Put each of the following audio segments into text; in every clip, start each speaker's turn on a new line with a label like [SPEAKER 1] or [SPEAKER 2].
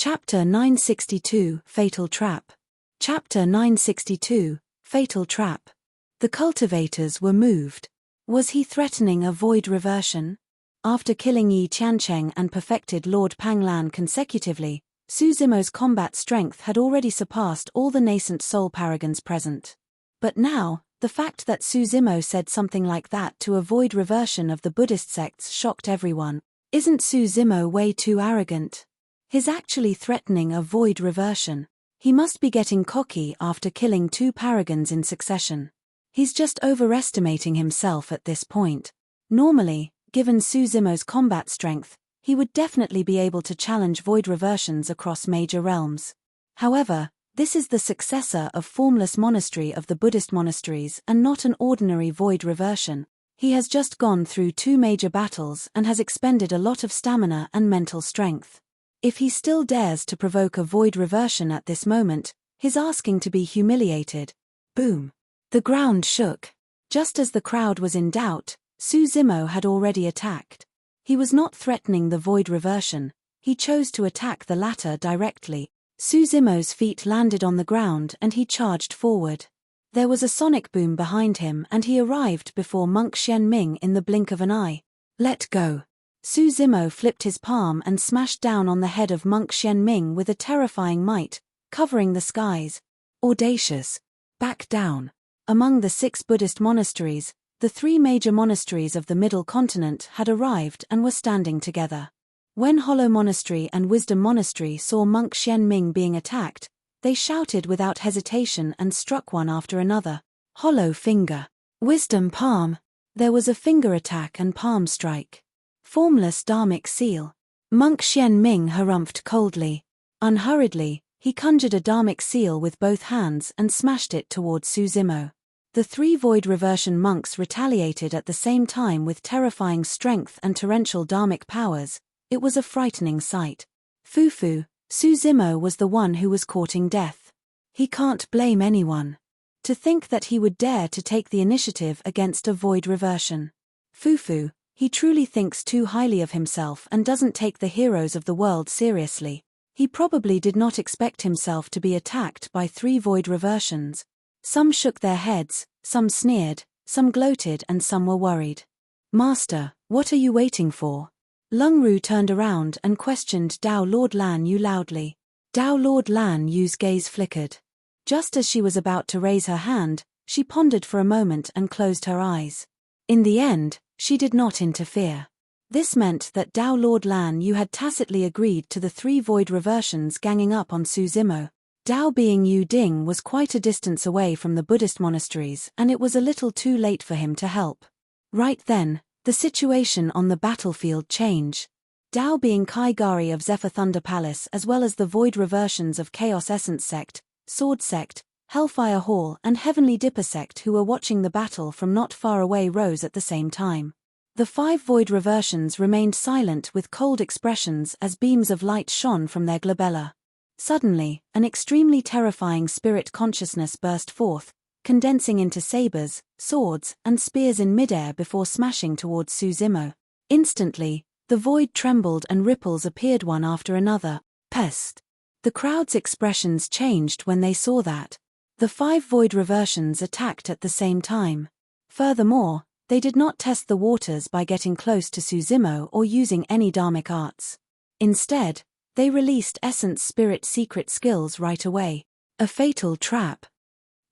[SPEAKER 1] Chapter 962, Fatal Trap. Chapter 962, Fatal Trap. The cultivators were moved. Was he threatening a void reversion? After killing Yi Qiancheng and perfected Lord Panglan consecutively, Su Zimo's combat strength had already surpassed all the nascent soul paragons present. But now, the fact that Su Zimo said something like that to a void reversion of the Buddhist sects shocked everyone. Isn't Su Zimo way too arrogant? He's actually threatening a void reversion. He must be getting cocky after killing 2 paragons in succession. He's just overestimating himself at this point. Normally, given Su Zimo's combat strength, he would definitely be able to challenge void reversions across major realms. However, this is the successor of Formless Monastery of the Buddhist monasteries and not an ordinary void reversion. He has just gone through 2 major battles and has expended a lot of stamina and mental strength. If he still dares to provoke a void reversion at this moment, he's asking to be humiliated. Boom. The ground shook. Just as the crowd was in doubt, Su Zimo had already attacked. He was not threatening the void reversion, he chose to attack the latter directly. Su Zimo's feet landed on the ground and he charged forward. There was a sonic boom behind him and he arrived before Monk Xianming in the blink of an eye. Let go. Su Zimo flipped his palm and smashed down on the head of Monk Xianming with a terrifying might, covering the skies. Audacious. Back down. Among the 6 Buddhist monasteries, the 3 major monasteries of the Middle Continent had arrived and were standing together. When Hollow Monastery and Wisdom Monastery saw Monk Xianming being attacked, they shouted without hesitation and struck one after another. Hollow finger. Wisdom palm. There was a finger attack and palm strike. Formless Dharmic seal. Monk Xianming harumphed coldly. Unhurriedly, he conjured a Dharmic seal with both hands and smashed it towards Su Zimo. The 3 void reversion monks retaliated at the same time with terrifying strength and torrential Dharmic powers. It was a frightening sight. Fufu, Su Zimo was the one who was courting death. He can't blame anyone. To think that he would dare to take the initiative against a void reversion. Fufu, he truly thinks too highly of himself and doesn't take the heroes of the world seriously. He probably did not expect himself to be attacked by 3 void reversions. Some shook their heads, some sneered, some gloated and some were worried. Master, what are you waiting for? Lung Ru turned around and questioned Dao Lord Lan Yu loudly. Dao Lord Lan Yu's gaze flickered. Just as she was about to raise her hand, she pondered for a moment and closed her eyes. In the end, she did not interfere. This meant that Dao Lord Lan Yu had tacitly agreed to the 3 void reversions ganging up on Su Zimo. Dao Being Yu Ding was quite a distance away from the Buddhist monasteries and it was a little too late for him to help. Right then, the situation on the battlefield changed. Dao Being Kai Gari of Zephyr Thunder Palace as well as the void reversions of Chaos Essence Sect, Sword Sect, Hellfire Hall and Heavenly Dipper Sect who were watching the battle from not far away rose at the same time. The 5 void reversions remained silent with cold expressions as beams of light shone from their glabella. Suddenly, an extremely terrifying spirit consciousness burst forth, condensing into sabers, swords, and spears in midair before smashing towards Su Zimo. Instantly, the void trembled and ripples appeared one after another. Pest! The crowd's expressions changed when they saw that. The 5 void reversions attacked at the same time. Furthermore, they did not test the waters by getting close to Su Zimo or using any Dharmic arts. Instead, they released Essence Spirit secret skills right away. A fatal trap.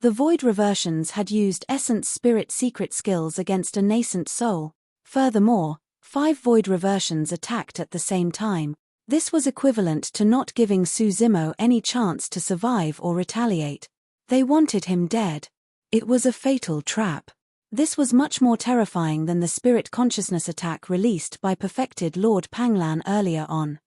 [SPEAKER 1] The void reversions had used Essence Spirit secret skills against a nascent soul. Furthermore, 5 void reversions attacked at the same time. This was equivalent to not giving Su Zimo any chance to survive or retaliate. They wanted him dead. It was a fatal trap. This was much more terrifying than the spirit consciousness attack released by perfected Lord Panglan earlier on.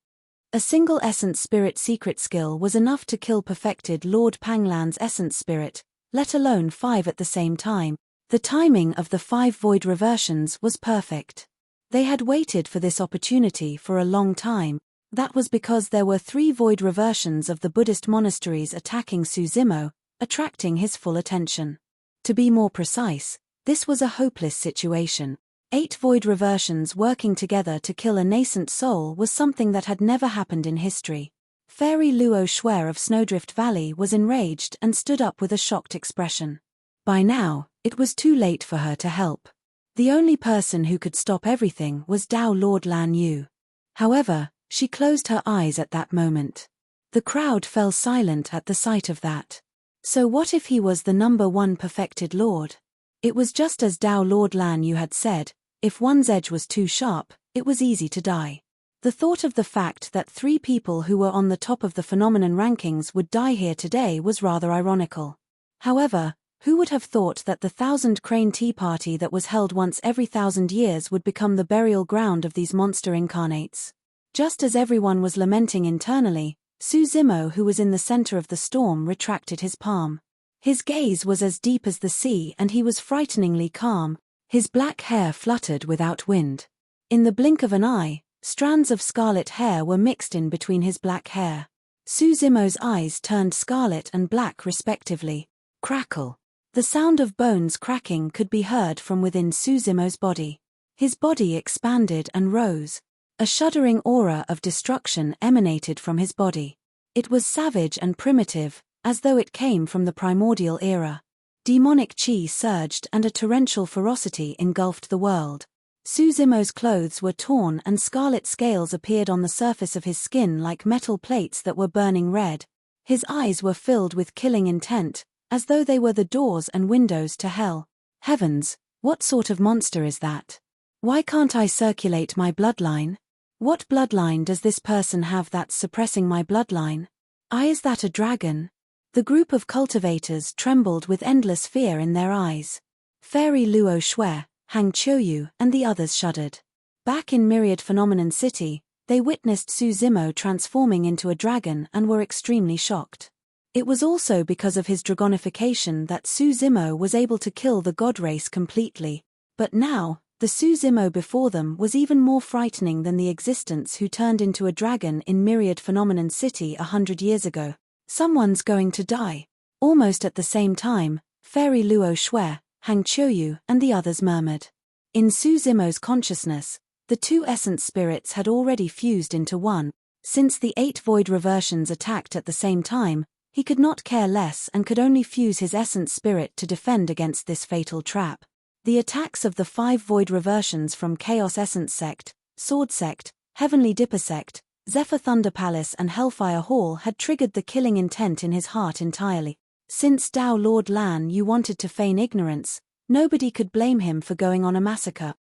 [SPEAKER 1] A single Essence Spirit secret skill was enough to kill perfected Lord Panglan's Essence Spirit, let alone 5 at the same time. The timing of the 5 void reversions was perfect. They had waited for this opportunity for a long time. That was because there were 3 void reversions of the Buddhist monasteries attacking Su Zimo, attracting his full attention. To be more precise, this was a hopeless situation. 8 void reversions working together to kill a nascent soul was something that had never happened in history. Fairy Luo Shuer of Snowdrift Valley was enraged and stood up with a shocked expression. By now, it was too late for her to help. The only person who could stop everything was Dao Lord Lan Yu. However, she closed her eyes at that moment. The crowd fell silent at the sight of that. So what if he was the number one perfected lord? It was just as Dao Lord Lan Yu had said, if one's edge was too sharp, it was easy to die. The thought of the fact that 3 people who were on the top of the phenomenon rankings would die here today was rather ironical. However, who would have thought that the 1,000-crane tea party that was held once every 1,000 years would become the burial ground of these monster incarnates? Just as everyone was lamenting internally, Su Zimo, who was in the center of the storm, retracted his palm. His gaze was as deep as the sea and he was frighteningly calm. His black hair fluttered without wind. In the blink of an eye, strands of scarlet hair were mixed in between his black hair. Su Zimo's eyes turned scarlet and black respectively. Crackle. The sound of bones cracking could be heard from within Su Zimo's body. His body expanded and rose. A shuddering aura of destruction emanated from his body. It was savage and primitive, as though it came from the primordial era. Demonic chi surged and a torrential ferocity engulfed the world. Su Zimo's clothes were torn and scarlet scales appeared on the surface of his skin like metal plates that were burning red. His eyes were filled with killing intent, as though they were the doors and windows to hell. Heavens, what sort of monster is that? Why can't I circulate my bloodline? What bloodline does this person have that's suppressing my bloodline? Is that a dragon? The group of cultivators trembled with endless fear in their eyes. Fairy Luo Shuer, Hang Qiuyu, and the others shuddered. Back in Myriad Phenomenon City, they witnessed Su Zimo transforming into a dragon and were extremely shocked. It was also because of his dragonification that Su Zimo was able to kill the god race completely. But now, the Su Zimo before them was even more frightening than the existence who turned into a dragon in Myriad Phenomenon City 100 years ago. Someone's going to die. Almost at the same time, Fairy Luo Shuer, Hang Qiuyu, and the others murmured. In Su Zimo's consciousness, the 2 essence spirits had already fused into one. Since the 8 void reversions attacked at the same time, he could not care less and could only fuse his essence spirit to defend against this fatal trap. The attacks of the 5 void reversions from Chaos Essence Sect, Sword Sect, Heavenly Dipper Sect, Zephyr Thunder Palace and Hellfire Hall had triggered the killing intent in his heart entirely. Since Dao Lord Lan Yu wanted to feign ignorance, nobody could blame him for going on a massacre.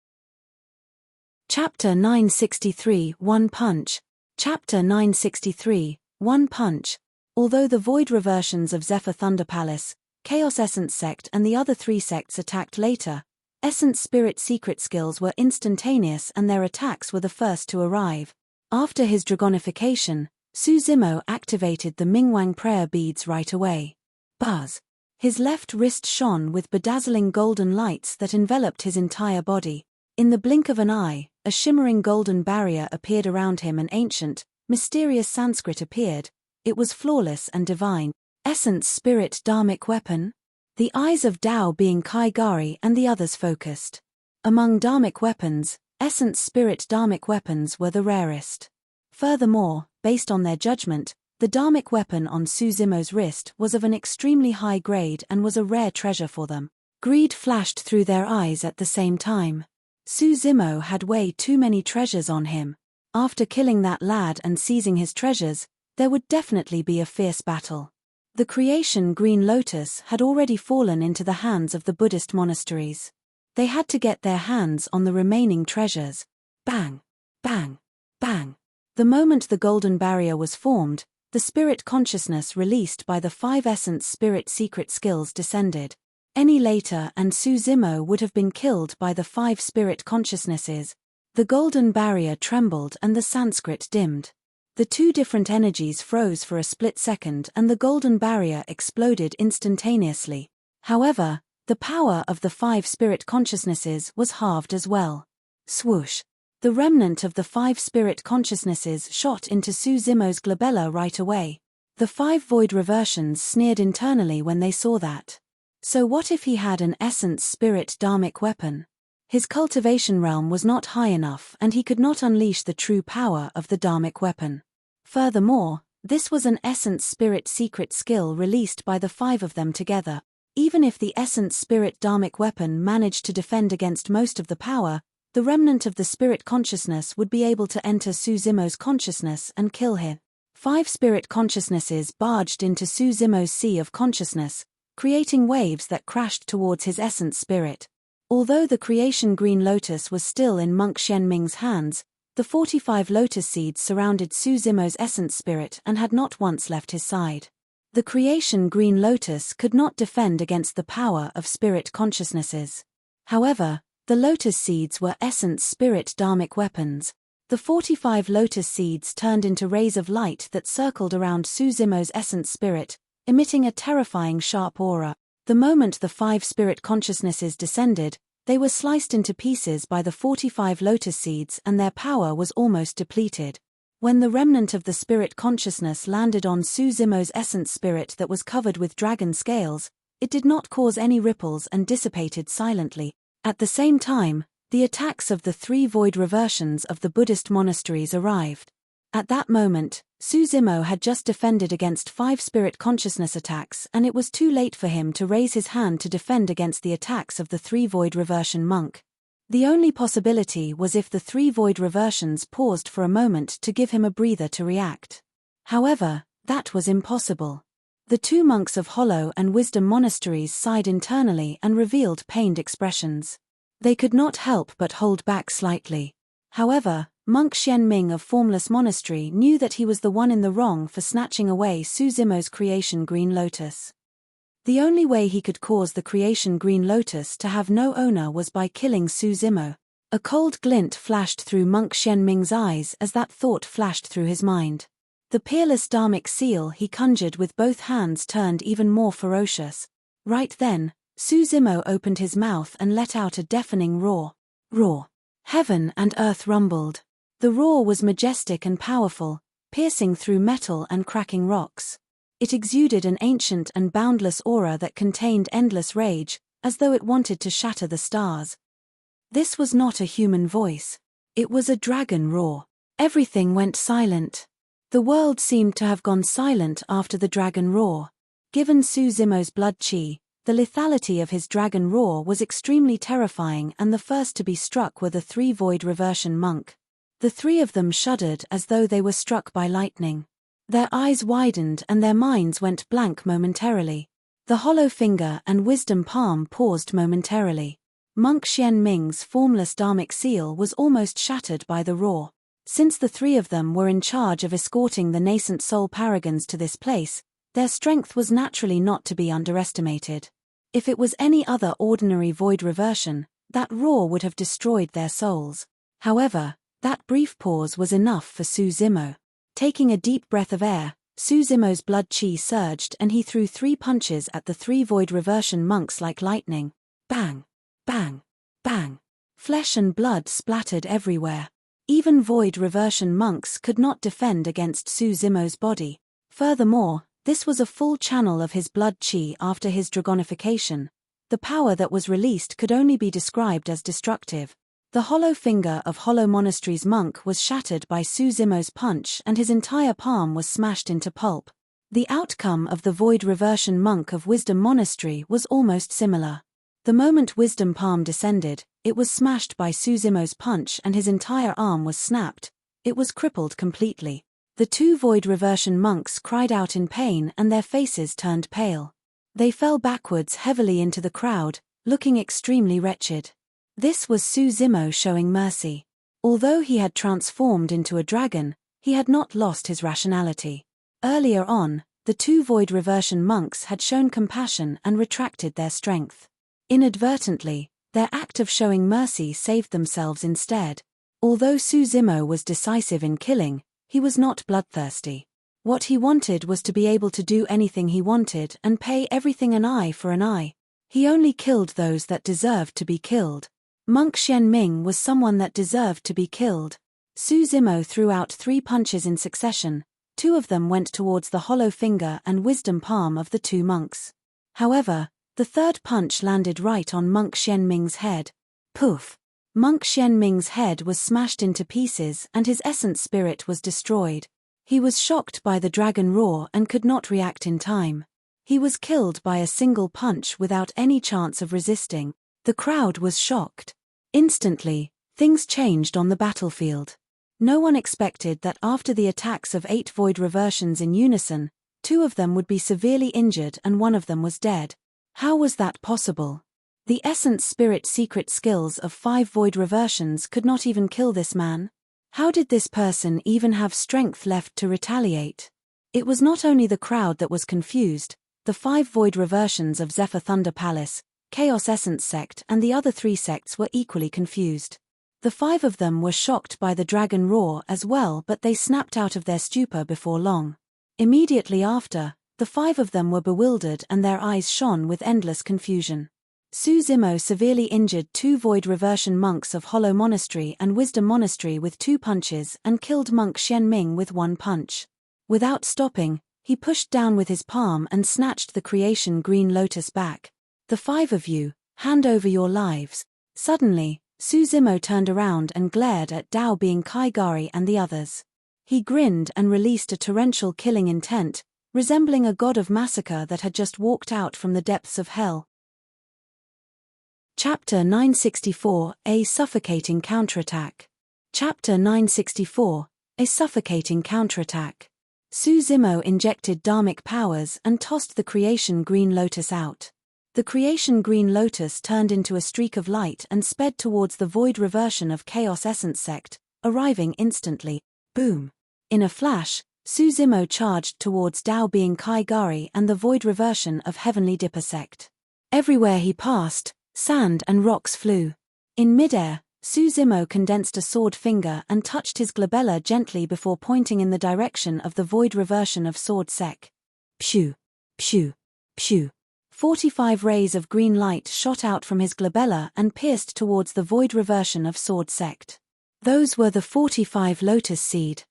[SPEAKER 1] Chapter 963 One Punch. Chapter 963 One Punch. Although the void reversions of Zephyr Thunder Palace, Chaos Essence Sect and the other 3 sects attacked later, Essence Spirit secret skills were instantaneous and their attacks were the first to arrive. After his dragonification, Su Zimo activated the Mingwang prayer beads right away. Buzz. His left wrist shone with bedazzling golden lights that enveloped his entire body. In the blink of an eye, a shimmering golden barrier appeared around him and ancient, mysterious Sanskrit appeared. It was flawless and divine. Essence Spirit Dharmic Weapon? The eyes of Dao being Kai Gari and the others focused. Among Dharmic weapons, Essence Spirit Dharmic weapons were the rarest. Furthermore, based on their judgment, the Dharmic weapon on Su Zimo's wrist was of an extremely high grade and was a rare treasure for them. Greed flashed through their eyes at the same time. Su Zimo had way too many treasures on him. After killing that lad and seizing his treasures, there would definitely be a fierce battle. The creation Green Lotus had already fallen into the hands of the Buddhist monasteries. They had to get their hands on the remaining treasures. Bang! Bang! Bang! The moment the golden barrier was formed, the spirit consciousness released by the 5 essence spirit secret skills descended. Any later and Su Zimo would have been killed by the 5 spirit consciousnesses. The golden barrier trembled and the Sanskrit dimmed. The 2 different energies froze for a split second and the golden barrier exploded instantaneously. However, the power of the 5 spirit consciousnesses was halved as well. Swoosh! The remnant of the 5 spirit consciousnesses shot into Su Zimo's glabella right away. The 5 void reversions sneered internally when they saw that. So what if he had an essence spirit dharmic weapon? His cultivation realm was not high enough and he could not unleash the true power of the dharmic weapon. Furthermore, This was an essence spirit secret skill released by the 5 of them together. Even if the essence spirit dharmic weapon managed to defend against most of the power, the remnant of the spirit consciousness would be able to enter Suzumo's consciousness and kill him. 5 spirit consciousnesses barged into Suzumo's sea of consciousness, creating waves that crashed towards his essence spirit. Although the creation green lotus was still in Monk Xianming's hands, the 45 lotus seeds surrounded Suzumo's essence spirit and had not once left his side. The creation green lotus could not defend against the power of spirit consciousnesses. However, the lotus seeds were essence spirit dharmic weapons. The 45 lotus seeds turned into rays of light that circled around Suzumo's essence spirit, emitting a terrifying sharp aura. The moment the 5 spirit consciousnesses descended, they were sliced into pieces by the 45 lotus seeds and their power was almost depleted. When the remnant of the spirit consciousness landed on Suzumo's essence spirit that was covered with dragon scales, it did not cause any ripples and dissipated silently. At the same time, the attacks of the 3 void reversions of the Buddhist monasteries arrived. At that moment, Suzumo had just defended against 5 spirit consciousness attacks and it was too late for him to raise his hand to defend against the attacks of the 3 void reversion monk. The only possibility was if the 3 void reversions paused for a moment to give him a breather to react. However, that was impossible. The 2 monks of Hollow and Wisdom monasteries sighed internally and revealed pained expressions. They could not help but hold back slightly. However, Monk Xianming of Formless Monastery knew that he was the one in the wrong for snatching away Suzumo's creation green lotus. The only way he could cause the creation green lotus to have no owner was by killing Suzumo. A cold glint flashed through Monk Xianming's eyes as that thought flashed through his mind. The peerless dharmic seal he conjured with both hands turned even more ferocious. Right then, Suzumo opened his mouth and let out a deafening roar. Roar. Heaven and earth rumbled. The roar was majestic and powerful, piercing through metal and cracking rocks. It exuded an ancient and boundless aura that contained endless rage, as though it wanted to shatter the stars. This was not a human voice. It was a dragon roar. Everything went silent. The world seemed to have gone silent after the dragon roar. Given Suzumo's blood chi, the lethality of his dragon roar was extremely terrifying and the first to be struck were the 3 void reversion monk. The 3 of them shuddered as though they were struck by lightning. Their eyes widened and their minds went blank momentarily. The hollow finger and wisdom palm paused momentarily. Monk Xianming's formless dharmic seal was almost shattered by the roar. Since the 3 of them were in charge of escorting the nascent soul paragons to this place, their strength was naturally not to be underestimated. If it was any other ordinary void reversion, that roar would have destroyed their souls. However, that brief pause was enough for Suzumo. Taking a deep breath of air, Suzumo's blood chi surged and he threw 3 punches at the 3 void reversion monks like lightning. Bang! Bang! Bang! Flesh and blood splattered everywhere. Even void reversion monks could not defend against Suzumo's body. Furthermore, this was a full channel of his blood chi after his dragonification. The power that was released could only be described as destructive. The hollow finger of Hollow Monastery's monk was shattered by Suzumo's punch and his entire palm was smashed into pulp. The outcome of the void reversion monk of Wisdom Monastery was almost similar. The moment Wisdom palm descended, it was smashed by Suzumo's punch and his entire arm was snapped. It was crippled completely. The 2 void reversion monks cried out in pain and their faces turned pale. They fell backwards heavily into the crowd, looking extremely wretched. This was Suzumo showing mercy. Although he had transformed into a dragon, he had not lost his rationality. Earlier on, the 2 void reversion monks had shown compassion and retracted their strength. Inadvertently, their act of showing mercy saved themselves instead. Although Suzumo was decisive in killing, he was not bloodthirsty. What he wanted was to be able to do anything he wanted and pay everything an eye for an eye. He only killed those that deserved to be killed. Monk Xianming was someone that deserved to be killed. Suzumo threw out 3 punches in succession. 2 of them went towards the hollow finger and wisdom palm of the 2 monks. However, the 3rd punch landed right on Monk Xianming's head. Poof! Monk Xianming's head was smashed into pieces and his essence spirit was destroyed. He was shocked by the dragon roar and could not react in time. He was killed by a single punch without any chance of resisting. The crowd was shocked. Instantly, things changed on the battlefield. No one expected that after the attacks of 8 void reversions in unison, 2 of them would be severely injured and 1 of them was dead. How was that possible? The essence spirit secret skills of 5 void reversions could not even kill this man. How did this person even have strength left to retaliate? It was not only the crowd that was confused. The 5 void reversions of Zephyr Thunder Palace, Chaos Essence Sect and the other 3 sects were equally confused. The 5 of them were shocked by the dragon roar as well, but they snapped out of their stupor before long. Immediately after, the 5 of them were bewildered and their eyes shone with endless confusion. Su Zimo severely injured 2 void reversion monks of Hollow Monastery and Wisdom Monastery with 2 punches and killed monk Xian Ming with 1 punch. Without stopping, he pushed down with his palm and snatched the creation green lotus back. The 5 of you, hand over your lives. Suddenly, Su Zimo turned around and glared at Dao Being Kaigari and the others. He grinned and released a torrential killing intent, resembling a god of massacre that had just walked out from the depths of hell. Chapter 964, A Suffocating Counterattack. Chapter 964, A Suffocating Counterattack. Su Zimo injected dharmic powers and tossed the creation green lotus out. The creation green lotus turned into a streak of light and sped towards the void reversion of Chaos Essence Sect, arriving instantly. Boom! In a flash, Su Zimo charged towards Dao Being Kaigari and the void reversion of Heavenly Dipper Sect. Everywhere he passed, sand and rocks flew. In midair, Su Zimo condensed a sword finger and touched his glabella gently before pointing in the direction of the void reversion of Sword Sec. Phew! Phew! Phew! 45 rays of green light shot out from his glabella and pierced towards the void reversion of Sword Sect. Those were the 45 lotus seed.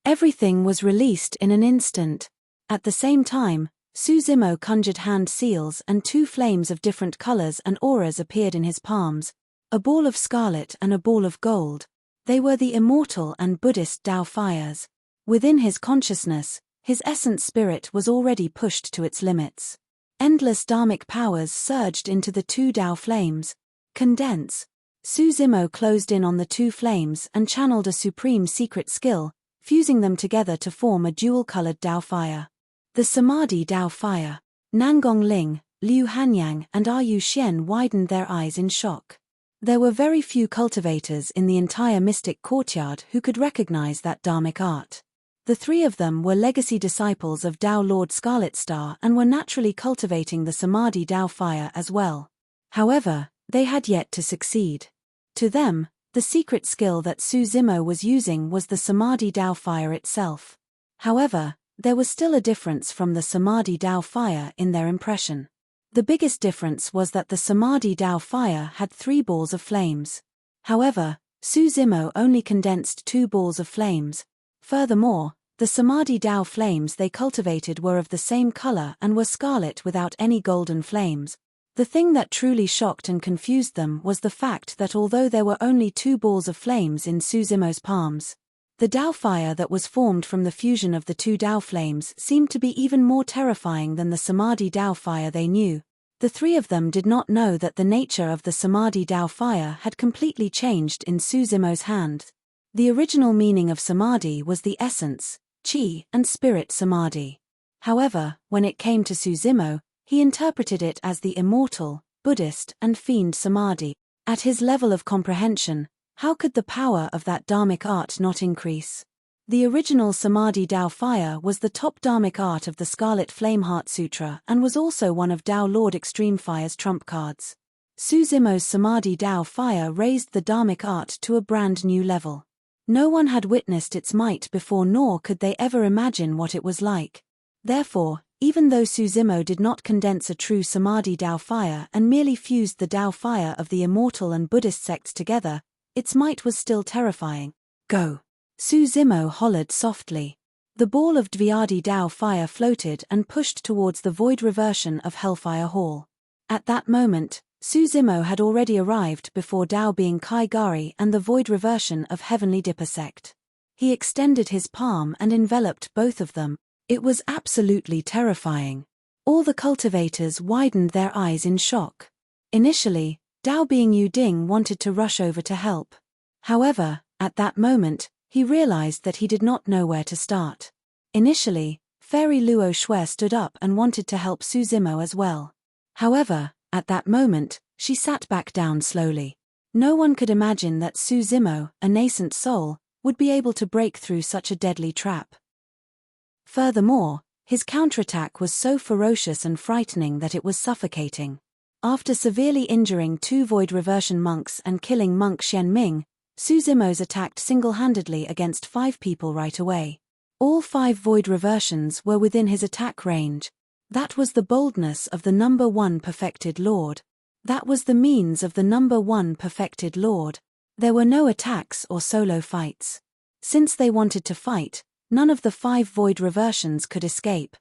[SPEAKER 1] Everything was released in an instant. At the same time, Su Zimo conjured hand seals and 2 flames of different colors and auras appeared in his palms, a ball of scarlet and a ball of gold. They were the immortal and Buddhist Tao fires. Within his consciousness, his essence spirit was already pushed to its limits. Endless dharmic powers surged into the 2 Tao flames. Condense. Su Zimo closed in on the 2 flames and channeled a supreme secret skill, fusing them together to form a dual-colored Tao fire. The Samadhi Tao fire. Nangong Ling, Liu Hanyang and Yu Xian widened their eyes in shock. There were very few cultivators in the entire mystic courtyard who could recognize that dharmic art. The 3 of them were legacy disciples of Tao Lord Scarlet Star and were naturally cultivating the Samadhi Tao fire as well. However, they had yet to succeed. To them, the secret skill that Su Zimo was using was the Samadhi Tao fire itself. However, there was still a difference from the Samadhi Tao fire in their impression. The biggest difference was that the Samadhi Tao fire had 3 balls of flames. However, Su Zimo only condensed 2 balls of flames. Furthermore, the Samadhi Tao flames they cultivated were of the same color and were scarlet without any golden flames. The thing that truly shocked and confused them was the fact that although there were only 2 balls of flames in Su Zimo's palms, the Tao fire that was formed from the fusion of the 2 Tao flames seemed to be even more terrifying than the Samadhi Tao fire they knew. The 3 of them did not know that the nature of the Samadhi Tao fire had completely changed in Su Zimo's hand. The original meaning of Samadhi was the essence, Qi, and spirit Samadhi. However, when it came to Su Zimo, he interpreted it as the immortal, Buddhist, and fiend Samadhi. At his level of comprehension, how could the power of that dharmic art not increase? The original Samadhi Tao fire was the top dharmic art of the Scarlet Flame Heart Sutra and was also one of Tao Lord Extreme Fire's trump cards. Su Zimo's Samadhi Tao fire raised the dharmic art to a brand new level. No one had witnessed its might before, nor could they ever imagine what it was like. Therefore, even though Su Zimo did not condense a true Samadhi Tao fire and merely fused the Tao fire of the immortal and Buddhist sects together, its might was still terrifying. Go! Su Zimo hollered softly. The ball of Dvyadi Tao fire floated and pushed towards the void reversion of Hellfire Hall. At that moment, Su Zimo had already arrived before Dao Being Kaigari and the void reversion of Heavenly Dipper Sect. He extended his palm and enveloped both of them. It was absolutely terrifying. All the cultivators widened their eyes in shock. Initially, Dao Bing Yuding wanted to rush over to help. However, at that moment, he realized that he did not know where to start. Initially, Fairy Luo Shui stood up and wanted to help Su Zimo as well. However, at that moment, she sat back down slowly. No one could imagine that Su Zimo, a nascent soul, would be able to break through such a deadly trap. Furthermore, his counterattack was so ferocious and frightening that it was suffocating. After severely injuring 2 void reversion monks and killing monk Xian Ming, Su Zimo's attacked single-handedly against 5 people right away. All 5 void reversions were within his attack range. That was the boldness of the number 1 perfected lord. That was the means of the number 1 perfected lord. There were no attacks or solo fights. Since they wanted to fight, none of the 5 void reversions could escape.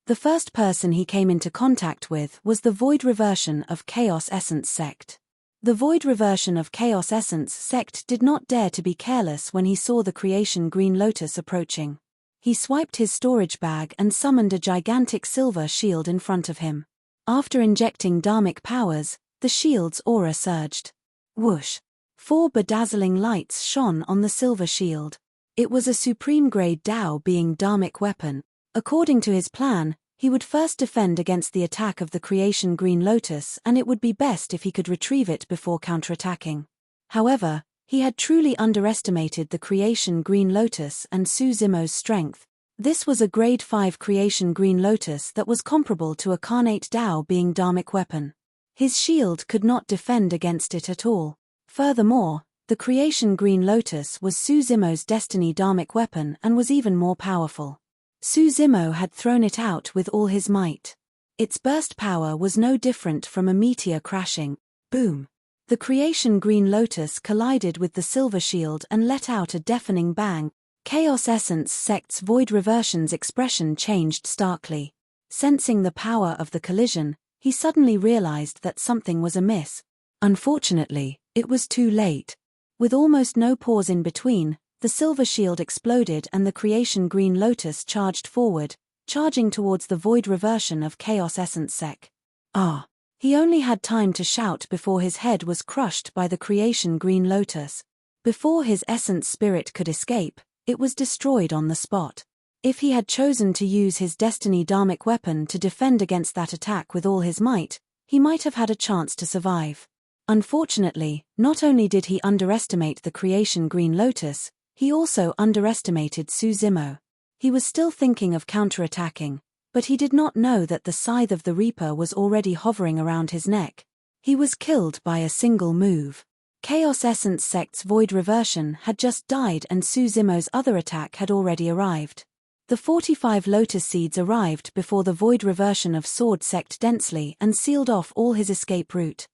[SPEAKER 1] The first person he came into contact with was the void reversion of Chaos Essence sect. The void reversion of Chaos Essence sect did not dare to be careless when he saw the creation Green Lotus approaching. He swiped his storage bag and summoned a gigantic silver shield in front of him. After injecting dharmic powers, the shield's aura surged. Whoosh! 4 bedazzling lights shone on the silver shield. It was a supreme-grade Dao Being dharmic weapon. According to his plan, he would first defend against the attack of the creation Green Lotus, and it would be best if he could retrieve it before counterattacking. However, he had truly underestimated the creation Green Lotus and Su Zimo's strength. This was a grade 5 creation Green Lotus that was comparable to a carnate Dao Being dharmic weapon. His shield could not defend against it at all. Furthermore, the creation Green Lotus was Su Zimo's destiny dharmic weapon and was even more powerful. Su Zimo had thrown it out with all his might. Its burst power was no different from a meteor crashing. Boom! The creation Green Lotus collided with the silver shield and let out a deafening bang. Chaos Essence sect's void reversion's expression changed starkly. Sensing the power of the collision, he suddenly realized that something was amiss. Unfortunately, it was too late. With almost no pause in between, the silver shield exploded and the creation Green Lotus charged forward, charging towards the void reversion of Chaos Essence sect. Ah! He only had time to shout before his head was crushed by the creation Green Lotus. Before his essence spirit could escape, it was destroyed on the spot. If he had chosen to use his destiny dharmic weapon to defend against that attack with all his might, he might have had a chance to survive. Unfortunately, not only did he underestimate the creation Green Lotus, he also underestimated Su Zimo. He was still thinking of counterattacking, but he did not know that the scythe of the Reaper was already hovering around his neck. He was killed by a single move. Chaos Essence sect's void reversion had just died and Su Zimo's other attack had already arrived. The 45 lotus seeds arrived before the void reversion of Sword sect densely and sealed off all his escape route.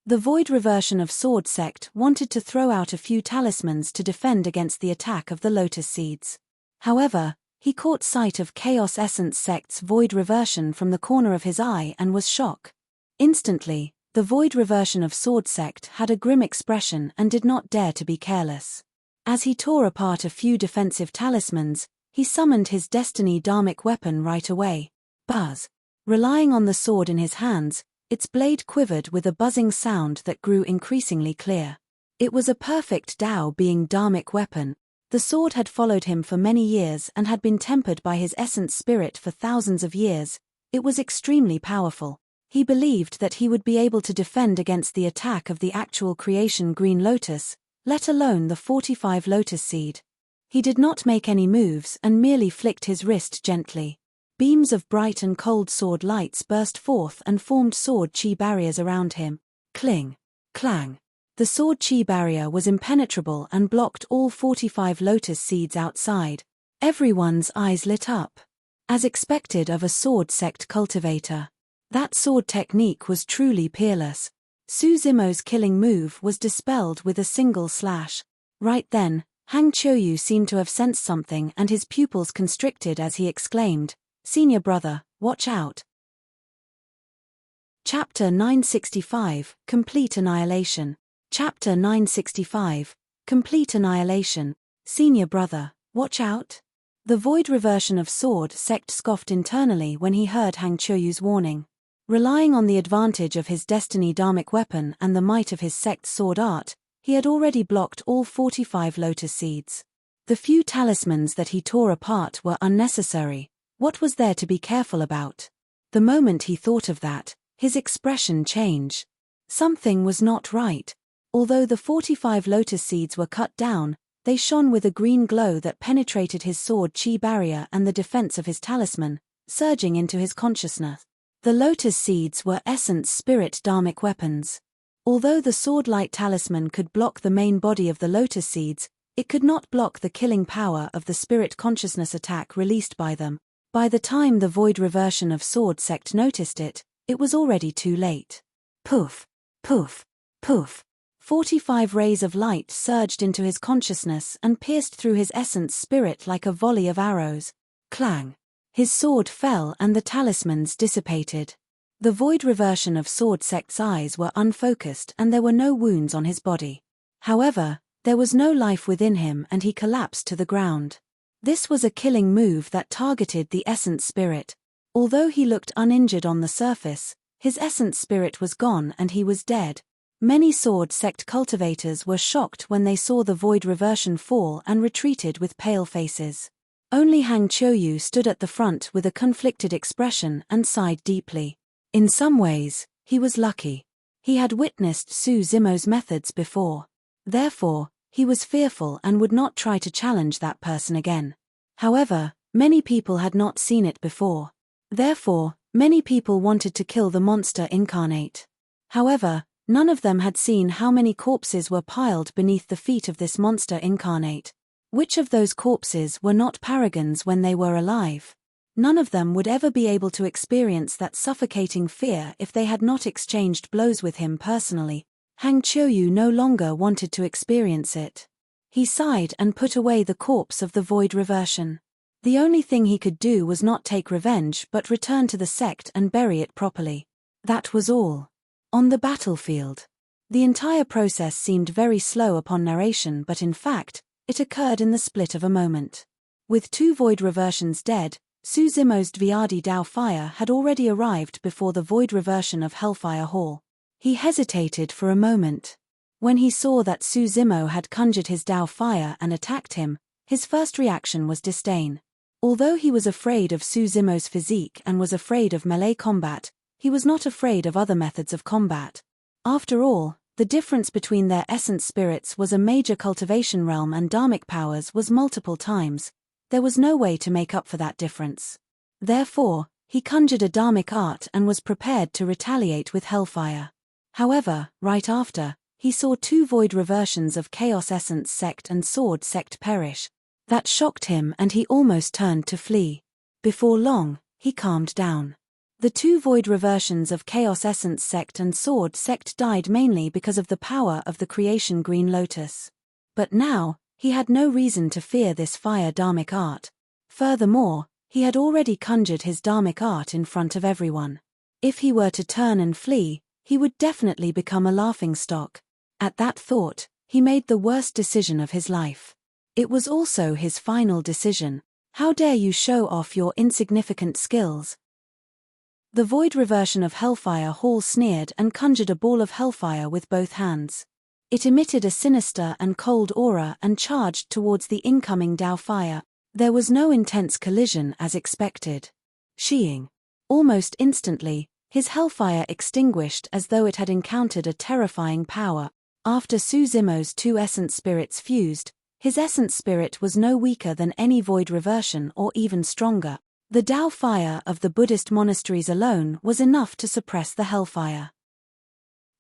[SPEAKER 1] The void reversion of Sword sect wanted to throw out a few talismans to defend against the attack of the lotus seeds. However, he caught sight of Chaos Essence sect's void reversion from the corner of his eye and was shocked. Instantly, the void reversion of Sword sect had a grim expression and did not dare to be careless. As he tore apart a few defensive talismans, he summoned his destiny dharmic weapon right away. Buzz! Relying on the sword in his hands, its blade quivered with a buzzing sound that grew increasingly clear. It was a perfect Dao Being dharmic weapon. The sword had followed him for many years and had been tempered by his essence spirit for thousands of years. It was extremely powerful. He believed that he would be able to defend against the attack of the actual creation Green Lotus, let alone the 45 lotus seed. He did not make any moves and merely flicked his wrist gently. Beams of bright and cold sword lights burst forth and formed sword chi barriers around him. Cling! Clang! The sword chi barrier was impenetrable and blocked all 45 lotus seeds outside. Everyone's eyes lit up. As expected of a sword sect cultivator. That sword technique was truly peerless. Su Zimo's killing move was dispelled with a single slash. Right then, Hang Qiuyu seemed to have sensed something and his pupils constricted as he exclaimed, "Senior brother, watch out." Chapter 965, Complete Annihilation. Chapter 965, Complete Annihilation. Senior brother, Watch out! The void reversion of sword sect scoffed internally when he heard Hang Choyu's warning. Relying on the advantage of his destiny dharmic weapon and the might of his sect's sword art, he had already blocked all 45 lotus seeds. The few talismans that he tore apart were unnecessary. What was there to be careful about? The moment he thought of that, his expression changed. Something was not right. Although the 45 lotus seeds were cut down, they shone with a green glow that penetrated his sword chi barrier and the defense of his talisman, surging into his consciousness. The lotus seeds were essence spirit dharmic weapons. Although the sword-light talisman could block the main body of the lotus seeds, it could not block the killing power of the spirit consciousness attack released by them. By the time the void reversion of sword sect noticed it, it was already too late. Poof, poof, poof. 45 rays of light surged into his consciousness and pierced through his essence spirit like a volley of arrows. Clang. His sword fell and the talismans dissipated. The void reversion of sword sect's eyes were unfocused and there were no wounds on his body. However, there was no life within him and he collapsed to the ground. This was a killing move that targeted the essence spirit. Although he looked uninjured on the surface, his essence spirit was gone and he was dead. Many sword sect cultivators were shocked when they saw the void reversion fall and retreated with pale faces. Only Hang Choyu stood at the front with a conflicted expression and sighed deeply. In some ways, he was lucky. He had witnessed Su Zimo's methods before. Therefore, he was fearful and would not try to challenge that person again. However, many people had not seen it before. Therefore, many people wanted to kill the monster incarnate. However, none of them had seen how many corpses were piled beneath the feet of this monster incarnate. Which of those corpses were not paragons when they were alive? None of them would ever be able to experience that suffocating fear if they had not exchanged blows with him personally. Hang Choyu no longer wanted to experience it. He sighed and put away the corpse of the void reversion. The only thing he could do was not take revenge but return to the sect and bury it properly. That was all. On the battlefield. The entire process seemed very slow upon narration but in fact, it occurred in the split of a moment. With 2 void reversions dead, Su Zimo's Dvyadi Dao fire had already arrived before the void reversion of Hellfire Hall. He hesitated for a moment. When he saw that Su Zimo had conjured his Dao fire and attacked him, his first reaction was disdain. Although he was afraid of Su Zimo's physique and was afraid of melee combat, he was not afraid of other methods of combat. After all, the difference between their essence spirits was a major cultivation realm and dharmic powers was multiple times. There was no way to make up for that difference. Therefore, he conjured a dharmic art and was prepared to retaliate with hellfire. However, right after, he saw 2 void reversions of Chaos Essence sect and Sword sect perish. That shocked him and he almost turned to flee. Before long, he calmed down. The 2 void reversions of Chaos Essence sect and Sword sect died mainly because of the power of the creation Green Lotus. But now, he had no reason to fear this fire dharmic art. Furthermore, he had already conjured his dharmic art in front of everyone. If he were to turn and flee, he would definitely become a laughingstock. At that thought, he made the worst decision of his life. It was also his final decision. How dare you show off your insignificant skills? The void reversion of Hellfire Hall sneered and conjured a ball of hellfire with both hands. It emitted a sinister and cold aura and charged towards the incoming Dao fire. There was no intense collision as expected. Sheeing. Almost instantly, his hellfire extinguished as though it had encountered a terrifying power. After Su Zimo's 2 essence spirits fused, his essence spirit was no weaker than any void reversion or even stronger. The Dao fire of the Buddhist monasteries alone was enough to suppress the hellfire.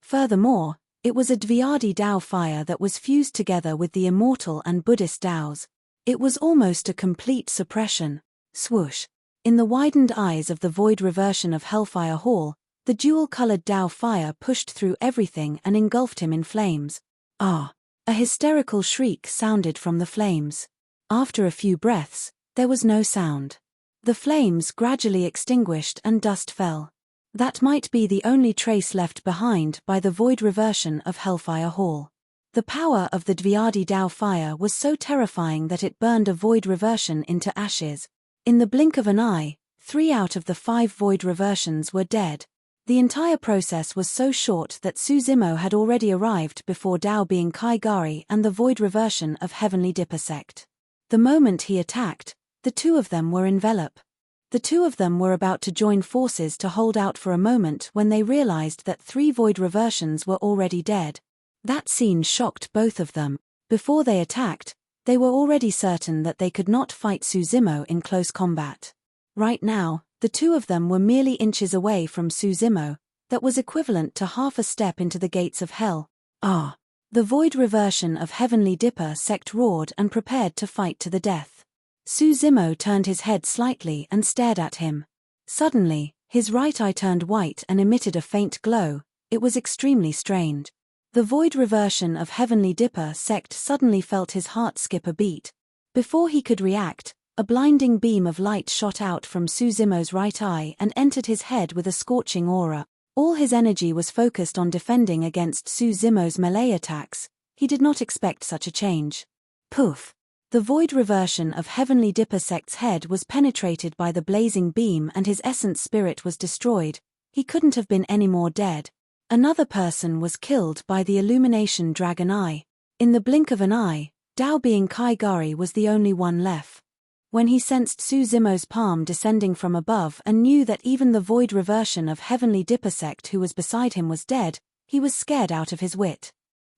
[SPEAKER 1] Furthermore, it was a Dvyadi Dao fire that was fused together with the Immortal and Buddhist Daos. It was almost a complete suppression. Swoosh. In the widened eyes of the void reversion of Hellfire Hall, the jewel-colored Dao fire pushed through everything and engulfed him in flames. Ah! A hysterical shriek sounded from the flames. After a few breaths, there was no sound. The flames gradually extinguished and dust fell. That might be the only trace left behind by the void reversion of Hellfire Hall. The power of the Dvyadi Dao fire was so terrifying that it burned a void reversion into ashes. In the blink of an eye, 3 out of the 5 void reversions were dead. The entire process was so short that Suzimo had already arrived before Dao being Kaigari and the void reversion of Heavenly Dipper sect. The moment he attacked, the 2 of them were enveloped. The 2 of them were about to join forces to hold out for a moment when they realized that 3 void reversions were already dead. That scene shocked both of them. Before they attacked, they were already certain that they could not fight Suzimo in close combat. Right now, the 2 of them were merely inches away from Suzimo, that was equivalent to half a step into the gates of hell. Ah! The void reversion of Heavenly Dipper sect roared and prepared to fight to the death. Suzimo turned his head slightly and stared at him. Suddenly, his right eye turned white and emitted a faint glow. It was extremely strange. The void reversion of Heavenly Dipper sect suddenly felt his heart skip a beat. Before he could react, a blinding beam of light shot out from Suzimo's right eye and entered his head with a scorching aura. All his energy was focused on defending against Suzimo's melee attacks. He did not expect such a change. Poof! The void reversion of Heavenly Dipper sect's head was penetrated by the blazing beam and his essence spirit was destroyed. He couldn't have been any more dead. Another person was killed by the illumination dragon eye. In the blink of an eye, Dao being Kaigari was the only one left. When he sensed Suzimo's palm descending from above and knew that even the void reversion of Heavenly Dipper sect who was beside him was dead, he was scared out of his wit.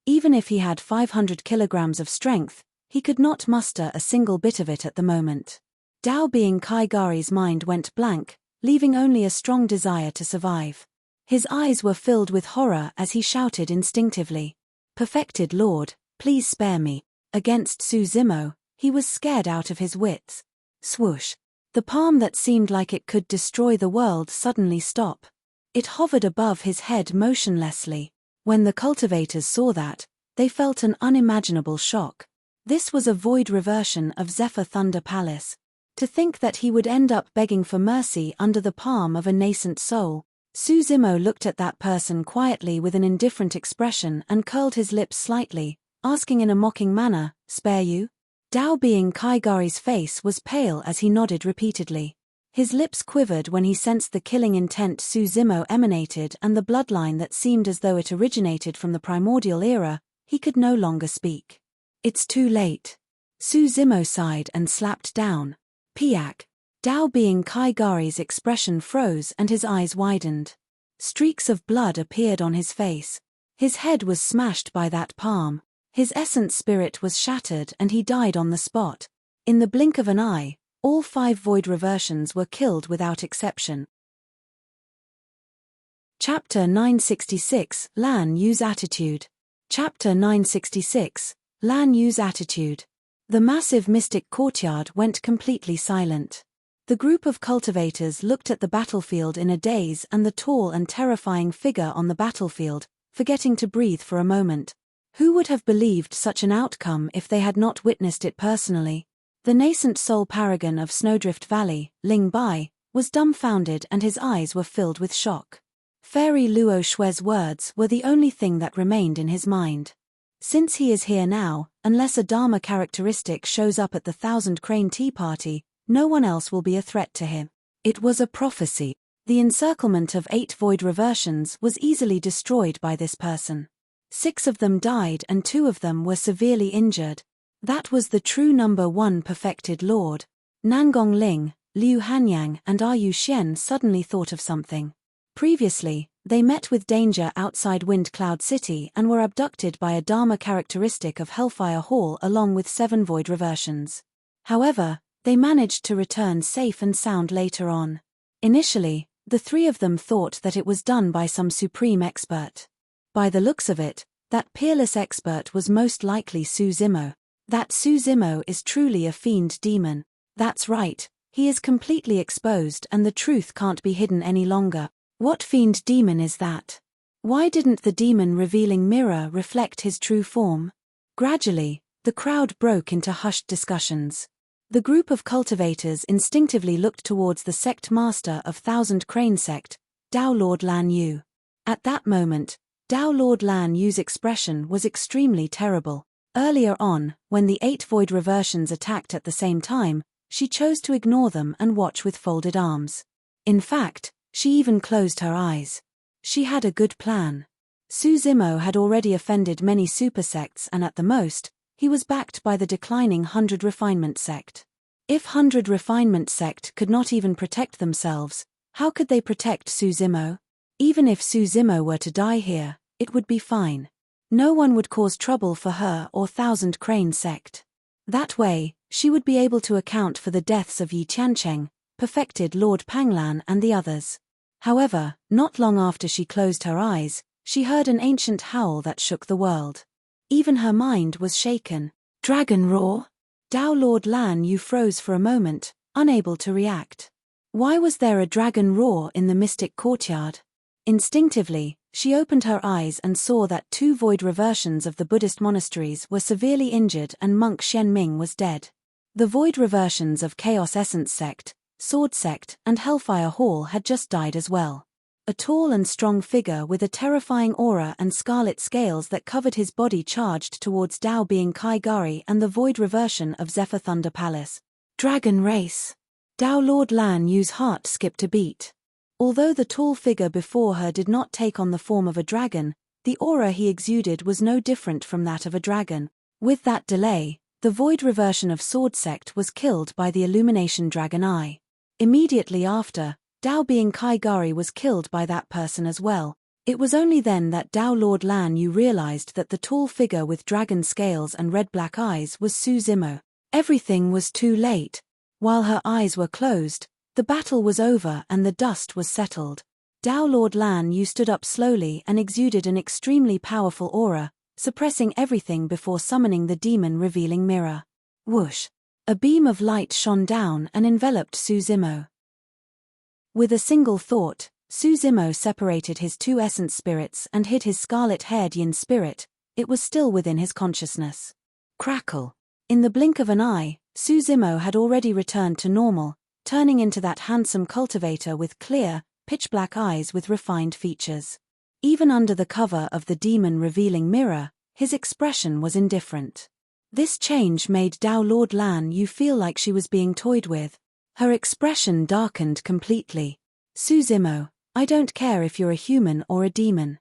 [SPEAKER 1] Even if he had 500 kilograms of strength, he could not muster a single bit of it at the moment. Dao being Kaigari's mind went blank, leaving only a strong desire to survive. His eyes were filled with horror as he shouted instinctively, "Perfected Lord, please spare me." Against Suzimo, he was scared out of his wits. Swoosh! The palm that seemed like it could destroy the world suddenly stopped. It hovered above his head motionlessly. When the cultivators saw that, they felt an unimaginable shock. This was a void reversion of Zephyr Thunder Palace. To think that he would end up begging for mercy under the palm of a nascent soul. Suzimo looked at that person quietly with an indifferent expression and curled his lips slightly, asking in a mocking manner, "Spare you?" Dao being Kaigari's face was pale as he nodded repeatedly. His lips quivered when he sensed the killing intent Suzimo emanated and the bloodline that seemed as though it originated from the primordial era. He could no longer speak. "It's too late." Suzimo sighed and slapped down. "Piak." Dao being Kaigari's expression froze and his eyes widened. Streaks of blood appeared on his face. His head was smashed by that palm. His essence spirit was shattered and he died on the spot. In the blink of an eye, all 5 void reversions were killed without exception. Chapter 966, Lan Yu's Attitude. Chapter 966, Lan Yu's Attitude. The massive mystic courtyard went completely silent. The group of cultivators looked at the battlefield in a daze and the tall and terrifying figure on the battlefield, forgetting to breathe for a moment. Who would have believed such an outcome if they had not witnessed it personally? The nascent soul paragon of Snowdrift Valley, Ling Bai, was dumbfounded and his eyes were filled with shock. Fairy Luo Shue's words were the only thing that remained in his mind. Since he is here now, unless a Dharma characteristic shows up at the 1,000 Crane Tea Party, no one else will be a threat to him. It was a prophecy. The encirclement of 8 void reversions was easily destroyed by this person. 6 of them died and 2 of them were severely injured. That was the true number 1 perfected lord. Nangong Ling, Liu Hanyang and Yu Xian suddenly thought of something. Previously, they met with danger outside Wind Cloud City and were abducted by a Dharma characteristic of Hellfire Hall along with 7 void reversions. However, they managed to return safe and sound later on. Initially, the 3 of them thought that it was done by some supreme expert. By the looks of it, that peerless expert was most likely Suzimo. That Suzimo is truly a fiend demon. That's right, he is completely exposed and the truth can't be hidden any longer. What fiend demon is that? Why didn't the demon revealing mirror reflect his true form? Gradually, the crowd broke into hushed discussions. The group of cultivators instinctively looked towards the sect master of 1,000 Crane sect, Dao Lord Lan Yu. At that moment, Dao Lord Lan Yu's expression was extremely terrible. Earlier on, when the 8 void reversions attacked at the same time, she chose to ignore them and watch with folded arms. In fact, she even closed her eyes. She had a good plan. Su Zimo had already offended many super sects, and at the most, he was backed by the declining 100 Refinement sect. If 100 Refinement sect could not even protect themselves, how could they protect Su Zimo? Even if Su Zimo were to die here, it would be fine. No one would cause trouble for her or Thousand Crane sect. That way, she would be able to account for the deaths of Yi Tiancheng, perfected Lord Panglan and the others. However, not long after she closed her eyes, she heard an ancient howl that shook the world. Even her mind was shaken. Dragon roar? Dao Lord Lan Yu froze for a moment, unable to react. Why was there a dragon roar in the mystic courtyard? Instinctively, she opened her eyes and saw that 2 void reversions of the Buddhist monasteries were severely injured and monk Shen Ming was dead. The void reversions of Chaos Essence sect, Sword sect, and Hellfire Hall had just died as well. A tall and strong figure with a terrifying aura and scarlet scales that covered his body charged towards Dao Being Kai Gari and the void reversion of Zephyr Thunder Palace. Dragon race. Dao Lord Lan Yu's heart skipped a beat. Although the tall figure before her did not take on the form of a dragon, the aura he exuded was no different from that of a dragon. With that delay, the void reversion of Sword sect was killed by the Illumination Dragon Eye. Immediately after, Dao Being Kai Gari was killed by that person as well. It was only then that Dao Lord Lan Yu realized that the tall figure with dragon scales and red-black eyes was Su Zimo. Everything was too late. While her eyes were closed, the battle was over and the dust was settled. Dao Lord Lan Yu stood up slowly and exuded an extremely powerful aura, suppressing everything before summoning the demon-revealing mirror. Whoosh! A beam of light shone down and enveloped Su Zimo. With a single thought, Su Zimo separated his 2 essence spirits and hid his scarlet-haired yin spirit. It was still within his consciousness. Crackle! In the blink of an eye, Su Zimo had already returned to normal, turning into that handsome cultivator with clear, pitch-black eyes with refined features. Even under the cover of the demon-revealing mirror, his expression was indifferent. This change made Dao Lord Lan Yu feel like she was being toyed with. Her expression darkened completely. Su Zimo, I don't care if you're a human or a demon.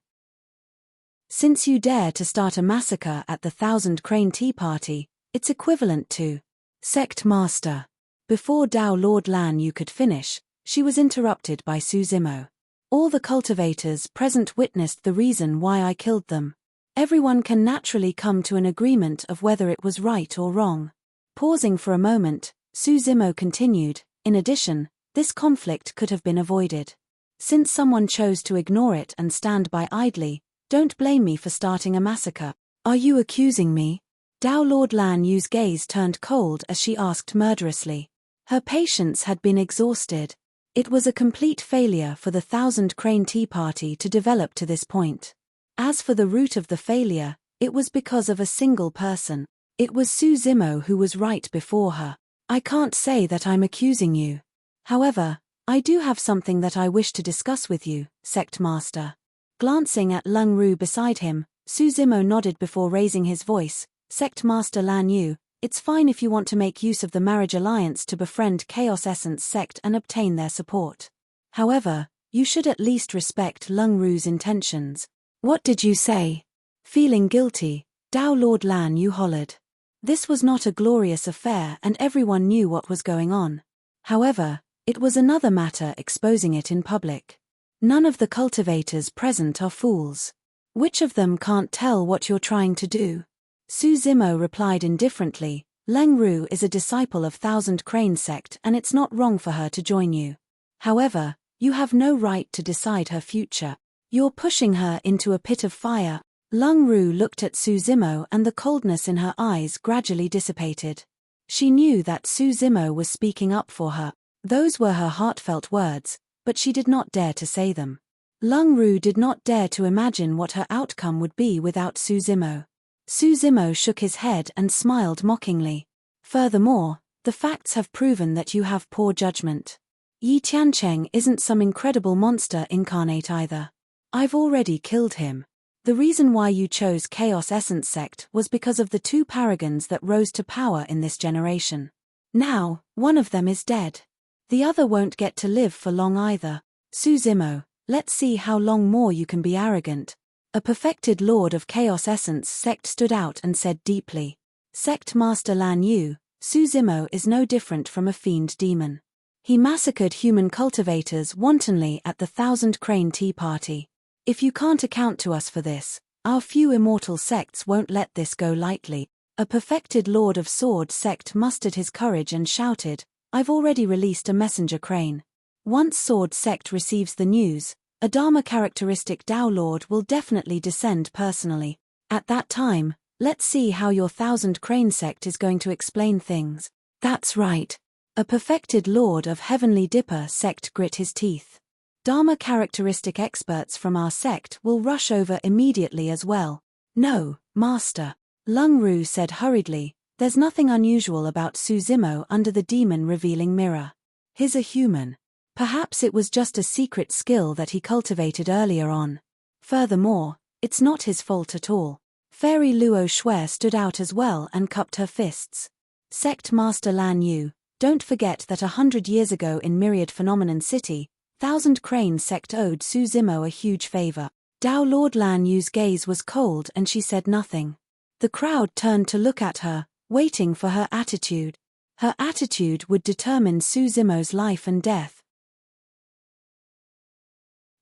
[SPEAKER 1] Since you dare to start a massacre at the Thousand Crane Tea Party, it's equivalent to Sect Master. Before Dao Lord Lan Yu could finish, she was interrupted by Su Zimo. All the cultivators present witnessed the reason why I killed them. Everyone can naturally come to an agreement of whether it was right or wrong. Pausing for a moment, Su Zimo continued, in addition, this conflict could have been avoided. Since someone chose to ignore it and stand by idly, don't blame me for starting a massacre. Are you accusing me? Dao Lord Lan Yu's gaze turned cold as she asked murderously. Her patience had been exhausted. It was a complete failure for the Thousand Crane Tea Party to develop to this point. As for the root of the failure, it was because of a single person. It was Su Zimo who was right before her. I can't say that I'm accusing you. However, I do have something that I wish to discuss with you, Sect Master. Glancing at Lung Ru beside him, Su Zimo nodded before raising his voice. Sect Master Lan Yu, it's fine if you want to make use of the marriage alliance to befriend Chaos Essence sect and obtain their support. However, you should at least respect Lung Ru's intentions. What did you say? Feeling guilty, Dao Lord Lan Yu hollered. This was not a glorious affair and everyone knew what was going on. However, it was another matter exposing it in public. None of the cultivators present are fools. Which of them can't tell what you're trying to do? Su Zimo replied indifferently, Leng Ru is a disciple of Thousand Crane sect and it's not wrong for her to join you. However, you have no right to decide her future. You're pushing her into a pit of fire. Lung Ru looked at Su Zimo and the coldness in her eyes gradually dissipated. She knew that Su Zimo was speaking up for her. Those were her heartfelt words, but she did not dare to say them. Lung Ru did not dare to imagine what her outcome would be without Su Zimo. Su Zimo shook his head and smiled mockingly. Furthermore, the facts have proven that you have poor judgment. Yi Tiancheng isn't some incredible monster incarnate either. I've already killed him. The reason why you chose Chaos Essence Sect was because of the two paragons that rose to power in this generation. Now, one of them is dead. The other won't get to live for long either. Suzimo, let's see how long more you can be arrogant. A perfected lord of Chaos Essence Sect stood out and said deeply. Sect Master Lan Yu, Suzimo is no different from a fiend demon. He massacred human cultivators wantonly at the Thousand Crane Tea Party. If you can't account to us for this, our few immortal sects won't let this go lightly. A perfected Lord of Sword Sect mustered his courage and shouted, I've already released a messenger crane. Once Sword Sect receives the news, a Dharma characteristic Tao Lord will definitely descend personally. At that time, let's see how your Thousand Crane Sect is going to explain things. That's right. A perfected Lord of Heavenly Dipper Sect grit his teeth. Dharma characteristic experts from our sect will rush over immediately as well. No, Master. Lung Ru said hurriedly, there's nothing unusual about Suzimo under the demon revealing mirror. He's a human. Perhaps it was just a secret skill that he cultivated earlier on. Furthermore, it's not his fault at all. Fairy Luo Shui stood out as well and cupped her fists. Sect Master Lan Yu, don't forget that 100 years ago in Myriad Phenomenon City, Thousand Crane Sect owed Suzimo a huge favor. Tao Lord Lan Yu's gaze was cold and she said nothing. The crowd turned to look at her, waiting for her attitude. Her attitude would determine Suzimo's life and death.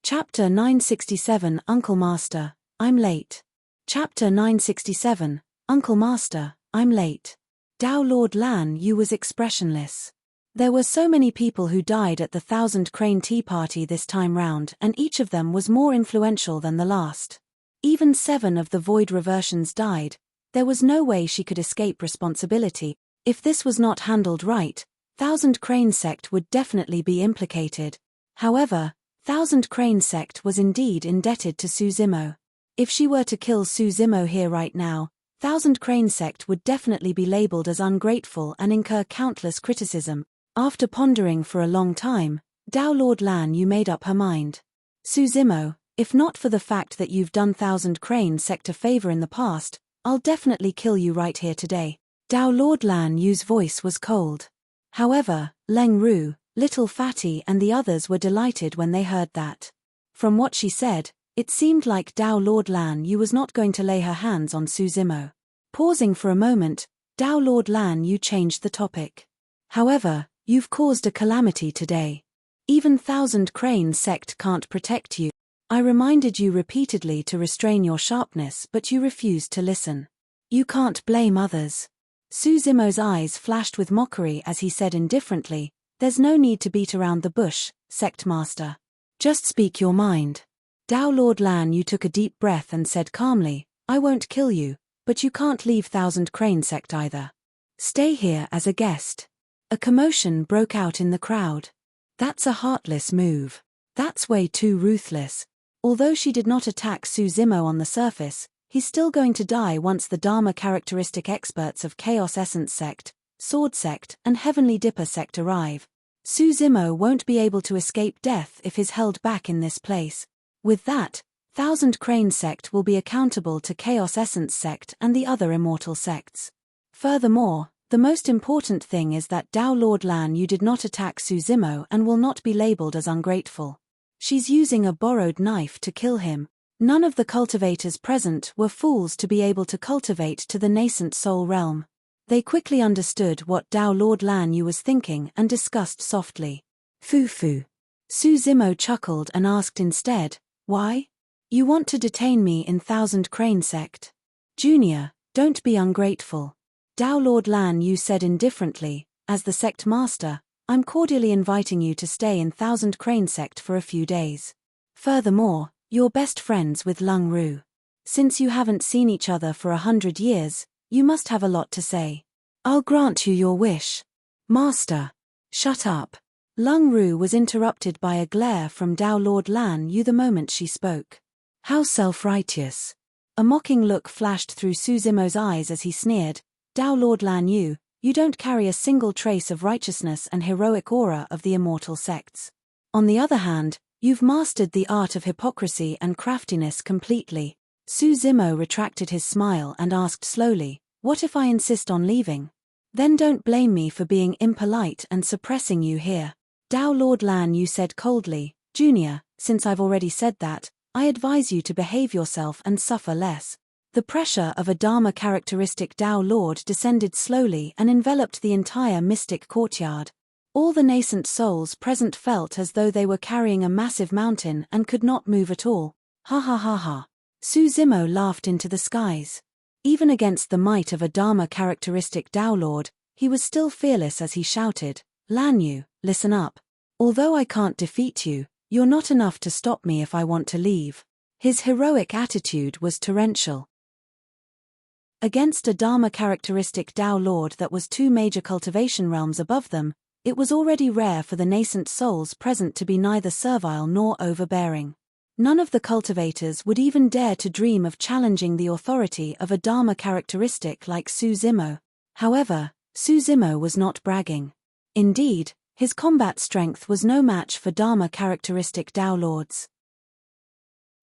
[SPEAKER 1] Chapter 967 Uncle Master, I'm late. Chapter 967, Uncle Master, I'm late. Tao Lord Lan Yu was expressionless. There were so many people who died at the Thousand Crane Tea Party this time round, and each of them was more influential than the last. Even 7 of the Void Reversions died. There was no way she could escape responsibility. If this was not handled right, Thousand Crane Sect would definitely be implicated. However, Thousand Crane Sect was indeed indebted to Suzimo. If she were to kill Suzimo here right now, Thousand Crane Sect would definitely be labeled as ungrateful and incur countless criticism. After pondering for a long time, Tao Lord Lan Yu made up her mind. Suzimo, if not for the fact that you've done Thousand Crane Sect a favor in the past, I'll definitely kill you right here today. Tao Lord Lan Yu's voice was cold. However, Leng Ru, Little Fatty and the others were delighted when they heard that. From what she said, it seemed like Tao Lord Lan Yu was not going to lay her hands on Suzimo. Pausing for a moment, Tao Lord Lan Yu changed the topic. However, you've caused a calamity today. Even Thousand Crane Sect can't protect you. I reminded you repeatedly to restrain your sharpness, but you refused to listen. You can't blame others. Suzimo's eyes flashed with mockery as he said indifferently, there's no need to beat around the bush, Sect Master. Just speak your mind. Tao Lord Lan Yu took a deep breath and said calmly, I won't kill you, but you can't leave Thousand Crane Sect either. Stay here as a guest. A commotion broke out in the crowd. That's a heartless move. That's way too ruthless. Although she did not attack Suzimo on the surface, he's still going to die once the Dharma characteristic experts of Chaos Essence Sect, Sword Sect and Heavenly Dipper Sect arrive. Suzimo won't be able to escape death if he's held back in this place. With that, Thousand Crane Sect will be accountable to Chaos Essence Sect and the other immortal sects. Furthermore, the most important thing is that Tao Lord Lan Yu did not attack Suzimo and will not be labeled as ungrateful. She's using a borrowed knife to kill him. None of the cultivators present were fools to be able to cultivate to the nascent soul realm. They quickly understood what Tao Lord Lan Yu was thinking and discussed softly. Foo. Suzimo chuckled and asked instead, why? You want to detain me in Thousand Crane Sect? Junior, don't be ungrateful. Tao Lord Lan Yu said indifferently, as the sect master, I'm cordially inviting you to stay in Thousand Crane Sect for a few days. Furthermore, you're best friends with Lung Ru. Since you haven't seen each other for 100 years, you must have a lot to say. I'll grant you your wish. Master. Shut up. Lung Ru was interrupted by a glare from Tao Lord Lan Yu the moment she spoke. How self-righteous. A mocking look flashed through Suzimo's eyes as he sneered, Tao Lord Lan Yu, you don't carry a single trace of righteousness and heroic aura of the immortal sects. On the other hand, you've mastered the art of hypocrisy and craftiness completely. Su Zimo retracted his smile and asked slowly, "What if I insist on leaving? Then don't blame me for being impolite and suppressing you here." Dao Lord Lan Yu said coldly, "Junior, since I've already said that, I advise you to behave yourself and suffer less." The pressure of a Dharma characteristic Dao Lord descended slowly and enveloped the entire mystic courtyard. All the nascent souls present felt as though they were carrying a massive mountain and could not move at all. Ha ha ha ha. Su Zimo laughed into the skies. Even against the might of a Dharma characteristic Dao Lord, he was still fearless as he shouted, "Lan Yu, listen up. Although I can't defeat you, you're not enough to stop me if I want to leave." His heroic attitude was torrential. Against a Dharma characteristic Dao Lord that was 2 major cultivation realms above them, it was already rare for the nascent souls present to be neither servile nor overbearing. None of the cultivators would even dare to dream of challenging the authority of a Dharma characteristic like Su Zimo. However, Su Zimo was not bragging. Indeed, his combat strength was no match for Dharma characteristic Dao Lords.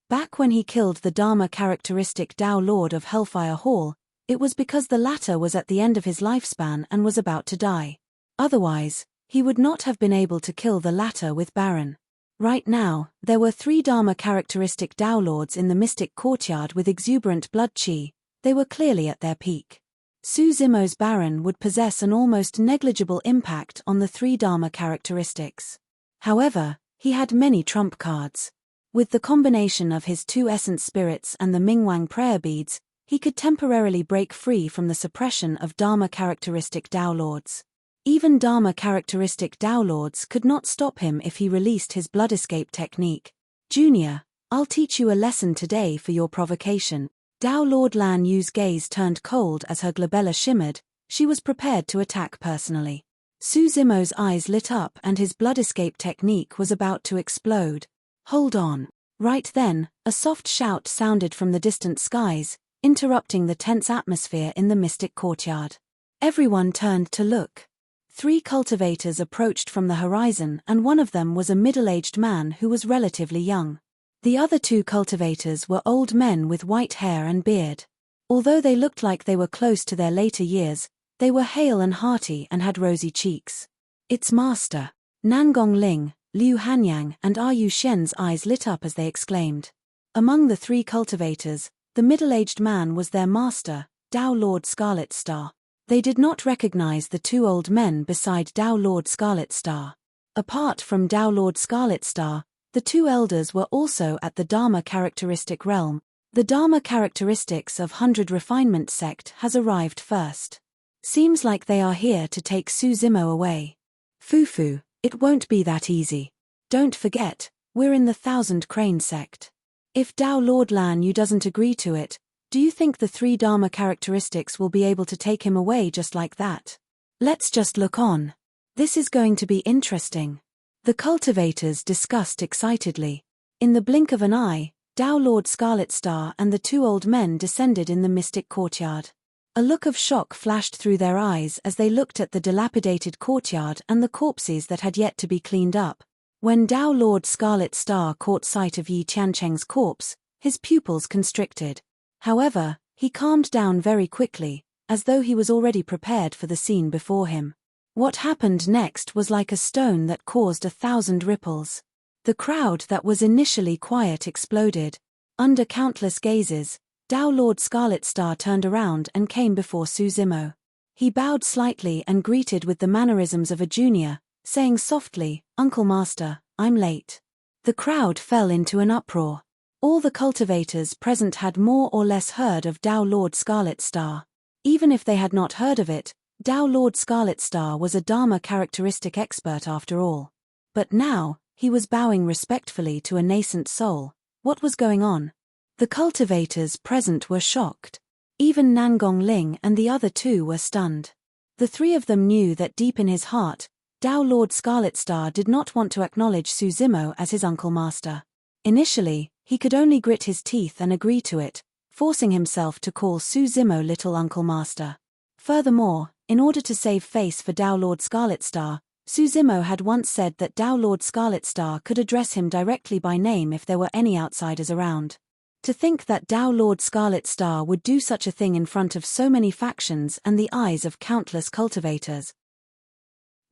[SPEAKER 1] Back when he killed the Dharma characteristic Dao Lord of Hellfire Hall, it was because the latter was at the end of his lifespan and was about to die. Otherwise, he would not have been able to kill the latter with Baron. Right now, there were 3 Dharma characteristic Dao Lords in the mystic courtyard with exuberant blood chi. They were clearly at their peak. Su Zimo's Baron would possess an almost negligible impact on the 3 Dharma characteristics. However, he had many trump cards. With the combination of his 2 essence spirits and the Mingwang prayer beads, he could temporarily break free from the suppression of Dharma characteristic Dao Lords. Even Dharma characteristic Dao Lords could not stop him if he released his blood escape technique. "Junior, I'll teach you a lesson today for your provocation." Dao Lord Lan Yu's gaze turned cold as her glabella shimmered. She was prepared to attack personally. Su Zimo's eyes lit up and his blood escape technique was about to explode. "Hold on." Right then, a soft shout sounded from the distant skies, interrupting the tense atmosphere in the mystic courtyard. Everyone turned to look. 3 cultivators approached from the horizon and one of them was a middle-aged man who was relatively young. The other 2 cultivators were old men with white hair and beard. Although they looked like they were close to their later years, they were hale and hearty and had rosy cheeks. "It's Master." Nangong Ling, Liu Hanyang and Yu Shen's eyes lit up as they exclaimed. Among the 3 cultivators, the middle-aged man was their master, Dao Lord Scarlet Star. They did not recognize the 2 old men beside Dao Lord Scarlet Star. Apart from Dao Lord Scarlet Star, the 2 elders were also at the Dharma characteristic realm. The Dharma characteristics of 100 Refinement sect has arrived first. Seems like they are here to take Su Zimo away. Fufu, it won't be that easy. Don't forget, we're in the 1000 Crane sect. If Dao Lord Lan Yu doesn't agree to it, do you think the 3 Dharma characteristics will be able to take him away just like that? Let's just look on. This is going to be interesting. The cultivators discussed excitedly. In the blink of an eye, Dao Lord Scarlet Star and the 2 old men descended in the mystic courtyard. A look of shock flashed through their eyes as they looked at the dilapidated courtyard and the corpses that had yet to be cleaned up. When Dao Lord Scarlet Star caught sight of Yi Tiancheng's corpse, his pupils constricted. However, he calmed down very quickly, as though he was already prepared for the scene before him. What happened next was like a stone that caused 1,000 ripples. The crowd that was initially quiet exploded. Under countless gazes, Dao Lord Scarlet Star turned around and came before Su Zimo. He bowed slightly and greeted with the mannerisms of a junior, saying softly, "Uncle Master, I'm late." The crowd fell into an uproar. All the cultivators present had more or less heard of Dao Lord Scarlet Star. Even if they had not heard of it, Dao Lord Scarlet Star was a Dharma characteristic expert after all. But now, he was bowing respectfully to a nascent soul. What was going on? The cultivators present were shocked. Even Nangong Ling and the other 2 were stunned. The 3 of them knew that deep in his heart, Dao Lord Scarlet Star did not want to acknowledge Su Zimo as his Uncle Master. Initially, he could only grit his teeth and agree to it, forcing himself to call Su Zimo Little Uncle Master. Furthermore, in order to save face for Dao Lord Scarlet Star, Su Zimo had once said that Dao Lord Scarlet Star could address him directly by name if there were any outsiders around. To think that Dao Lord Scarlet Star would do such a thing in front of so many factions and the eyes of countless cultivators.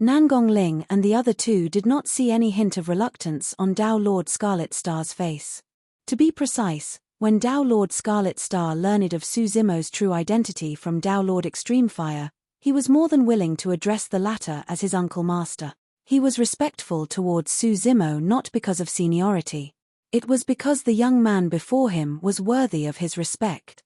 [SPEAKER 1] Nangong Ling and the other two did not see any hint of reluctance on Dao Lord Scarlet Star's face. To be precise, when Dao Lord Scarlet Star learned of Su Zimo's true identity from Dao Lord Extremefire, he was more than willing to address the latter as his uncle master. He was respectful towards Su Zimo not because of seniority. It was because the young man before him was worthy of his respect.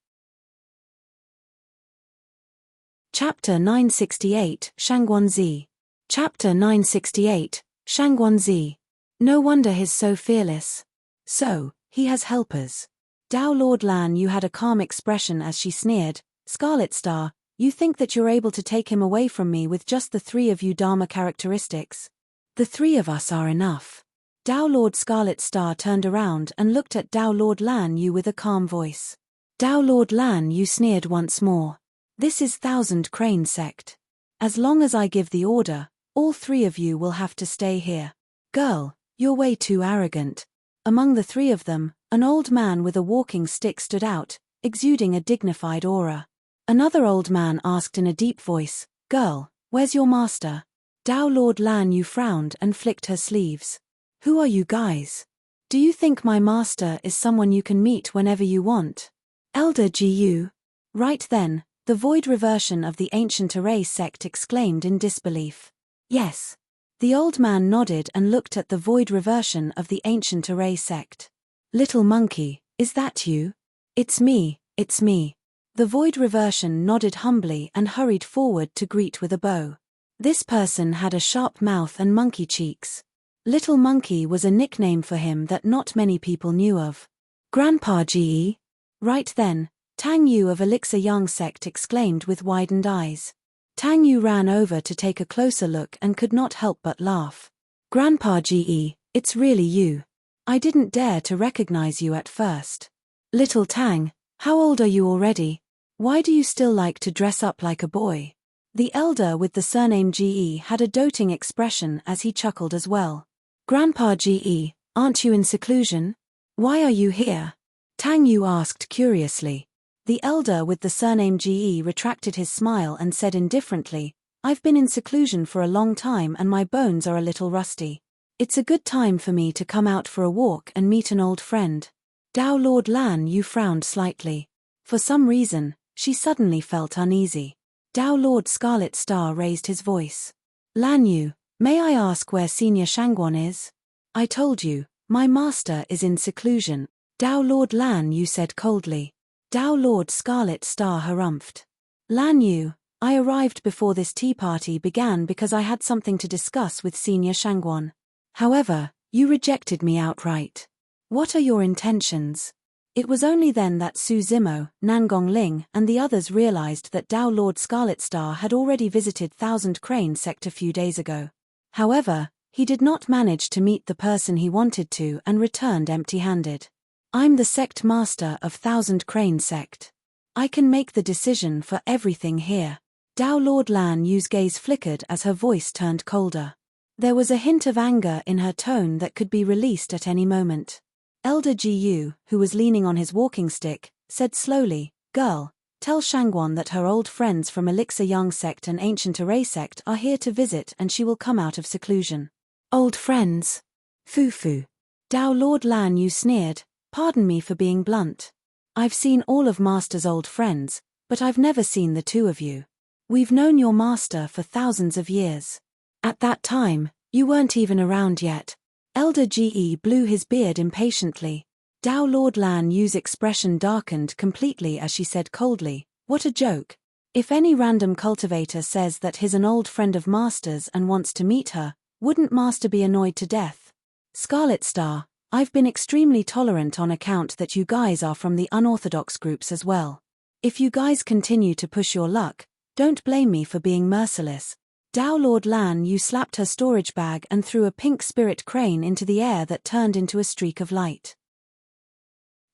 [SPEAKER 1] Chapter 968, Shangguanzi. Chapter 968, Shangguanzi. No wonder he's so fearless. So, he has helpers. Dao Lord Lan Yu had a calm expression as she sneered, Scarlet Star, you think that you're able to take him away from me with just the three of you Dharma characteristics? The three of us are enough. Dao Lord Scarlet Star turned around and looked at Dao Lord Lan Yu with a calm voice. Dao Lord Lan Yu sneered once more. This is Thousand Crane Sect. As long as I give the order, all three of you will have to stay here. Girl, you're way too arrogant. Among the three of them, an old man with a walking stick stood out, exuding a dignified aura. Another old man asked in a deep voice, Girl, where's your master? Dao Lord Lan Yu frowned and flicked her sleeves. Who are you guys? Do you think my master is someone you can meet whenever you want? Elder Gu. Right then, the void reversion of the ancient array sect exclaimed in disbelief. Yes. The old man nodded and looked at the void reversion of the ancient array sect. Little monkey, is that you? It's me, it's me. The void reversion nodded humbly and hurried forward to greet with a bow. This person had a sharp mouth and monkey cheeks. Little Monkey was a nickname for him that not many people knew of. Grandpa Ge? Right then, Tang Yu of Elixir Yang sect exclaimed with widened eyes. Tang Yu ran over to take a closer look and could not help but laugh. Grandpa Ge, it's really you. I didn't dare to recognize you at first. Little Tang, how old are you already? Why do you still like to dress up like a boy? The elder with the surname Ge had a doting expression as he chuckled as well. Grandpa Ge, aren't you in seclusion? Why are you here? Tang Yu asked curiously. The elder with the surname Ge retracted his smile and said indifferently, I've been in seclusion for a long time and my bones are a little rusty. It's a good time for me to come out for a walk and meet an old friend. Dao Lord Lan Yu frowned slightly. For some reason, she suddenly felt uneasy. Dao Lord Scarlet Star raised his voice. Lan Yu, may I ask where Senior Shangguan is? I told you, my master is in seclusion. Dao Lord Lan Yu said coldly. Dao Lord Scarlet Star harumphed. Lan Yu, I arrived before this tea party began because I had something to discuss with Senior Shangguan. However, you rejected me outright. What are your intentions? It was only then that Su Zimo, Nangong Ling and the others realized that Dao Lord Scarlet Star had already visited Thousand Crane Sect a few days ago. However, he did not manage to meet the person he wanted to and returned empty-handed. I'm the sect master of Thousand Crane Sect. I can make the decision for everything here. Dao Lord Lan Yu's gaze flickered as her voice turned colder. There was a hint of anger in her tone that could be released at any moment. Elder Gu, who was leaning on his walking stick, said slowly, Girl, tell Shangguan that her old friends from Elixir Yang sect and Ancient Array sect are here to visit and she will come out of seclusion. Old friends? Foo-foo. Dao Lord Lan Yu sneered, pardon me for being blunt. I've seen all of Master's old friends, but I've never seen the two of you. We've known your master for thousands of years. At that time, you weren't even around yet. Elder Ge blew his beard impatiently. Dao Lord Lan Yu's expression darkened completely as she said coldly, what a joke. If any random cultivator says that he's an old friend of Master's and wants to meet her, wouldn't Master be annoyed to death? Scarlet Star, I've been extremely tolerant on account that you guys are from the unorthodox groups as well. If you guys continue to push your luck, don't blame me for being merciless. Dao Lord Lan Yu slapped her storage bag and threw a pink spirit crane into the air that turned into a streak of light.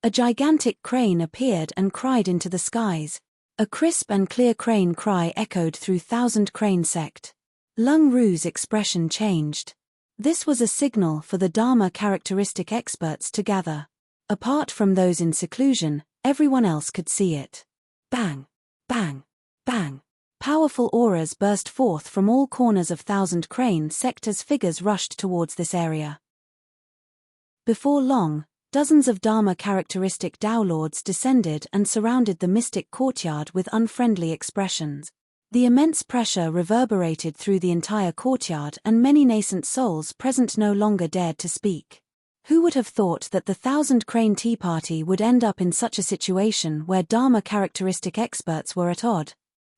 [SPEAKER 1] A gigantic crane appeared and cried into the skies. A crisp and clear crane cry echoed through Thousand Crane Sect. Lung Ru's expression changed. This was a signal for the Dharma characteristic experts to gather. Apart from those in seclusion, everyone else could see it. Bang! Bang! Bang! Powerful auras burst forth from all corners of Thousand Crane sect as figures rushed towards this area. Before long, dozens of Dharma characteristic Tao Lords descended and surrounded the mystic courtyard with unfriendly expressions. The immense pressure reverberated through the entire courtyard, and many nascent souls present no longer dared to speak. Who would have thought that the Thousand Crane Tea Party would end up in such a situation where Dharma characteristic experts were at odds?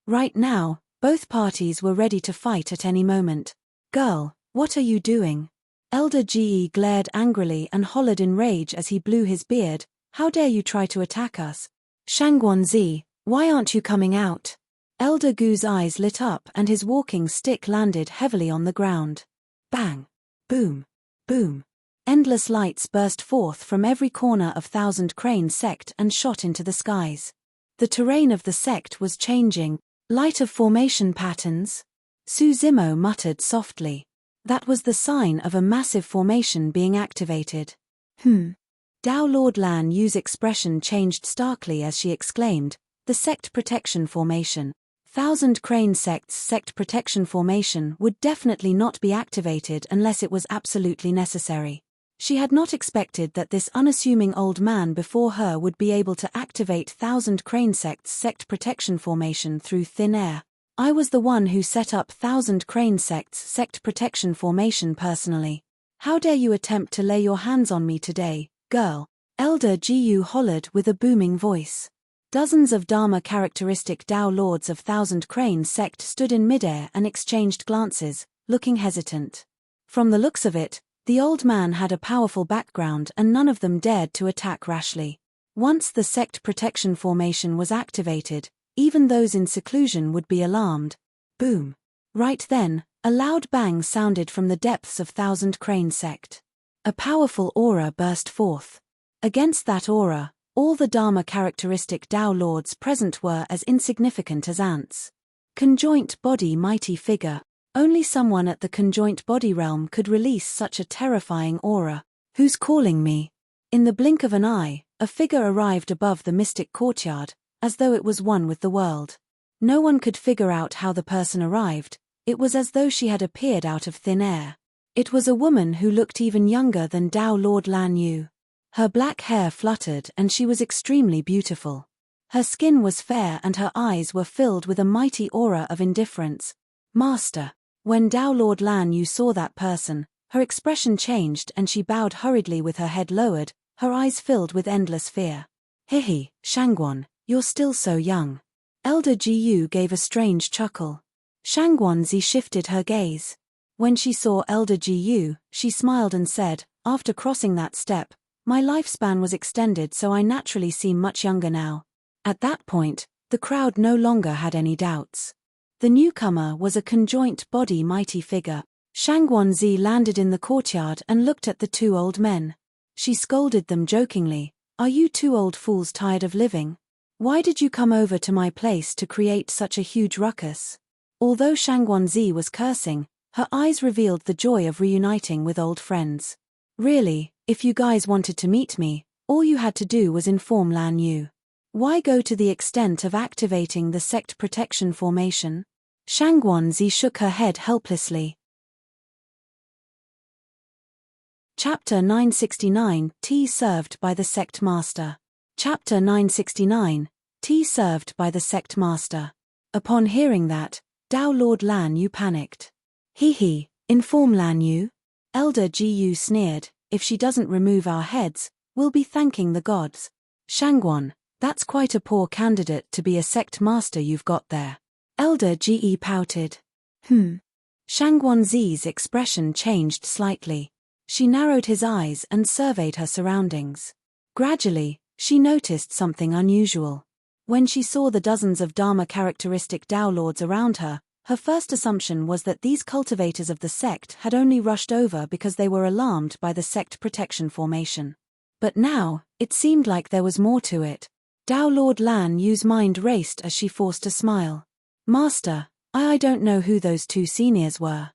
[SPEAKER 1] Right now, both parties were ready to fight at any moment. "Girl, what are you doing?" Elder Ge glared angrily and hollered in rage as he blew his beard. "How dare you try to attack us? Shangguanzi, why aren't you coming out?" Elder Gu's eyes lit up and his walking stick landed heavily on the ground. Bang! Boom! Boom! Endless lights burst forth from every corner of Thousand Crane sect and shot into the skies. The terrain of the sect was changing. "Light of formation patterns?" Su Zimo muttered softly. That was the sign of a massive formation being activated. Tao Lord Lan Yu's expression changed starkly as she exclaimed, "The sect protection formation. Thousand Crane sect's sect protection formation would definitely not be activated unless it was absolutely necessary." She had not expected that this unassuming old man before her would be able to activate Thousand Crane sect's sect protection formation through thin air. "I was the one who set up Thousand Crane sect's sect protection formation personally. How dare you attempt to lay your hands on me today, girl?" Elder Jiu hollered with a booming voice. Dozens of Dharma characteristic Tao Lords of Thousand Crane sect stood in midair and exchanged glances, looking hesitant. From the looks of it, the old man had a powerful background and none of them dared to attack rashly. Once the sect protection formation was activated, even those in seclusion would be alarmed. Boom! Right then, a loud bang sounded from the depths of Thousand Crane sect. A powerful aura burst forth. Against that aura, all the Dharma characteristic Tao Lords present were as insignificant as ants. Conjoint body mighty figure. Only someone at the conjoint body realm could release such a terrifying aura. "Who's calling me?" In the blink of an eye, a figure arrived above the mystic courtyard, as though it was one with the world. No one could figure out how the person arrived. It was as though she had appeared out of thin air. It was a woman who looked even younger than Tao Lord Lan Yu. Her black hair fluttered and she was extremely beautiful. Her skin was fair and her eyes were filled with a mighty aura of indifference. "Master." When Tao Lord Lan Yu saw that person, her expression changed and she bowed hurriedly with her head lowered, her eyes filled with endless fear. "Hihi, Shangguan, you're still so young." Elder Jiu gave a strange chuckle. Shangguanzi shifted her gaze. When she saw Elder Jiu, she smiled and said, "After crossing that step, my lifespan was extended so I naturally seem much younger now." At that point, the crowd no longer had any doubts. The newcomer was a conjoint body mighty figure. Shangguanzi landed in the courtyard and looked at the two old men. She scolded them jokingly, "Are you two old fools tired of living? Why did you come over to my place to create such a huge ruckus?" Although Shangguanzi was cursing, her eyes revealed the joy of reuniting with old friends. "Really, if you guys wanted to meet me, all you had to do was inform Lan Yu. Why go to the extent of activating the sect protection formation?" Shangguanzi shook her head helplessly. Chapter 969 Tea served by the sect master. Chapter 969 Tea served by the sect master. Upon hearing that, Tao Lord Lan Yu panicked. "He, inform Lan Yu?" Elder Jiu sneered, "If she doesn't remove our heads, we'll be thanking the gods." "Shangguan, that's quite a poor candidate to be a sect master you've got there." Elder Ge pouted. Shangguanzi's expression changed slightly. She narrowed his eyes and surveyed her surroundings. Gradually, she noticed something unusual. When she saw the dozens of Dharma characteristic Tao Lords around her, her first assumption was that these cultivators of the sect had only rushed over because they were alarmed by the sect protection formation. But now, it seemed like there was more to it. Tao Lord Lan Yu's mind raced as she forced a smile. "Master, I don't know who those two seniors were."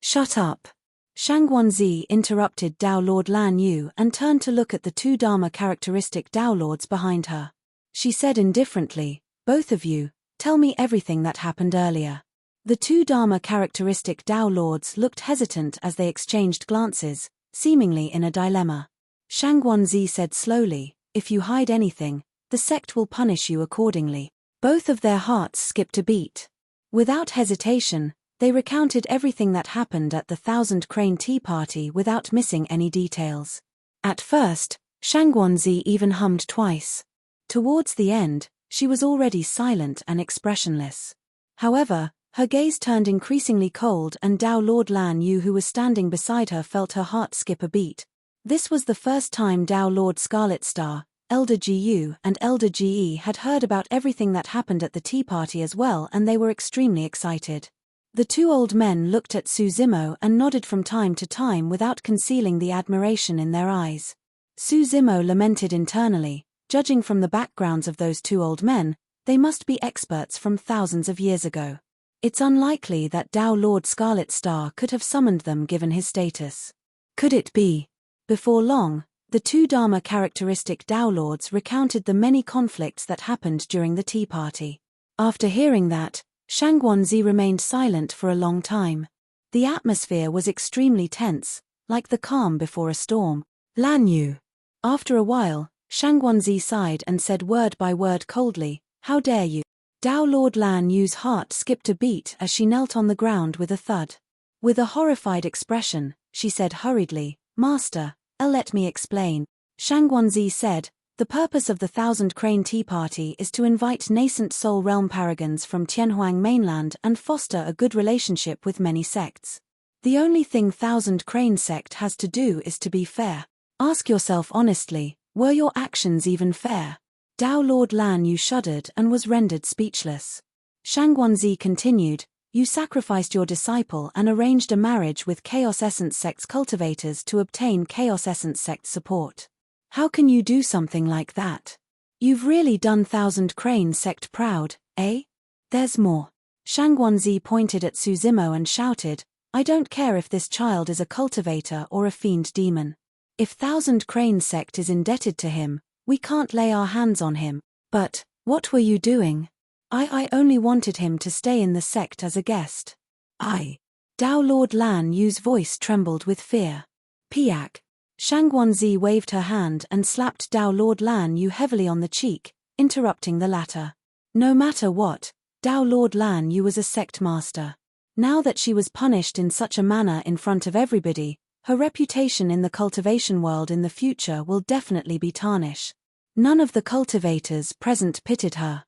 [SPEAKER 1] "Shut up." Shangguanzi interrupted Dao Lord Lan Yu and turned to look at the two Dharma characteristic Dao Lords behind her. She said indifferently, "Both of you, tell me everything that happened earlier." The two Dharma characteristic Dao Lords looked hesitant as they exchanged glances, seemingly in a dilemma. Shangguanzi said slowly, "If you hide anything, the sect will punish you accordingly." Both of their hearts skipped a beat. Without hesitation, they recounted everything that happened at the Thousand Crane Tea Party without missing any details. At first, Shangguanzi even hummed twice. Towards the end, she was already silent and expressionless. However, her gaze turned increasingly cold and Dao Lord Lan Yu who was standing beside her felt her heart skip a beat. This was the first time Dao Lord Scarlet Star, Elder Gu and Elder Ge had heard about everything that happened at the tea party as well, and they were extremely excited. The two old men looked at Su Zimo and nodded from time to time without concealing the admiration in their eyes. Su Zimo lamented internally, judging from the backgrounds of those two old men, they must be experts from thousands of years ago. It's unlikely that Dao Lord Scarlet Star could have summoned them given his status. Could it be? Before long, the two Dharma characteristic Dao Lords recounted the many conflicts that happened during the tea party. After hearing that, Shangguanzi remained silent for a long time. The atmosphere was extremely tense, like the calm before a storm. Lan Yu. After a while, Shangguanzi sighed and said word by word coldly, "How dare you?" Dao Lord Lan Yu's heart skipped a beat as she knelt on the ground with a thud. With a horrified expression, she said hurriedly, "Master, let me explain." Shangguanzi said, "The purpose of the Thousand Crane Tea Party is to invite nascent Soul Realm paragons from Tianhuang mainland and foster a good relationship with many sects. The only thing Thousand Crane sect has to do is to be fair. Ask yourself honestly, were your actions even fair?" Dao Lord Lan Yu shuddered and was rendered speechless. Shangguanzi continued, "You sacrificed your disciple and arranged a marriage with Chaos Essence Sect's cultivators to obtain Chaos Essence Sect support. How can you do something like that? You've really done Thousand Crane Sect proud, eh? There's more." Shangguanzi pointed at Su Zimo and shouted, "I don't care if this child is a cultivator or a fiend demon. If Thousand Crane Sect is indebted to him, we can't lay our hands on him." "But, what were you doing?" I only wanted him to stay in the sect as a guest." Dao Lord Lan Yu's voice trembled with fear. "Piak." Shangguanzi waved her hand and slapped Dao Lord Lan Yu heavily on the cheek, interrupting the latter. No matter what, Dao Lord Lan Yu was a sect master. Now that she was punished in such a manner in front of everybody, her reputation in the cultivation world in the future will definitely be tarnished. None of the cultivators present pitied her.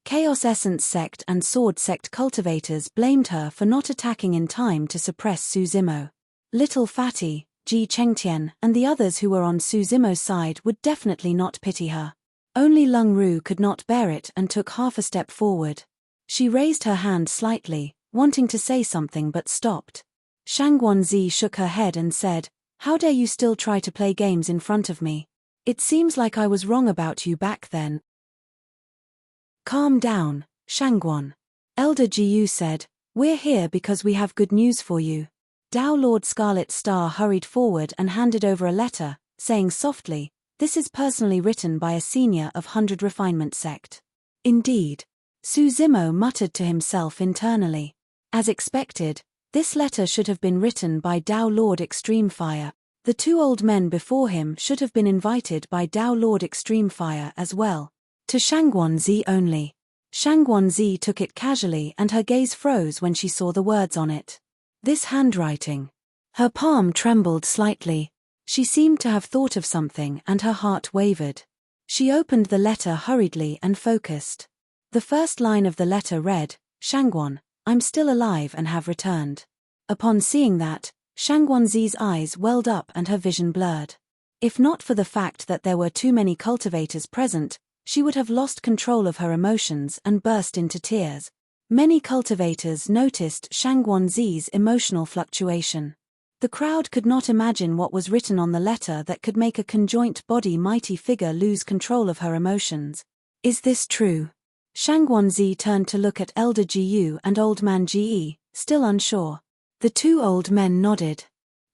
[SPEAKER 1] Chaos Essence Sect and Sword Sect cultivators blamed her for not attacking in time to suppress Su Zimo. Little Fatty, Ji Chengtian, and the others who were on Su Zimo's side would definitely not pity her. Only Lung Ru could not bear it and took half a step forward. She raised her hand slightly, wanting to say something but stopped. Shangguanzi shook her head and said, "How dare you still try to play games in front of me? It seems like I was wrong about you back then." "Calm down, Shangguan." Elder Jiu said, "We're here because we have good news for you." Dao Lord Scarlet Star hurried forward and handed over a letter, saying softly, "This is personally written by a senior of 100 Refinement Sect." "Indeed." Su Zimo muttered to himself internally. As expected, this letter should have been written by Dao Lord Extreme Fire. The two old men before him should have been invited by Dao Lord Extreme Fire as well. To Shangguanzi only. Shangguanzi took it casually and her gaze froze when she saw the words on it. This handwriting. Her palm trembled slightly. She seemed to have thought of something and her heart wavered. She opened the letter hurriedly and focused. The first line of the letter read, "Shangguan, I'm still alive and have returned." Upon seeing that, Shangguanzi's eyes welled up and her vision blurred. If not for the fact that there were too many cultivators present, she would have lost control of her emotions and burst into tears. Many cultivators noticed Shangguanzi's emotional fluctuation. The crowd could not imagine what was written on the letter that could make a conjoint body mighty figure lose control of her emotions. Is this true? Shangguanzi turned to look at Elder Jiu and Old Man Ge, still unsure. The two old men nodded.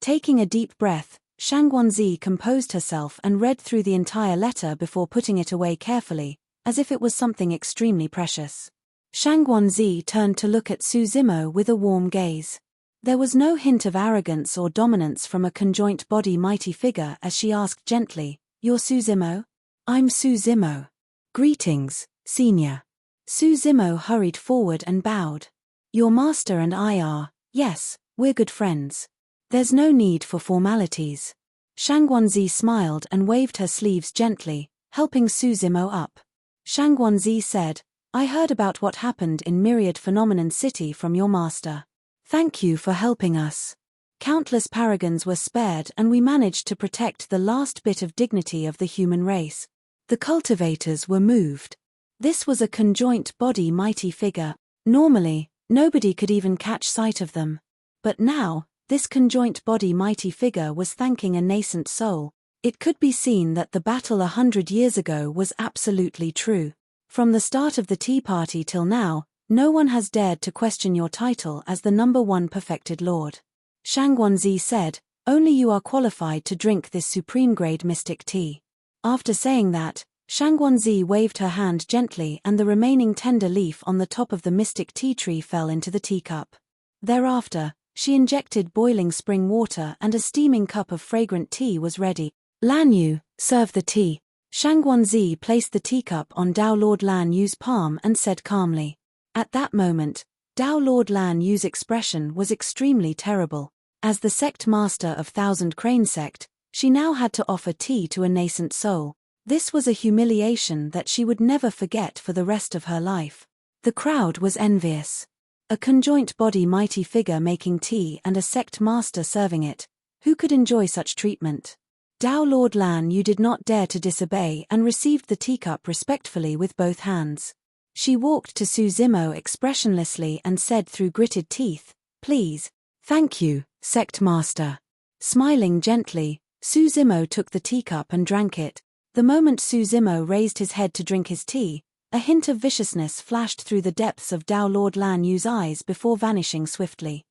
[SPEAKER 1] Taking a deep breath, Shangguanzi composed herself and read through the entire letter before putting it away carefully, as if it was something extremely precious. Shangguanzi turned to look at Su Zimo with a warm gaze. There was no hint of arrogance or dominance from a conjoint body mighty figure as she asked gently, "You're Su Zimo?" "I'm Su Zimo. Greetings, senior." Su Zimo hurried forward and bowed. "Your master and I are, yes, we're good friends. There's no need for formalities." Shangguanzi smiled and waved her sleeves gently, helping Su Zimo up. Shangguanzi said, "I heard about what happened in Myriad Phenomenon City from your master. Thank you for helping us. Countless paragons were spared and we managed to protect the last bit of dignity of the human race." The cultivators were moved. This was a conjoint body mighty figure. Normally, nobody could even catch sight of them. But now, this conjoint body mighty figure was thanking a nascent soul. It could be seen that the battle 100 years ago was absolutely true. From the start of the Tea Party till now, no one has dared to question your title as the #1 perfected lord. Shangguanzi said, "Only you are qualified to drink this supreme-grade mystic tea." After saying that, Shangguanzi waved her hand gently and the remaining tender leaf on the top of the mystic tea tree fell into the teacup. Thereafter, she injected boiling spring water and a steaming cup of fragrant tea was ready. "Lan Yu, serve the tea." Shangguanzi placed the teacup on Dao Lord Lan Yu's palm and said calmly. At that moment, Dao Lord Lan Yu's expression was extremely terrible. As the sect master of Thousand Crane Sect, she now had to offer tea to a nascent soul. This was a humiliation that she would never forget for the rest of her life. The crowd was envious. A conjoint body mighty figure making tea and a sect master serving it. Who could enjoy such treatment? Dao Lord Lan Yu did not dare to disobey and received the teacup respectfully with both hands. She walked to Su Zimo expressionlessly and said through gritted teeth, "Please." "Thank you, sect master." Smiling gently, Su Zimo took the teacup and drank it. The moment Su Zimo raised his head to drink his tea, a hint of viciousness flashed through the depths of Dao Lord Lan Yu's eyes before vanishing swiftly.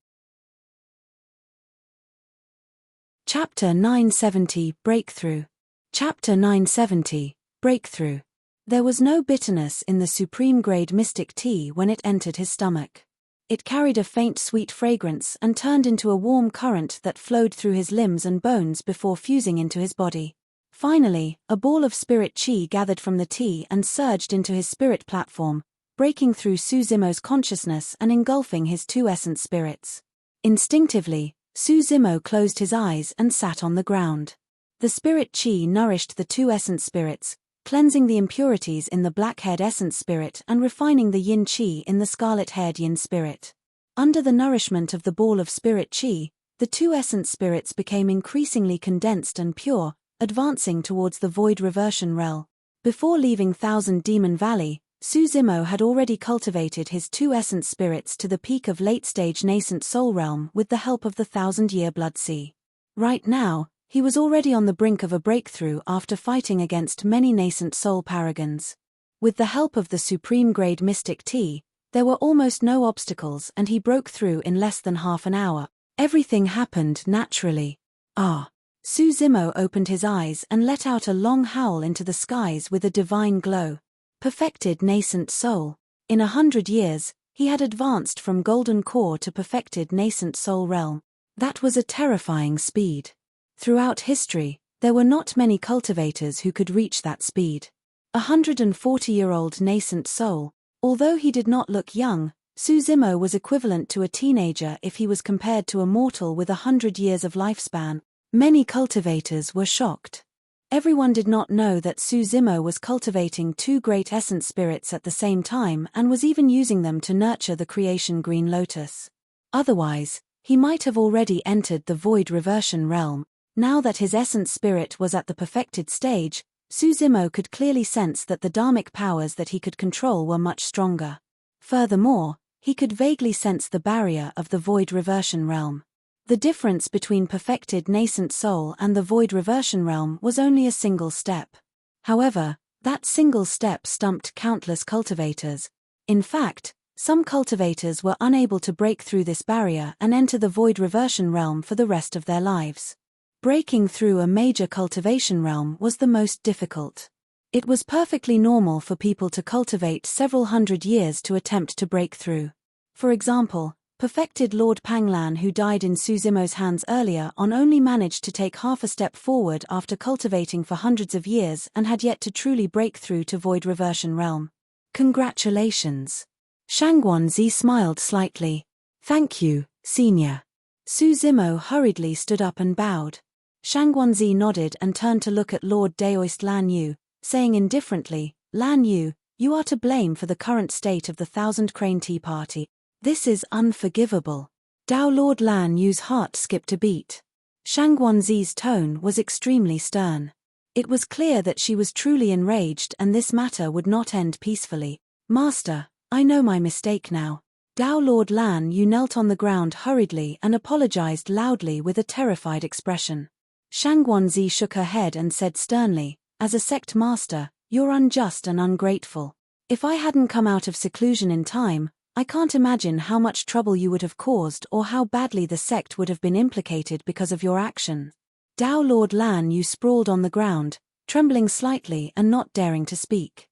[SPEAKER 1] Chapter 970 Breakthrough. Chapter 970 Breakthrough. There was no bitterness in the supreme-grade mystic tea when it entered his stomach. It carried a faint sweet fragrance and turned into a warm current that flowed through his limbs and bones before fusing into his body. Finally, a ball of spirit chi gathered from the tea and surged into his spirit platform, breaking through Su Zimo's consciousness and engulfing his two essence spirits. Instinctively, Su Zimo closed his eyes and sat on the ground. The spirit chi nourished the two essence spirits, cleansing the impurities in the black-haired essence spirit and refining the yin chi in the scarlet-haired yin spirit. Under the nourishment of the ball of spirit chi, the two essence spirits became increasingly condensed and pure, advancing towards the void reversion realm. Before leaving Thousand Demon Valley, Su Zimo had already cultivated his two essence spirits to the peak of late-stage nascent soul realm with the help of the 1,000-year blood sea. Right now, he was already on the brink of a breakthrough after fighting against many nascent soul paragons. With the help of the supreme-grade mystic tea, there were almost no obstacles and he broke through in less than half an hour. Everything happened naturally. Ah! Su Zimo opened his eyes and let out a long howl into the skies with a divine glow. Perfected nascent soul. In 100 years, he had advanced from golden core to perfected nascent soul realm. That was a terrifying speed. Throughout history, there were not many cultivators who could reach that speed. 140-year-old nascent soul. Although he did not look young, Su Zimo was equivalent to a teenager if he was compared to a mortal with 100 years of lifespan. Many cultivators were shocked. Everyone did not know that Su Zimo was cultivating two great essence spirits at the same time and was even using them to nurture the creation green lotus. Otherwise, he might have already entered the void reversion realm. Now that his essence spirit was at the perfected stage, Su Zimo could clearly sense that the dharmic powers that he could control were much stronger. Furthermore, he could vaguely sense the barrier of the void reversion realm. The difference between perfected nascent soul and the void reversion realm was only a single step. However, that single step stumped countless cultivators. In fact, Some cultivators were unable to break through this barrier and enter the void reversion realm for the rest of their lives. Breaking through a major cultivation realm was the most difficult. It was perfectly normal for people to cultivate several hundred years to attempt to break through. For example, perfected Lord Panglan, who died in Su Zimo's hands earlier on, only managed to take half a step forward after cultivating for hundreds of years and had yet to truly break through to void reversion realm. Congratulations. Shangguanzi smiled slightly. Thank you, Senior. Su Zimo hurriedly stood up and bowed. Shangguanzi nodded and turned to look at Lord Daoist Lan Yu, saying indifferently, Lan Yu, you are to blame for the current state of the Thousand Crane Tea Party. This is unforgivable. Dao Lord Lan Yu's heart skipped a beat. Shangguanzi's tone was extremely stern. It was clear that she was truly enraged and this matter would not end peacefully. Master, I know my mistake now. Dao Lord Lan Yu knelt on the ground hurriedly and apologized loudly with a terrified expression. Shangguanzi shook her head and said sternly, as a sect master, you're unjust and ungrateful. If I hadn't come out of seclusion in time, I can't imagine how much trouble you would have caused or how badly the sect would have been implicated because of your action. Dao Lord Lan Yu sprawled on the ground, trembling slightly and not daring to speak.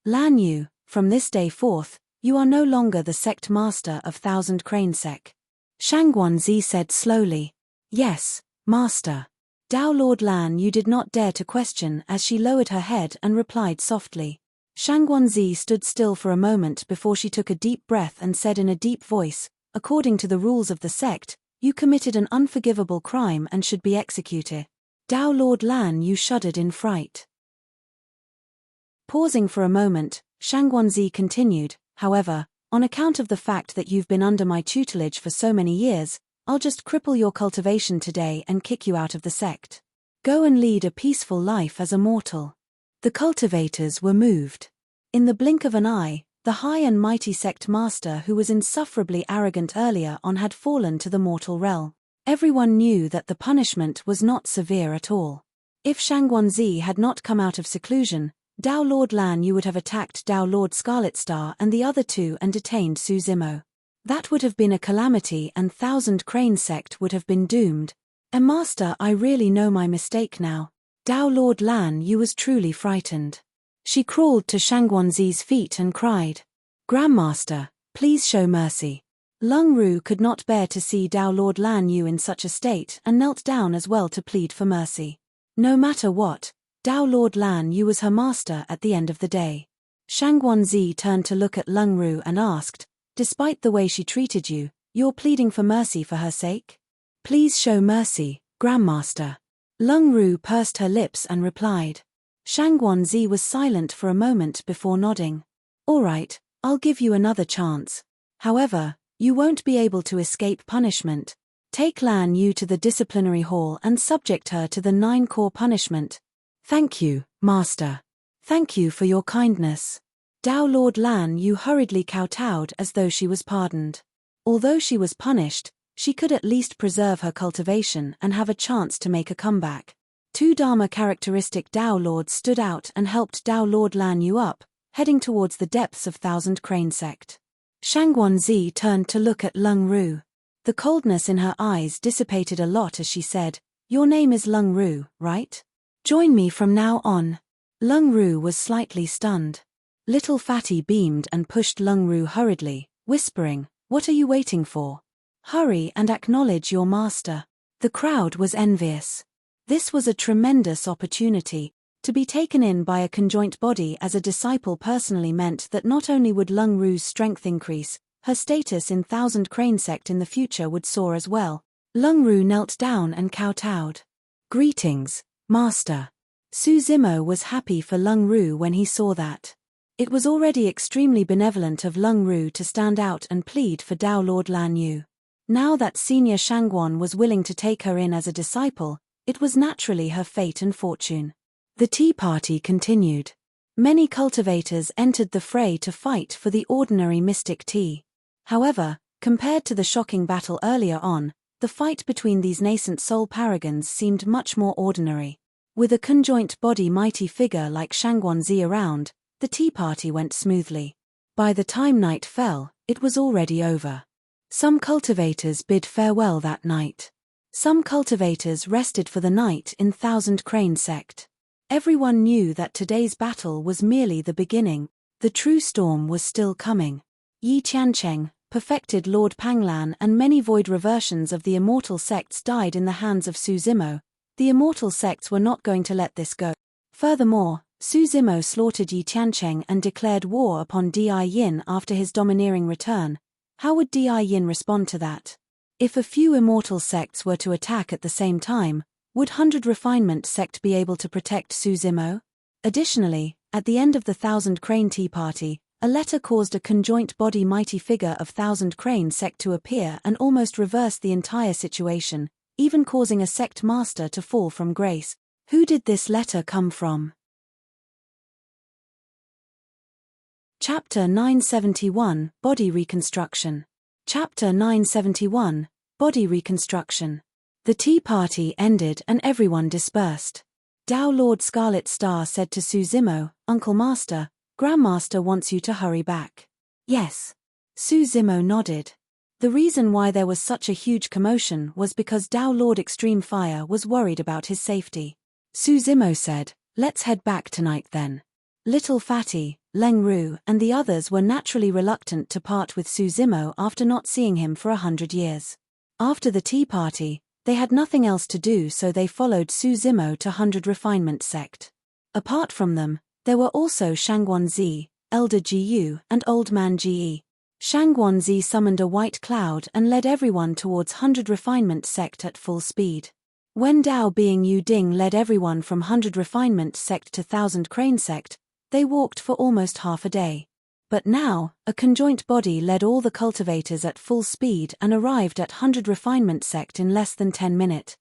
[SPEAKER 1] Lan Yu, from this day forth, you are no longer the sect master of Thousand Crane Sect. Shangguanzi said slowly. Yes, master. Dao Lord Lan Yu did not dare to question as she lowered her head and replied softly. Shangguanzi stood still for a moment before she took a deep breath and said in a deep voice, according to the rules of the sect, you committed an unforgivable crime and should be executed. Dao Lord Lan Yu shuddered in fright. Pausing for a moment, Shangguanzi continued, however, on account of the fact that you've been under my tutelage for so many years, I'll just cripple your cultivation today and kick you out of the sect. Go and lead a peaceful life as a mortal. The cultivators were moved. In the blink of an eye, the high and mighty sect master who was insufferably arrogant earlier on had fallen to the mortal realm. Everyone knew that the punishment was not severe at all. If Shangguanzi had not come out of seclusion, Dao Lord Lan Yu would have attacked Dao Lord Scarlet Star and the other two and detained Su Zimo. That would have been a calamity and Thousand Crane Sect would have been doomed. Master, I really know my mistake now. Dao Lord Lan Yu was truly frightened. She crawled to Shangguanzi's feet and cried, Grandmaster, please show mercy. Lung Ru could not bear to see Dao Lord Lan Yu in such a state and knelt down as well to plead for mercy. No matter what, Dao Lord Lan Yu was her master at the end of the day. Shangguanzi turned to look at Lung Ru and asked, despite the way she treated you, you're pleading for mercy for her sake? Please show mercy, Grandmaster. Lung Ru pursed her lips and replied. Shangguanzi was silent for a moment before nodding. All right, I'll give you another chance. However, you won't be able to escape punishment. Take Lan Yu to the disciplinary hall and subject her to the 9-core punishment. Thank you, Master. Thank you for your kindness. Dao Lord Lan Yu hurriedly kowtowed as though she was pardoned. Although she was punished, she could at least preserve her cultivation and have a chance to make a comeback. 2 Dharma-characteristic Dao Lords stood out and helped Dao Lord Lan Yu up, heading towards the depths of Thousand Crane Sect. Shangguanzi turned to look at Lung Ru. The coldness in her eyes dissipated a lot as she said, Your name is Lung Ru, right? Join me from now on. Lung Ru was slightly stunned. Little Fatty beamed and pushed Lung Ru hurriedly, whispering, What are you waiting for? Hurry and acknowledge your master. The crowd was envious. This was a tremendous opportunity. To be taken in by a conjoint body as a disciple personally meant that not only would Lung Ru's strength increase, her status in Thousand Crane Sect in the future would soar as well. Lung Ru knelt down and kowtowed. Greetings, Master. Su Zimo was happy for Lung Ru when he saw that. It was already extremely benevolent of Lung Ru to stand out and plead for Dao Lord Lan Yu. Now that Senior Shangguan was willing to take her in as a disciple, it was naturally her fate and fortune. The tea party continued. Many cultivators entered the fray to fight for the ordinary mystic tea. However, compared to the shocking battle earlier on, the fight between these nascent soul paragons seemed much more ordinary. With a conjoint body mighty figure like Shangguanzi around, the tea party went smoothly. By the time night fell, it was already over. Some cultivators bid farewell that night. Some cultivators rested for the night in Thousand Crane sect. Everyone knew that today's battle was merely the beginning. The true storm was still coming. Yi Tiancheng, perfected Lord Panglan, and many void reversions of the Immortal sects died in the hands of Su Zimo. The Immortal sects were not going to let this go. Furthermore, Su Zimo slaughtered Yi Tiancheng and declared war upon Di Yin after his domineering return. How would Di Yin respond to that? If a few Immortal sects were to attack at the same time, would 100 Refinement sect be able to protect Su Zimo? Additionally, at the end of the Thousand Crane Tea Party, a letter caused a conjoint body mighty figure of Thousand Crane sect to appear and almost reverse the entire situation, even causing a sect master to fall from grace. Who did this letter come from? Chapter 971, Body Reconstruction. Chapter 971, Body Reconstruction. The tea party ended and everyone dispersed. Dao Lord Scarlet Star said to Su Zimo, "Uncle Master, Grandmaster wants you to hurry back." "Yes." Su Zimo nodded. The reason why there was such a huge commotion was because Dao Lord Extreme Fire was worried about his safety. Su Zimo said, "Let's head back tonight then." Little Fatty, Leng Ru, and the others were naturally reluctant to part with Su Zimo after not seeing him for 100 years. After the tea party, they had nothing else to do, so they followed Su Zimo to 100 Refinement sect. Apart from them, there were also Shangguanzi, Elder Gu, and Old Man Ge. Shangguanzi summoned a white cloud and led everyone towards 100 Refinement sect at full speed. When Dao Being Yu Ding led everyone from 100 Refinement sect to Thousand Crane sect, they walked for almost half a day. But now, a conjoint body led all the cultivators at full speed and arrived at 100 Refinement sect in less than 10 minutes.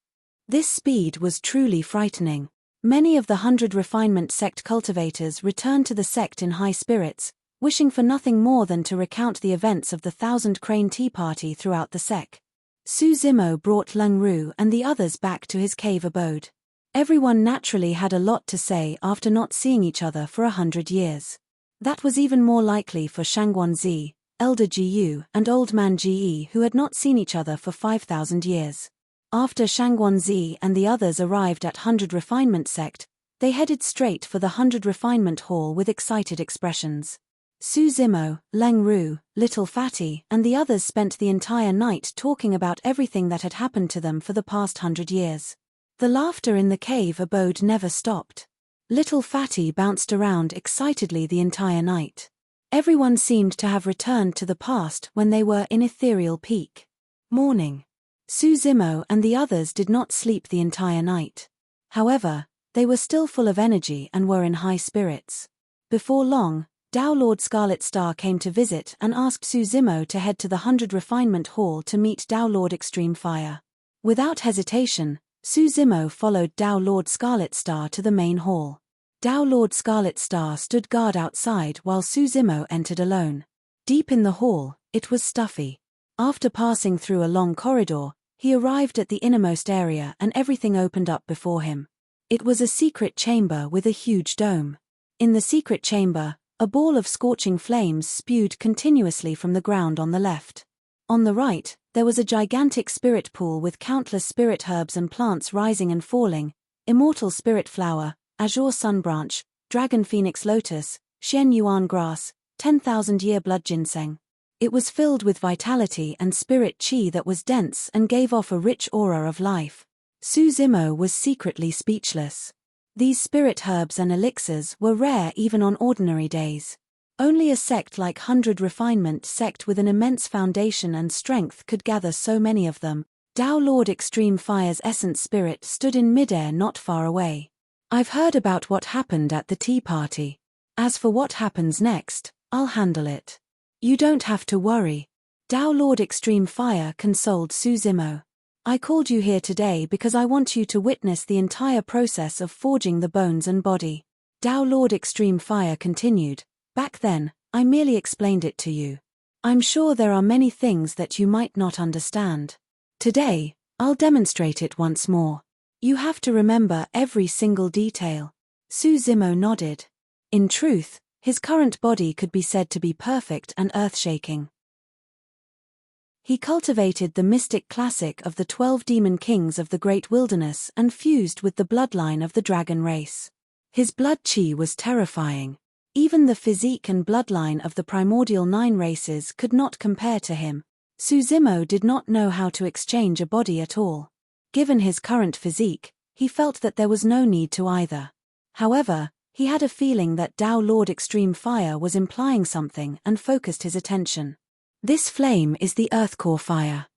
[SPEAKER 1] This speed was truly frightening. Many of the 100 Refinement sect cultivators returned to the sect in high spirits, wishing for nothing more than to recount the events of the Thousand Crane Tea Party throughout the sect. Su Zimo brought Leng Ru and the others back to his cave abode. Everyone naturally had a lot to say after not seeing each other for 100 years. That was even more likely for Shangguanzi, Elder Gu, and Old Man Ge, who had not seen each other for 5,000 years. After Shangguanzi and the others arrived at 100 Refinement sect, they headed straight for the 100 Refinement hall with excited expressions. Su Zimo, Leng Ru, Little Fatty, and the others spent the entire night talking about everything that had happened to them for the past 100 years. The laughter in the cave abode never stopped. Little Fatty bounced around excitedly the entire night. Everyone seemed to have returned to the past when they were in ethereal peak. Morning. Su Zimo and the others did not sleep the entire night. However, they were still full of energy and were in high spirits. Before long, Dao Lord Scarlet Star came to visit and asked Su Zimo to head to the 100 Refinement hall to meet Dao Lord Extreme Fire. Without hesitation, Su Zimo followed Dao Lord Scarlet Star to the main hall. Dao Lord Scarlet Star stood guard outside while Su Zimo entered alone. Deep in the hall, it was stuffy. After passing through a long corridor, he arrived at the innermost area and everything opened up before him. It was a secret chamber with a huge dome. In the secret chamber, a ball of scorching flames spewed continuously from the ground on the left. On the right, there was a gigantic spirit pool with countless spirit herbs and plants rising and falling: Immortal Spirit Flower, Azure Sunbranch, Dragon Phoenix Lotus, Xian Yuan Grass, 10,000-year Blood Ginseng. It was filled with vitality and spirit qi that was dense and gave off a rich aura of life. Su Zimo was secretly speechless. These spirit herbs and elixirs were rare even on ordinary days. Only a sect like 100 Refinement sect with an immense foundation and strength could gather so many of them. Dao Lord Extreme Fire's essence spirit stood in midair not far away. "I've heard about what happened at the tea party. As for what happens next, I'll handle it. You don't have to worry." Dao Lord Extreme Fire consoled Su Zimo. "I called you here today because I want you to witness the entire process of forging the bones and body." Dao Lord Extreme Fire continued, "Back then, I merely explained it to you. I'm sure there are many things that you might not understand. Today, I'll demonstrate it once more. You have to remember every single detail." Su Zimo nodded. In truth, His current body could be said to be perfect and earth-shaking. He cultivated the mystic classic of the 12 demon kings of the great wilderness and fused with the bloodline of the dragon race. His blood chi was terrifying. Even the physique and bloodline of the primordial 9 races could not compare to him. Suzumo did not know how to exchange a body at all. Given his current physique, he felt that there was no need to either. However, he had a feeling that Tao Lord Extreme Fire was implying something and focused his attention. This flame is the Earth Core Fire.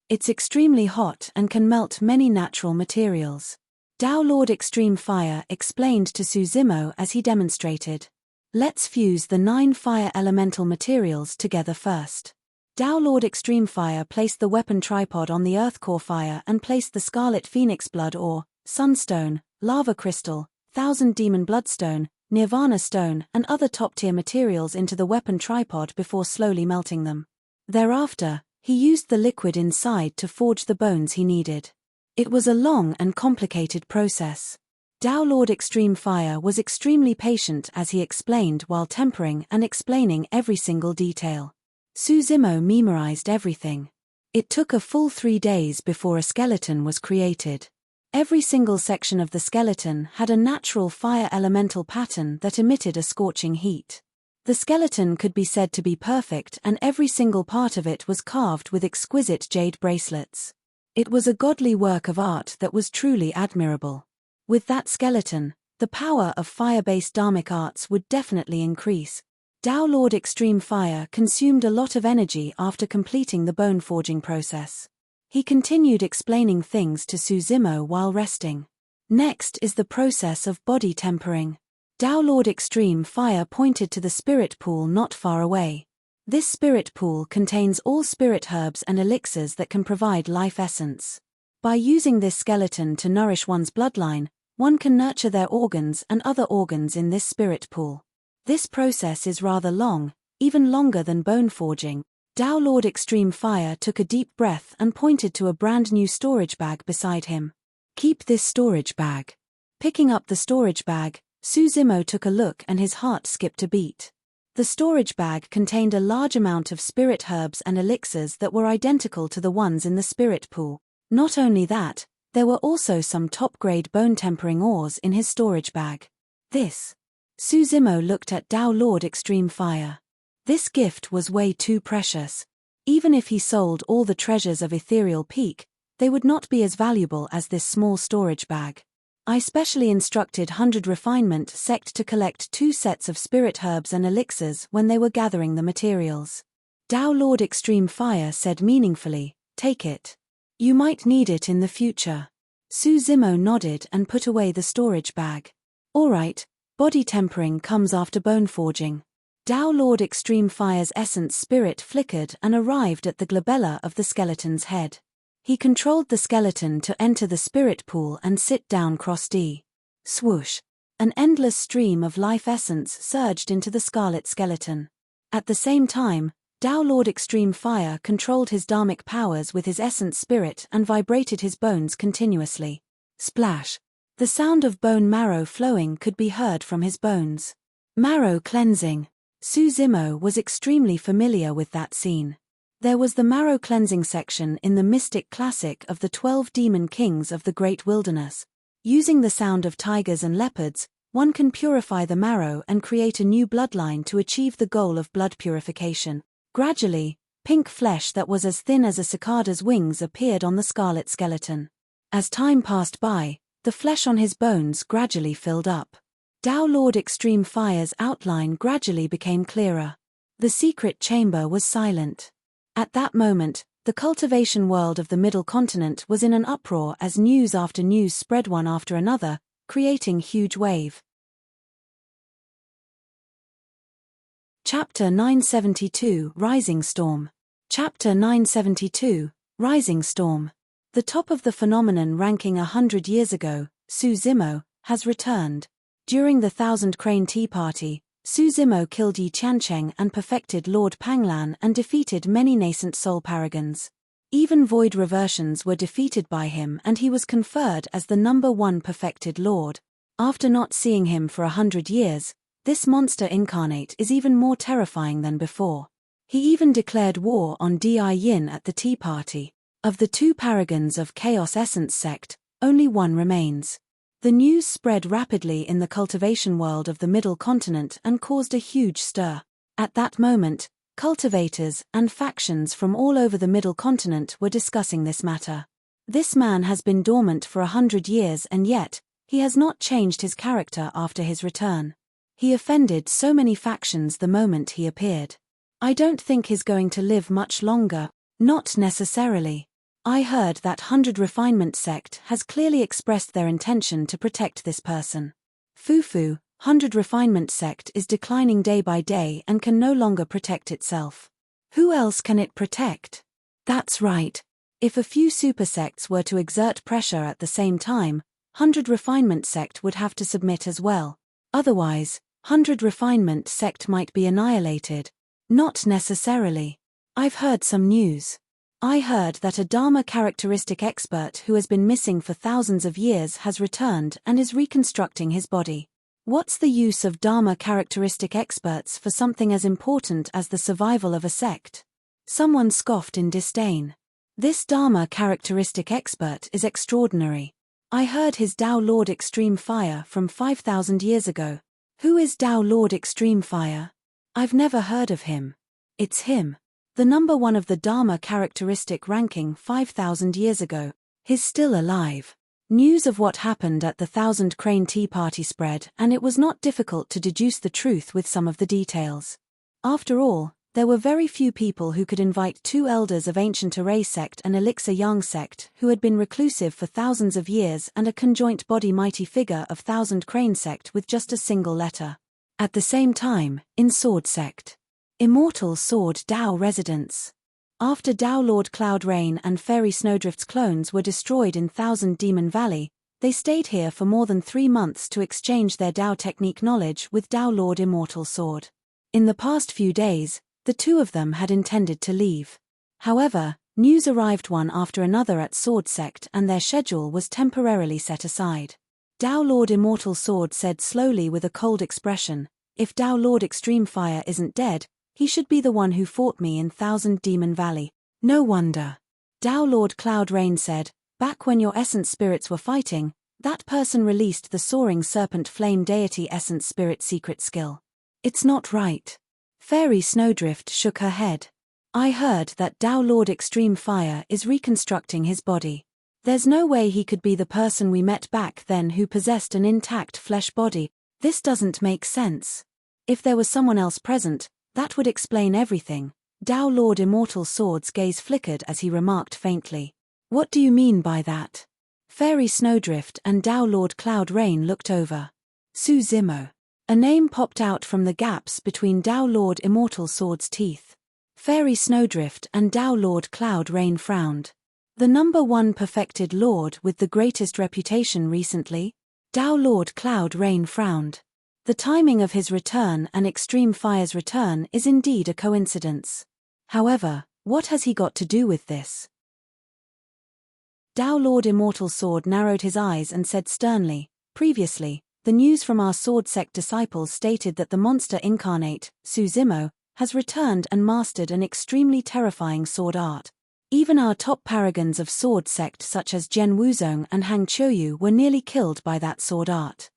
[SPEAKER 1] It's extremely hot and can melt many natural materials. Tao Lord Extreme Fire explained to Suzumo as he demonstrated. Let's fuse the 9 fire elemental materials together first. Tao Lord Extreme Fire placed the weapon tripod on the Earth Core Fire and placed the Scarlet Phoenix Blood ore, Sunstone, Lava Crystal, Thousand Demon Bloodstone, Nirvana Stone and other top-tier materials into the weapon tripod before slowly melting them. Thereafter, he used the liquid inside to forge the bones he needed. It was a long and complicated process. Tao Lord Extreme Fire was extremely patient as he explained while tempering and explaining every single detail. Suzumo memorized everything. It took a full 3 days before a skeleton was created. Every single section of the skeleton had a natural fire elemental pattern that emitted a scorching heat. The skeleton could be said to be perfect and every single part of it was carved with exquisite jade bracelets. It was a godly work of art that was truly admirable. With that skeleton, the power of fire-based dharmic arts would definitely increase. Tao Lord Extreme Fire consumed a lot of energy after completing the bone forging process. He continued explaining things to Suzumo while resting. Next is the process of body tempering. Tao Lord Extreme Fire pointed to the spirit pool not far away. This spirit pool contains all spirit herbs and elixirs that can provide life essence. By using this skeleton to nourish one's bloodline, one can nurture their organs and other organs in this spirit pool. This process is rather long, even longer than bone forging. Tao Lord Extreme Fire took a deep breath and pointed to a brand new storage bag beside him. Keep this storage bag. Picking up the storage bag, Suzumo took a look and his heart skipped a beat. The storage bag contained a large amount of spirit herbs and elixirs that were identical to the ones in the spirit pool. Not only that, there were also some top-grade bone tempering ores in his storage bag. Suzumo looked at Tao Lord Extreme Fire. This gift was way too precious. Even if he sold all the treasures of Ethereal Peak, they would not be as valuable as this small storage bag. I specially instructed 100 Refinement Sect to collect 2 sets of spirit herbs and elixirs when they were gathering the materials. Tao Lord Extreme Fire said meaningfully, "Take it. You might need it in the future." Suzumo nodded and put away the storage bag. Alright, body tempering comes after bone forging. Tao Lord Extreme Fire's essence spirit flickered and arrived at the glabella of the skeleton's head. He controlled the skeleton to enter the spirit pool and sit down cross-D. Swoosh! An endless stream of life essence surged into the scarlet skeleton. At the same time, Tao Lord Extreme Fire controlled his dharmic powers with his essence spirit and vibrated his bones continuously. Splash! The sound of bone marrow flowing could be heard from his bones. Marrow cleansing. Suzumo was extremely familiar with that scene. There was the marrow cleansing section in the mystic classic of the 12 demon kings of the great wilderness. Using the sound of tigers and leopards, one can purify the marrow and create a new bloodline to achieve the goal of blood purification. Gradually, pink flesh that was as thin as a cicada's wings appeared on the scarlet skeleton. As time passed by, the flesh on his bones gradually filled up. Tao Lord Extreme Fire's outline gradually became clearer. The secret chamber was silent. At that moment, the cultivation world of the Middle Continent was in an uproar as news after news spread one after another, creating huge wave. Chapter 972 Rising Storm. Chapter 972 Rising Storm. The top of the phenomenon ranking 100 years ago, Suzumo, has returned. During the Thousand Crane Tea Party, Suzumo killed Yi Qiancheng and perfected Lord Panglan and defeated many nascent soul paragons. Even void reversions were defeated by him and he was conferred as the #1 perfected lord. After not seeing him for 100 years, this monster incarnate is even more terrifying than before. He even declared war on Yin at the tea party. Of the 2 paragons of Chaos Essence sect, only one remains. The news spread rapidly in the cultivation world of the Middle Continent and caused a huge stir. At that moment, cultivators and factions from all over the Middle Continent were discussing this matter. This man has been dormant for 100 years and yet, he has not changed his character after his return. He offended so many factions the moment he appeared. I don't think he's going to live much longer. Not necessarily. I heard that 100 Refinement sect has clearly expressed their intention to protect this person. Fufu, 100 Refinement sect is declining day by day and can no longer protect itself. Who else can it protect? That's right. If a few super sects were to exert pressure at the same time, 100 Refinement sect would have to submit as well. Otherwise, 100 Refinement sect might be annihilated. Not necessarily. I've heard some news. I heard that a Dharma characteristic expert who has been missing for thousands of years has returned and is reconstructing his body. What's the use of Dharma characteristic experts for something as important as the survival of a sect? Someone scoffed in disdain. This Dharma characteristic expert is extraordinary. I heard his Tao Lord Extreme Fire from 5,000 years ago. Who is Tao Lord Extreme Fire? I've never heard of him. It's him. The number 1 of the Dharma characteristic ranking 5,000 years ago. He's still alive. News of what happened at the 1,000 Crane Tea Party spread, and it was not difficult to deduce the truth with some of the details. After all, there were very few people who could invite 2 elders of Ancient Array sect and Elixir Yang sect who had been reclusive for thousands of years and a conjoint body mighty figure of 1,000 Crane sect with just a single letter. At the same time, in Sword sect. Immortal Sword Dao residents. After Dao Lord Cloud Rain and Fairy Snowdrift's clones were destroyed in 1,000 Demon Valley, they stayed here for more than 3 months to exchange their Dao technique knowledge with Dao Lord Immortal Sword. In the past few days, the 2 of them had intended to leave. However, news arrived one after another at Sword sect and their schedule was temporarily set aside. Dao Lord Immortal Sword said slowly with a cold expression, "If Dao Lord Extreme Fire isn't dead, he should be the one who fought me in 1,000 Demon Valley." No wonder. Dao Lord Cloud Rain said, "Back when your essence spirits were fighting, that person released the soaring serpent flame deity essence spirit secret skill." It's not right. Fairy Snowdrift shook her head. I heard that Dao Lord Extreme Fire is reconstructing his body. There's no way he could be the person we met back then who possessed an intact flesh body. This doesn't make sense. If there was someone else present, that would explain everything. Dao Lord Immortal Sword's gaze flickered as he remarked faintly. What do you mean by that? Fairy Snowdrift and Dao Lord Cloud Rain looked over. Su Zimo. A name popped out from the gaps between Dao Lord Immortal Sword's teeth. Fairy Snowdrift and Dao Lord Cloud Rain frowned. The number 1 perfected lord with the greatest reputation recently? Dao Lord Cloud Rain frowned. The timing of his return and Extreme Fire's return is indeed a coincidence. However, what has he got to do with this? Dao Lord Immortal Sword narrowed his eyes and said sternly, "Previously, the news from our Sword sect disciples stated that the monster incarnate, Su Zimo, has returned and mastered an extremely terrifying sword art. Even our top paragons of Sword sect such as Jian Wuzong and Hang Qiuyu were nearly killed by that sword art."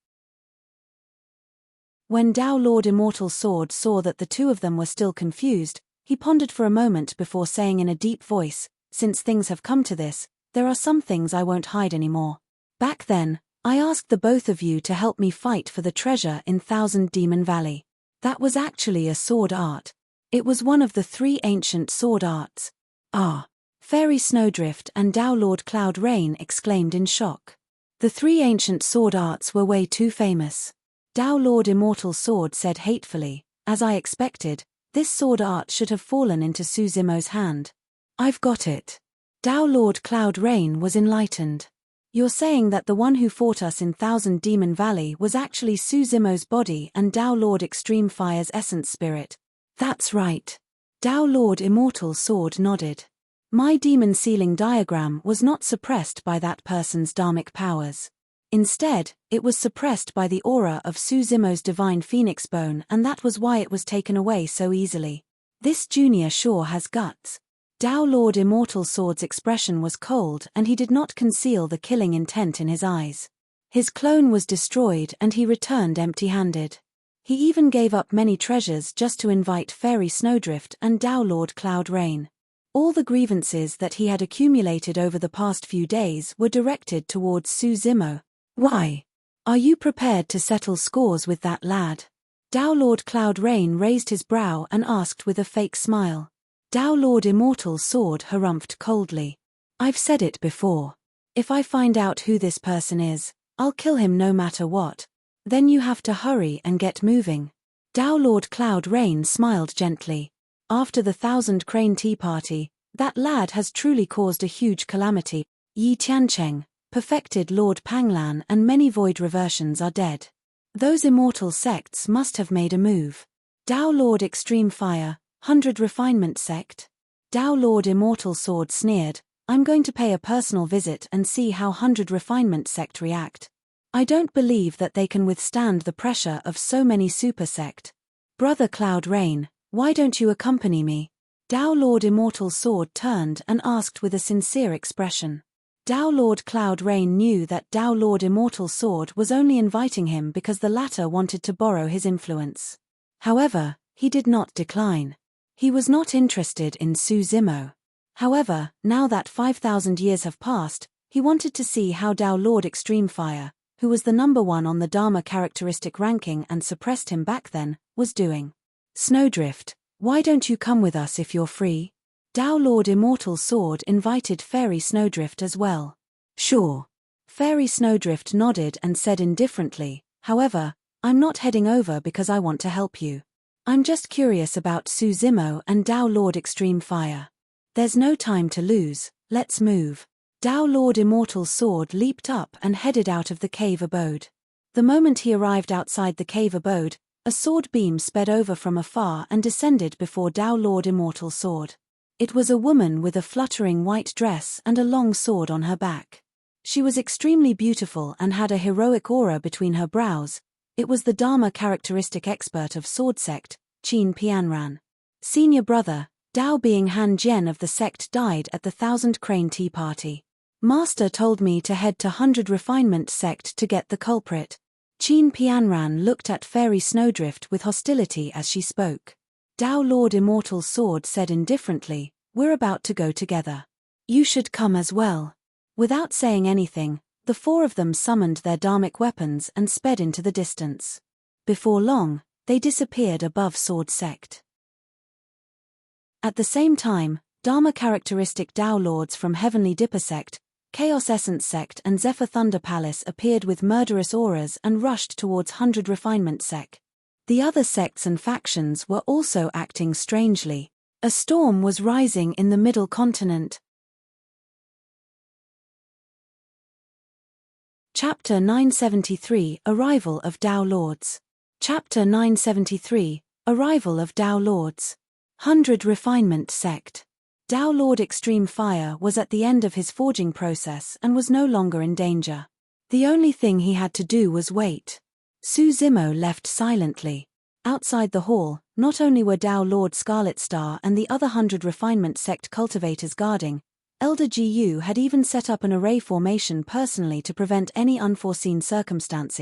[SPEAKER 1] When Dao Lord Immortal Sword saw that the 2 of them were still confused, he pondered for a moment before saying in a deep voice, "Since things have come to this, there are some things I won't hide anymore. Back then, I asked the both of you to help me fight for the treasure in 1,000 Demon Valley. That was actually a sword art. It was one of the 3 ancient sword arts." "Ah!" Fairy Snowdrift and Dao Lord Cloud Rain exclaimed in shock. The 3 ancient sword arts were way too famous. Dao Lord Immortal Sword said hatefully, "As I expected, this sword art should have fallen into Su Zimo's hand." "I've got it." Dao Lord Cloud Rain was enlightened. "You're saying that the one who fought us in 1,000 Demon Valley was actually Su Zimo's body and Dao Lord Extreme Fire's essence spirit?" "That's right." Dao Lord Immortal Sword nodded. "My demon ceiling diagram was not suppressed by that person's dharmic powers. Instead, it was suppressed by the aura of Su Zimo's divine phoenix bone, and that was why it was taken away so easily. This junior sure has guts. Dao Lord Immortal Sword's expression was cold, and he did not conceal the killing intent in his eyes. His clone was destroyed and he returned empty-handed. He even gave up many treasures just to invite Fairy Snowdrift and Dao Lord Cloud Rain. All the grievances that he had accumulated over the past few days were directed towards Su Zimo. Why? Are you prepared to settle scores with that lad? Dao Lord Cloud Rain raised his brow and asked with a fake smile. Dao Lord Immortal Sword harumphed coldly. I've said it before. If I find out who this person is, I'll kill him no matter what. Then you have to hurry and get moving. Dao Lord Cloud Rain smiled gently. After the 1,000 Crane Tea Party, that lad has truly caused a huge calamity. Yi Tiancheng, perfected Lord Panglan, and many void reversions are dead. Those immortal sects must have made a move. Dao Lord Extreme Fire, 100 Refinement Sect. Dao Lord Immortal Sword sneered, I'm going to pay a personal visit and see how 100 Refinement Sect react. I don't believe that they can withstand the pressure of so many super sect. Brother Cloud Rain, why don't you accompany me? Dao Lord Immortal Sword turned and asked with a sincere expression. Dao Lord Cloud Rain knew that Dao Lord Immortal Sword was only inviting him because the latter wanted to borrow his influence. However, he did not decline. He was not interested in Su Zimo. However, now that 5,000 years have passed, he wanted to see how Dao Lord Extreme Fire, who was the number one on the Dharma characteristic ranking and suppressed him back then, was doing. Snowdrift, why don't you come with us if you're free? Dao Lord Immortal Sword invited Fairy Snowdrift as well. Sure. Fairy Snowdrift nodded and said indifferently, however, I'm not heading over because I want to help you. I'm just curious about Su Zimo and Dao Lord Extreme Fire. There's no time to lose, let's move. Dao Lord Immortal Sword leaped up and headed out of the cave abode. The moment he arrived outside the cave abode, a sword beam sped over from afar and descended before Dao Lord Immortal Sword. It was a woman with a fluttering white dress and a long sword on her back. She was extremely beautiful and had a heroic aura between her brows. It was the Dharma characteristic expert of Sword Sect, Qin Pianran. Senior brother, Dao Being Han Jian of the sect died at the 1,000 Crane Tea Party. Master told me to head to 100 Refinement Sect to get the culprit. Qin Pianran looked at Fairy Snowdrift with hostility as she spoke. Dao Lord Immortal Sword said indifferently, we're about to go together. You should come as well. Without saying anything, the four of them summoned their dharmic weapons and sped into the distance. Before long, they disappeared above Sword Sect. At the same time, Dharma characteristic Dao Lords from Heavenly Dipper Sect, Chaos Essence Sect and Zephyr Thunder Palace appeared with murderous auras and rushed towards 100 Refinement Sect. The other sects and factions were also acting strangely. A storm was rising in the Middle Continent. Chapter 973 Arrival of Dao Lords. Chapter 973 Arrival of Dao Lords. 100 Refinement Sect. Dao Lord Extreme Fire was at the end of his forging process and was no longer in danger. The only thing he had to do was wait. Su Zimo left silently. Outside the hall, not only were Dao Lord Scarlet Star and the other 100 Refinement Sect cultivators guarding, Elder Gu had even set up an array formation personally to prevent any unforeseen circumstance.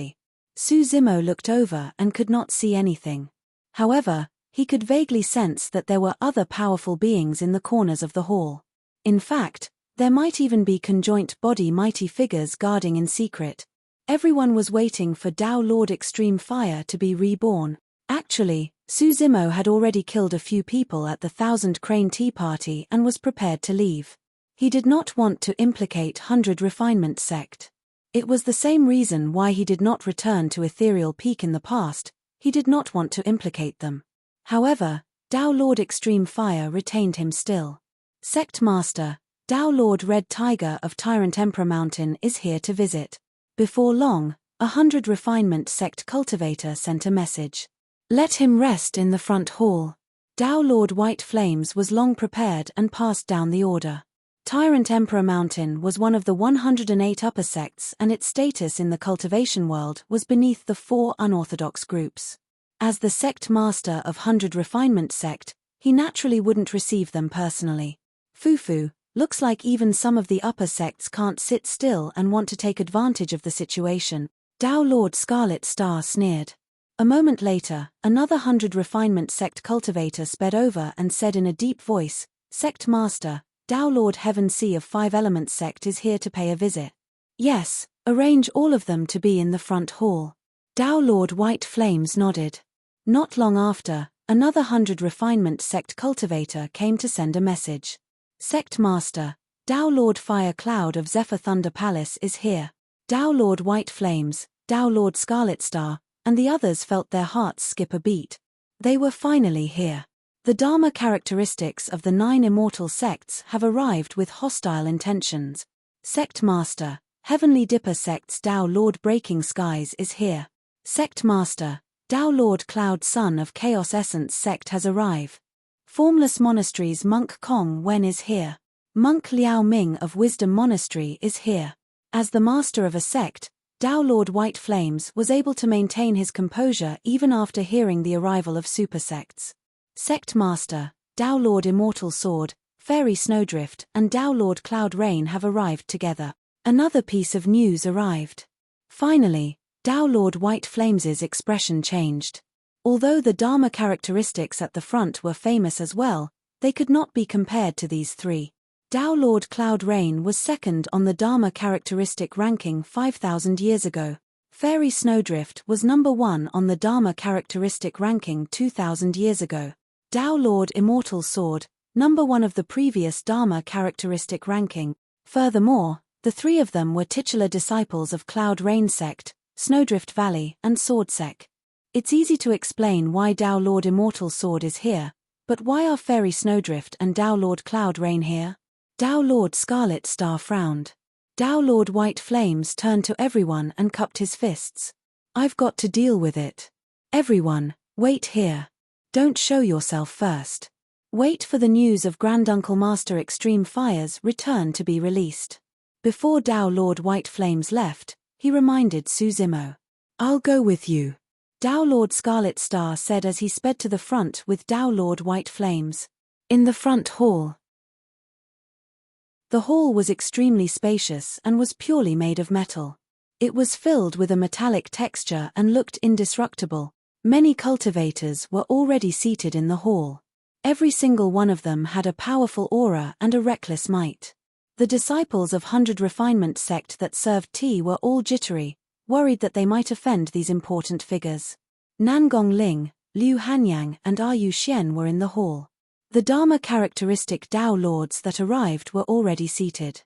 [SPEAKER 1] Su Zimo looked over and could not see anything. However, he could vaguely sense that there were other powerful beings in the corners of the hall. In fact, there might even be conjoint body mighty figures guarding in secret. Everyone was waiting for Dao Lord Extreme Fire to be reborn. Actually, Su Zimo had already killed a few people at the 1,000 Crane Tea Party and was prepared to leave. He did not want to implicate 100 Refinement Sect. It was the same reason why he did not return to Ethereal Peak in the past. He did not want to implicate them. However, Dao Lord Extreme Fire retained him still. Sect Master, Dao Lord Red Tiger of Tyrant Emperor Mountain is here to visit. Before long, 100 Refinement Sect cultivator sent a message. Let him rest in the front hall. Dao Lord White Flames was long prepared and passed down the order. Tyrant Emperor Mountain was one of the 108 upper sects, and its status in the cultivation world was beneath the 4 unorthodox groups. As the sect master of 100 Refinement sect, he naturally wouldn't receive them personally. Fufu, looks like even some of the upper sects can't sit still and want to take advantage of the situation, Dao Lord Scarlet Star sneered. A moment later, another 100 Refinement sect cultivator sped over and said in a deep voice, "Sect Master, Dao Lord Heaven Sea of 5 Elements sect is here to pay a visit." "Yes, arrange all of them to be in the front hall." Dao Lord White Flames nodded. Not long after, another 100 Refinement sect cultivator came to send a message. "Sect Master, Dao Lord Fire Cloud of Zephyr Thunder Palace is here." Dao Lord White Flames, Dao Lord Scarlet Star, and the others felt their hearts skip a beat. They were finally here. The Dharma characteristics of the 9 immortal sects have arrived with hostile intentions. Sect Master, Heavenly Dipper sect's Dao Lord Breaking Skies is here. Sect Master, Dao Lord Cloud Son of Chaos Essence sect has arrived. Formless Monastery's Monk Kong Wen is here. Monk Liao Ming of Wisdom Monastery is here. As the master of a sect, Dao Lord White Flames was able to maintain his composure even after hearing the arrival of super sects. Sect Master, Dao Lord Immortal Sword, Fairy Snowdrift, and Dao Lord Cloud Rain have arrived together. Another piece of news arrived. Finally, Dao Lord White Flames's expression changed. Although the Dharma characteristics at the front were famous as well, they could not be compared to these 3. Dao Lord Cloud Rain was second on the Dharma characteristic ranking 5,000 years ago. Fairy Snowdrift was number 1 on the Dharma characteristic ranking 2,000 years ago. Dao Lord Immortal Sword, number 1 of the previous Dharma characteristic ranking. Furthermore, the 3 of them were titular disciples of Cloud Rain sect, Snowdrift Valley, and Sword sect. It's easy to explain why Dao Lord Immortal Sword is here, but why are Fairy Snowdrift and Dao Lord Cloud Rain here? Dao Lord Scarlet Star frowned. Dao Lord White Flames turned to everyone and cupped his fists. "I've got to deal with it. Everyone, wait here. Don't show yourself first. Wait for the news of Granduncle Master Extreme Fire's return to be released." Before Dao Lord White Flames left, he reminded Suzimo. "I'll go with you," Dao Lord Scarlet Star said as he sped to the front with Dao Lord White Flames. In the front hall. The hall was extremely spacious and was purely made of metal. It was filled with a metallic texture and looked indestructible. Many cultivators were already seated in the hall. Every single one of them had a powerful aura and a reckless might. The disciples of 100 Refinement sect that served tea were all jittery, worried that they might offend these important figures. Nangong Ling, Liu Hanyang, and Yu Xian were in the hall. The Dharma characteristic Dao Lords that arrived were already seated.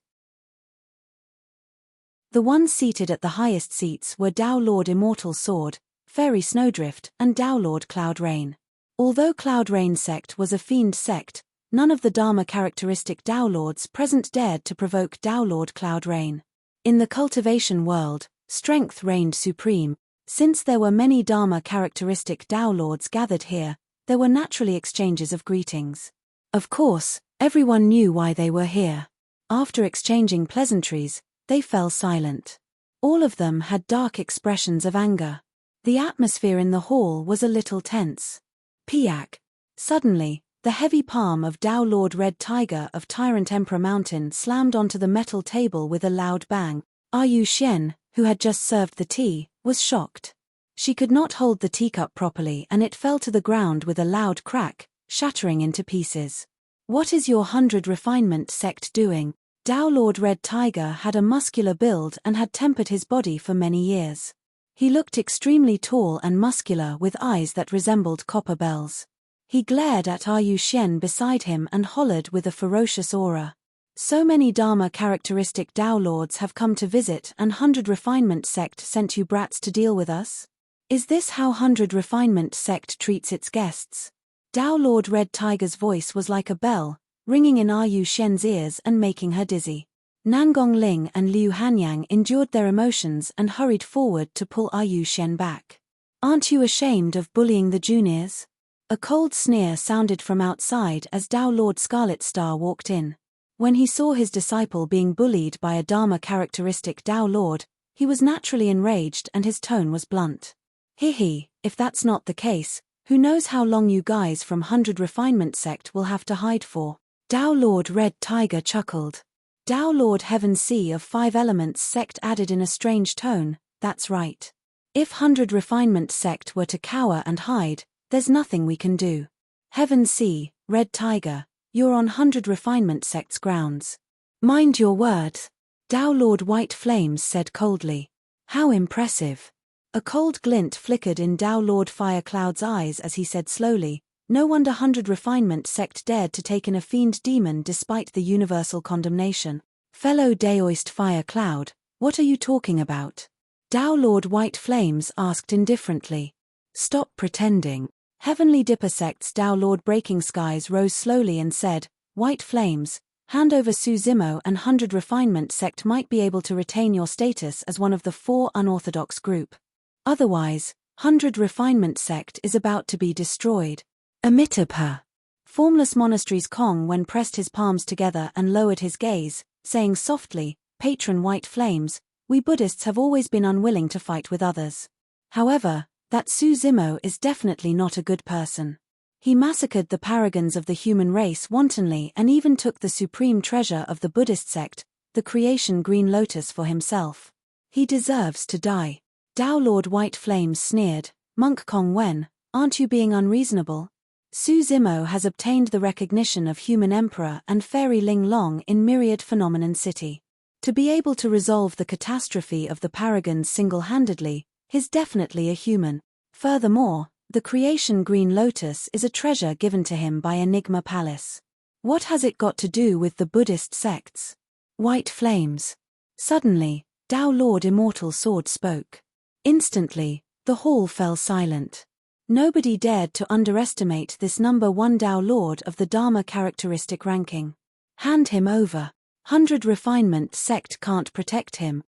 [SPEAKER 1] The ones seated at the highest seats were Dao Lord Immortal Sword, Fairy Snowdrift, and Dao Lord Cloud Rain. Although Cloud Rain sect was a fiend sect, none of the Dharma characteristic Dao Lords present dared to provoke Dao Lord Cloud Rain. In the cultivation world, strength reigned supreme. Since there were many Dharma characteristic Dao Lords gathered here, there were naturally exchanges of greetings. Of course, everyone knew why they were here. After exchanging pleasantries, they fell silent. All of them had dark expressions of anger. The atmosphere in the hall was a little tense. Piak. Suddenly, the heavy palm of Dao Lord Red Tiger of Tyrant Emperor Mountain slammed onto the metal table with a loud bang. Yu Xian, who had just served the tea, was shocked. She could not hold the teacup properly and it fell to the ground with a loud crack, shattering into pieces. "What is your 100 Refinement sect doing?" Dao Lord Red Tiger had a muscular build and had tempered his body for many years. He looked extremely tall and muscular with eyes that resembled copper bells. He glared at Yu Xian beside him and hollered with a ferocious aura. "So many Dharma characteristic Dao Lords have come to visit and 100 Refinement sect sent you brats to deal with us? Is this how 100 Refinement sect treats its guests?" Dao Lord Red Tiger's voice was like a bell, ringing in Yu Xian's ears and making her dizzy. Nangong Ling and Liu Hanyang endured their emotions and hurried forward to pull Yu Xian back. "Aren't you ashamed of bullying the juniors?" A cold sneer sounded from outside as Dao Lord Scarlet Star walked in. When he saw his disciple being bullied by a Dharma-characteristic Tao Lord, he was naturally enraged and his tone was blunt. He, if that's not the case, who knows how long you guys from 100 Refinement Sect will have to hide for? Tao Lord Red Tiger chuckled. Tao Lord Heaven Sea of 5 Elements Sect added in a strange tone, that's right. If 100 Refinement Sect were to cower and hide, there's nothing we can do. Heaven Sea, Red Tiger, you're on 100 Refinement Sect's grounds. Mind your words. Tao Lord White Flames said coldly. How impressive. A cold glint flickered in Tao Lord Firecloud's eyes as he said slowly, no wonder 100 Refinement Sect dared to take in a fiend demon despite the universal condemnation. Fellow Daoist Firecloud, what are you talking about? Tao Lord White Flames asked indifferently. Stop pretending. Heavenly Dipper Sect's Tao Lord Breaking Skies rose slowly and said, White Flames, hand over Suzimo and 100 Refinement Sect might be able to retain your status as one of the 4 unorthodox group. Otherwise, 100 Refinement Sect is about to be destroyed. Amitabha. Formless Monasteries Kong when pressed his palms together and lowered his gaze, saying softly, Patron White Flames, we Buddhists have always been unwilling to fight with others. However, that Suzimo is definitely not a good person. He massacred the paragons of the human race wantonly and even took the supreme treasure of the Buddhist sect, the creation Green Lotus, for himself. He deserves to die. Tao Lord White Flames sneered, Monk Kong Wen, aren't you being unreasonable? Suzimo has obtained the recognition of Human Emperor and Fairy Ling Long in Myriad Phenomenon City. To be able to resolve the catastrophe of the paragons single-handedly, he's definitely a human. Furthermore, the creation Green Lotus is a treasure given to him by Enigma Palace. What has it got to do with the Buddhist sects? White Flames. Suddenly, Tao Lord Immortal Sword spoke. Instantly, the hall fell silent. Nobody dared to underestimate this number 1 Tao Lord of the Dharma characteristic ranking. Hand him over. 100 Refinement Sect can't protect him.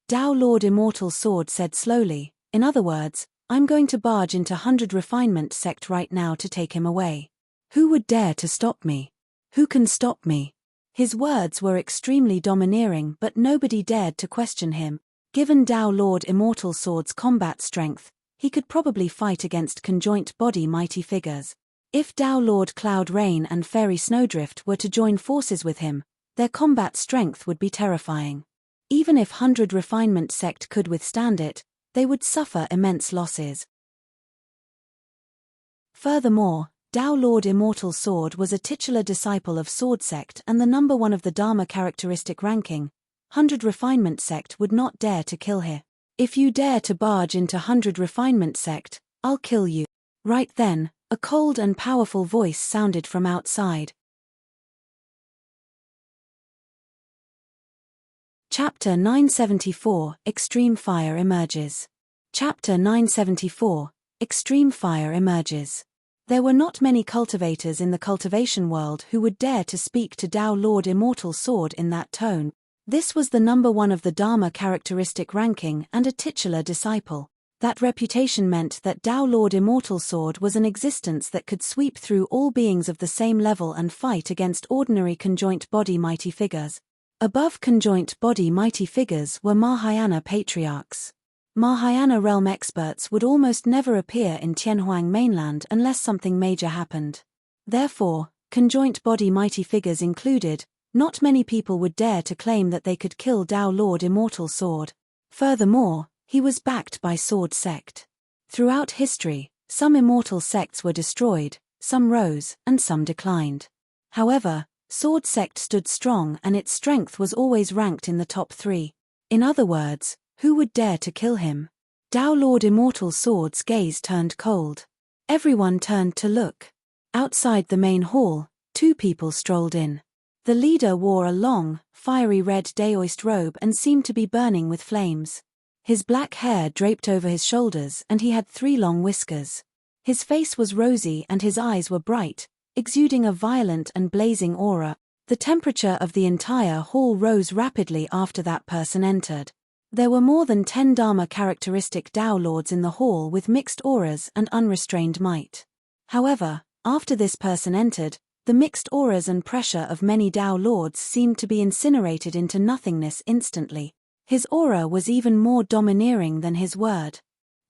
[SPEAKER 1] Tao Lord Immortal Sword said slowly, in other words, I'm going to barge into 100 Refinement Sect right now to take him away. Who would dare to stop me? Who can stop me? His words were extremely domineering, but nobody dared to question him. Given Tao Lord Immortal Sword's combat strength, he could probably fight against conjoint body mighty figures. If Tao Lord Cloud Rain and Fairy Snowdrift were to join forces with him, their combat strength would be terrifying. Even if 100 Refinement Sect could withstand it, they would suffer immense losses. Furthermore, Tao Lord Immortal Sword was a titular disciple of Sword Sect and the number 1 of the Dharma characteristic ranking. 100 Refinement Sect would not dare to kill him. If you dare to barge into 100 Refinement Sect, I'll kill you. Right then, a cold and powerful voice sounded from outside. Chapter 974, Extreme Fire Emerges. Chapter 974, Extreme Fire Emerges. There were not many cultivators in the cultivation world who would dare to speak to Tao Lord Immortal Sword in that tone. This was the number 1 of the Dharma characteristic ranking and a titular disciple. That reputation meant that Tao Lord Immortal Sword was an existence that could sweep through all beings of the same level and fight against ordinary conjoint body mighty figures. Above conjoint body mighty figures were Mahayana patriarchs. Mahayana realm experts would almost never appear in Tianhuang mainland unless something major happened. Therefore, conjoint body mighty figures included, not many people would dare to claim that they could kill Tao Lord Immortal Sword. Furthermore, he was backed by Sword Sect. Throughout history, some immortal sects were destroyed, some rose, and some declined. However, Sword Sect stood strong and its strength was always ranked in the top 3. In other words, who would dare to kill him? Tao Lord Immortal Sword's gaze turned cold. Everyone turned to look. Outside the main hall, 2 people strolled in. The leader wore a long, fiery red daoist robe and seemed to be burning with flames. His black hair draped over his shoulders and he had 3 long whiskers. His face was rosy and his eyes were bright, exuding a violent and blazing aura. The temperature of the entire hall rose rapidly after that person entered. There were more than 10 Dharma characteristic Tao Lords in the hall with mixed auras and unrestrained might. However, after this person entered, The mixed auras and pressure of many Tao Lords seemed to be incinerated into nothingness instantly. His aura was even more domineering than his word.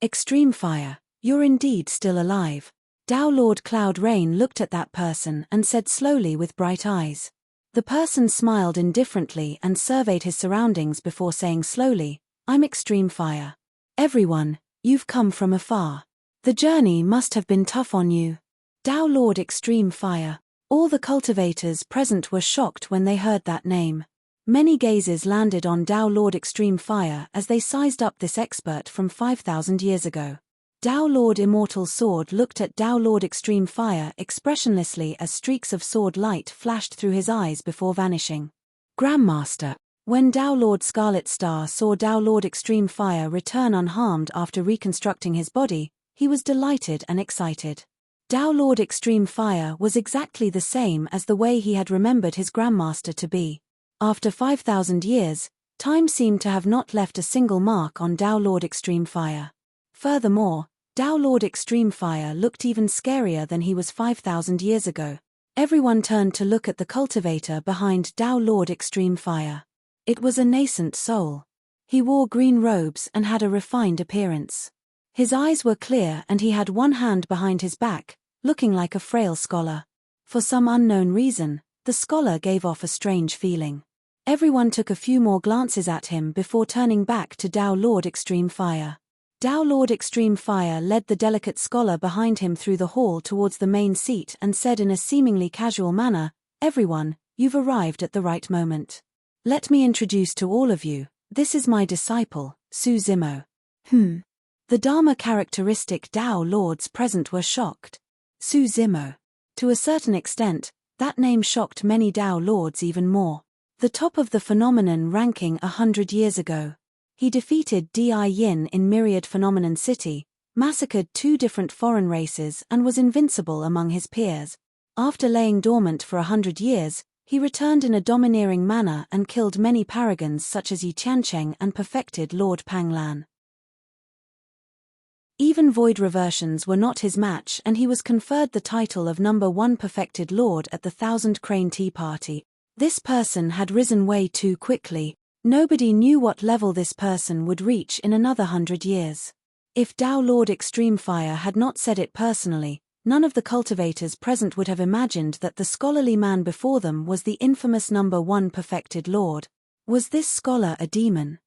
[SPEAKER 1] Extreme fire, you're indeed still alive. Tao Lord Cloud Rain looked at that person and said slowly with bright eyes. The person smiled indifferently and surveyed his surroundings before saying slowly, I'm Extreme Fire. Everyone, you've come from afar. The journey must have been tough on you. Tao Lord Extreme Fire. All the cultivators present were shocked when they heard that name. Many gazes landed on Tao Lord Extreme Fire as they sized up this expert from 5,000 years ago. Tao Lord Immortal Sword looked at Tao Lord Extreme Fire expressionlessly as streaks of sword light flashed through his eyes before vanishing. Grandmaster. When Tao Lord Scarlet Star saw Tao Lord Extreme Fire return unharmed after reconstructing his body, he was delighted and excited. Tao Lord Extreme Fire was exactly the same as the way he had remembered his grandmaster to be. After 5,000 years, time seemed to have not left a single mark on Tao Lord Extreme Fire. Furthermore, Tao Lord Extreme Fire looked even scarier than he was 5,000 years ago. Everyone turned to look at the cultivator behind Tao Lord Extreme Fire. It was a nascent soul. He wore green robes and had a refined appearance. His eyes were clear and he had one hand behind his back, looking like a frail scholar. For some unknown reason, the scholar gave off a strange feeling. Everyone took a few more glances at him before turning back to Tao Lord Extreme Fire. Tao Lord Extreme Fire led the delicate scholar behind him through the hall towards the main seat and said in a seemingly casual manner, Everyone, you've arrived at the right moment. Let me introduce to all of you, this is my disciple, Su Zimo. The Dharma characteristic Tao Lords present were shocked. Su Zimo. To a certain extent, that name shocked many Tao Lords even more. The top of the phenomenon ranking 100 years ago. He defeated Di Yin in Myriad Phenomenon City, massacred 2 different foreign races and was invincible among his peers. After laying dormant for 100 years, he returned in a domineering manner and killed many paragons such as Yi Tiancheng and perfected Lord Panglan. Even void reversions were not his match and he was conferred the title of number 1 perfected lord at the 1,000 Crane Tea Party. This person had risen way too quickly. Nobody knew what level this person would reach in another 100 years. If Tao Lord Extreme Fire had not said it personally, none of the cultivators present would have imagined that the scholarly man before them was the infamous number 1 perfected lord. Was this scholar a demon?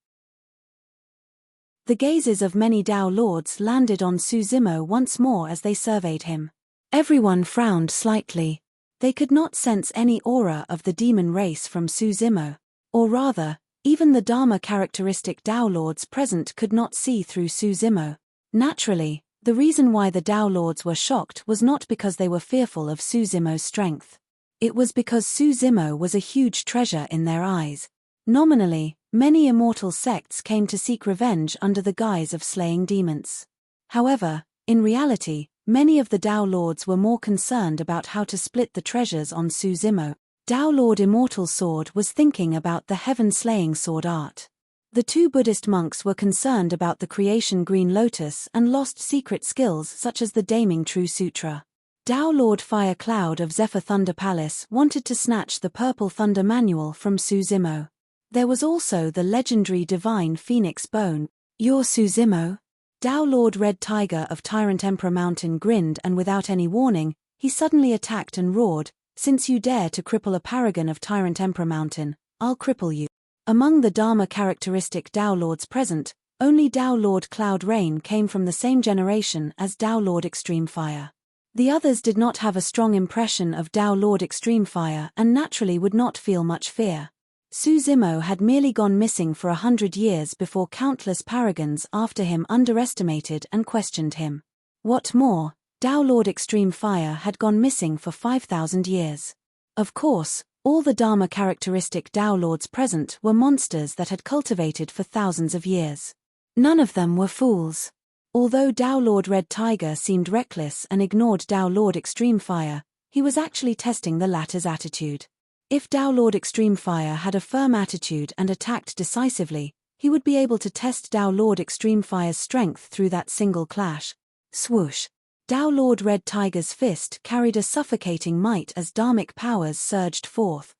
[SPEAKER 1] The gazes of many Tao Lords landed on Su Zimo once more as they surveyed him. Everyone frowned slightly. They could not sense any aura of the demon race from Su Zimo. Or rather, even the Dharma characteristic Tao Lords present could not see through Su Zimo. Naturally, the reason why the Tao Lords were shocked was not because they were fearful of Su Zimo's strength. It was because Su Zimo was a huge treasure in their eyes. Nominally, many immortal sects came to seek revenge under the guise of slaying demons. However, in reality, many of the Tao Lords were more concerned about how to split the treasures on Su Zimo. Tao Lord Immortal Sword was thinking about the heaven-slaying sword art. The 2 Buddhist monks were concerned about the creation Green Lotus and lost secret skills such as the Daming True Sutra. Tao Lord Fire Cloud of Zephyr Thunder Palace wanted to snatch the Purple Thunder Manual from Su Zimo. There was also the legendary Divine Phoenix Bone. You're Su Zimo? Tao Lord Red Tiger of Tyrant Emperor Mountain grinned and without any warning, he suddenly attacked and roared, Since you dare to cripple a paragon of Tyrant Emperor Mountain, I'll cripple you. Among the Dharma characteristic Tao Lords present, only Tao Lord Cloud Rain came from the same generation as Tao Lord Extreme Fire. The others did not have a strong impression of Tao Lord Extreme Fire and naturally would not feel much fear. Su Zimo had merely gone missing for 100 years before countless paragons after him underestimated and questioned him. What more, Tao Lord Extreme Fire had gone missing for 5,000 years. Of course, all the Dharma characteristic Tao Lords present were monsters that had cultivated for thousands of years. None of them were fools. Although Tao Lord Red Tiger seemed reckless and ignored Tao Lord Extreme Fire, he was actually testing the latter's attitude. If Tao Lord Extreme Fire had a firm attitude and attacked decisively, he would be able to test Tao Lord Extreme Fire's strength through that single clash. Swoosh! Tao Lord Red Tiger's fist carried a suffocating might as dharmic powers surged forth.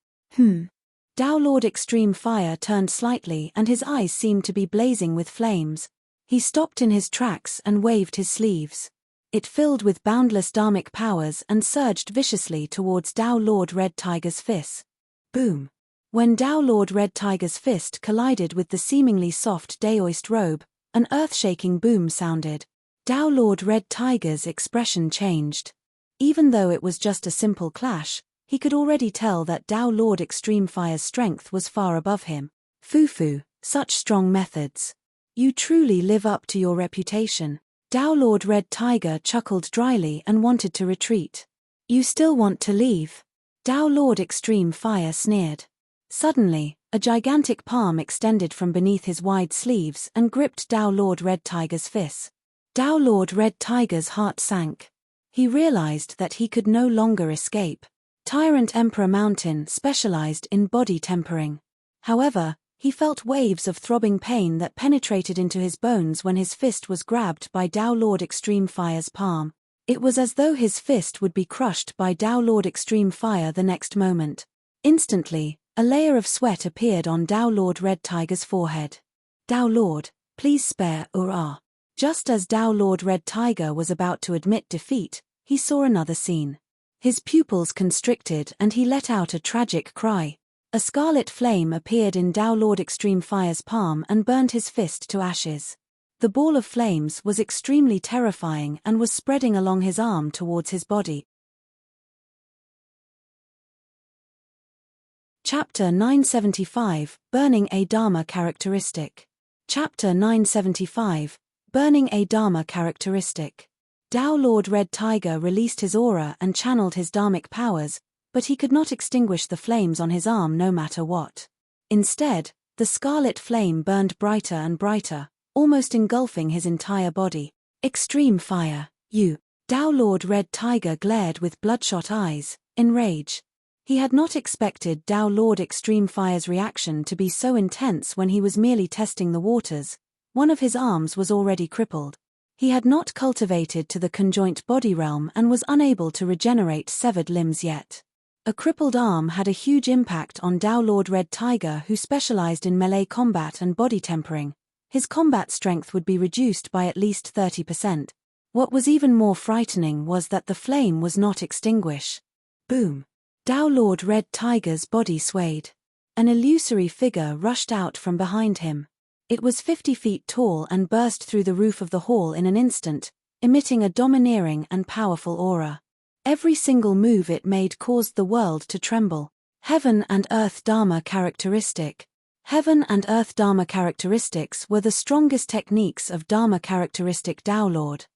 [SPEAKER 1] Tao Lord Extreme Fire turned slightly and his eyes seemed to be blazing with flames. He stopped in his tracks and waved his sleeves. It filled with boundless dharmic powers and surged viciously towards Tao Lord Red Tiger's fist. Boom! When Tao Lord Red Tiger's fist collided with the seemingly soft daoist robe, an earth-shaking boom sounded. Tao Lord Red Tiger's expression changed. Even though it was just a simple clash, he could already tell that Tao Lord Extreme Fire's strength was far above him. Fufu, such strong methods. You truly live up to your reputation. Tao Lord Red Tiger chuckled dryly and wanted to retreat. You still want to leave? Tao Lord Extreme Fire sneered. Suddenly, a gigantic palm extended from beneath his wide sleeves and gripped Tao Lord Red Tiger's fist. Tao Lord Red Tiger's heart sank. He realized that he could no longer escape. Tyrant Emperor Mountain specialized in body tempering. However, he felt waves of throbbing pain that penetrated into his bones when his fist was grabbed by Tao Lord Extreme Fire's palm. It was as though his fist would be crushed by Tao Lord Extreme Fire the next moment. Instantly, a layer of sweat appeared on Tao Lord Red Tiger's forehead. Tao Lord, please spare Ura. Just as Tao Lord Red Tiger was about to admit defeat, he saw another scene. His pupils constricted and he let out a tragic cry. A scarlet flame appeared in Tao Lord Extreme Fire's palm and burned his fist to ashes. The ball of flames was extremely terrifying and was spreading along his arm towards his body. Chapter 975, Burning a Dharma Characteristic. Chapter 975, Burning a Dharma Characteristic. Tao Lord Red Tiger released his aura and channeled his dharmic powers, but he could not extinguish the flames on his arm no matter what. Instead, the scarlet flame burned brighter and brighter, almost engulfing his entire body. Extreme Fire, you! Tao Lord Red Tiger glared with bloodshot eyes, in rage. He had not expected Tao Lord Extreme Fire's reaction to be so intense when he was merely testing the waters. One of his arms was already crippled. He had not cultivated to the conjoint body realm and was unable to regenerate severed limbs yet. A crippled arm had a huge impact on Tao Lord Red Tiger, who specialized in melee combat and body tempering. His combat strength would be reduced by at least 30%. What was even more frightening was that the flame was not extinguished. Boom! Tao Lord Red Tiger's body swayed. An illusory figure rushed out from behind him. It was 50 feet tall and burst through the roof of the hall in an instant, emitting a domineering and powerful aura. Every single move it made caused the world to tremble. Heaven and Earth Dharma Characteristic. Heaven and Earth Dharma characteristics were the strongest techniques of Dharma characteristic Tao Lord.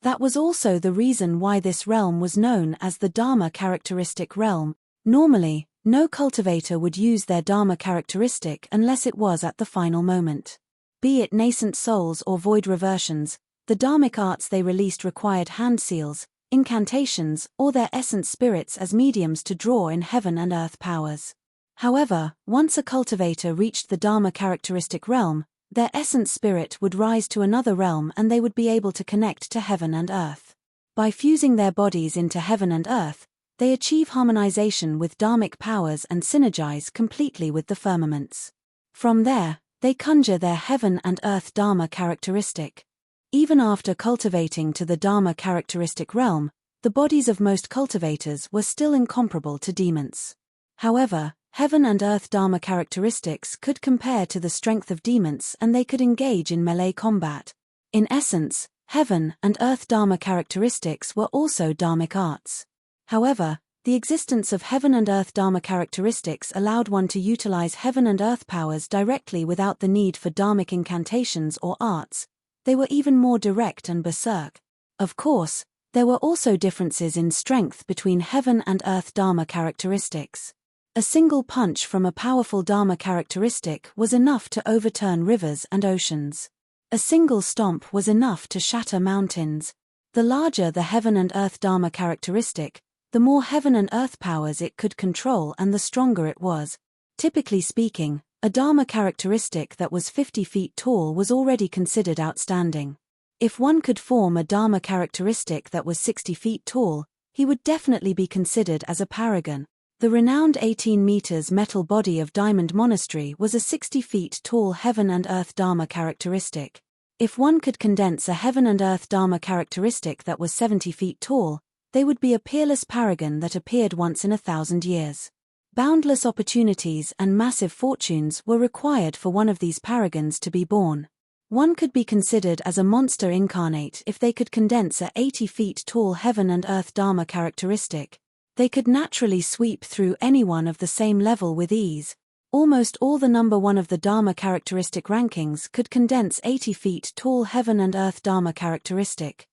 [SPEAKER 1] That was also the reason why this realm was known as the Dharma characteristic realm. Normally, no cultivator would use their Dharma characteristic unless it was at the final moment. Be it nascent souls or void reversions, the dharmic arts they released required hand seals, incantations, or their essence spirits as mediums to draw in heaven and earth powers. However, once a cultivator reached the Dharma characteristic realm, their essence spirit would rise to another realm and they would be able to connect to heaven and earth. By fusing their bodies into heaven and earth, they achieve harmonization with dharmic powers and synergize completely with the firmaments. From there, they conjure their heaven and earth Dharma characteristic. Even after cultivating to the Dharma characteristic realm, the bodies of most cultivators were still incomparable to demons. However, heaven and earth Dharma characteristics could compare to the strength of demons and they could engage in melee combat. In essence, heaven and earth Dharma characteristics were also dharmic arts. However, the existence of heaven and earth Dharma characteristics allowed one to utilize heaven and earth powers directly without the need for dharmic incantations or arts. They were even more direct and berserk. Of course, there were also differences in strength between heaven and earth Dharma characteristics. A single punch from a powerful Dharma characteristic was enough to overturn rivers and oceans. A single stomp was enough to shatter mountains. The larger the heaven and earth Dharma characteristic, the more heaven and earth powers it could control and the stronger it was. Typically speaking, a Dharma characteristic that was 50 feet tall was already considered outstanding. If one could form a Dharma characteristic that was 60 feet tall, he would definitely be considered as a paragon. The renowned 18 meters metal body of Diamond Monastery was a 60 feet tall heaven and earth Dharma characteristic. If one could condense a heaven and earth Dharma characteristic that was 70 feet tall, they would be a peerless paragon that appeared once in 1,000 years. Boundless opportunities and massive fortunes were required for one of these paragons to be born. One could be considered as a monster incarnate if they could condense a 80 feet tall heaven and earth Dharma characteristic. They could naturally sweep through anyone of the same level with ease. Almost all the number one of the Dharma characteristic rankings could condense 80 feet tall heaven and earth Dharma characteristic.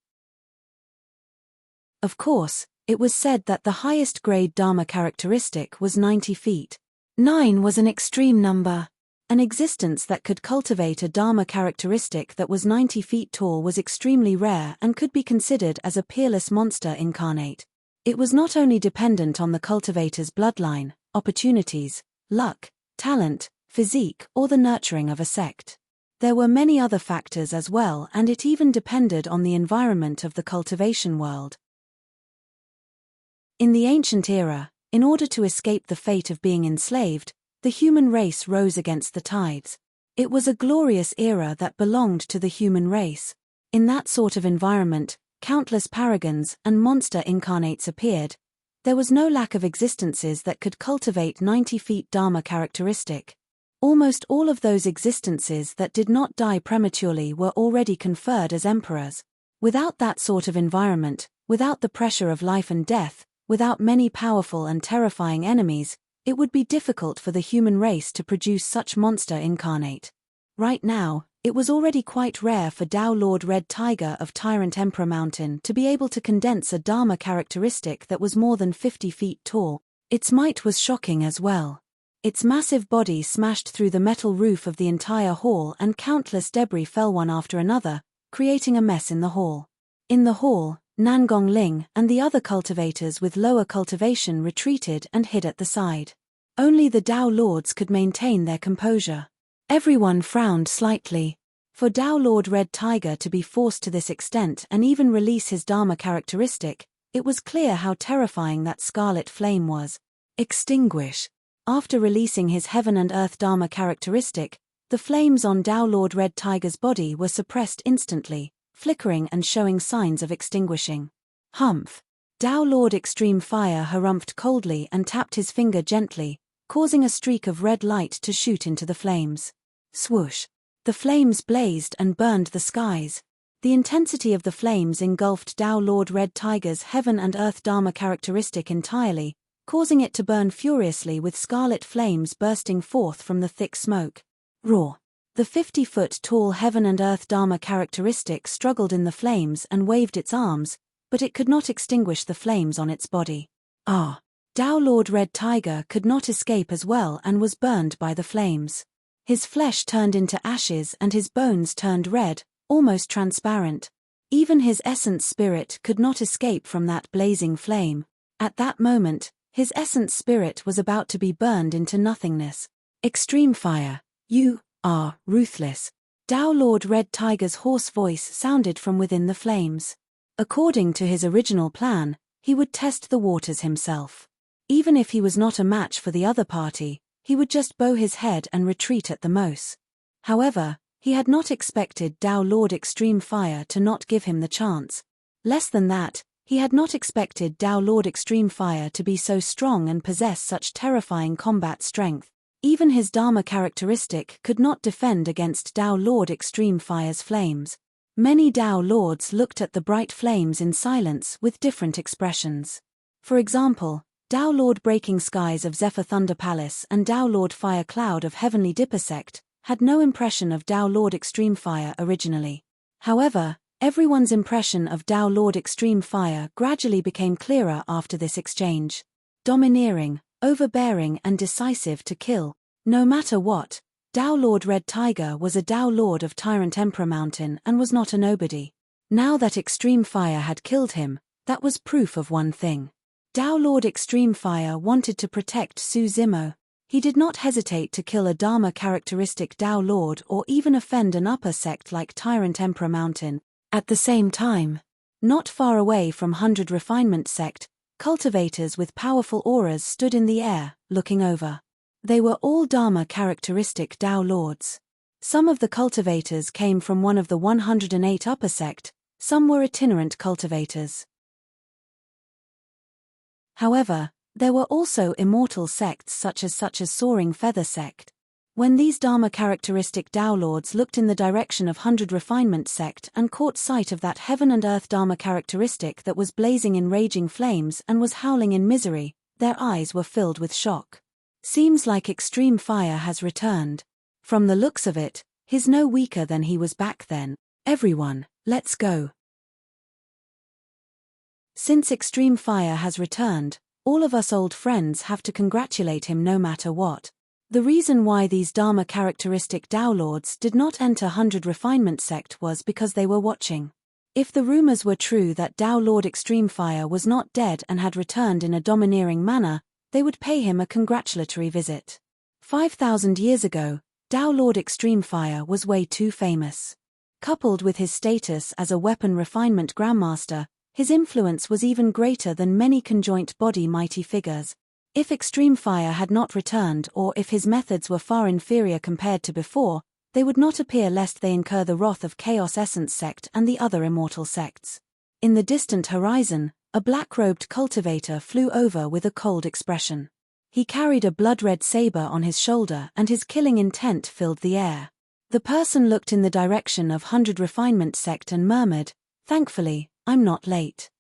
[SPEAKER 1] Of course, it was said that the highest grade Dharma characteristic was 90 feet. 9 was an extreme number. An existence that could cultivate a Dharma characteristic that was 90 feet tall was extremely rare and could be considered as a peerless monster incarnate. It was not only dependent on the cultivator's bloodline, opportunities, luck, talent, physique, or the nurturing of a sect. There were many other factors as well, and it even depended on the environment of the cultivation world. In the ancient era, in order to escape the fate of being enslaved, the human race rose against the tides. It was a glorious era that belonged to the human race. In that sort of environment, countless paragons and monster incarnates appeared. There was no lack of existences that could cultivate 90 feet Dharma characteristic. Almost all of those existences that did not die prematurely were already conferred as emperors. Without that sort of environment, without the pressure of life and death, without many powerful and terrifying enemies, it would be difficult for the human race to produce such monster incarnate. Right now, it was already quite rare for Tao Lord Red Tiger of Tyrant Emperor Mountain to be able to condense a Dharma characteristic that was more than 50 feet tall. Its might was shocking as well. Its massive body smashed through the metal roof of the entire hall and countless debris fell one after another, creating a mess in the hall. In the hall, Nangong Ling and the other cultivators with lower cultivation retreated and hid at the side. Only the Tao Lords could maintain their composure. Everyone frowned slightly. For Tao Lord Red Tiger to be forced to this extent and even release his Dharma characteristic, it was clear how terrifying that scarlet flame was. Extinguish. After releasing his heaven and earth Dharma characteristic, the flames on Tao Lord Red Tiger's body were suppressed instantly, flickering and showing signs of extinguishing. Humph. Tao Lord Extreme Fire harumphed coldly and tapped his finger gently, causing a streak of red light to shoot into the flames. Swoosh. The flames blazed and burned the skies. The intensity of the flames engulfed Tao Lord Red Tiger's heaven and earth Dharma characteristic entirely, causing it to burn furiously with scarlet flames bursting forth from the thick smoke. Roar. The 50-foot-tall heaven and earth Dharma characteristic struggled in the flames and waved its arms, but it could not extinguish the flames on its body. Ah! Tao Lord Red Tiger could not escape as well and was burned by the flames. His flesh turned into ashes and his bones turned red, almost transparent. Even his essence spirit could not escape from that blazing flame. At that moment, his essence spirit was about to be burned into nothingness. Extreme Fire, you are ruthless. Tao Lord Red Tiger's hoarse voice sounded from within the flames. According to his original plan, he would test the waters himself. Even if he was not a match for the other party, he would just bow his head and retreat at the most. However, he had not expected Tao Lord Extreme Fire to not give him the chance. Less than that, he had not expected Tao Lord Extreme Fire to be so strong and possess such terrifying combat strength. Even his Dharma characteristic could not defend against Tao Lord Extreme Fire's flames. Many Tao Lords looked at the bright flames in silence with different expressions. For example, Tao Lord Breaking Skies of Zephyr Thunder Palace and Tao Lord Fire Cloud of Heavenly Dipper Sect had no impression of Tao Lord Extreme Fire originally. However, everyone's impression of Tao Lord Extreme Fire gradually became clearer after this exchange. Domineering, overbearing and decisive to kill, no matter what, Tao Lord Red Tiger was a Tao Lord of Tyrant Emperor Mountain and was not a nobody. Now that Extreme Fire had killed him, that was proof of one thing. Tao Lord Extreme Fire wanted to protect Su Zimo. He did not hesitate to kill a Dharma characteristic Tao Lord or even offend an upper sect like Tyrant Emperor Mountain, At the same time, not far away from 100 Refinement Sect, cultivators with powerful auras stood in the air, looking over. They were all Dharma characteristic Tao Lords. Some of the cultivators came from one of the 108 Upper Sect, some were itinerant cultivators. However, there were also immortal sects such as Soaring Feather Sect. When these Dharma characteristic Tao Lords looked in the direction of 100 Refinement Sect and caught sight of that heaven and earth Dharma characteristic that was blazing in raging flames and was howling in misery, their eyes were filled with shock. Seems like extreme fire has returned. From the looks of it, he's no weaker than he was back then. Everyone, let's go. Since extreme fire has returned, all of us old friends have to congratulate him no matter what. The reason why these Dharma characteristic Tao Lords did not enter 100 Refinement Sect was because they were watching. If the rumors were true that Tao Lord Extreme Fire was not dead and had returned in a domineering manner, they would pay him a congratulatory visit. 5,000 years ago, Tao Lord Extreme Fire was way too famous. Coupled with his status as a weapon refinement grandmaster, his influence was even greater than many conjoint body mighty figures. If Extreme Fire had not returned or if his methods were far inferior compared to before, they would not appear lest they incur the wrath of Chaos Essence Sect and the other immortal sects. In the distant horizon, a black-robed cultivator flew over with a cold expression. He carried a blood-red saber on his shoulder and his killing intent filled the air. The person looked in the direction of 100 Refinement Sect and murmured, "Thankfully, I'm not late."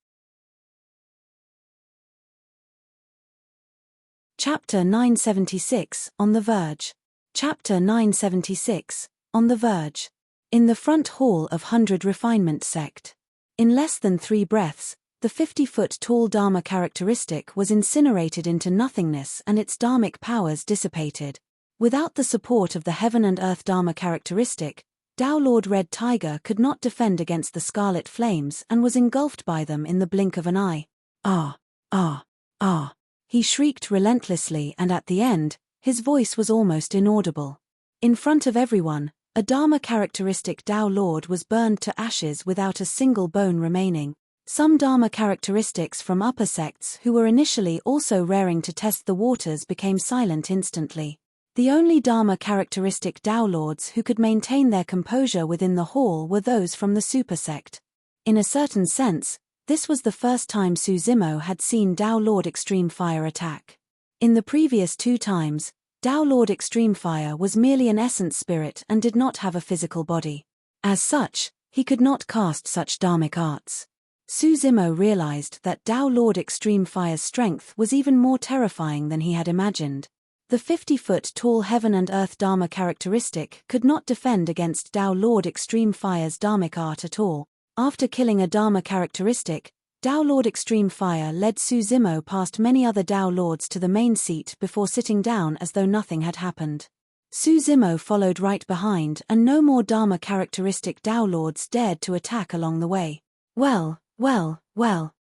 [SPEAKER 1] Chapter 976, On the Verge. Chapter 976, On the Verge. In the front hall of 100 Refinement Sect. In less than 3 breaths, the 50-foot-tall Dharma characteristic was incinerated into nothingness and its dharmic powers dissipated. Without the support of the Heaven and Earth Dharma characteristic, Tao Lord Red Tiger could not defend against the scarlet flames and was engulfed by them in the blink of an eye. Ah! Ah! Ah! He shrieked relentlessly and at the end, his voice was almost inaudible. In front of everyone, a Dharma characteristic Tao Lord was burned to ashes without a single bone remaining. Some Dharma characteristics from upper sects who were initially also raring to test the waters became silent instantly. The only Dharma characteristic Tao Lords who could maintain their composure within the hall were those from the super sect. In a certain sense, this was the first time Su Zimo had seen Tao Lord Extreme Fire attack. In the previous 2 times, Tao Lord Extreme Fire was merely an essence spirit and did not have a physical body. As such, he could not cast such dharmic arts. Su Zimo realized that Tao Lord Extreme Fire's strength was even more terrifying than he had imagined. The 50-foot-tall Heaven and Earth Dharma characteristic could not defend against Tao Lord Extreme Fire's dharmic art at all. After killing a Dharma characteristic, Tao Lord Extreme Fire led Su Zimo past many other Tao Lords to the main seat before sitting down as though nothing had happened. Su Zimo followed right behind and no more Dharma characteristic Tao Lords dared to attack along the way. Well.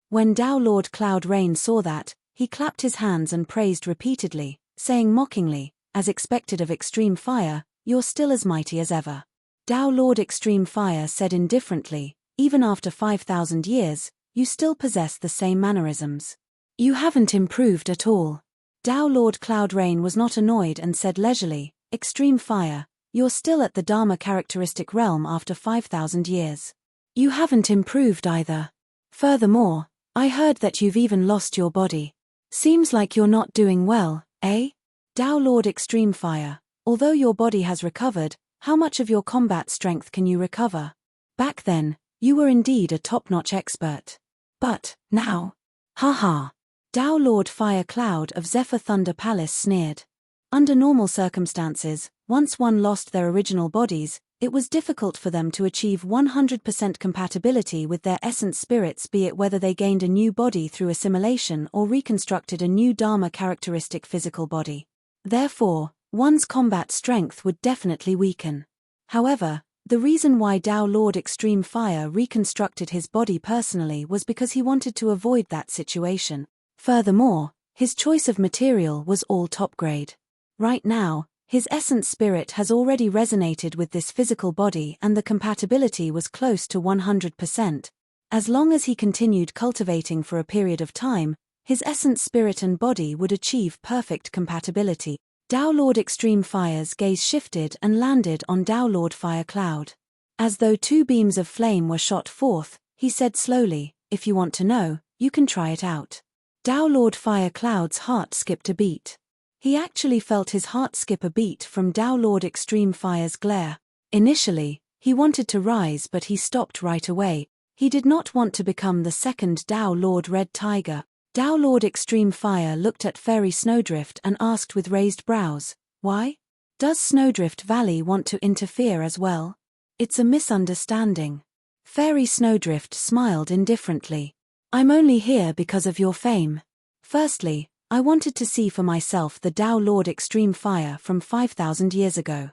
[SPEAKER 1] When Tao Lord Cloud Rain saw that, he clapped his hands and praised repeatedly, saying mockingly, as expected of Extreme Fire, "You're still as mighty as ever." Tao Lord Extreme Fire said indifferently, "Even after 5,000 years, you still possess the same mannerisms. You haven't improved at all." Tao Lord Cloud Rain was not annoyed and said leisurely, "Extreme Fire, you're still at the Dharma characteristic realm after 5,000 years. You haven't improved either. Furthermore, I heard that you've even lost your body. Seems like you're not doing well, eh? Tao Lord Extreme Fire, although your body has recovered, how much of your combat strength can you recover? Back then, you were indeed a top-notch expert. But, now? Haha. Tao Lord Fire Cloud of Zephyr Thunder Palace sneered. Under normal circumstances, once one lost their original bodies, it was difficult for them to achieve 100% compatibility with their essence spirits, be it whether they gained a new body through assimilation or reconstructed a new Dharma characteristic physical body. Therefore, one's combat strength would definitely weaken. However, the reason why Tao Lord Extreme Fire reconstructed his body personally was because he wanted to avoid that situation. Furthermore, his choice of material was all top grade. Right now, His essence spirit has already resonated with this physical body and the compatibility was close to 100%. As long as he continued cultivating for a period of time, his essence spirit and body would achieve perfect compatibility. Tao Lord Extreme Fire's gaze shifted and landed on Tao Lord Fire Cloud. As though two beams of flame were shot forth, he said slowly, "If you want to know, you can try it out." Tao Lord Fire Cloud's heart skipped a beat. He actually felt his heart skip a beat from Tao Lord Extreme Fire's glare. Initially, he wanted to rise but he stopped right away. He did not want to become the second Tao Lord Red Tiger. Tao Lord Extreme Fire looked at Fairy Snowdrift and asked with raised brows, "Why? Does Snowdrift Valley want to interfere as well?" "It's a misunderstanding." Fairy Snowdrift smiled indifferently. "I'm only here because of your fame. Firstly, I wanted to see for myself the Tao Lord Extreme Fire from 5,000 years ago.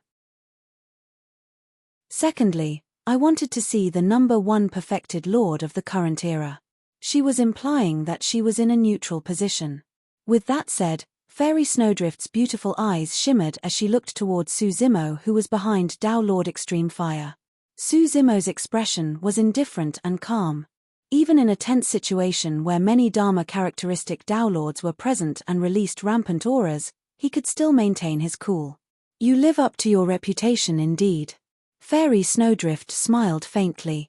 [SPEAKER 1] Secondly, I wanted to see the number one perfected Lord of the current era." She was implying that she was in a neutral position. With that said, Fairy Snowdrift's beautiful eyes shimmered as she looked towards Su Zimo, who was behind Tao Lord Extreme Fire. Su Zimo's expression was indifferent and calm. Even in a tense situation where many Dharma characteristic Tao Lords were present and released rampant auras, he could still maintain his cool. "You live up to your reputation indeed." Fairy Snowdrift smiled faintly.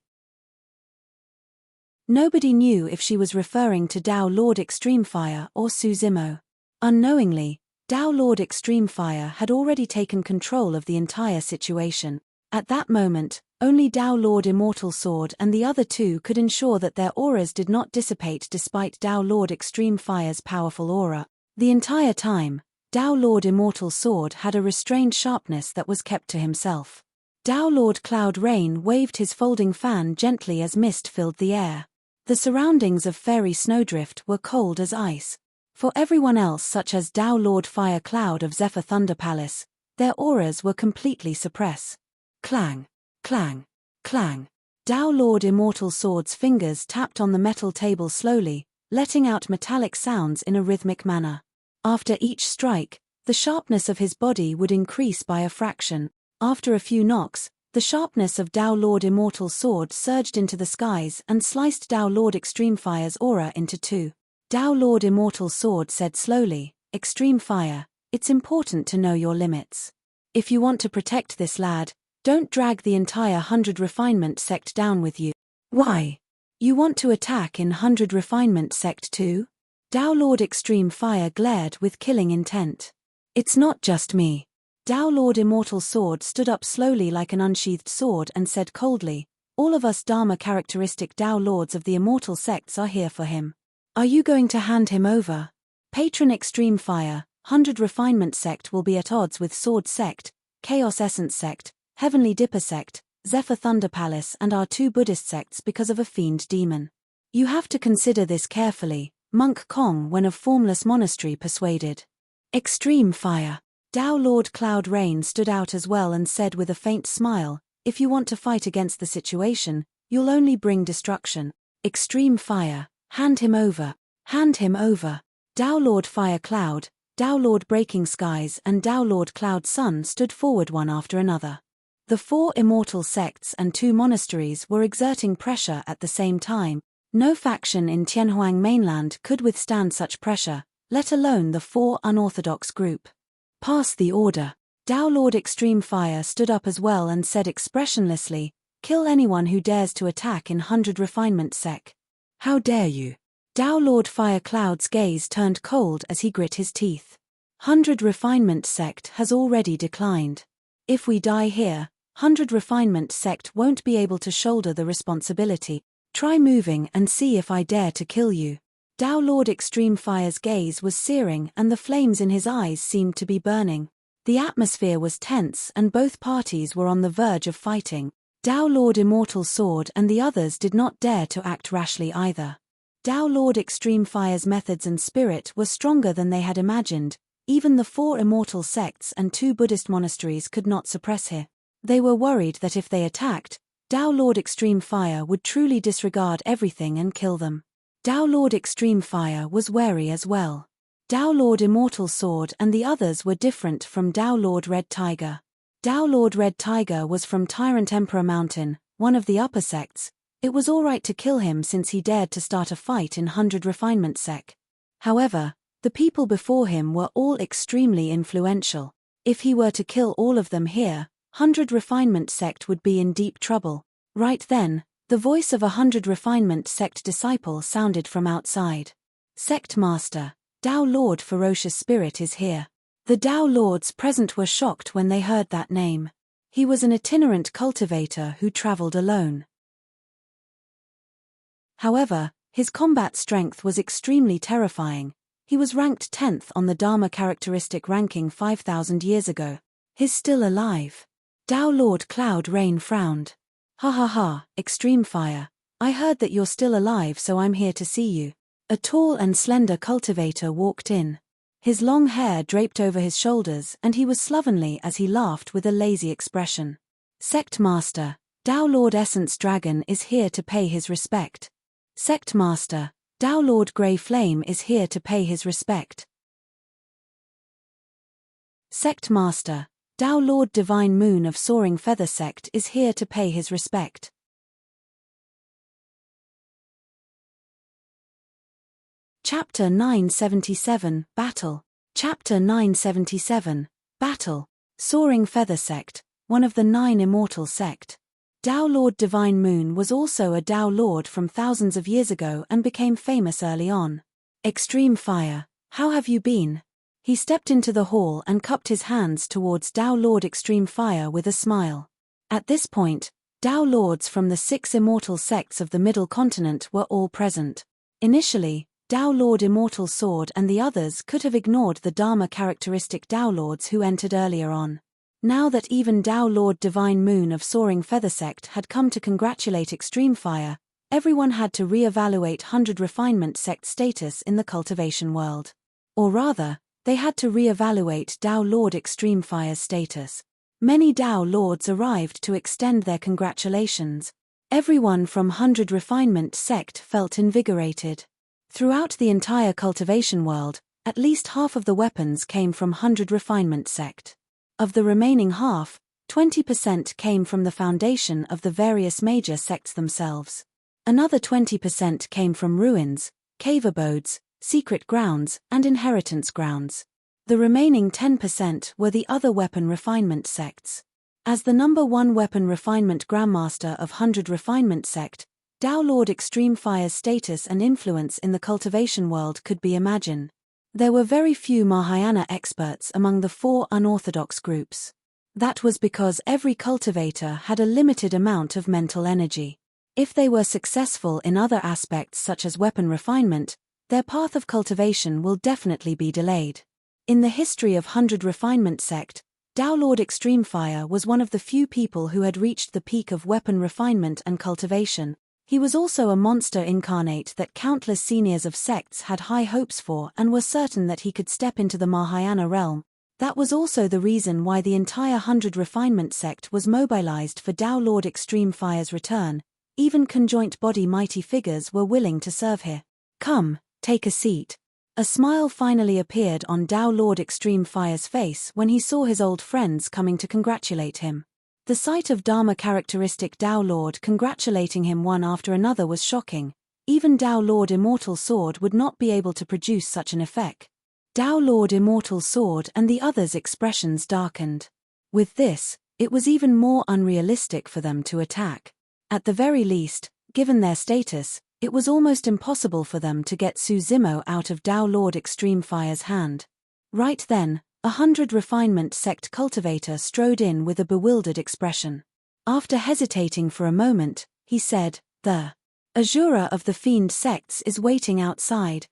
[SPEAKER 1] Nobody knew if she was referring to Tao Lord Extreme Fire or Su Zimo. Unknowingly, Tao Lord Extreme Fire had already taken control of the entire situation. At that moment, only Tao Lord Immortal Sword and the other two could ensure that their auras did not dissipate despite Tao Lord Extreme Fire's powerful aura. The entire time, Tao Lord Immortal Sword had a restrained sharpness that was kept to himself. Tao Lord Cloud Rain waved his folding fan gently as mist filled the air. The surroundings of Fairy Snowdrift were cold as ice. For everyone else, such as Tao Lord Fire Cloud of Zephyr Thunder Palace, their auras were completely suppressed. Clang, clang, clang. Tao Lord Immortal Sword's fingers tapped on the metal table slowly, letting out metallic sounds in a rhythmic manner. After each strike, the sharpness of his body would increase by a fraction. After a few knocks, the sharpness of Tao Lord Immortal Sword surged into the skies and sliced Tao Lord Extreme Fire's aura into two. Tao Lord Immortal Sword said slowly, "Extreme Fire, it's important to know your limits. If you want to protect this lad, don't drag the entire 100 Refinement sect down with you." "Why? You want to attack in 100 Refinement sect too?" Tao Lord Extreme Fire glared with killing intent. "It's not just me." Tao Lord Immortal Sword stood up slowly like an unsheathed sword and said coldly, "All of us Dharma characteristic Tao Lords of the Immortal sects are here for him. Are you going to hand him over?" Patron Extreme Fire, 100 Refinement sect will be at odds with Sword sect, Chaos Essence sect, Heavenly Dipper sect, Zephyr Thunder Palace and our two Buddhist sects because of a fiend demon. You have to consider this carefully, Monk Kong when of Formless Monastery persuaded. Extreme Fire. Tao Lord Cloud Rain stood out as well and said with a faint smile, "If you want to fight against the situation, you'll only bring destruction. Extreme Fire, hand him over. Hand him over." Tao Lord Fire Cloud, Tao Lord Breaking Skies and Tao Lord Cloud Sun stood forward one after another. The four immortal sects and two monasteries were exerting pressure at the same time. No faction in Tianhuang mainland could withstand such pressure, let alone the four unorthodox group. "Pass the order." Tao Lord Extreme Fire stood up as well and said expressionlessly, "Kill anyone who dares to attack in 100 Refinement sec." "How dare you?" Tao Lord Fire Cloud's gaze turned cold as he grit his teeth. 100 Refinement sect has already declined. If we die here, 100 Refinement sect won't be able to shoulder the responsibility. Try moving and see if I dare to kill you. Tao Lord Extreme Fire's gaze was searing and the flames in his eyes seemed to be burning. The atmosphere was tense and both parties were on the verge of fighting. Tao Lord Immortal Sword and the others did not dare to act rashly either. Tao Lord Extreme Fire's methods and spirit were stronger than they had imagined. Even the four immortal sects and two Buddhist monasteries could not suppress him. They were worried that if they attacked, Tao Lord Extreme Fire would truly disregard everything and kill them. Tao Lord Extreme Fire was wary as well. Tao Lord Immortal Sword and the others were different from Tao Lord Red Tiger. Tao Lord Red Tiger was from Tyrant Emperor Mountain, one of the upper sects. It was alright to kill him since he dared to start a fight in 100 Refinement Sect. However, the people before him were all extremely influential. If he were to kill all of them here, 100 Refinement Sect would be in deep trouble. Right then, the voice of 100 Refinement Sect disciple sounded from outside. Sect Master, Tao Lord Ferocious Spirit is here. The Tao Lords present were shocked when they heard that name. He was an itinerant cultivator who traveled alone. However, his combat strength was extremely terrifying. He was ranked 10th on the Dharma characteristic ranking 5,000 years ago. He's still alive. Tao Lord Cloud Rain frowned. Ha ha ha, Extreme Fire. I heard that you're still alive, so I'm here to see you. A tall and slender cultivator walked in. His long hair draped over his shoulders and he was slovenly as he laughed with a lazy expression. Sect Master, Tao Lord Essence Dragon is here to pay his respect. Sect Master, Tao Lord Grey Flame is here to pay his respect. Sect Master, Tao Lord Divine Moon of Soaring Feather Sect is here to pay his respect. Chapter 977, Battle. Chapter 977, Battle. Soaring Feather Sect, one of the 9 Immortal Sect. Tao Lord Divine Moon was also a Tao Lord from thousands of years ago and became famous early on. Extreme Fire, how have you been? He stepped into the hall and cupped his hands towards Tao Lord Extreme Fire with a smile. At this point, Tao Lords from the 6 Immortal Sects of the Middle Continent were all present. Initially, Tao Lord Immortal Sword and the others could have ignored the Dharma characteristic Tao Lords who entered earlier on. Now that even Tao Lord Divine Moon of Soaring Feather Sect had come to congratulate Extreme Fire, everyone had to re-evaluate 100 Refinement Sect status in the cultivation world. Or rather, they had to re-evaluate Tao Lord Extreme Fire's status. Many Tao Lords arrived to extend their congratulations. Everyone from 100 Refinement Sect felt invigorated. Throughout the entire cultivation world, at least half of the weapons came from 100 Refinement Sect. Of the remaining half, 20% came from the foundation of the various major sects themselves. Another 20% came from ruins, cave abodes, secret grounds, and inheritance grounds. The remaining 10% were the other weapon refinement sects. As the number 1 weapon refinement Grandmaster of 100 Refinement Sect, Tao Lord Extreme Fire's status and influence in the cultivation world could be imagined. There were very few Mahayana experts among the 4 unorthodox groups. That was because every cultivator had a limited amount of mental energy. If they were successful in other aspects such as weapon refinement, their path of cultivation will definitely be delayed. In the history of 100 Refinement Sect, Tao Lord Extreme Fire was one of the few people who had reached the peak of weapon refinement and cultivation. He was also a monster incarnate that countless seniors of sects had high hopes for and were certain that he could step into the Mahayana realm. That was also the reason why the entire 100 Refinement Sect was mobilized for Tao Lord Extreme Fire's return. Even conjoint body mighty figures were willing to serve here. Come, take a seat. A smile finally appeared on Tao Lord Extreme Fire's face when he saw his old friends coming to congratulate him. The sight of Dharma characteristic Tao Lord congratulating him one after another was shocking. Even Tao Lord Immortal Sword would not be able to produce such an effect. Tao Lord Immortal Sword and the others' expressions darkened. With this, it was even more unrealistic for them to attack. At the very least, given their status, it was almost impossible for them to get Suzimo out of Tao Lord Extreme Fire's hand. Right then, 100 Refinement Sect cultivator strode in with a bewildered expression. After hesitating for a moment, he said, "The Azura of the Fiend Sects is waiting outside."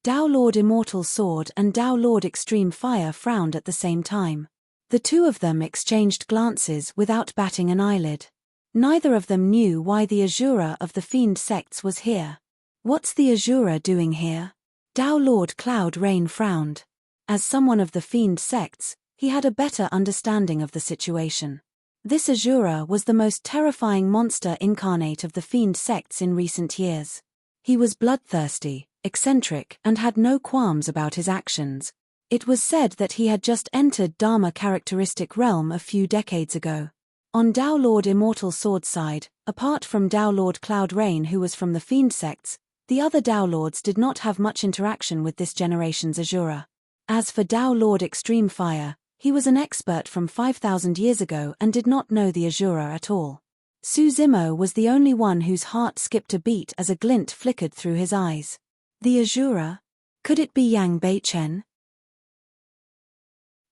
[SPEAKER 1] Tao Lord Immortal Sword and Tao Lord Extreme Fire frowned at the same time. The two of them exchanged glances without batting an eyelid. Neither of them knew why the Azura of the Fiend Sects was here. What's the Azura doing here? Tao Lord Cloud Rain frowned. As someone of the Fiend Sects, he had a better understanding of the situation. This Azura was the most terrifying monster incarnate of the Fiend Sects in recent years. He was bloodthirsty, eccentric, and had no qualms about his actions. It was said that he had just entered Dharma characteristic realm a few decades ago. On Tao Lord Immortal Sword's side, apart from Tao Lord Cloud Rain who was from the Fiend sects, the other Tao Lords did not have much interaction with this generation's Azura. As for Tao Lord Extreme Fire, he was an expert from 5,000 years ago and did not know the Azura at all. Su Zimo was the only one whose heart skipped a beat as a glint flickered through his eyes. The Azura? Could it be Yang Beichen?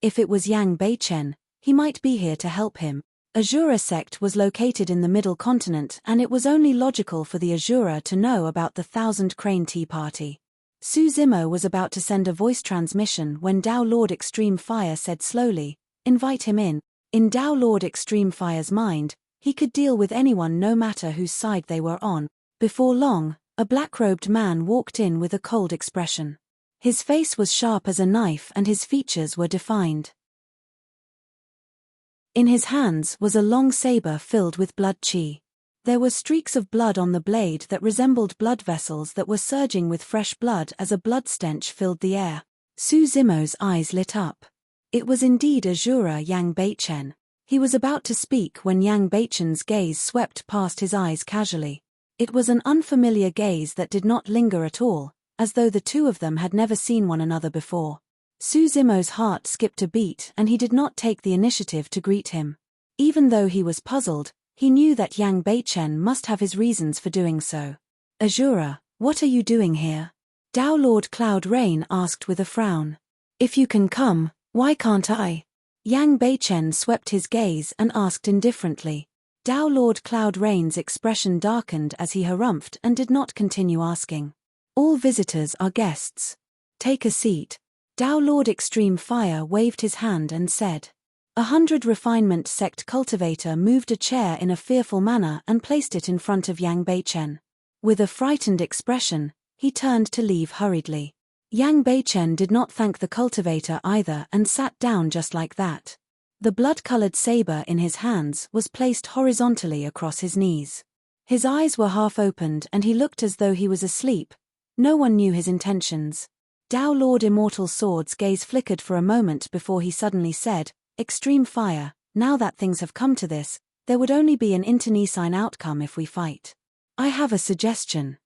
[SPEAKER 1] If it was Yang Beichen, he might be here to help him. Azura sect was located in the Middle Continent and it was only logical for the Azura to know about the Thousand Crane Tea Party. Su Zimo was about to send a voice transmission when Tao Lord Extreme Fire said slowly, "Invite him in." In Tao Lord Extreme Fire's mind, he could deal with anyone no matter whose side they were on. Before long, a black-robed man walked in with a cold expression. His face was sharp as a knife and his features were defined. In his hands was a long saber filled with blood chi. There were streaks of blood on the blade that resembled blood vessels that were surging with fresh blood as a blood stench filled the air. Su Zimo's eyes lit up. It was indeed Azura Yang Beichen. He was about to speak when Yang Beichen's gaze swept past his eyes casually. It was an unfamiliar gaze that did not linger at all, as though the two of them had never seen one another before. Su Zimo's heart skipped a beat and he did not take the initiative to greet him. Even though he was puzzled, he knew that Yang Beichen must have his reasons for doing so. "Azura, what are you doing here?" Tao Lord Cloud Rain asked with a frown. "If you can come, why can't I?" Yang Beichen swept his gaze and asked indifferently. Tao Lord Cloud Rain's expression darkened as he harumphed and did not continue asking. "All visitors are guests. Take a seat." Tao Lord Extreme Fire waved his hand and said. 100 Refinement Sect Cultivator moved a chair in a fearful manner and placed it in front of Yang Beichen. With a frightened expression, he turned to leave hurriedly. Yang Beichen did not thank the cultivator either and sat down just like that. The blood-colored saber in his hands was placed horizontally across his knees. His eyes were half opened and he looked as though he was asleep. No one knew his intentions. Tao Lord Immortal Sword's gaze flickered for a moment before he suddenly said, "Extreme Fire, now that things have come to this, there would only be an internecine outcome if we fight. I have a suggestion."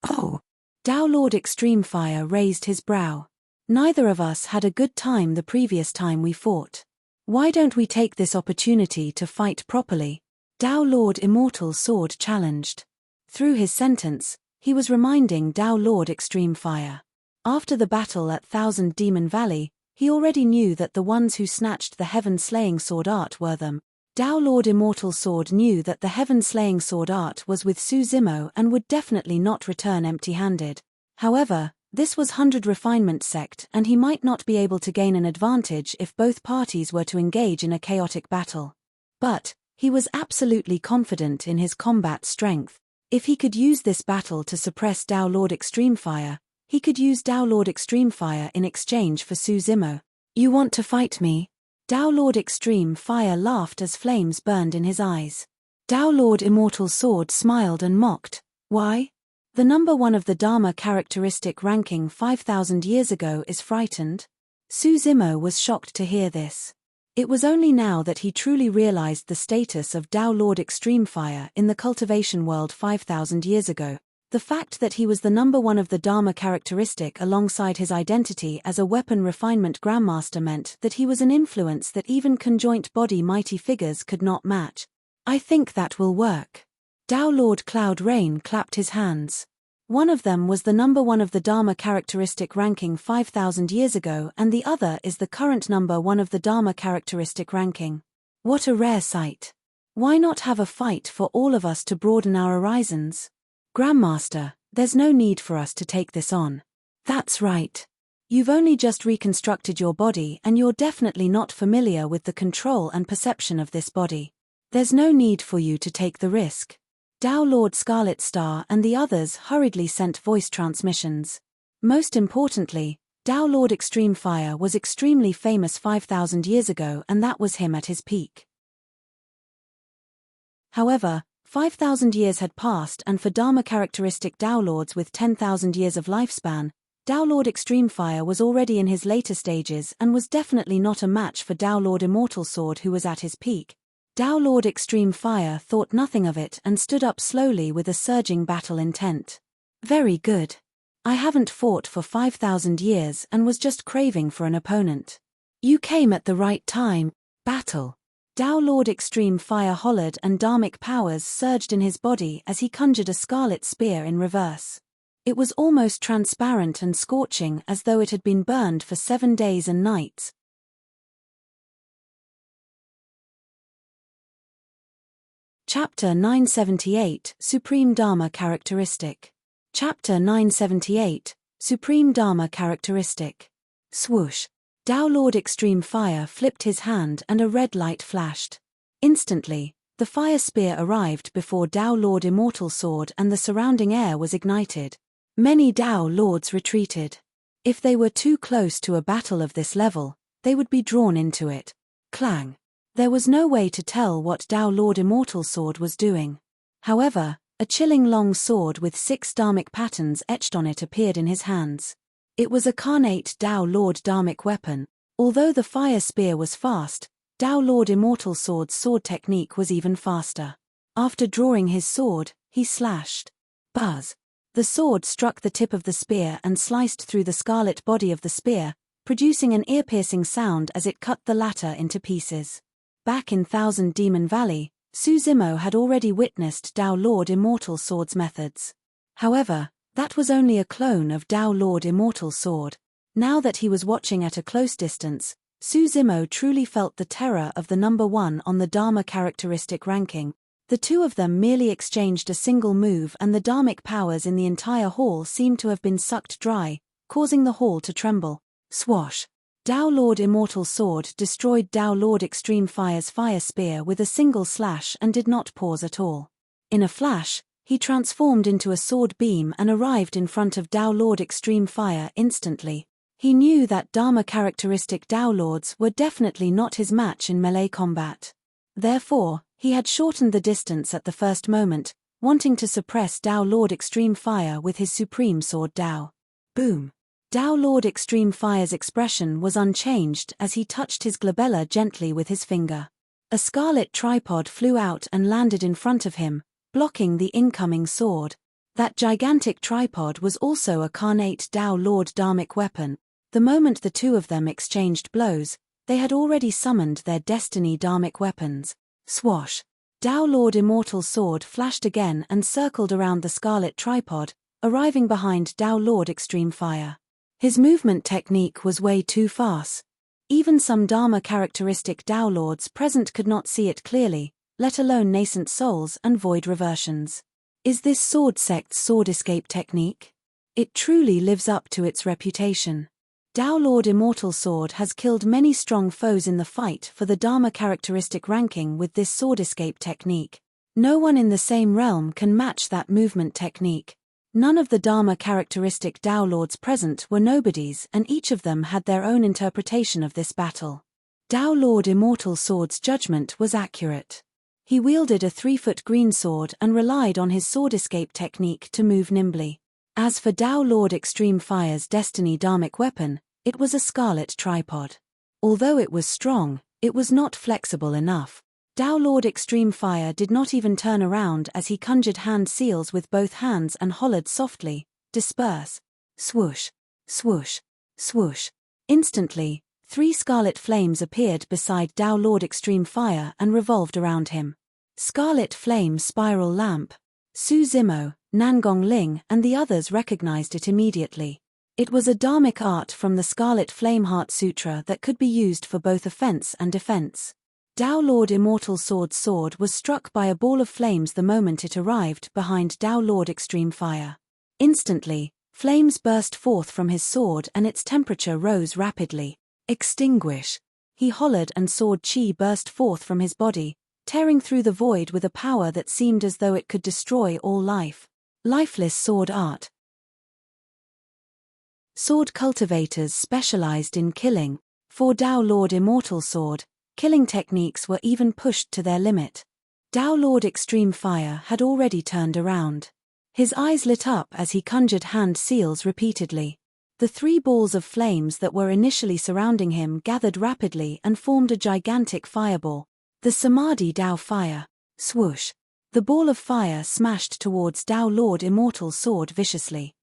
[SPEAKER 1] "Oh." Tao Lord Extreme Fire raised his brow. "Neither of us had a good time the previous time we fought. Why don't we take this opportunity to fight properly?" Tao Lord Immortal Sword challenged. Through his sentence, he was reminding Tao Lord Extreme Fire. After the battle at Thousand Demon Valley, he already knew that the ones who snatched the heaven-slaying sword art were them. Tao Lord Immortal Sword knew that the heaven-slaying sword art was with Su Zimo and would definitely not return empty-handed. However, this was 100 Refinement Sect and he might not be able to gain an advantage if both parties were to engage in a chaotic battle. But, he was absolutely confident in his combat strength. If he could use this battle to suppress Tao Lord Extreme Fire, he could use Tao Lord Extreme Fire in exchange for Su Zimo. "You want to fight me?" Tao Lord Extreme Fire laughed as flames burned in his eyes. Tao Lord Immortal Sword smiled and mocked. "Why? The number one of the Dharma characteristic ranking 5,000 years ago is frightened?" Su Zimo was shocked to hear this. It was only now that he truly realized the status of Tao Lord Extreme Fire in the cultivation world 5,000 years ago. The fact that he was the number one of the Dharma characteristic alongside his identity as a weapon refinement grandmaster meant that he was an influence that even conjoint body mighty figures could not match. "I think that will work." Tao Lord Cloud Rain clapped his hands. One of them was the number one of the Dharma characteristic ranking 5,000 years ago and the other is the current number one of the Dharma characteristic ranking. What a rare sight. Why not have a fight for all of us to broaden our horizons? "Grandmaster, there's no need for us to take this on." "That's right. You've only just reconstructed your body and you're definitely not familiar with the control and perception of this body. There's no need for you to take the risk." Tao Lord Scarlet Star and the others hurriedly sent voice transmissions. Most importantly, Tao Lord Extreme Fire was extremely famous 5,000 years ago and that was him at his peak. However, 5,000 years had passed, and for Dharma-characteristic Tao Lords with 10,000 years of lifespan, Tao Lord Extreme Fire was already in his later stages and was definitely not a match for Tao Lord Immortal Sword, who was at his peak. Tao Lord Extreme Fire thought nothing of it and stood up slowly with a surging battle intent. Very good. I haven't fought for 5,000 years and was just craving for an opponent. You came at the right time. Battle. Tao Lord Extreme Fire hollered, and dharmic powers surged in his body as he conjured a scarlet spear in reverse. It was almost transparent and scorching, as though it had been burned for 7 days and nights. Chapter 978, Supreme Dharma Characteristic. Chapter 978, Supreme Dharma Characteristic. Swoosh. Tao Lord Extreme Fire flipped his hand and a red light flashed. Instantly, the fire spear arrived before Tao Lord Immortal Sword and the surrounding air was ignited. Many Tao Lords retreated. If they were too close to a battle of this level, they would be drawn into it. Clang. There was no way to tell what Tao Lord Immortal Sword was doing. However, a chilling long sword with 6 dharmic patterns etched on it appeared in his hands. It was a carnate Tao Lord dharmic weapon. Although the fire spear was fast, Tao Lord Immortal Sword's sword technique was even faster. After drawing his sword, he slashed. Buzz. The sword struck the tip of the spear and sliced through the scarlet body of the spear, producing an ear-piercing sound as it cut the latter into pieces. Back in Thousand Demon Valley, Su Zimo had already witnessed Tao Lord Immortal Sword's methods. However, that was only a clone of Tao Lord Immortal Sword. Now that he was watching at a close distance, Su Zimo truly felt the terror of the number 1 on the Dharma characteristic ranking. The two of them merely exchanged a single move and the dharmic powers in the entire hall seemed to have been sucked dry, causing the hall to tremble. Swash. Tao Lord Immortal Sword destroyed Tao Lord Extreme Fire's fire spear with a single slash and did not pause at all. In a flash, he transformed into a sword beam and arrived in front of Tao Lord Extreme Fire instantly. He knew that Dharma characteristic Tao Lords were definitely not his match in melee combat. Therefore, he had shortened the distance at the first moment, wanting to suppress Tao Lord Extreme Fire with his Supreme Sword Tao. Boom. Tao Lord Extreme Fire's expression was unchanged as he touched his glabella gently with his finger. A scarlet tripod flew out and landed in front of him, blocking the incoming sword. That gigantic tripod was also a carnate Tao Lord dharmic weapon. The moment the two of them exchanged blows, they had already summoned their destiny dharmic weapons. Swash. Tao Lord Immortal Sword flashed again and circled around the scarlet tripod, arriving behind Tao Lord Extreme Fire. His movement technique was way too fast. Even some Dharma characteristic Tao Lords present could not see it clearly, let alone nascent souls and void reversions. Is this sword sect's sword escape technique? It truly lives up to its reputation. Tao Lord Immortal Sword has killed many strong foes in the fight for the Dharma characteristic ranking with this sword escape technique. No one in the same realm can match that movement technique. None of the Dharma characteristic Tao Lords present were nobodies, and each of them had their own interpretation of this battle. Tao Lord Immortal Sword's judgment was accurate. He wielded a 3-foot green sword and relied on his sword escape technique to move nimbly. As for Tao Lord Extreme Fire's destiny dharmic weapon, it was a scarlet tripod. Although it was strong, it was not flexible enough. Tao Lord Extreme Fire did not even turn around as he conjured hand seals with both hands and hollered softly, "Disperse." Swoosh, swoosh, swoosh. Instantly, 3 scarlet flames appeared beside Tao Lord Extreme Fire and revolved around him. Scarlet Flame Spiral Lamp. Su Zimo, Nangong Ling and the others recognized it immediately. It was a dharmic art from the Scarlet Flame Heart Sutra that could be used for both offense and defense. Tao Lord Immortal Sword's sword was struck by a ball of flames the moment it arrived behind Tao Lord Extreme Fire. Instantly, flames burst forth from his sword and its temperature rose rapidly. Extinguish! He hollered and sword chi burst forth from his body, tearing through the void with a power that seemed as though it could destroy all life. Lifeless sword art. Sword cultivators specialized in killing. For Tao Lord Immortal Sword, killing techniques were even pushed to their limit. Tao Lord Extreme Fire had already turned around. His eyes lit up as he conjured hand seals repeatedly. The 3 balls of flames that were initially surrounding him gathered rapidly and formed a gigantic fireball. The Samadhi Tao Fire. Swoosh. The ball of fire smashed towards Tao Lord Immortal's sword viciously.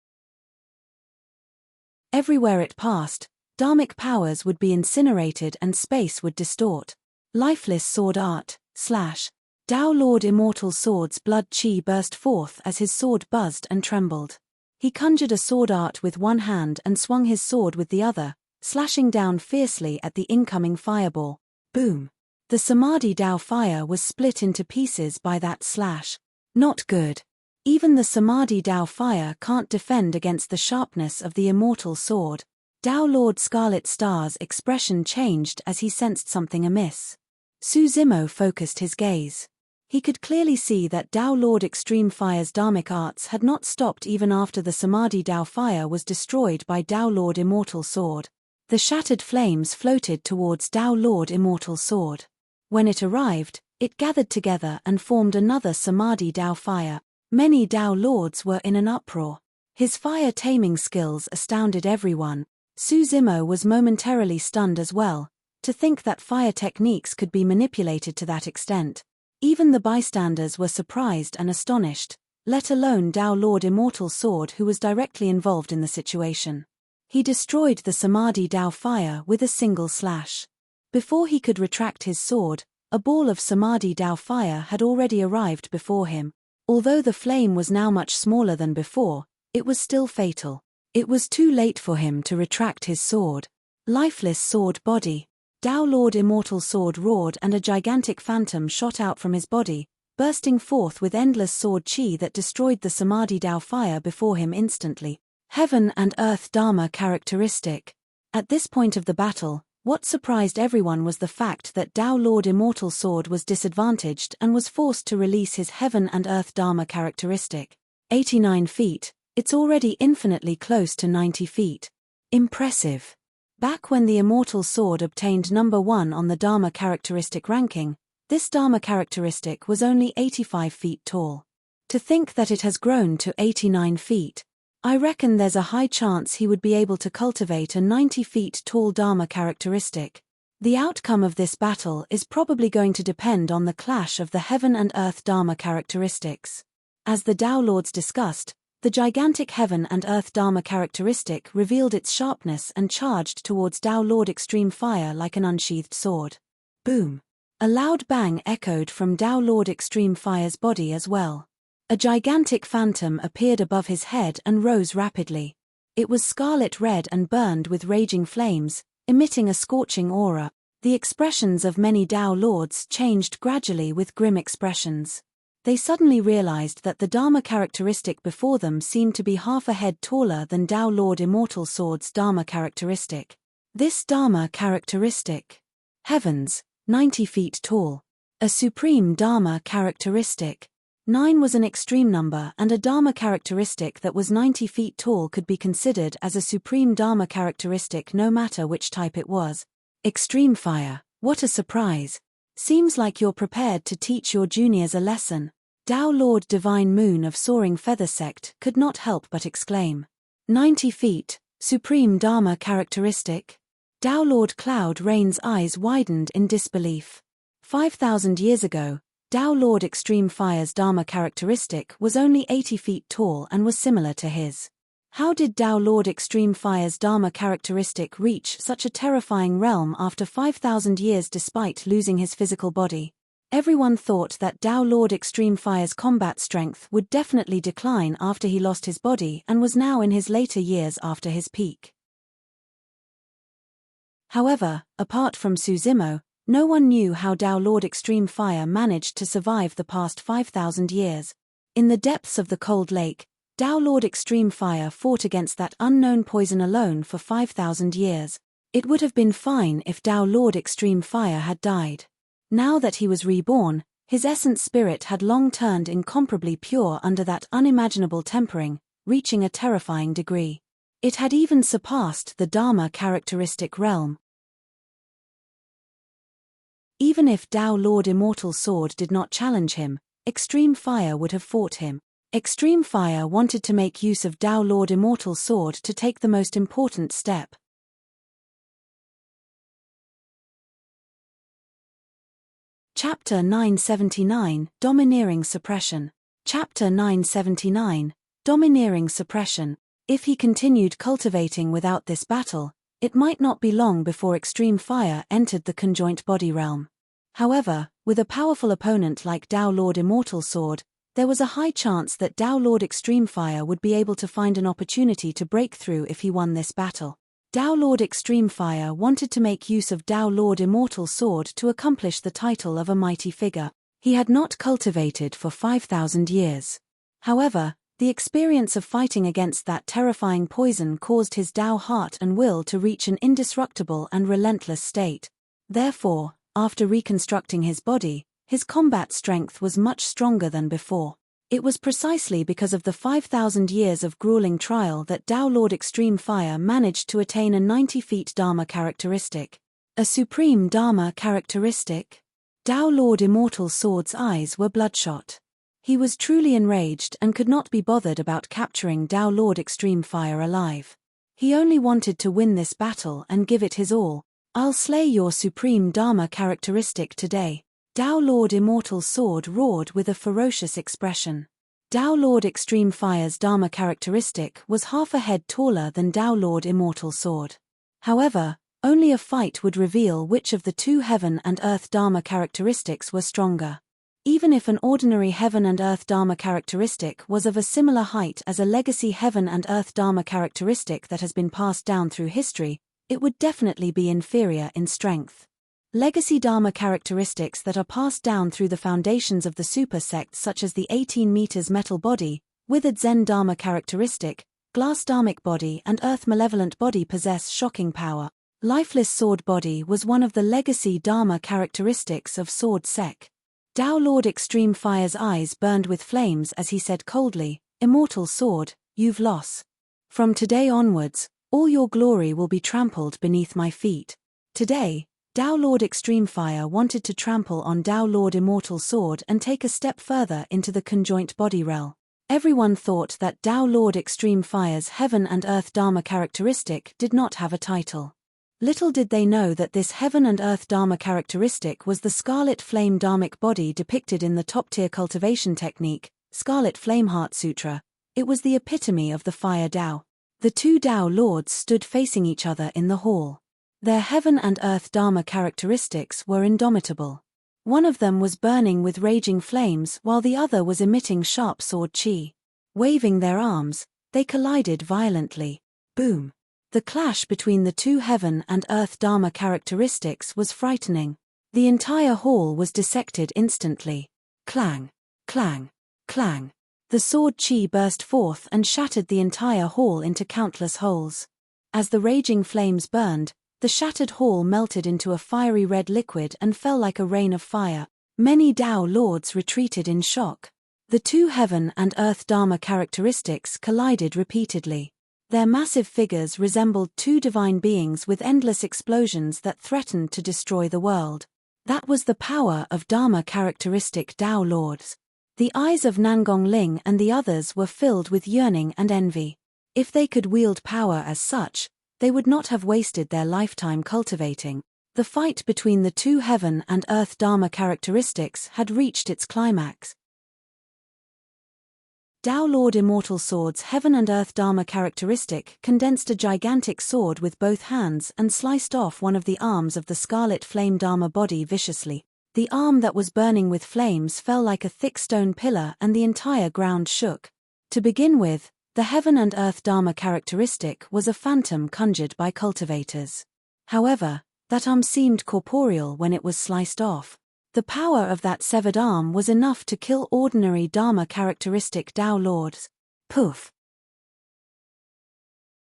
[SPEAKER 1] Everywhere it passed, dharmic powers would be incinerated and space would distort. Lifeless sword art, slash. Tao Lord Immortal's sword's blood chi burst forth as his sword buzzed and trembled. He conjured a sword art with one hand and swung his sword with the other, slashing down fiercely at the incoming fireball. Boom. The Samadhi Tao fire was split into pieces by that slash. Not good. Even the Samadhi Tao fire can't defend against the sharpness of the immortal sword. Tao Lord Scarlet Star's expression changed as he sensed something amiss. Su Zimo focused his gaze. He could clearly see that Tao Lord Extreme Fire's dharmic arts had not stopped even after the Samadhi Tao fire was destroyed by Tao Lord Immortal sword. The shattered flames floated towards Tao Lord Immortal sword. When it arrived, it gathered together and formed another Samadhi Tao fire. Many Tao Lords were in an uproar. His fire-taming skills astounded everyone. Su Zimo was momentarily stunned as well, to think that fire techniques could be manipulated to that extent. Even the bystanders were surprised and astonished, let alone Tao Lord Immortal sword who was directly involved in the situation. He destroyed the Samadhi Tao fire with a single slash. Before he could retract his sword, a ball of Samadhi Tao fire had already arrived before him. Although the flame was now much smaller than before, it was still fatal. It was too late for him to retract his sword. Lifeless sword body. Tao Lord Immortal sword roared and a gigantic phantom shot out from his body, bursting forth with endless sword chi that destroyed the Samadhi Tao fire before him instantly. Heaven and Earth Dharma characteristic. At this point of the battle, what surprised everyone was the fact that Tao Lord Immortal sword was disadvantaged and was forced to release his Heaven and Earth Dharma characteristic. 89 feet, it's already infinitely close to 90 feet. Impressive. Back when the Immortal sword obtained number 1 on the Dharma characteristic ranking, this Dharma characteristic was only 85 feet tall. To think that it has grown to 89 feet. I reckon there's a high chance he would be able to cultivate a 90 feet tall Dharma characteristic. The outcome of this battle is probably going to depend on the clash of the Heaven and Earth Dharma characteristics. As the Tao Lords discussed, the gigantic Heaven and Earth Dharma characteristic revealed its sharpness and charged towards Tao Lord Extreme Fire like an unsheathed sword. Boom! A loud bang echoed from Tao Lord Extreme Fire's body as well. A gigantic phantom appeared above his head and rose rapidly. It was scarlet red and burned with raging flames, emitting a scorching aura. The expressions of many Tao Lords changed gradually with grim expressions. They suddenly realized that the Dharma characteristic before them seemed to be half a head taller than Tao Lord Immortal Sword's Dharma characteristic. This Dharma characteristic. Heavens, 90 feet tall. A supreme Dharma characteristic. 9 was an extreme number, and a Dharma characteristic that was 90 feet tall could be considered as a supreme Dharma characteristic no matter which type it was. Extreme Fire, what a surprise. Seems like you're prepared to teach your juniors a lesson. Tao Lord Divine Moon of Soaring Feather Sect could not help but exclaim. 90 feet, supreme Dharma characteristic. Tao Lord Cloud Rain's eyes widened in disbelief. 5,000 years ago, Tao Lord Extreme Fire's Dharma characteristic was only 80 feet tall and was similar to his. How did Tao Lord Extreme Fire's Dharma characteristic reach such a terrifying realm after 5,000 years despite losing his physical body? Everyone thought that Tao Lord Extreme Fire's combat strength would definitely decline after he lost his body and was now in his later years after his peak. However, apart from Su Zimo, no one knew how Tao Lord Extreme Fire managed to survive the past 5,000 years. In the depths of the cold lake, Tao Lord Extreme Fire fought against that unknown poison alone for 5,000 years. It would have been fine if Tao Lord Extreme Fire had died. Now that he was reborn, his essence spirit had long turned incomparably pure under that unimaginable tempering, reaching a terrifying degree. It had even surpassed the Dharma characteristic realm. Even if Tao Lord Immortal Sword did not challenge him, Extreme Fire would have fought him. Extreme Fire wanted to make use of Tao Lord Immortal Sword to take the most important step. Chapter 979, Domineering Suppression. Chapter 979, Domineering Suppression. If he continued cultivating without this battle, it might not be long before Extreme Fire entered the conjoint body realm. However, with a powerful opponent like Tao Lord Immortal Sword, there was a high chance that Tao Lord Extreme Fire would be able to find an opportunity to break through if he won this battle. Tao Lord Extreme Fire wanted to make use of Tao Lord Immortal Sword to accomplish the title of a mighty figure he had not cultivated for 5,000 years. However, the experience of fighting against that terrifying poison caused his Tao heart and will to reach an indestructible and relentless state. Therefore, after reconstructing his body, his combat strength was much stronger than before. It was precisely because of the 5,000 years of grueling trial that Tao Lord Extreme Fire managed to attain a 90 feet Dharma characteristic. A supreme Dharma characteristic? Tao Lord Immortal Sword's eyes were bloodshot. He was truly enraged and could not be bothered about capturing Tao Lord Extreme Fire alive. He only wanted to win this battle and give it his all. I'll slay your supreme Dharma characteristic today. Tao Lord Immortal Sword roared with a ferocious expression. Tao Lord Extreme Fire's Dharma characteristic was half a head taller than Tao Lord Immortal Sword. However, only a fight would reveal which of the two Heaven and Earth Dharma characteristics were stronger. Even if an ordinary Heaven and Earth Dharma characteristic was of a similar height as a legacy Heaven and Earth Dharma characteristic that has been passed down through history, it would definitely be inferior in strength. Legacy Dharma characteristics that are passed down through the foundations of the super sects such as the 18 meters metal body, withered Zen Dharma characteristic, glass Dharmic body and earth malevolent body possess shocking power. Lifeless sword body was one of the legacy Dharma characteristics of sword sec. Tao Lord Extreme Fire's eyes burned with flames as he said coldly, "Immortal Sword, you've lost. From today onwards, all your glory will be trampled beneath my feet." Today, Tao Lord Extreme Fire wanted to trample on Tao Lord Immortal Sword and take a step further into the conjoint body realm. Everyone thought that Tao Lord Extreme Fire's Heaven and Earth Dharma characteristic did not have a title. Little did they know that this Heaven and Earth Dharma characteristic was the Scarlet Flame Dharmic body depicted in the top-tier cultivation technique, Scarlet Flame Heart Sutra. It was the epitome of the Fire Tao. The two Tao Lords stood facing each other in the hall. Their Heaven and Earth Dharma characteristics were indomitable. One of them was burning with raging flames while the other was emitting sharp sword chi. Waving their arms, they collided violently. Boom! The clash between the two Heaven and Earth Dharma characteristics was frightening. The entire hall was dissected instantly. Clang! Clang! Clang! The sword chi burst forth and shattered the entire hall into countless holes. As the raging flames burned, the shattered hall melted into a fiery red liquid and fell like a rain of fire. Many Tao Lords retreated in shock. The two Heaven and Earth Dharma characteristics collided repeatedly. Their massive figures resembled two divine beings with endless explosions that threatened to destroy the world. That was the power of Dharma characteristic Tao Lords. The eyes of Nangong Ling and the others were filled with yearning and envy. If they could wield power as such, they would not have wasted their lifetime cultivating. The fight between the two Heaven and Earth Dharma characteristics had reached its climax. Tao Lord Immortal Sword's Heaven and Earth Dharma characteristic condensed a gigantic sword with both hands and sliced off one of the arms of the Scarlet Flame Dharma body viciously. The arm that was burning with flames fell like a thick stone pillar and the entire ground shook. To begin with, the Heaven and Earth Dharma characteristic was a phantom conjured by cultivators. However, that arm seemed corporeal when it was sliced off. The power of that severed arm was enough to kill ordinary Dharma characteristic Tao Lords. Poof!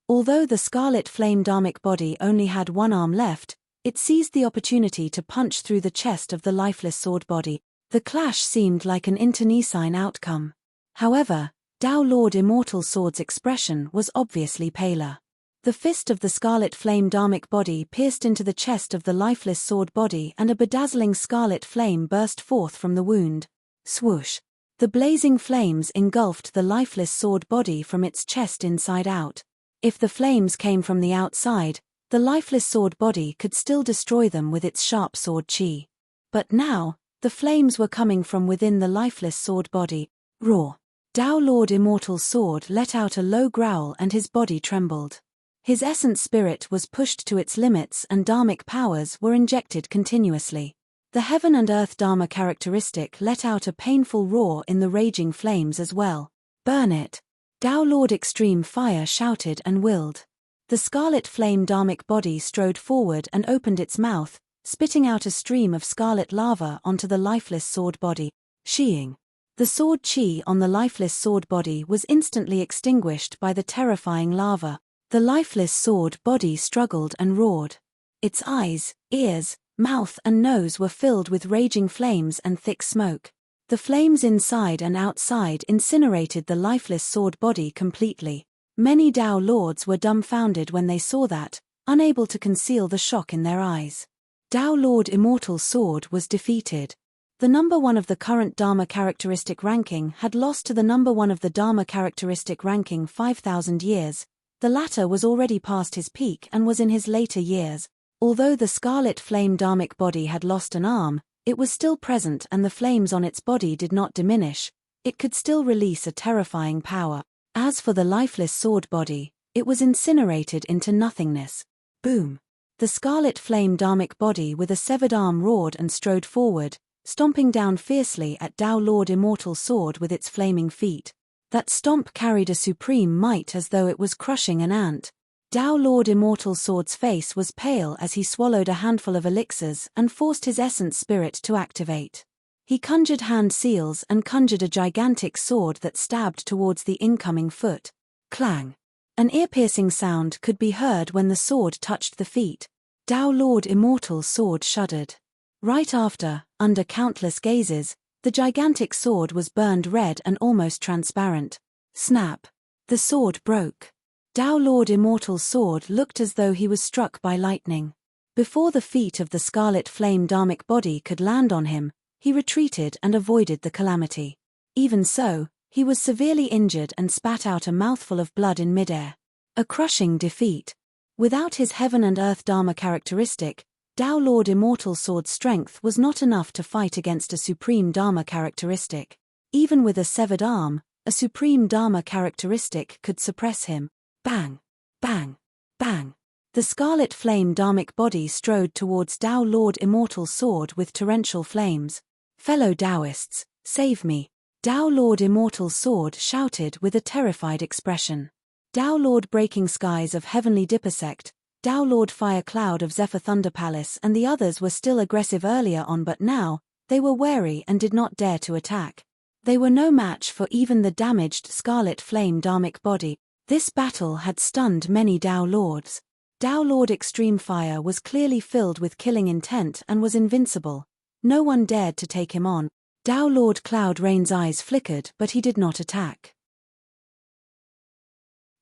[SPEAKER 1] Although the Scarlet Flame Dharmic body only had one arm left, it seized the opportunity to punch through the chest of the lifeless sword body. The clash seemed like an internecine outcome. However, Tao Lord Immortal Sword's expression was obviously paler. The The fist of the scarlet flame dharmic body pierced into the chest of the lifeless sword body, and a bedazzling scarlet flame burst forth from the wound. Swoosh! The blazing flames engulfed the lifeless sword body from its chest inside out. If the flames came from the outside, the lifeless sword body could still destroy them with its sharp sword chi. But now, the flames were coming from within the lifeless sword body. Roar! Tao Lord Immortal's sword let out a low growl and his body trembled. His essence spirit was pushed to its limits and dharmic powers were injected continuously. The heaven and earth dharma characteristic let out a painful roar in the raging flames as well. Burn it! Tao Lord Extreme Fire shouted and willed. The scarlet flame dharmic body strode forward and opened its mouth, spitting out a stream of scarlet lava onto the lifeless sword body. Sheeing. The sword chi on the lifeless sword body was instantly extinguished by the terrifying lava. The lifeless sword body struggled and roared. Its eyes, ears, mouth and nose were filled with raging flames and thick smoke. The flames inside and outside incinerated the lifeless sword body completely. Many Tao Lords were dumbfounded when they saw that, unable to conceal the shock in their eyes. Tao Lord Immortal's sword was defeated. The number 1 of the current Dharma characteristic ranking had lost to the number 1 of the Dharma characteristic ranking 5,000 years. The latter was already past his peak and was in his later years. Although the scarlet flame dharmic body had lost an arm, it was still present and the flames on its body did not diminish. It could still release a terrifying power. As for the lifeless sword body, it was incinerated into nothingness. Boom! The scarlet flame dharmic body with a severed arm roared and strode forward, stomping down fiercely at Tao Lord Immortal's sword with its flaming feet. That stomp carried a supreme might as though it was crushing an ant. Tao Lord Immortal's sword's face was pale as he swallowed a handful of elixirs and forced his essence spirit to activate. He conjured hand seals and conjured a gigantic sword that stabbed towards the incoming foot. Clang! An ear-piercing sound could be heard when the sword touched the feet. Tao Lord Immortal's sword shuddered. Right after, under countless gazes, the gigantic sword was burned red and almost transparent. Snap! The sword broke. Tao Lord Immortal's sword looked as though he was struck by lightning. Before the feet of the scarlet flame dharmic body could land on him, he retreated and avoided the calamity. Even so, he was severely injured and spat out a mouthful of blood in midair. A crushing defeat. Without his heaven and earth dharma characteristic, Tao Lord Immortal's sword's strength was not enough to fight against a supreme dharma characteristic. Even with a severed arm, a supreme dharma characteristic could suppress him. Bang! Bang! Bang! The scarlet flame dharmic body strode towards Tao Lord Immortal's sword with torrential flames. Fellow Taoists, save me! Tao Lord Immortal's sword shouted with a terrified expression. Tao Lord Breaking Skies of Heavenly Dippersect, Tao Lord Fire Cloud of Zephyr Thunder Palace and the others were still aggressive earlier on, but now, they were wary and did not dare to attack. They were no match for even the damaged scarlet flame dharmic body. This battle had stunned many Tao Lords. Tao Lord Extreme Fire was clearly filled with killing intent and was invincible. No one dared to take him on. Tao Lord Cloud Rain's eyes flickered, but he did not attack.